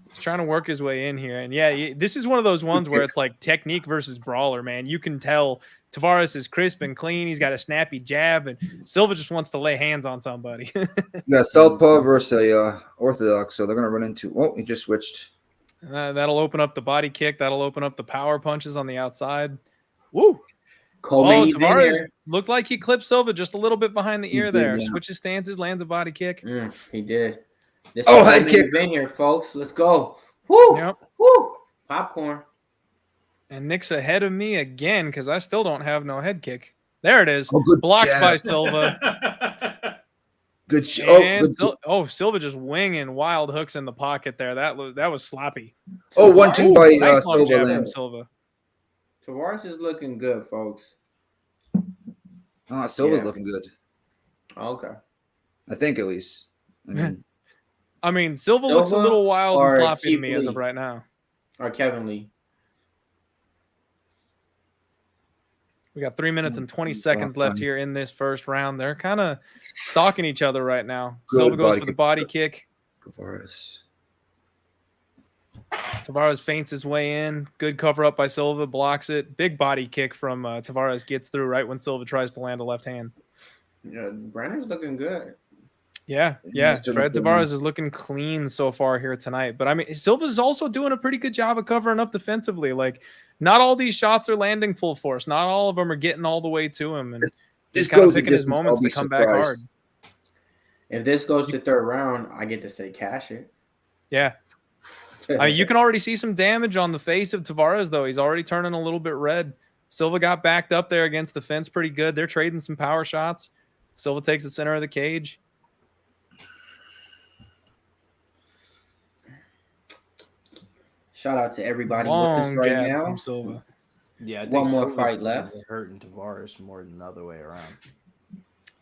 He's trying to work his way in here. And yeah, this is one of those ones where it's like technique versus brawler, man. You can tell Tavares is crisp and clean. He's got a snappy jab, and Silva just wants to lay hands on somebody.
You got southpaw versus orthodox, so they're gonna run into. Oh, he just switched.
That'll open up the body kick. That'll open up the power punches on the outside. Woo!
Coleman,
Tavares looked like he clipped Silva just a little bit behind the ear there.
Yeah.
Switches stances, lands a body kick.
He did. This
head kick.
In here, folks. Let's go. Woo!
Yep.
Woo! Popcorn.
And Nick's ahead of me again because I still don't have no head kick. There it is.
Oh, good
Blocked
jab.
by Silva.
Good.
Silva just winging wild hooks in the pocket there. That was sloppy.
Oh, 1-2 by
nice long jab from
lands.
Silva.
Tavares is looking good, folks.
Silva's looking good.
Okay.
I think at least.
I mean, Silva looks a little wild and sloppy to me as
Lee.
of right now.
Or Kevin Lee.
We got 3 minutes and 20 seconds left here in this first round. They're kind of stalking each other right now. Silva goes for the body kick. Tavares feints his way in. Good cover up by Silva, blocks it. Big body kick from Tavares gets through right when Silva tries to land a left hand.
Yeah, Brandon's looking good.
Yeah. Fred Tavares is looking clean so far here tonight. But I mean, Silva's also doing a pretty good job of covering up defensively. Like, not all these shots are landing full force. Not all of them are getting all the way to him. And he's kind of picking his moments to come back hard.
If this goes to third round, I get to say cash it.
Yeah. I mean, you can already see some damage on the face of Tavares, though. He's already turning a little bit red. Silva got backed up there against the fence pretty good. They're trading some power shots. Silva takes the center of the cage.
Shout out to everybody with us right now.
From Silva.
Yeah, I think
one more
Silva's
fight left.
Hurting Tavares more than the other way around.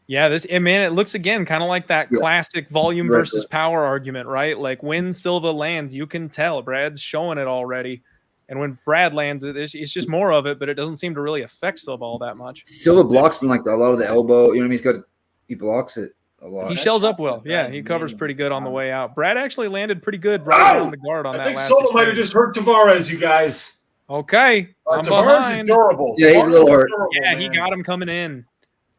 Yeah, it looks again kind of like that classic volume versus power argument, right? Like when Silva lands, you can tell Brad's showing it already. And when Brad lands it, it's just more of it, but it doesn't seem to really affect Silva all that much.
Silva blocks in like a lot of the elbow. You know what I mean? He blocks it a lot.
He shells up well. Yeah, he covers pretty good on the way out. Brad actually landed pretty good right on the guard on that last.
I think Silva might have just hurt Tavares, you guys.
Okay.
Tavares is durable.
Yeah, he's a little hurt.
Yeah, he got him coming in.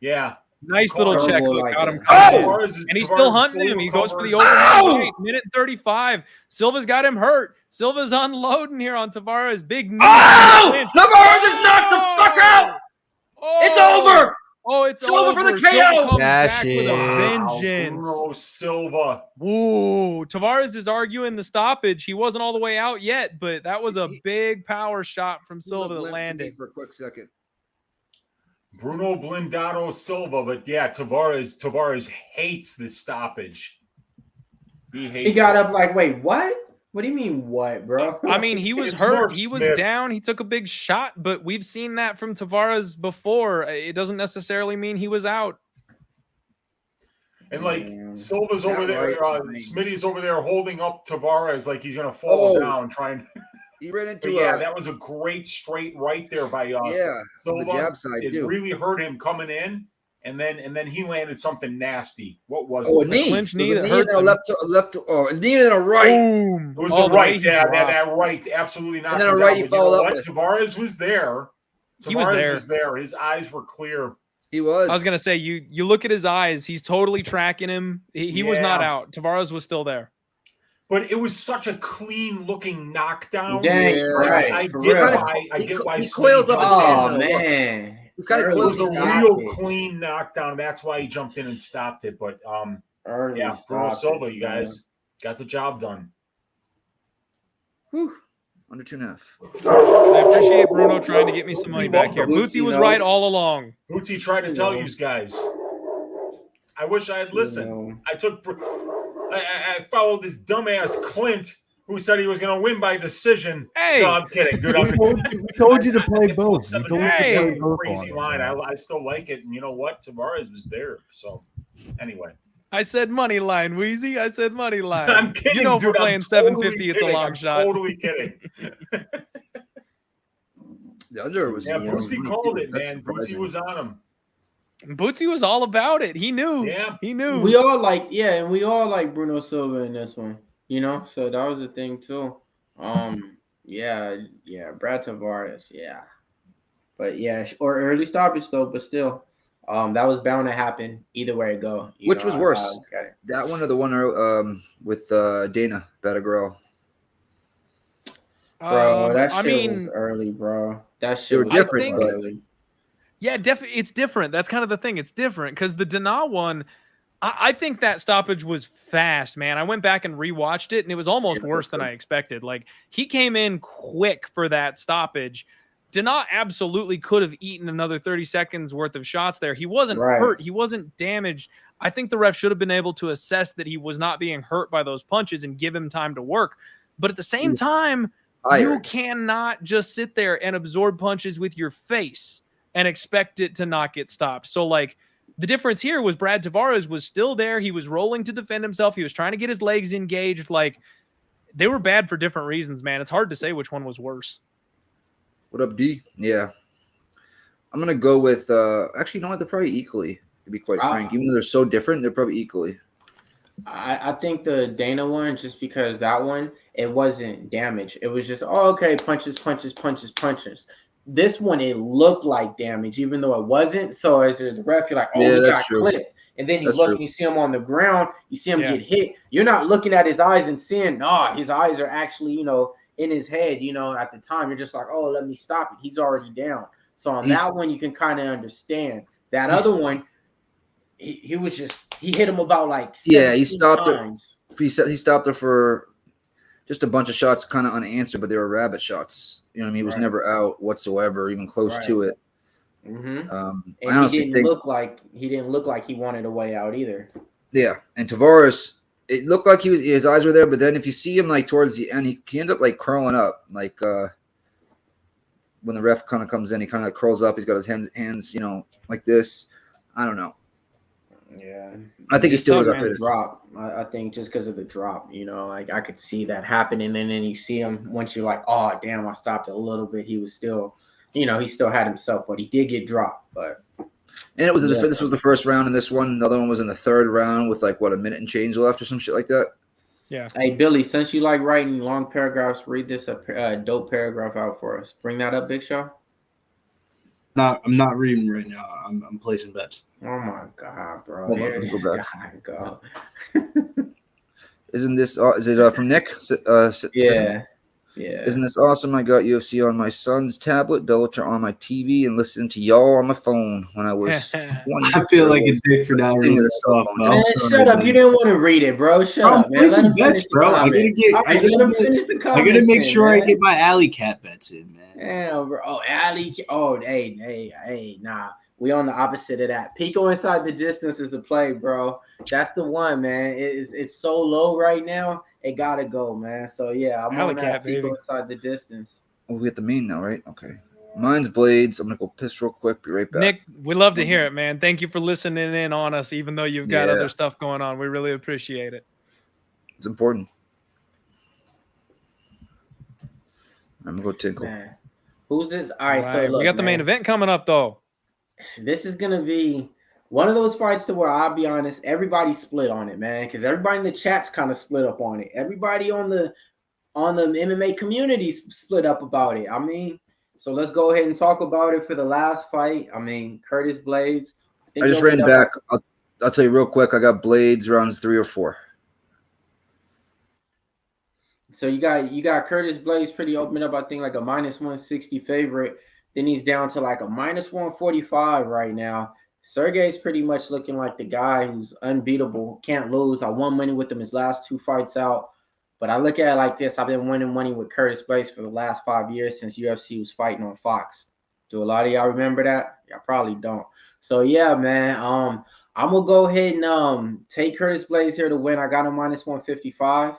Yeah.
Nice little check hook. Got him coming in. And he's still hunting him. He goes for the overhand right. Minute 35. Silva's got him hurt. Silva's unloading here on Tavares. Big knee.
Tavares is knocked the fuck out. It's over.
Oh, it's
Silva
over
for the KO.
Back with a vengeance.
Bruno Silva.
Ooh, Tavares is arguing the stoppage. He wasn't all the way out yet, but that was a big power shot from Silva that landed.
For a quick second.
Bruno Blindado Silva, but yeah, Tavares hates this stoppage.
He got up like, wait, what? What do you mean, what, bro?
I mean, he was hurt. He was down. He took a big shot, but we've seen that from Tavares before. It doesn't necessarily mean he was out.
And like Silva's over there, Smitty's over there holding up Tavares like he's gonna fall down, trying.
He ran into
that was a great straight right there by
Silva.
On
the jab side
it
too.
really hurt him coming in, and then he landed something nasty. What was
it?
A
knee.
Clinch knee
that
hurts him.
A knee and a right.
Boom.
It was the right. Yeah, that right. Absolutely not.
And then a right he followed up with.
Tavares was there.
He was
there. His eyes were clear.
He was.
I was gonna say you look at his eyes. He's totally tracking him. He was not out. Tavares was still there.
But it was such a clean-looking knockdown.
Dang, right.
I get why.
He coiled up.
Oh man,
it was a real clean knockdown. That's why he jumped in and stopped it. But Bruno Silva, you guys got the job done.
Whew. Under 2.5.
I appreciate Bruno trying to get me some money back here. Bootsy was right all along.
Bootsy tried to tell you guys. I wish I had listened. I followed this dumbass Clint who said he was going to win by decision.
Hey,
no, I'm kidding, dude.
We told you to play both. We told you to play both.
Crazy line. I still like it, and you know what? Tavares was there. So anyway.
I said money line, Wheezy. I said money line.
I'm kidding,
you know, if
dude.
we're playing
I'm
750,
totally
it's a
kidding.
long
I'm
shot.
Totally kidding.
The under was.
Yeah, Bootsy called it, man. Bootsy was on him.
Bootsy was all about it. He knew.
Yeah,
he knew.
We all like Bruno Silva in this one, you know. So that was the thing too. Yeah, Brad Tavares, yeah, but yeah, or early stoppage though, but still, that was bound to happen either way it go.
Which was worse, that one or the one with Dana Batagirl?
Bro, that shit was early, bro. That shit was
different,
early.
Yeah, it's different. That's kind of the thing. It's different because the Dana one, I think that stoppage was fast, man. I went back and rewatched it, and it was almost worse than I expected. Like, he came in quick for that stoppage. Dana absolutely could have eaten another 30 seconds worth of shots there. He wasn't hurt. He wasn't damaged. I think the ref should have been able to assess that he was not being hurt by those punches and give him time to work. But at the same time, you cannot just sit there and absorb punches with your face and expect it to not get stopped. So, like, the difference here was Brad Tavares was still there. He was rolling to defend himself. He was trying to get his legs engaged. Like, they were bad for different reasons, man. It's hard to say which one was worse.
What up, D? Yeah. I'm going to go with, actually, you know what? They're probably equally, to be quite frank. Even though they're so different, they're probably equally.
I think the Dana one, just because that one, it wasn't damage. It was just, punches. This one, it looked like damage, even though it wasn't. So as the ref, you're like, he got clipped. And then you look and you see him on the ground. You see him get hit. You're not looking at his eyes and seeing, his eyes are actually, in his head, at the time. You're just like, let me stop it. He's already down. So on that one, you can kind of understand. That other one, he hit him about like 17
he stopped
times.
He stopped her for just a bunch of shots, kind of unanswered, but they were rabbit shots. You know what I mean? He was never out whatsoever, even close to it.
Mm-hmm.
And
he didn't look like he wanted a way out either.
Yeah, and Tavares, it looked like his eyes were there, but then if you see him like towards the end, he ended up like curling up, like when the ref kind of comes in, he kind of curls up. He's got his hands, like this. I don't know.
Yeah,
I think he still was after
the drop. I think just because of the drop, like I could see that happening, and then you see him once you're like, oh damn, I stopped it a little bit. He was still, he still had himself, but he did get dropped. But
and it was this was the first round, and this one, the other one was in the third round with like a minute and change left or some shit like that.
Yeah.
Hey Billy, since you like writing long paragraphs, read this dope paragraph out for us. Bring that up, Big Show.
I'm not reading right now. I'm placing bets.
Oh my god, bro! Here this guy go.
Isn't this? Is it from Nick?
Yeah.
Isn't this awesome? I got UFC on my son's tablet, Bellator on my TV, and listening to y'all on my phone when I was 20.
I feel like a dick for not reading this stuff.
Man, shut up! You didn't want to read it, bro. Shut up, man.
Let him bets, bro. I gotta make sure I get my alley cat bets in, man.
Yeah, bro. Oh, alley. Oh, hey, nah. We on the opposite of that. Pico inside the distance is the play, bro. That's the one, man. It's so low right now. It gotta go, man. So yeah, I'm on that Pico inside the distance.
Oh, we get the main now, right? Okay. Mine's Blaydes. I'm gonna go piss real quick. Be right back.
Nick, we love to hear it, man. Thank you for listening in on us, even though you've got other stuff going on. We really appreciate it.
It's important. I'm gonna go tinkle.
Man. Who's this? All right, so look,
we got the main event coming up, though.
This is gonna be one of those fights to where I'll be honest, everybody's split on it, man, because everybody in the chat's kind of split up on it. Everybody on the MMA community split up about it. I mean, so let's go ahead and talk about it for the last fight. I mean, Curtis Blaydes.
I just ran back. I'll tell you real quick. I got Blaydes rounds 3 or 4.
So you got Curtis Blaydes pretty open up. I think like a -160 favorite. Then he's down to like a -145 right now. Sergei's pretty much looking like the guy who's unbeatable, can't lose. I won money with him his last 2 fights out. But I look at it like this. I've been winning money with Curtis Blaydes for the last 5 years since UFC was fighting on Fox. Do a lot of y'all remember that? Y'all probably don't. So yeah, man. I'm gonna go ahead and take Curtis Blaydes here to win. I got him minus 155.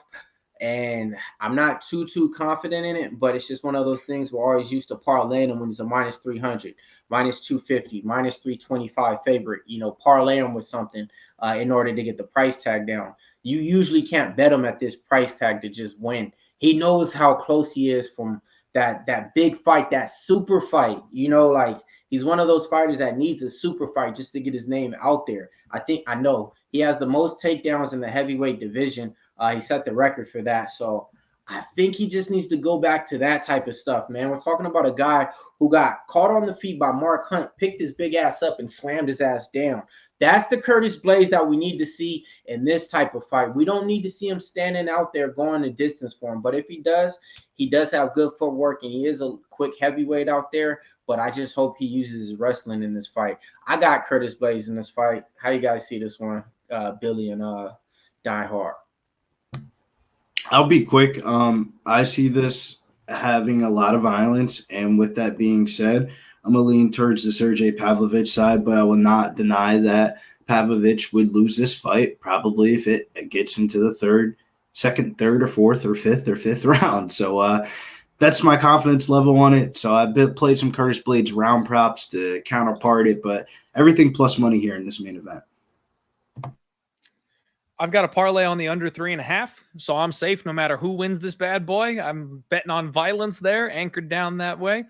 And I'm not too confident in it, but it's just one of those things we're always used to parlaying them when it's a minus 300, minus 250, minus 325 favorite, parlay them with something in order to get the price tag down. You usually can't bet him at this price tag to just win. He knows how close he is from that big fight, that super fight, like he's one of those fighters that needs a super fight just to get his name out there. I know he has the most takedowns in the heavyweight division. He set the record for that. So I think he just needs to go back to that type of stuff, man. We're talking about a guy who got caught on the feet by Mark Hunt, picked his big ass up and slammed his ass down. That's the Curtis Blaydes that we need to see in this type of fight. We don't need to see him standing out there going the distance for him. But if he does have good footwork, and he is a quick heavyweight out there. But I just hope he uses his wrestling in this fight. I got Curtis Blaydes in this fight. How you guys see this one, Billy and Die Hard?
I'll be quick. I see this having a lot of violence, and with that being said, I'm gonna lean towards the Sergei Pavlovich side, but I will not deny that Pavlovich would lose this fight probably if it gets into the second, third, or fourth, or fifth round. So that's my confidence level on it. So I played some Curtis Blaydes round props to counterpart it, but everything plus money here in this main event.
I've got a parlay on the under 3.5, so I'm safe no matter who wins this bad boy. I'm betting on violence there, anchored down that way.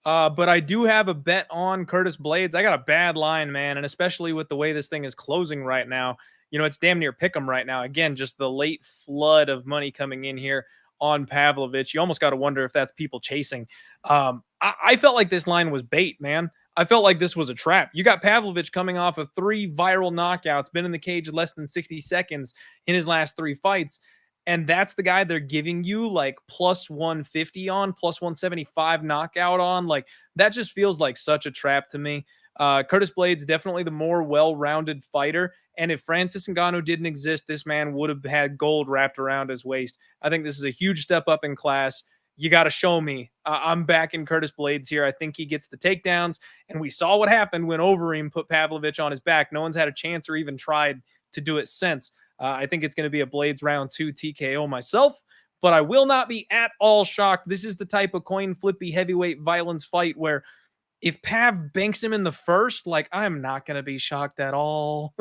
But I do have a bet on Curtis Blaydes. I got a bad line, man, and especially with the way this thing is closing right now, it's damn near pick 'em right now. Again, just the late flood of money coming in here on Pavlovich. You almost got to wonder if that's people chasing. I felt like this line was bait, man. I felt like this was a trap. You got Pavlovich coming off of 3 viral knockouts, been in the cage less than 60 seconds in his last 3 fights. And that's the guy they're giving you like plus 150 on, plus 175 knockout on. Like that just feels like such a trap to me. Curtis Blaydes, definitely the more well-rounded fighter. And if Francis Ngannou didn't exist, this man would have had gold wrapped around his waist. I think this is a huge step up in class. You got to show me. I'm backing Curtis Blaydes here. I think he gets the takedowns. And we saw what happened when Overeem put Pavlovich on his back. No one's had a chance or even tried to do it since. I think it's going to be a Blaydes round 2 TKO myself. But I will not be at all shocked. This is the type of coin flippy heavyweight violence fight where if Pav banks him in the first, like I'm not going to be shocked at all.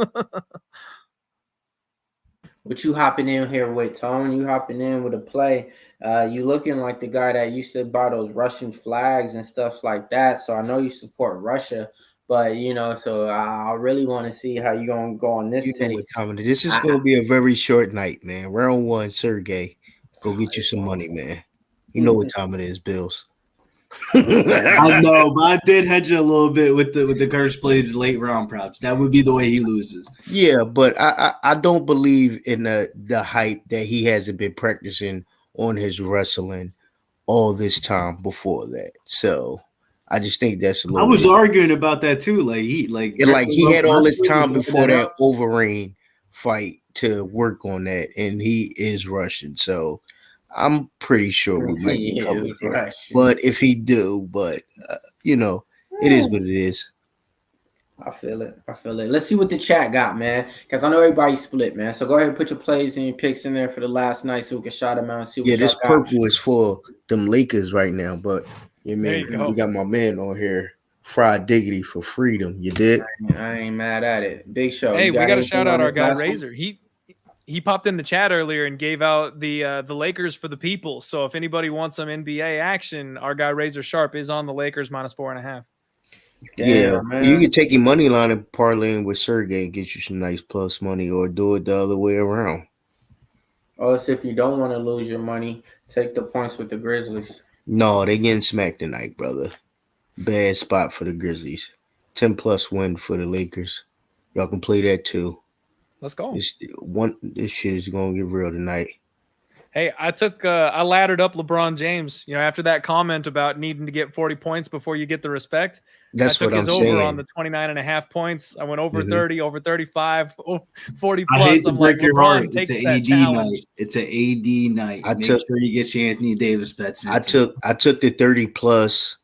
What you hopping in here with, Tone? You hopping in with a play. You looking like the guy that used to buy those Russian flags and stuff like that. So I know you support Russia, but so I really want to see how you're gonna go on this.
This is gonna be a very short night, man. Round 1, Sergey. Go get you some money, man. You know what time it is, Bills.
I know, but I did hedge a little bit with the Curtis Blaydes late round props. That would be the way he loses.
Yeah, but I don't believe in the hype that he hasn't been practicing on his wrestling all this time before that. So I just think that's a little.
I was arguing about that too. He
had all this time before that Overeem fight to work on that, and he is Russian. So I'm pretty sure we might be covered there. But if he do, it is what it is.
I feel it. Let's see what the chat got, man. Because I know everybody's split, man. So go ahead and put your plays and your picks in there for the last night so we can shout them out and see what
this purple is for them Lakers right now. But we got my man on here, Fried Diggity for freedom. You did?
I ain't mad at it. Big show.
Hey, we got to shout out our guy Razor. He popped in the chat earlier and gave out the Lakers for the people. So if anybody wants some NBA action, our guy Razor Sharp is on the Lakers minus 4.5.
Yeah, you can take your money line and parlay in with Sergey and get you some nice plus money, or do it the other way around.
Or if you don't want to lose your money, take the points with the Grizzlies.
No, they getting smacked tonight, brother. Bad spot for the Grizzlies. 10+ win for the Lakers. Y'all can play that too.
Let's go.
This shit is gonna get real tonight.
Hey, I laddered up LeBron James, after that comment about needing to get 40 points before you get the respect.
That's
I took
what
his
I'm
over
saying.
on the 29.5 points. I went over 30, over 35, 40 plus.
I hate to break your heart.
LeBron
It's an
takes that
AD
challenge.
night. It's an AD night. Make sure you get your Anthony Davis bets in.
I took the 30 plus,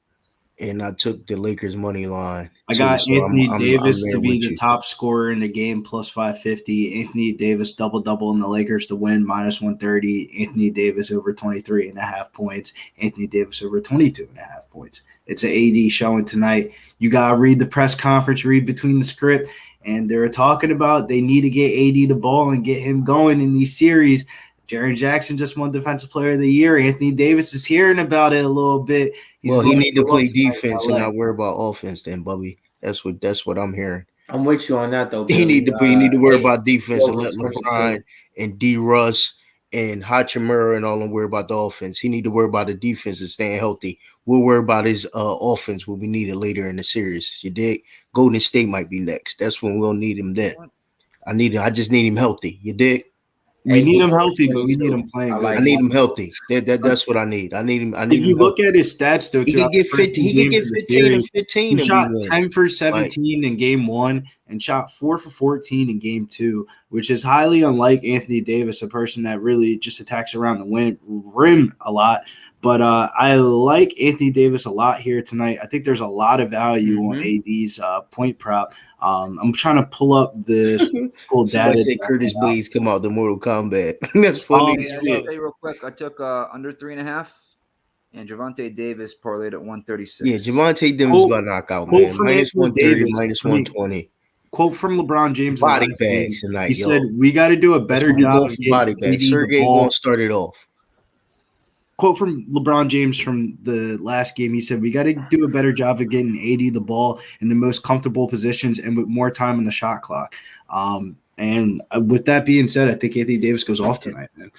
and I took the Lakers money line.
I got Anthony Davis
I'm
to be the
you.
top scorer in the game, plus 550. Anthony Davis double in the Lakers to win, minus 130. Anthony Davis over 23.5 points. Anthony Davis over 22.5 points. It's an AD showing tonight. You got to read the press conference, read between the script, and they're talking about they need to get AD the ball and get him going in these series. Jaren Jackson just won Defensive Player of the Year. Anthony Davis is hearing about it a little bit.
He need to play defense and not worry about offense then, Bubby. That's what I'm hearing.
I'm with you on that, though.
He need to worry about defense and let
22.
LeBron and D. Russ and Hachimura and all them worry about the offense. He need to worry about the defense and staying healthy. We'll worry about his offense when we need it later in the series. You dig? Golden State might be next. That's when we'll need him then. I just need him healthy. You dig?
We need him healthy, but we need him playing good.
I need him healthy. That's what I need. I need him.
If you look at his stats, though,
he can get 15. He can get 15 and 15.
He shot 10 for 17 in game 1 and shot 4 for 14 in game 2, which is highly unlike Anthony Davis, a person that really just attacks around the rim a lot. But I like Anthony Davis a lot here tonight. I think there's a lot of value on AD's point prop. I'm trying to pull up the full data.
Somebody said Curtis Blaydes come out the Mortal Kombat. That's funny.
I'll say real quick. I took under 3.5, and Gervonta Davis parlayed at 136.
Yeah, Gervonta Davis got knocked out, man. Minus 130, minus 120.
Quote from LeBron James.
Body bags tonight.
He said, "We got to do a better job."
Body bags. Sergei gonna start it off.
Quote from LeBron James from the last game. He said, "We got to do a better job of getting AD the ball in the most comfortable positions and with more time on the shot clock." And with that being said, I think Anthony Davis goes off tonight, man.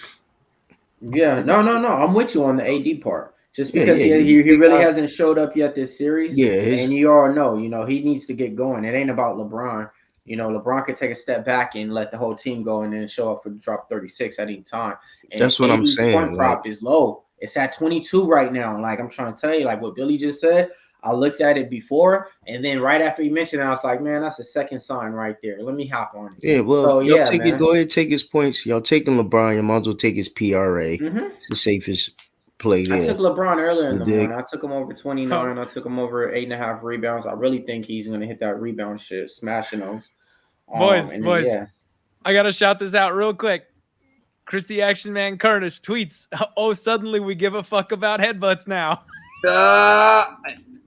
Yeah, no. I'm with you on the AD part. Just because he really hasn't showed up yet this series.
Yeah,
and you all know, he needs to get going. It ain't about LeBron. LeBron could take a step back and let the whole team go and then show up for the drop 36 at any time. And
that's what I'm saying.
Point prop is low. It's at 22 right now. Like I'm trying to tell you, like what Billy just said, I looked at it before, and then right after he mentioned it, I was like, man, that's a second sign right there. Let me hop on it.
Yeah, well, y'all take it. Go ahead, take his points. Y'all taking LeBron. You might as well take his PRA. It's the safest play there.
I took LeBron earlier in the morning. I took him over 29. I took him over 8.5 rebounds. I really think he's going to hit that rebound shit, smashing those.
Boys, I got to shout this out real quick. Christy Action Man Curtis tweets, "Oh, suddenly we give a fuck about headbutts now." I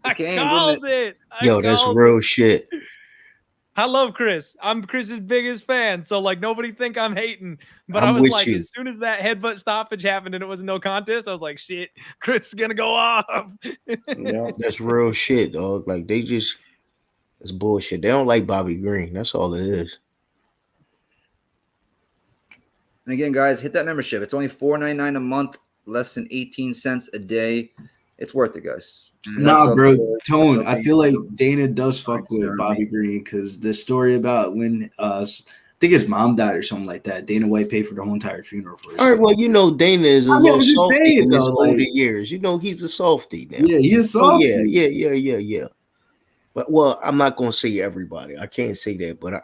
called it.
That's real shit.
I love Chris. I'm Chris's biggest fan, so like nobody think I'm hating. But
I'm
I was
with
like,
you.
as soon as that headbutt stoppage happened and it was no contest, I was like, shit, Chris is gonna go off.
That's real shit, dog. Like it's bullshit. They don't like Bobby Green. That's all it is.
And again, guys, hit that membership. It's only $4.99 a month, less than 18 cents a day. It's worth it, guys.
Nah, bro, Tone. I feel like Dana does fuck with Bobby Green because the story about when I think his mom died or something like that. Dana White paid for the whole entire funeral for it.
All right, well, Dana is a little softy in his older years. He's a softy now.
Yeah, he is softy.
Yeah. But I'm not gonna say everybody. I can't say that, but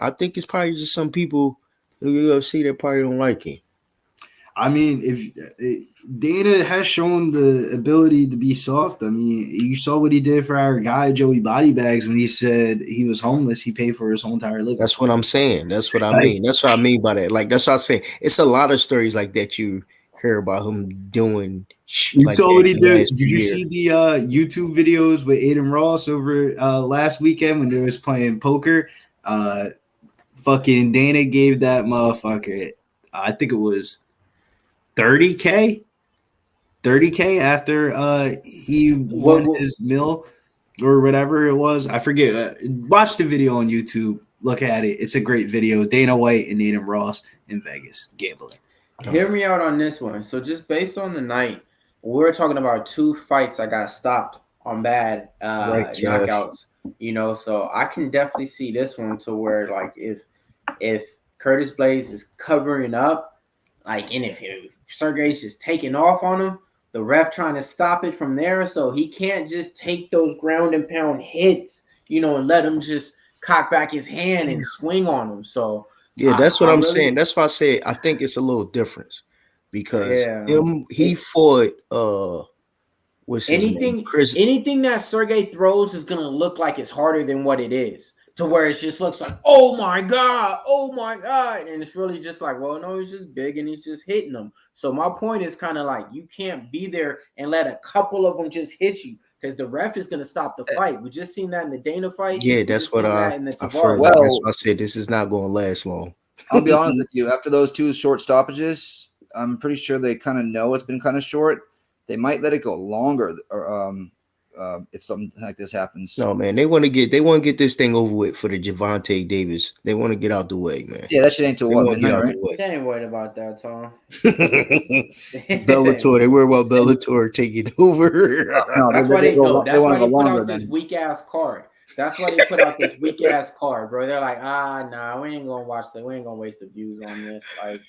I think it's probably just some people in the UFC that probably don't like him.
I mean, if Dana has shown the ability to be soft. I mean, you saw what he did for our guy Joey Bodybags when he said he was homeless. He paid for his whole entire living.
That's what I'm saying. That's what I mean. That's what I mean by that. Like that's what I'm saying. It's a lot of stories like that you hear about him doing.
You saw what he did. Did you see the YouTube videos with Aiden Ross over last weekend when they was playing poker? Fucking Dana gave that motherfucker, I think it was $30K after he won his mill or whatever it was. I forget. Watch the video on YouTube. Look at it. It's a great video. Dana White and Aiden Ross in Vegas gambling.
Hear me out on this one. So just based on the night, we were talking about 2 fights that got stopped on bad knockouts. So I can definitely see this one to where like if Curtis Blaydes is covering up, Like, and if Sergei's just taking off on him, the ref trying to stop it from there, so he can't just take those ground and pound hits, and let him just cock back his hand and swing on him. So
yeah, that's what I'm saying. That's why I say I think it's a little different because he fought what's his name?
Anything that Sergei throws is gonna look like it's harder than what it is. To where it just looks like, oh my God, and it's really just like, well, no, he's just big and he's just hitting them. So my point is kind of like, you can't be there and let a couple of them just hit you because the ref is going to stop the fight. We just seen that in the Dana fight.
Yeah, that's what I felt. Well, that's why I said this is not going to last long.
I'll be honest with you. After those 2 short stoppages, I'm pretty sure they kind of know it's been kind of short. They might let it go longer, or if something like this happens.
No, man, they want to get this thing over with for the Gervonta Davis. They want to get out the way, man.
Yeah, that shit ain't till what, midnight, right?
They ain't worried about that, Tom.
Bellator, they worry about Bellator taking over.
No, that's why they go. That's why they put out this weak ass card. That's why they put out this weak ass card, bro. They're like, nah, we ain't gonna watch that. We ain't gonna waste the views on this. Like,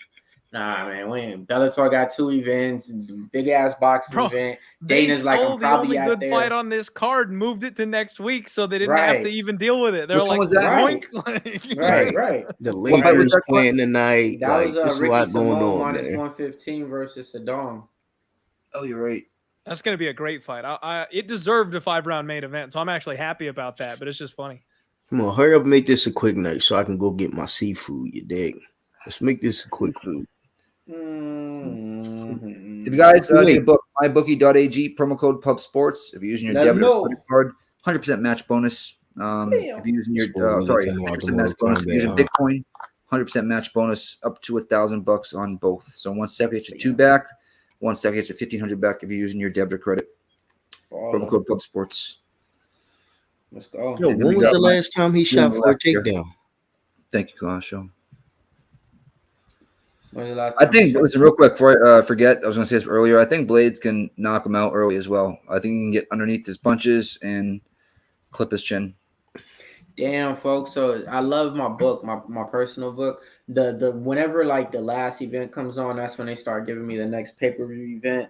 nah, man, Bellator got 2 events, big ass boxing event. Dana's like, I'm probably out there.
The only good fight on this card and moved it to next week, so they didn't have to even deal with it. They're
Which
like,
one was that?
Right.
The Lakers playing tonight.
That
like,
was
there's a lot going on,
minus
man.
115 versus Yadong.
Oh, you're right.
That's gonna be a great fight. It deserved a 5-round main event, so I'm actually happy about that. But it's just funny.
Come on, hurry up and make this a quick night so I can go get my seafood. You dig? Let's make this a quick food.
If you guys need a book, mybookie.ag, promo code PubSports. If you're using your debit or credit card, 100% match bonus. If you're using your 100% match bonus, if you're using Bitcoin, 100% match bonus up to $1,000 on both. So 1 second get you 2 back, 1 second get you 1,500 back if you're using your debit or credit. Promo code PubSports.
Let's go.
Yo, when was the last time he shot for a takedown?
Thank you, Kalasho. I think, listen, real quick before I forget, I was going to say this earlier. I think Blaydes can knock him out early as well. I think he can get underneath his punches and clip his chin.
Damn, folks. So I love my book, my personal book. The whenever like the last event comes on, that's when they start giving me the next pay-per-view event.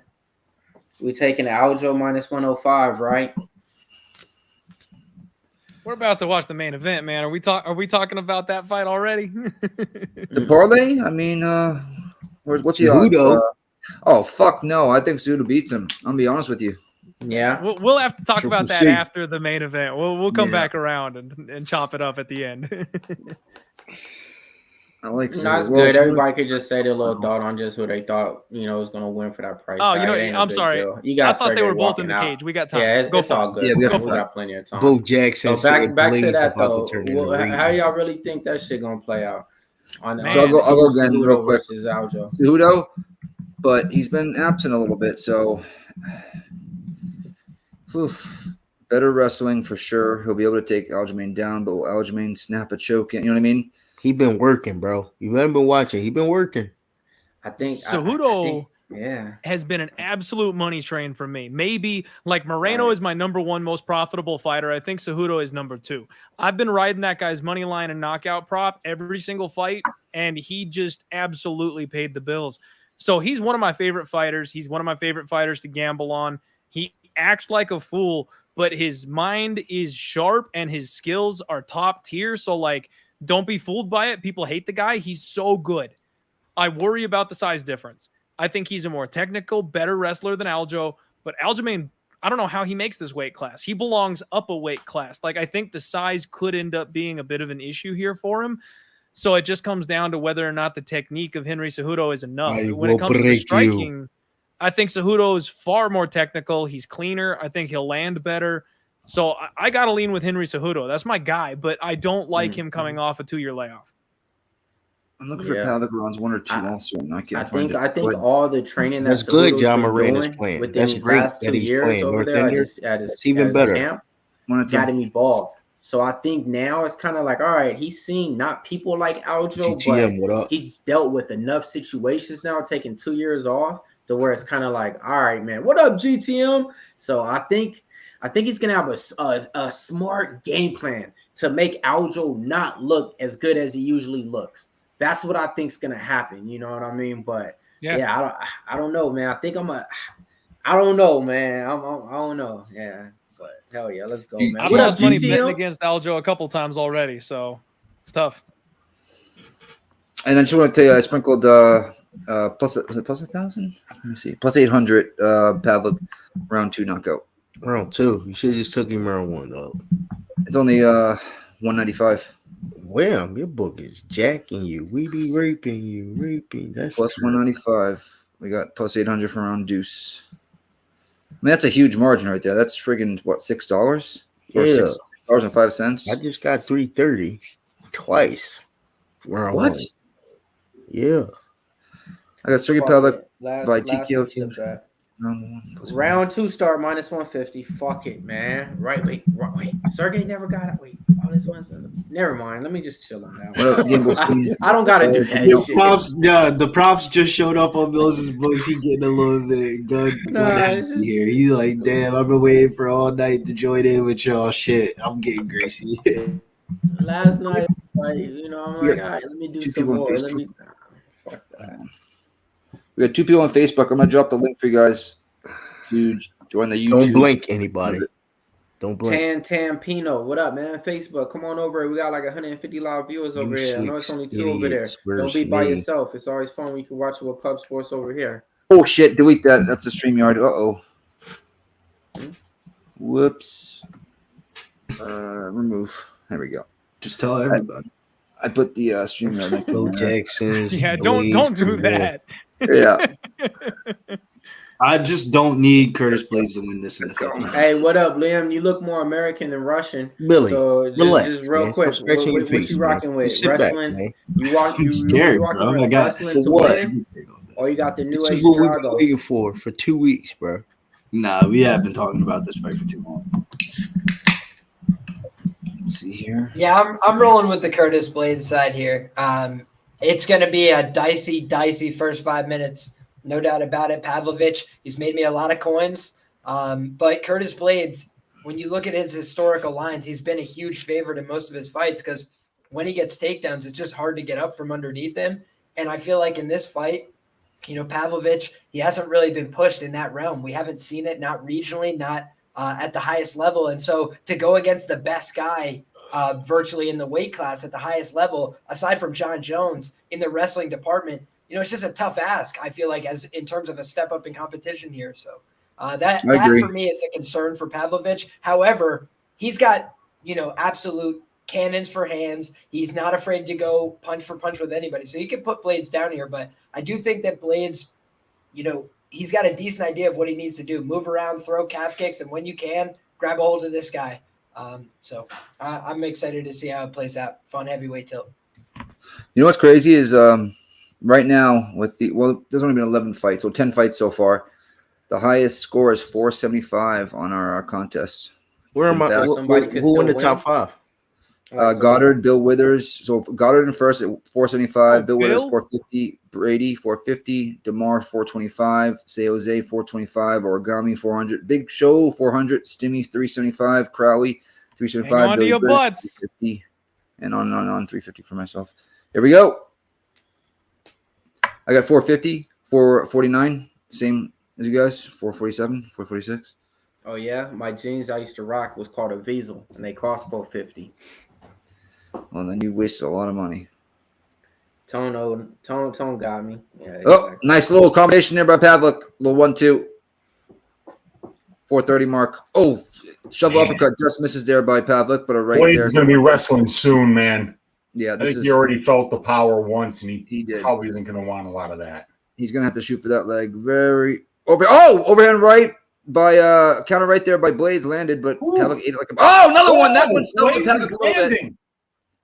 We taking Aljo minus 105, right?
We're about to watch the main event, man. Are we talking about that fight already?
The parlay? I mean, what's the odds? Oh, fuck no. I think Cejudo beats him. I'm going to be honest with you.
Yeah.
We'll have to talk about that after the main event. We'll come back around and chop it up at the end.
I like
Cejudo. That's good. Everybody could just say their little thought on just who they thought, was going to win for that price.
Oh, I'm sorry. I thought they were both in the cage. We got time.
Yeah, it's all good.
Yeah,
we got plenty of time.
Bo Jackson.
So back to that, though. How y'all really think that shit going to play out?
So I'll go again real quick.
Versus Aljo.
Cejudo, but he's been absent a little bit, so better wrestling for sure. He'll be able to take Aljamain down, but will Aljamain snap a choke in? You know what I mean?
He been working, bro. You haven't been watching. He been working.
I think
Cejudo has been an absolute money train for me. Maybe like Moreno is my number 1 most profitable fighter. I think Cejudo is number 2. I've been riding that guy's money line and knockout prop every single fight, and he just absolutely paid the bills. So he's one of my favorite fighters. He's one of my favorite fighters to gamble on. He acts like a fool, but his mind is sharp and his skills are top tier. So like, don't be fooled by it. People hate the guy. He's so good. I worry about the size difference. I think he's a more technical, better wrestler than Aljo. But Aljamain, I don't know how he makes this weight class. He belongs up a weight class. Like, I think the size could end up being a bit of an issue here for him. So it just comes down to whether or not the technique of Henry Cejudo is enough. When it comes to striking, I think Cejudo is far more technical. He's cleaner. I think he'll land better. So I got to lean with Henry Cejudo. That's my guy, but I don't like him coming off a 2-year layoff.
I'm looking for Pavagron's 1 or 2 also. And I think
all the training
that's good. John Moran is playing. That's great that he's playing.
Over there
it's even better.
Camp, got him involved. So I think now it's kind of like, all right, he's seen not people like Aljo, but he's dealt with enough situations now, taking 2 years off to where it's kind of like, all right, man, what up, GTM? So I think he's gonna have a smart game plan to make Aljo not look as good as he usually looks. That's what I think's gonna happen. You know what I mean? But yeah, I don't know, man. I think I don't know, man. I don't know. Yeah, but hell yeah, let's go, man.
I've lost money betting against Aljo a couple times already, so it's tough.
And I just want to tell you, I sprinkled plus 1,000? Let me see, plus 800 Pavlik round 2 knockout.
Round 2. You should have just took him round 1 though.
It's only 195.
Well, your book is jacking you. We be raping you, raping. That's
plus 195. We got plus 800 for round deuce. I mean, that's a huge margin right there. That's friggin' what, $6?
Yeah,
$6.05.
I just got 330 twice.
What?
1. Yeah,
I got Sergei Pavlovich by TKO.
Round 2 start minus 150. Fuck it, man. Wait. Sergey never got it. Wait. Oh, this one's never mind. Let me just chill on that one. I don't gotta do that.
The props just showed up on Mills's books. He getting a little bit good here. He's like, damn, I've been waiting for all night to join in with y'all. Shit, I'm getting greasy.
Last night, I'm like, all right, let me do some more. Fuck that.
We got 2 people on Facebook. I'm gonna drop the link for you guys to join the YouTube.
Don't blink, anybody. Don't blink.
Tan Pino, what up, man? Facebook, come on over. We got like 150 live viewers over here. I know it's only 2 over there. Don't be by yourself. It's always fun when you can watch with Pub Sports over here.
Oh shit! Delete that. That's the StreamYard. Whoops. Remove. There we go.
Just tell everybody.
I put the StreamYard.
Go Texans.
Yeah, don't do that.
Yeah.
I just don't need Curtis Blaydes to win this in the 50.
Hey, what up, Liam? You look more American than Russian.
Billy,
so
relax,
just real
man.
quick,
What
you rocking with?
Sit
Wrestling?
back,
you rocking
bro.
with wrestling to
what?
win? Or you got the new
This
age
is what we've been
Drago?
waiting for 2 weeks, bro.
Nah, we have been talking about this fight for too long.
Let's see here.
Yeah, I'm rolling with the Curtis Blaydes side here. It's going to be a dicey first 5 minutes. No doubt about it. Pavlovich, he's made me a lot of coins. But Curtis Blaydes, when you look at his historical lines, he's been a huge favorite in most of his fights because when he gets takedowns, it's just hard to get up from underneath him. And I feel like in this fight, Pavlovich, he hasn't really been pushed in that realm. We haven't seen it, not regionally, not at the highest level. And so to go against the best guy virtually in the weight class at the highest level, aside from John Jones in the wrestling department, it's just a tough ask, I feel like, as in terms of a step up in competition here. So that for me is the concern for Pavlovich. However, he's got, absolute cannons for hands. He's not afraid to go punch for punch with anybody. So you can put Blaydes down here, but I do think that Blaydes, he's got a decent idea of what he needs to do. Move around, throw calf kicks, and when you can, grab a hold of this guy. So I'm excited to see how it plays out. Fun heavyweight tilt.
You know what's crazy is right now there's only been 11 fights, so 10 fights so far. The highest score is 475 on our contests.
Where am I? Who in the top 5?
Goddard, Bill Withers. So Goddard in first at 475, Bill Withers 450, Brady 450, DeMar 425, Say Jose 425, Origami 400, Big Show 400, Stimmy 375, Crowley 375,
Hang on to your butts.
350, and on 350 for myself. Here we go. I got 450, 449, same as you guys, 447, 446.
Oh yeah, my jeans I used to rock was called a Weasel, and they cost $450.
Well, then you wasted a lot of money.
Tone got me. Yeah,
exactly. Nice little combination there by Pavlik. Little 1-2. 430 mark. Oh, shovel uppercut just misses there by Pavlik, but right
Blaydes
there.
is going to be wrestling soon, man.
Yeah,
I think he already felt the power once, and he
did.
Probably isn't going to want a lot of that.
He's going to have to shoot for that leg. Overhand right by counter right there by Blaydes landed, but Pavlik ate it like another one. That one's still Pavlik a little bit.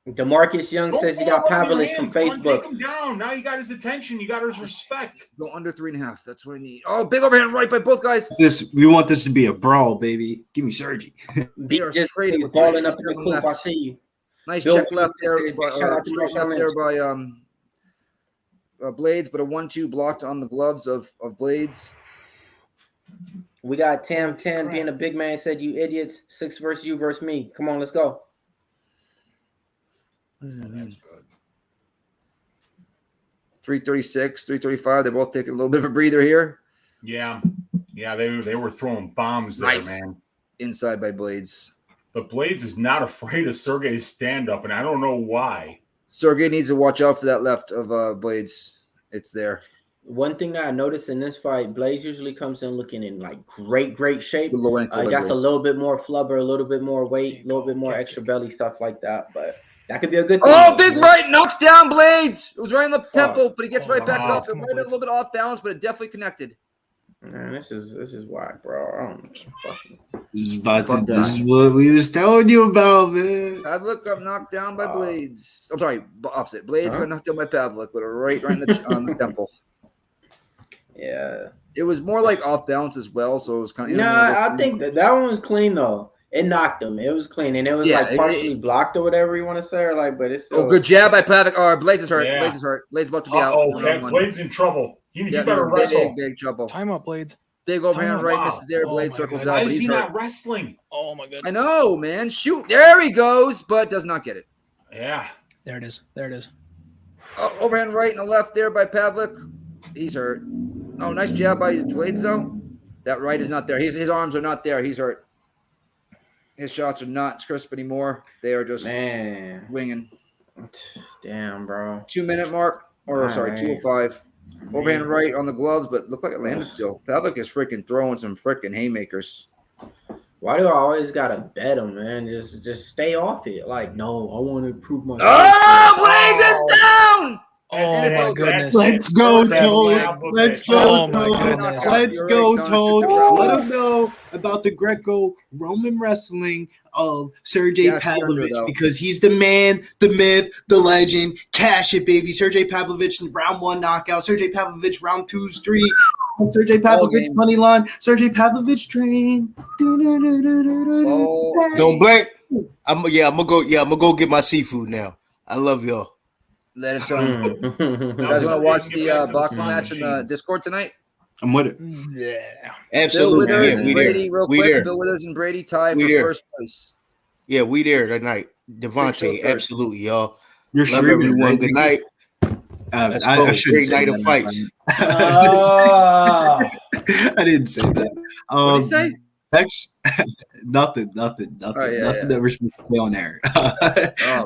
DeMarcus Young says he got Pavlovich from Facebook.
Take him down. Now you got his attention. You got his respect.
Go under 3.5. That's what I need. Oh, big overhand right by both guys.
We want this to be a brawl, baby. Give me Sergey.
Just he's balling up in the coop. I see you.
Nice check left there by Blaydes, but a 1-2 blocked on the gloves of Blaydes.
We got Tam being a big man said, "You idiots, 6 versus you versus me. Come on, let's go."
That's good.
336, 335. They're both taking a little bit of a breather here.
Yeah, they were throwing bombs there, man.
Inside by Blaydes.
But Blaydes is not afraid of Sergei's stand-up, and I don't know why.
Sergei needs to watch out for that left of Blaydes. It's there.
One thing that I noticed in this fight, Blaydes usually comes in looking in like great shape. That's a little bit more flubber, a little bit more weight, a little bit more extra belly, stuff like that. But that could be a good thing.
Oh, big right knocks down Blaydes. It was right in the temple, but he gets right back up. It might have been a little bit off balance, but it definitely connected.
Man, this is whack, bro.
This is what we was telling you about, man.
Pavlik got knocked down by Blaydes. I'm sorry, opposite. Blaydes got knocked down by Pavlik with a right in the on the temple.
Yeah,
it was more like off balance as well, so it was kind of.
I think that one was clean though. It knocked him. It was clean, and it was like partially blocked or whatever you want to say, or like, but it's still.
Oh, good jab by Pavlik. Oh, Blaydes is hurt. Yeah. Blaydes is hurt. Blaydes about to be out.
Oh, Blaydes in trouble. He better wrestle.
Big trouble.
Time up, Blaydes.
Big overhand right, misses there. Blaydes circles out.
Why is he not wrestling?
Oh my goodness.
I know, man. Shoot, there he goes, but does not get it.
Yeah.
There it is. There it is.
Overhand right and the left there by Pavlik. He's hurt. Oh, nice jab by Blaydes though. That right is not there. His arms are not there. He's hurt. His shots are not crisp anymore. They are just winging.
Damn, bro.
2 minute mark. Or sorry, 2:05. Overhand right on the gloves, but looked like it landed still. Pavlik is freaking throwing some freaking haymakers.
Why do I always gotta bet him, man? Just stay off it. Like, no, I want to prove my.
Blaydes is down.
Oh my goodness!
Let's go, Toad. Let's go, Toad. Let's go, Toad. Let him know about the Greco-Roman wrestling of Sergei Pavlovich because he's the man, the myth, the legend. Cash it, baby. Sergei Pavlovich in round 1 knockout. Sergei Pavlovich round 2's 3. Sergei Pavlovich money line. Sergei Pavlovich train.
Don't blink. I'm gonna go get my seafood now. I love y'all.
Let it go. You guys want to watch the boxing match in the Discord tonight?
I'm with it.
Yeah,
absolutely.
Bill Withers
and
Brady,
there.
Real quick. There. Bill Withers and Brady tied for first place.
Yeah, we there tonight. Devontae, absolutely, y'all.
You're
love everyone. Good night.
Let's
go. Great night of fights. I
didn't say that.
What did you say?
Next, nothing.
Oh,
nothing that we're supposed to say on air.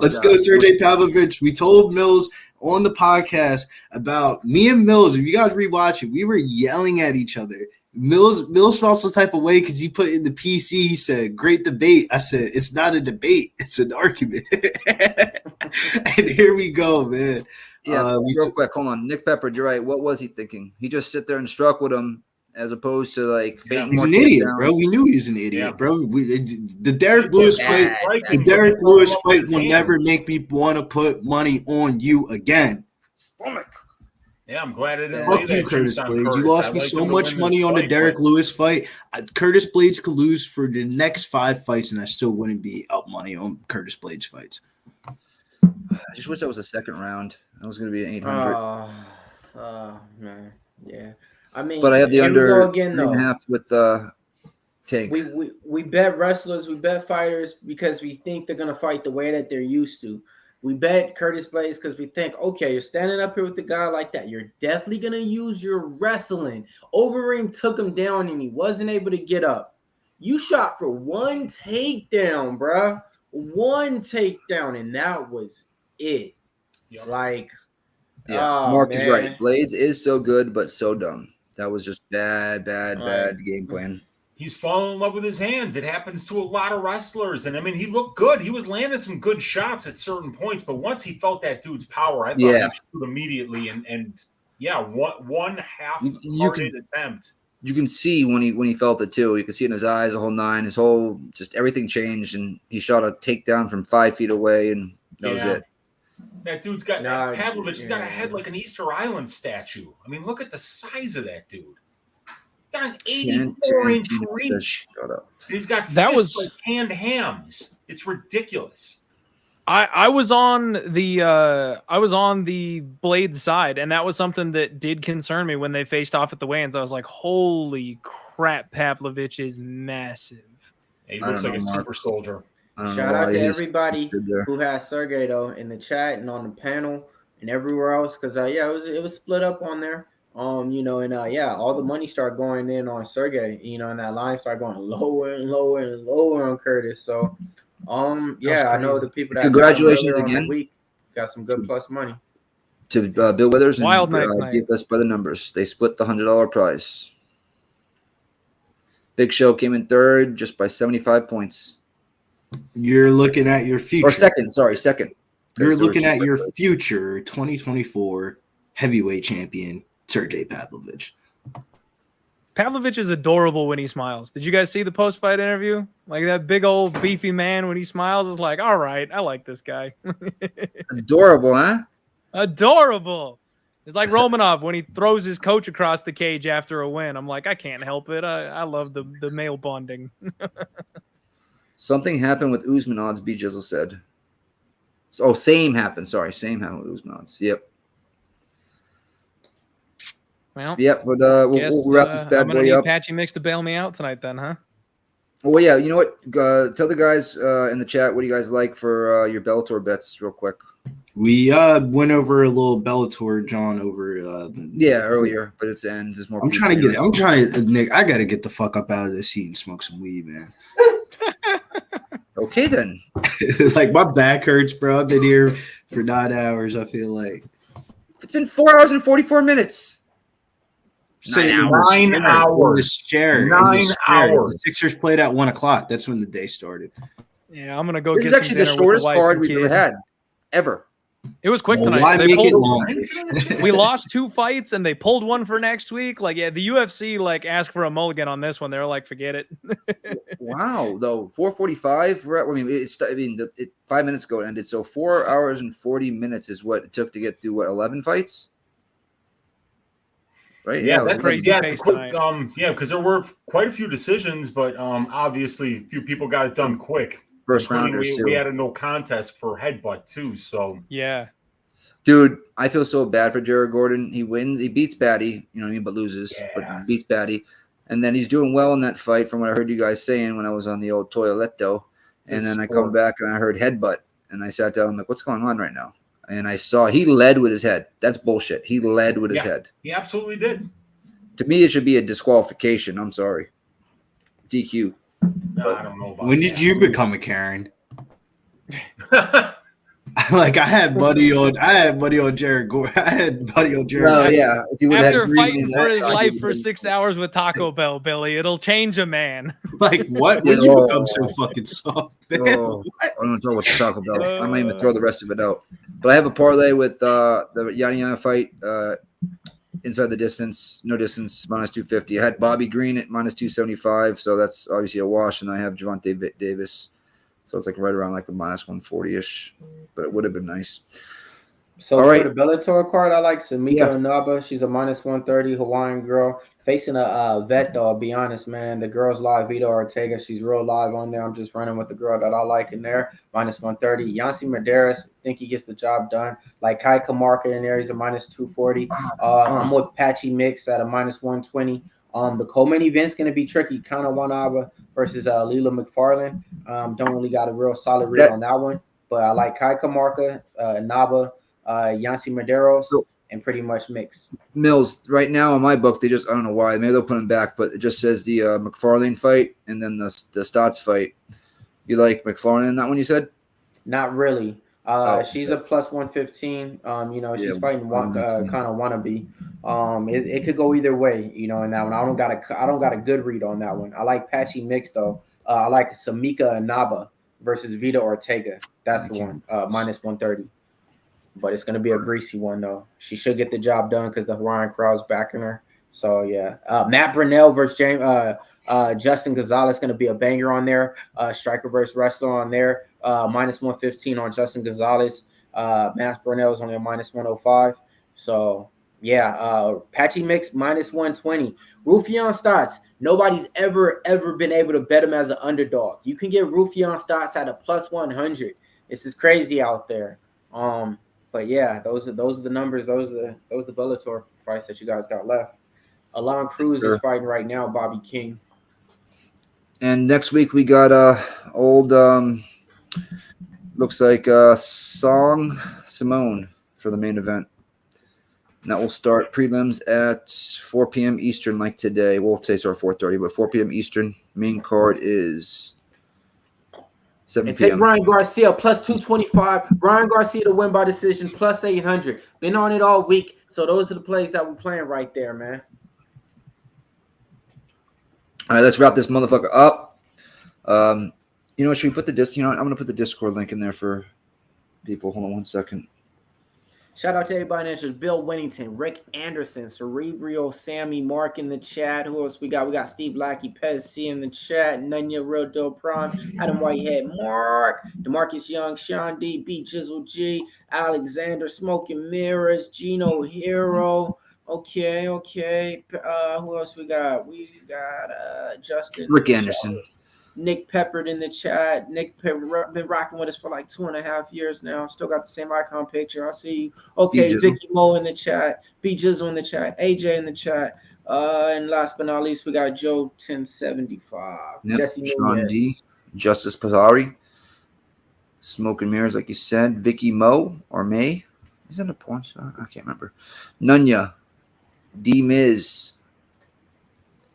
Let's go, Sergei Pavlovich. We told Mills on the podcast about me and Mills. If you guys rewatch it, we were yelling at each other. Mills felt some type of way because he put in the PC. He said, "Great debate." I said, "It's not a debate; it's an argument." And here we go, man.
Yeah, real quick, hold on. Nick Pepper, you're right. What was he thinking? He just sit there and struck with him. As opposed to like,
he's an idiot, bro. We knew he was an idiot, bro. The Derek Lewis fight, will never make me want to put money on you again.
Stomach.
Yeah, I'm glad it didn't.
Fuck you, Curtis Blaydes. You lost me so much money on the Derek Lewis fight. Curtis Blaydes could lose for the next 5 fights, and I still wouldn't be up money on Curtis Blaydes fights.
I just wish that was a second round. That was going to be an 800.
Man, yeah. I mean,
but I have the under again, 3.5 with Tank.
We bet wrestlers, we bet fighters because we think they're gonna fight the way that they're used to. We bet Curtis Blaydes because we think, okay, you're standing up here with a guy like that. You're definitely gonna use your wrestling. Overeem took him down and he wasn't able to get up. You shot for 1 takedown, bruh. 1 takedown, and that was it.
Yep.
Like,
Mark is right. Blaydes is so good, but so dumb. That was just bad game plan.
He's fallen in love with his hands. It happens to a lot of wrestlers. And, I mean, he looked good. He was landing some good shots at certain points. But once he felt that dude's power, I thought he'd shoot immediately. And one half-hearted attempt.
You can see when he felt it, too. You can see it in his eyes, the whole nine. His whole – just everything changed. And he shot a takedown from 5 feet away, and that was it.
That dude's got Pavlovich. He's got a head like an Easter Island statue. I mean, look at the size of that dude. Got an 84-inch reach.
Shut up.
He's got fists like canned hams. It's ridiculous.
I was on the Blaydes side, and that was something that did concern me when they faced off at the weigh-ins. I was like, "Holy crap, Pavlovich is massive."
He looks like a super soldier.
Shout out to everybody who has Sergei though in the chat and on the panel. and everywhere else. Because it was split up on there. All the money started going in on Sergey, and that line started going lower and lower and lower on Curtis. So, I know the people that
congratulations
got
again.
on the week got some good plus money.
To Bill Withers and
Wild night.
DFS by the numbers. They split the $100 prize. Big Show came in third just by 75 points.
You're looking at your future.
Or second. Sorry, second.
You're looking at your future 2024 heavyweight champion, Sergei Pavlovich.
Pavlovich is adorable when he smiles. Did you guys see the post-fight interview? Like that big old beefy man when he smiles is like, all right, I like this guy.
Adorable, huh?
Adorable. It's like Romanov when he throws his coach across the cage after a win. I'm like, I can't help it. I love the male bonding.
Something happened with Usman odds, B. Jizzle said. Same happened. Sorry, same happened with Usman odds. Yep.
Well,
yep, but we'll wrap this bad boy up.
Patchy Mix to bail me out tonight then, huh?
Well, yeah, you know what? Tell the guys in the chat what do you guys like for your Bellator bets real quick.
We went over a little Bellator, John, over
earlier, but it's ends. There's more.
Nick, I gotta get the fuck up out of this seat and smoke some weed, man.
Okay then.
Like my back hurts, bro. I've been here for 9 hours. I feel like
it's been 4 hours and 44 minutes.
9 hours.
The Sixers played at 1 o'clock. That's when the day started.
Yeah, I'm gonna go.
This is actually the shortest card we've ever had, ever.
It was quick tonight.
Why make it long?
We lost 2 fights and they pulled one for next week. Like, yeah, the UFC asked for a mulligan on this one. They're like, forget it.
Wow, though 4:45. 5 minutes ago it ended. So 4 hours and 40 minutes is what it took to get through 11 fights. Right?
Yeah, that's crazy. Because there were quite a few decisions, but obviously a few people got it done quick.
First rounders too.
We had a no contest for headbutt too. So
yeah,
dude, I feel so bad for Jared Gordon. He wins, he beats Batty, you know what I mean, but loses, but beats Batty, and then he's doing well in that fight. From what I heard you guys saying when I was on the old Toiletto, and then I come back and I heard headbutt, and I sat down. I'm like, what's going on right now? And I saw he led with his head. That's bullshit. He led with his head.
He absolutely did.
To me, it should be a disqualification. I'm sorry, DQ.
No, I don't know about
when did you become a Karen? Like I had buddy on Jared Gordon. I had buddy on Jared.
Oh yeah. If you
after fighting for his life for 6 hours with Taco Bell, Billy, it'll change a man.
Like what? Would you become so fucking soft, man?
Oh, I don't know what Taco Bell. I might even throw the rest of it out. But I have a parlay with the Yana fight. Inside the distance, no distance, minus 250. I had Bobby Green at minus 275, so that's obviously a wash. And I have Javante Davis, so it's like right around like a minus 140-ish, but it would have been nice.
So for the Bellator card, I like Samika Inaba. She's a minus 130 Hawaiian girl facing a vet, though. I'll be honest, man. The girl's live, Vito Ortega. She's real live on there. I'm just running with the girl that I like in there. Minus 130. Yancy Medeiros, think he gets the job done. Like Kai Kamarka in there, he's a minus 240. I'm with Patchy Mix at a minus 120. The co-main event's going to be tricky. Kana Wanaba versus Lila McFarlane. Don't really got a real solid read on that one. But I like Kai Kamarka, Naba, Yancy Medeiros, and pretty much Mix.
Mills, right now in my book, they just, I don't know why, maybe they'll put him back, but it just says the McFarlane fight and then the Stotts fight. You like McFarlane in that one, you said?
Not really. She's a plus 115. She's fighting kind of wannabe. It could go either way, in that one. I don't got a good read on that one. I like Patchy Mix though. I like Samika Inaba versus Vito Ortega. That's the one. Minus 130. But it's gonna be a greasy one though. She should get the job done because the Hawaiian crowd's backing her. So yeah. Matt Brunell versus Justin Gonzalez gonna be a banger on there. Striker versus wrestler on there. Minus 115 on Justin Gonzalez. Matt Brunell is only a minus 105. So yeah, Patchy Mix minus 120. Rufion Stotts. Nobody's ever been able to bet him as an underdog. You can get Rufion Stotts at a plus 100. This is crazy out there. But yeah, those are the numbers. Those are the Bellator price that you guys got left. Alon Cruz is fighting right now, Bobby King.
And next week we got looks like Song Simón for the main event. And that will start prelims at 4 p.m. Eastern like today. Well, today starts 4:30, but 4 p.m. Eastern. Main card is 7
And take
p.m.
Ryan Garcia plus 225. Ryan Garcia to win by decision plus 800. Been on it all week. So those are the plays that we're playing right there, man.
All right, let's wrap this motherfucker up. You know what? Should we put the disc? You know what? I'm gonna put the Discord link in there for people. Hold on 1 second.
Shout out to everybody in there. Bill Winnington, Rick Anderson, Cerebral, Sammy, Mark in the chat. Who else we got? We got Steve Lackey, Pez C in the chat, Nunya, Real Doe Prime, Adam Whitehead, Mark, DeMarcus Young, Sean D, B Jizzle G, Alexander, Smoking Mirrors, Gino Hero. Okay. Who else we got? We got Justin.
Rick Anderson.
Nick Peppered in the chat. Nick Pepper been rocking with us for like 2.5 years now. Still got the same icon picture. I see you. Okay, Vicky Mo in the chat. B Jizzle in the chat. AJ in the chat. And last but not least, we got Joe 1075.
Yep.
Jesse
Sean
Nunez.
D. Justice Pazari. Smoke and Mirrors, like you said. Vicky Mo or May. Is that a porn star? I can't remember. Nunya. D Miz.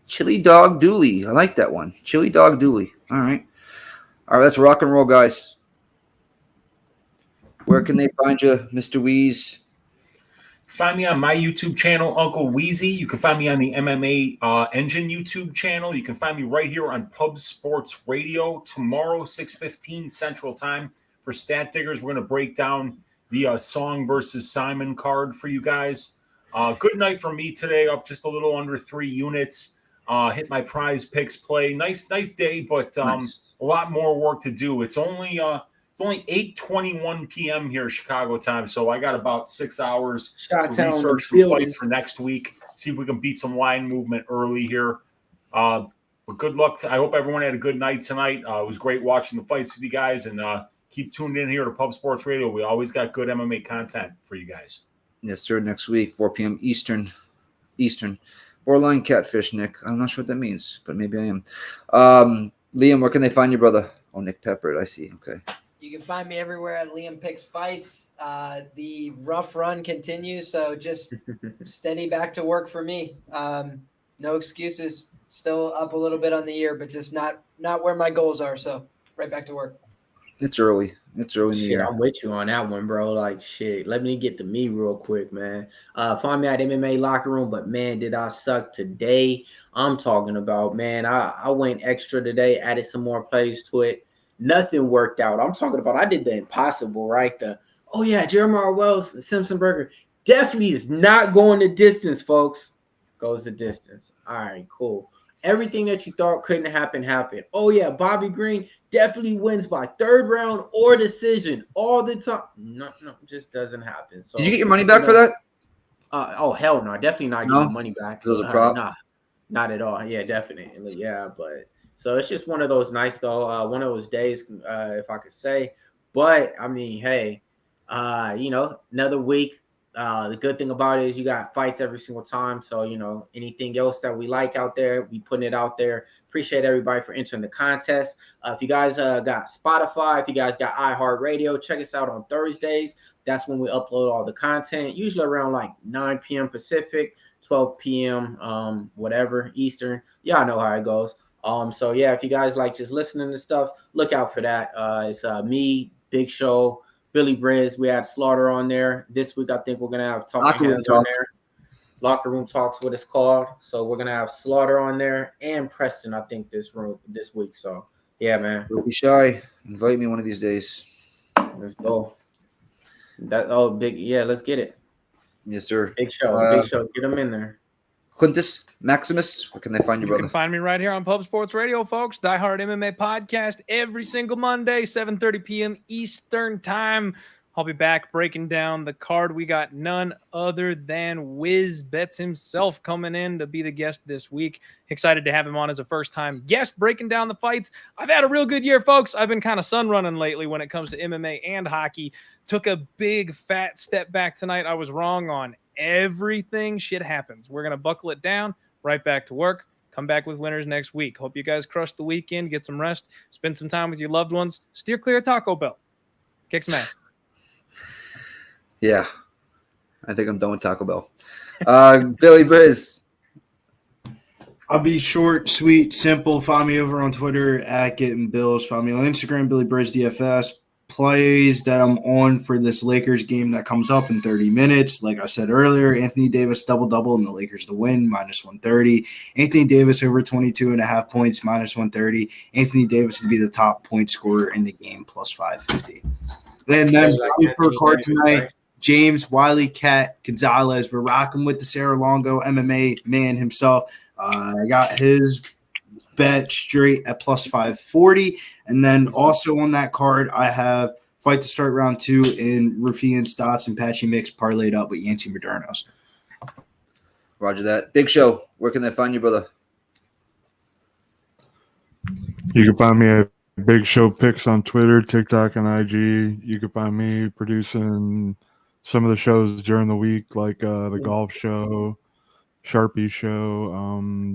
Chili Dog Dooley. I like that one. Chili Dog Dooley. All right. Let's rock and roll, guys. Where can they find you, Mr. Weeze?
Find me on my YouTube channel, Uncle Weezy. You can find me on the MMA Engine YouTube channel. You can find me right here on Pub Sports Radio tomorrow, 6:15 Central Time. For Stat Diggers, we're going to break down the Song versus Simon card for you guys. Good night for me today, up just a little under 3 units. Hit my prize picks play. Nice day, but
Nice.
a lot more work to do. It's only 8:21 p.m. here, Chicago time, so I got about 6 hours to research some fights for next week. See if we can beat some line movement early here. But good luck. I hope everyone had a good night tonight. It was great watching the fights with you guys, and keep tuned in here to Pub Sports Radio. We always got good MMA content for you guys.
Yes, sir. Next week, 4 p.m. Eastern. Borderline catfish, Nick. I'm not sure what that means, but maybe I am. Liam, where can they find you, brother? Oh, Nick Pepper. I see. Okay.
You can find me everywhere at Liam Picks Fights. The rough run continues, so just steady back to work for me. No excuses. Still up a little bit on the year, but just not where my goals are. So right back to work.
It's early. It's early in the year.
I'm with you on that one, bro. Like, shit. Let me get to me real quick, man. Find me at MMA Locker Room, but, man, did I suck today. I'm talking about, man, I went extra today, added some more plays to it. Nothing worked out. I'm talking about I did the impossible, right? Jeremiah Wells, Semelsberger definitely is not going the distance, folks. Goes the distance. All right, cool. Everything that you thought couldn't happen happened. Oh, yeah, Bobby Green definitely wins by 3rd round or decision all the time. No, just doesn't happen. So,
did you get your money back for that?
Oh, hell no. Definitely not getting money back.
It was a prop?
Nah, not at all. Yeah, definitely. Yeah, but so it's just one of those nights, though. One of those days, if I could say. But, I mean, hey, another week. The good thing about it is you got fights every single time. So, anything else that we like out there, we putting it out there. Appreciate everybody for entering the contest. If you guys got Spotify, if you guys got iHeartRadio, check us out on Thursdays. That's when we upload all the content, usually around like 9 p.m. Pacific, 12 p.m. Whatever Eastern. Y'all know how it goes. So yeah, if you guys like just listening to stuff, look out for that. It's me, Big Show, Billy Briz. We had Slaughter on there. This week, I think we're going to have Talking Heads on there. Locker Room Talks, what it's called. So we're going to have Slaughter on there and Preston, I think, this week. So, yeah, man.
Don't be shy. Invite me one of these days.
Let's go. Big. Yeah, let's get it.
Yes, sir.
Big Show. Get them in there.
Clintus Maximus, where can they find you, brother?
You can find me right here on Pub Sports Radio, folks. Die Hard MMA podcast every single Monday, 7:30 p.m. Eastern time. I'll be back breaking down the card. We got none other than Wiz Bets himself coming in to be the guest this week. Excited to have him on as a first-time guest breaking down the fights. I've had a real good year, folks. I've been kind of sun running lately when it comes to MMA and hockey. Took a big, fat step back tonight. I was wrong on everything. Shit happens. We're going to buckle it down, right back to work, come back with winners next week. Hope you guys crush the weekend, get some rest, spend some time with your loved ones, steer clear of Taco Bell, kick some ass.
Yeah, I think I'm done with Taco Bell. Billy Briz.
I'll be short, sweet, simple. Follow me over on Twitter at Getting Bills. Follow me on Instagram, Billy Briz DFS. Plays that I'm on for this Lakers game that comes up in 30 minutes. Like I said earlier, Anthony Davis double-double and the Lakers to win, -130. Anthony Davis over 22.5 points, -130. Anthony Davis to be the top point scorer in the game, +550. And then per card tonight, James Wiley Cat Gonzalez. We're rocking with the Sarah Longo MMA man himself. I got his bet straight at +540. And then also on that card, I have fight to start round 2 in Rafian Stotts and Patchy Mix parlayed up with Yancy Modernos.
Roger that. Big Show. Where can they find you, brother?
You can find me at Big Show Picks on Twitter, TikTok, and IG. You can find me producing some of the shows during the week, like the golf show, Sharpie show,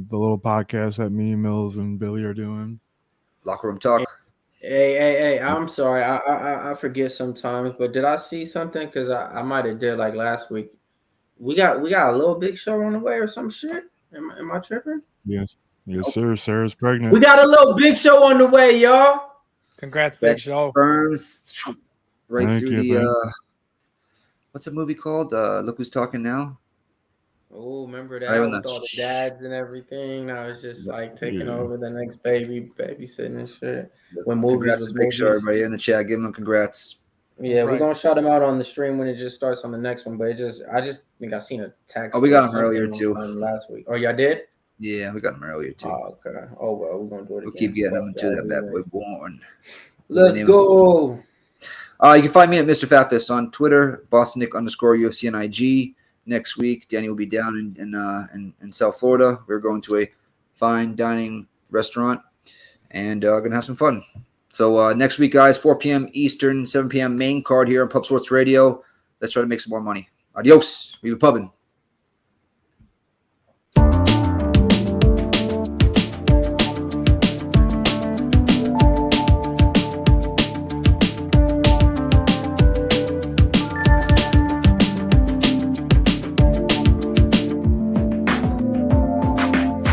the little podcast that me, Mills, and Billy are doing.
Locker Room Talk.
Hey! I'm sorry, I forget sometimes, but did I see something? Because I might have did like last week. We got a little Big Show on the way or some shit. Am I tripping?
Yes, sir. Sarah's pregnant.
We got a little Big Show on the way, y'all.
Congrats, Big Show.
Sperms right
Thank
through
you,
the what's the movie called? Look Who's Talking Now.
Oh, remember that
Right
with all the dads and everything? I was just like taking over the next babysitting and shit. When movies
Congrats
was
to Big Show,
movies.
everybody in the chat. Give them congrats.
Yeah, we're gonna shout them out on the stream when it just starts on the next one. But I just think I seen a text.
Oh, we got
or
them earlier
something
too.
last week. Oh, y'all did?
Yeah, we got them earlier too.
Oh, okay. Oh well, we're gonna do it again.
We'll keep getting them until that bad boy born.
Let's go.
You can find me at Mr. Fatfist on Twitter, BostonNick_UFC on IG. Next week, Danny will be down in South Florida. We're going to a fine dining restaurant and going to have some fun. So next week, guys, 4 p.m. Eastern, 7 p.m. main card here on Pub Sports Radio. Let's try to make some more money. Adios. We were pubbing.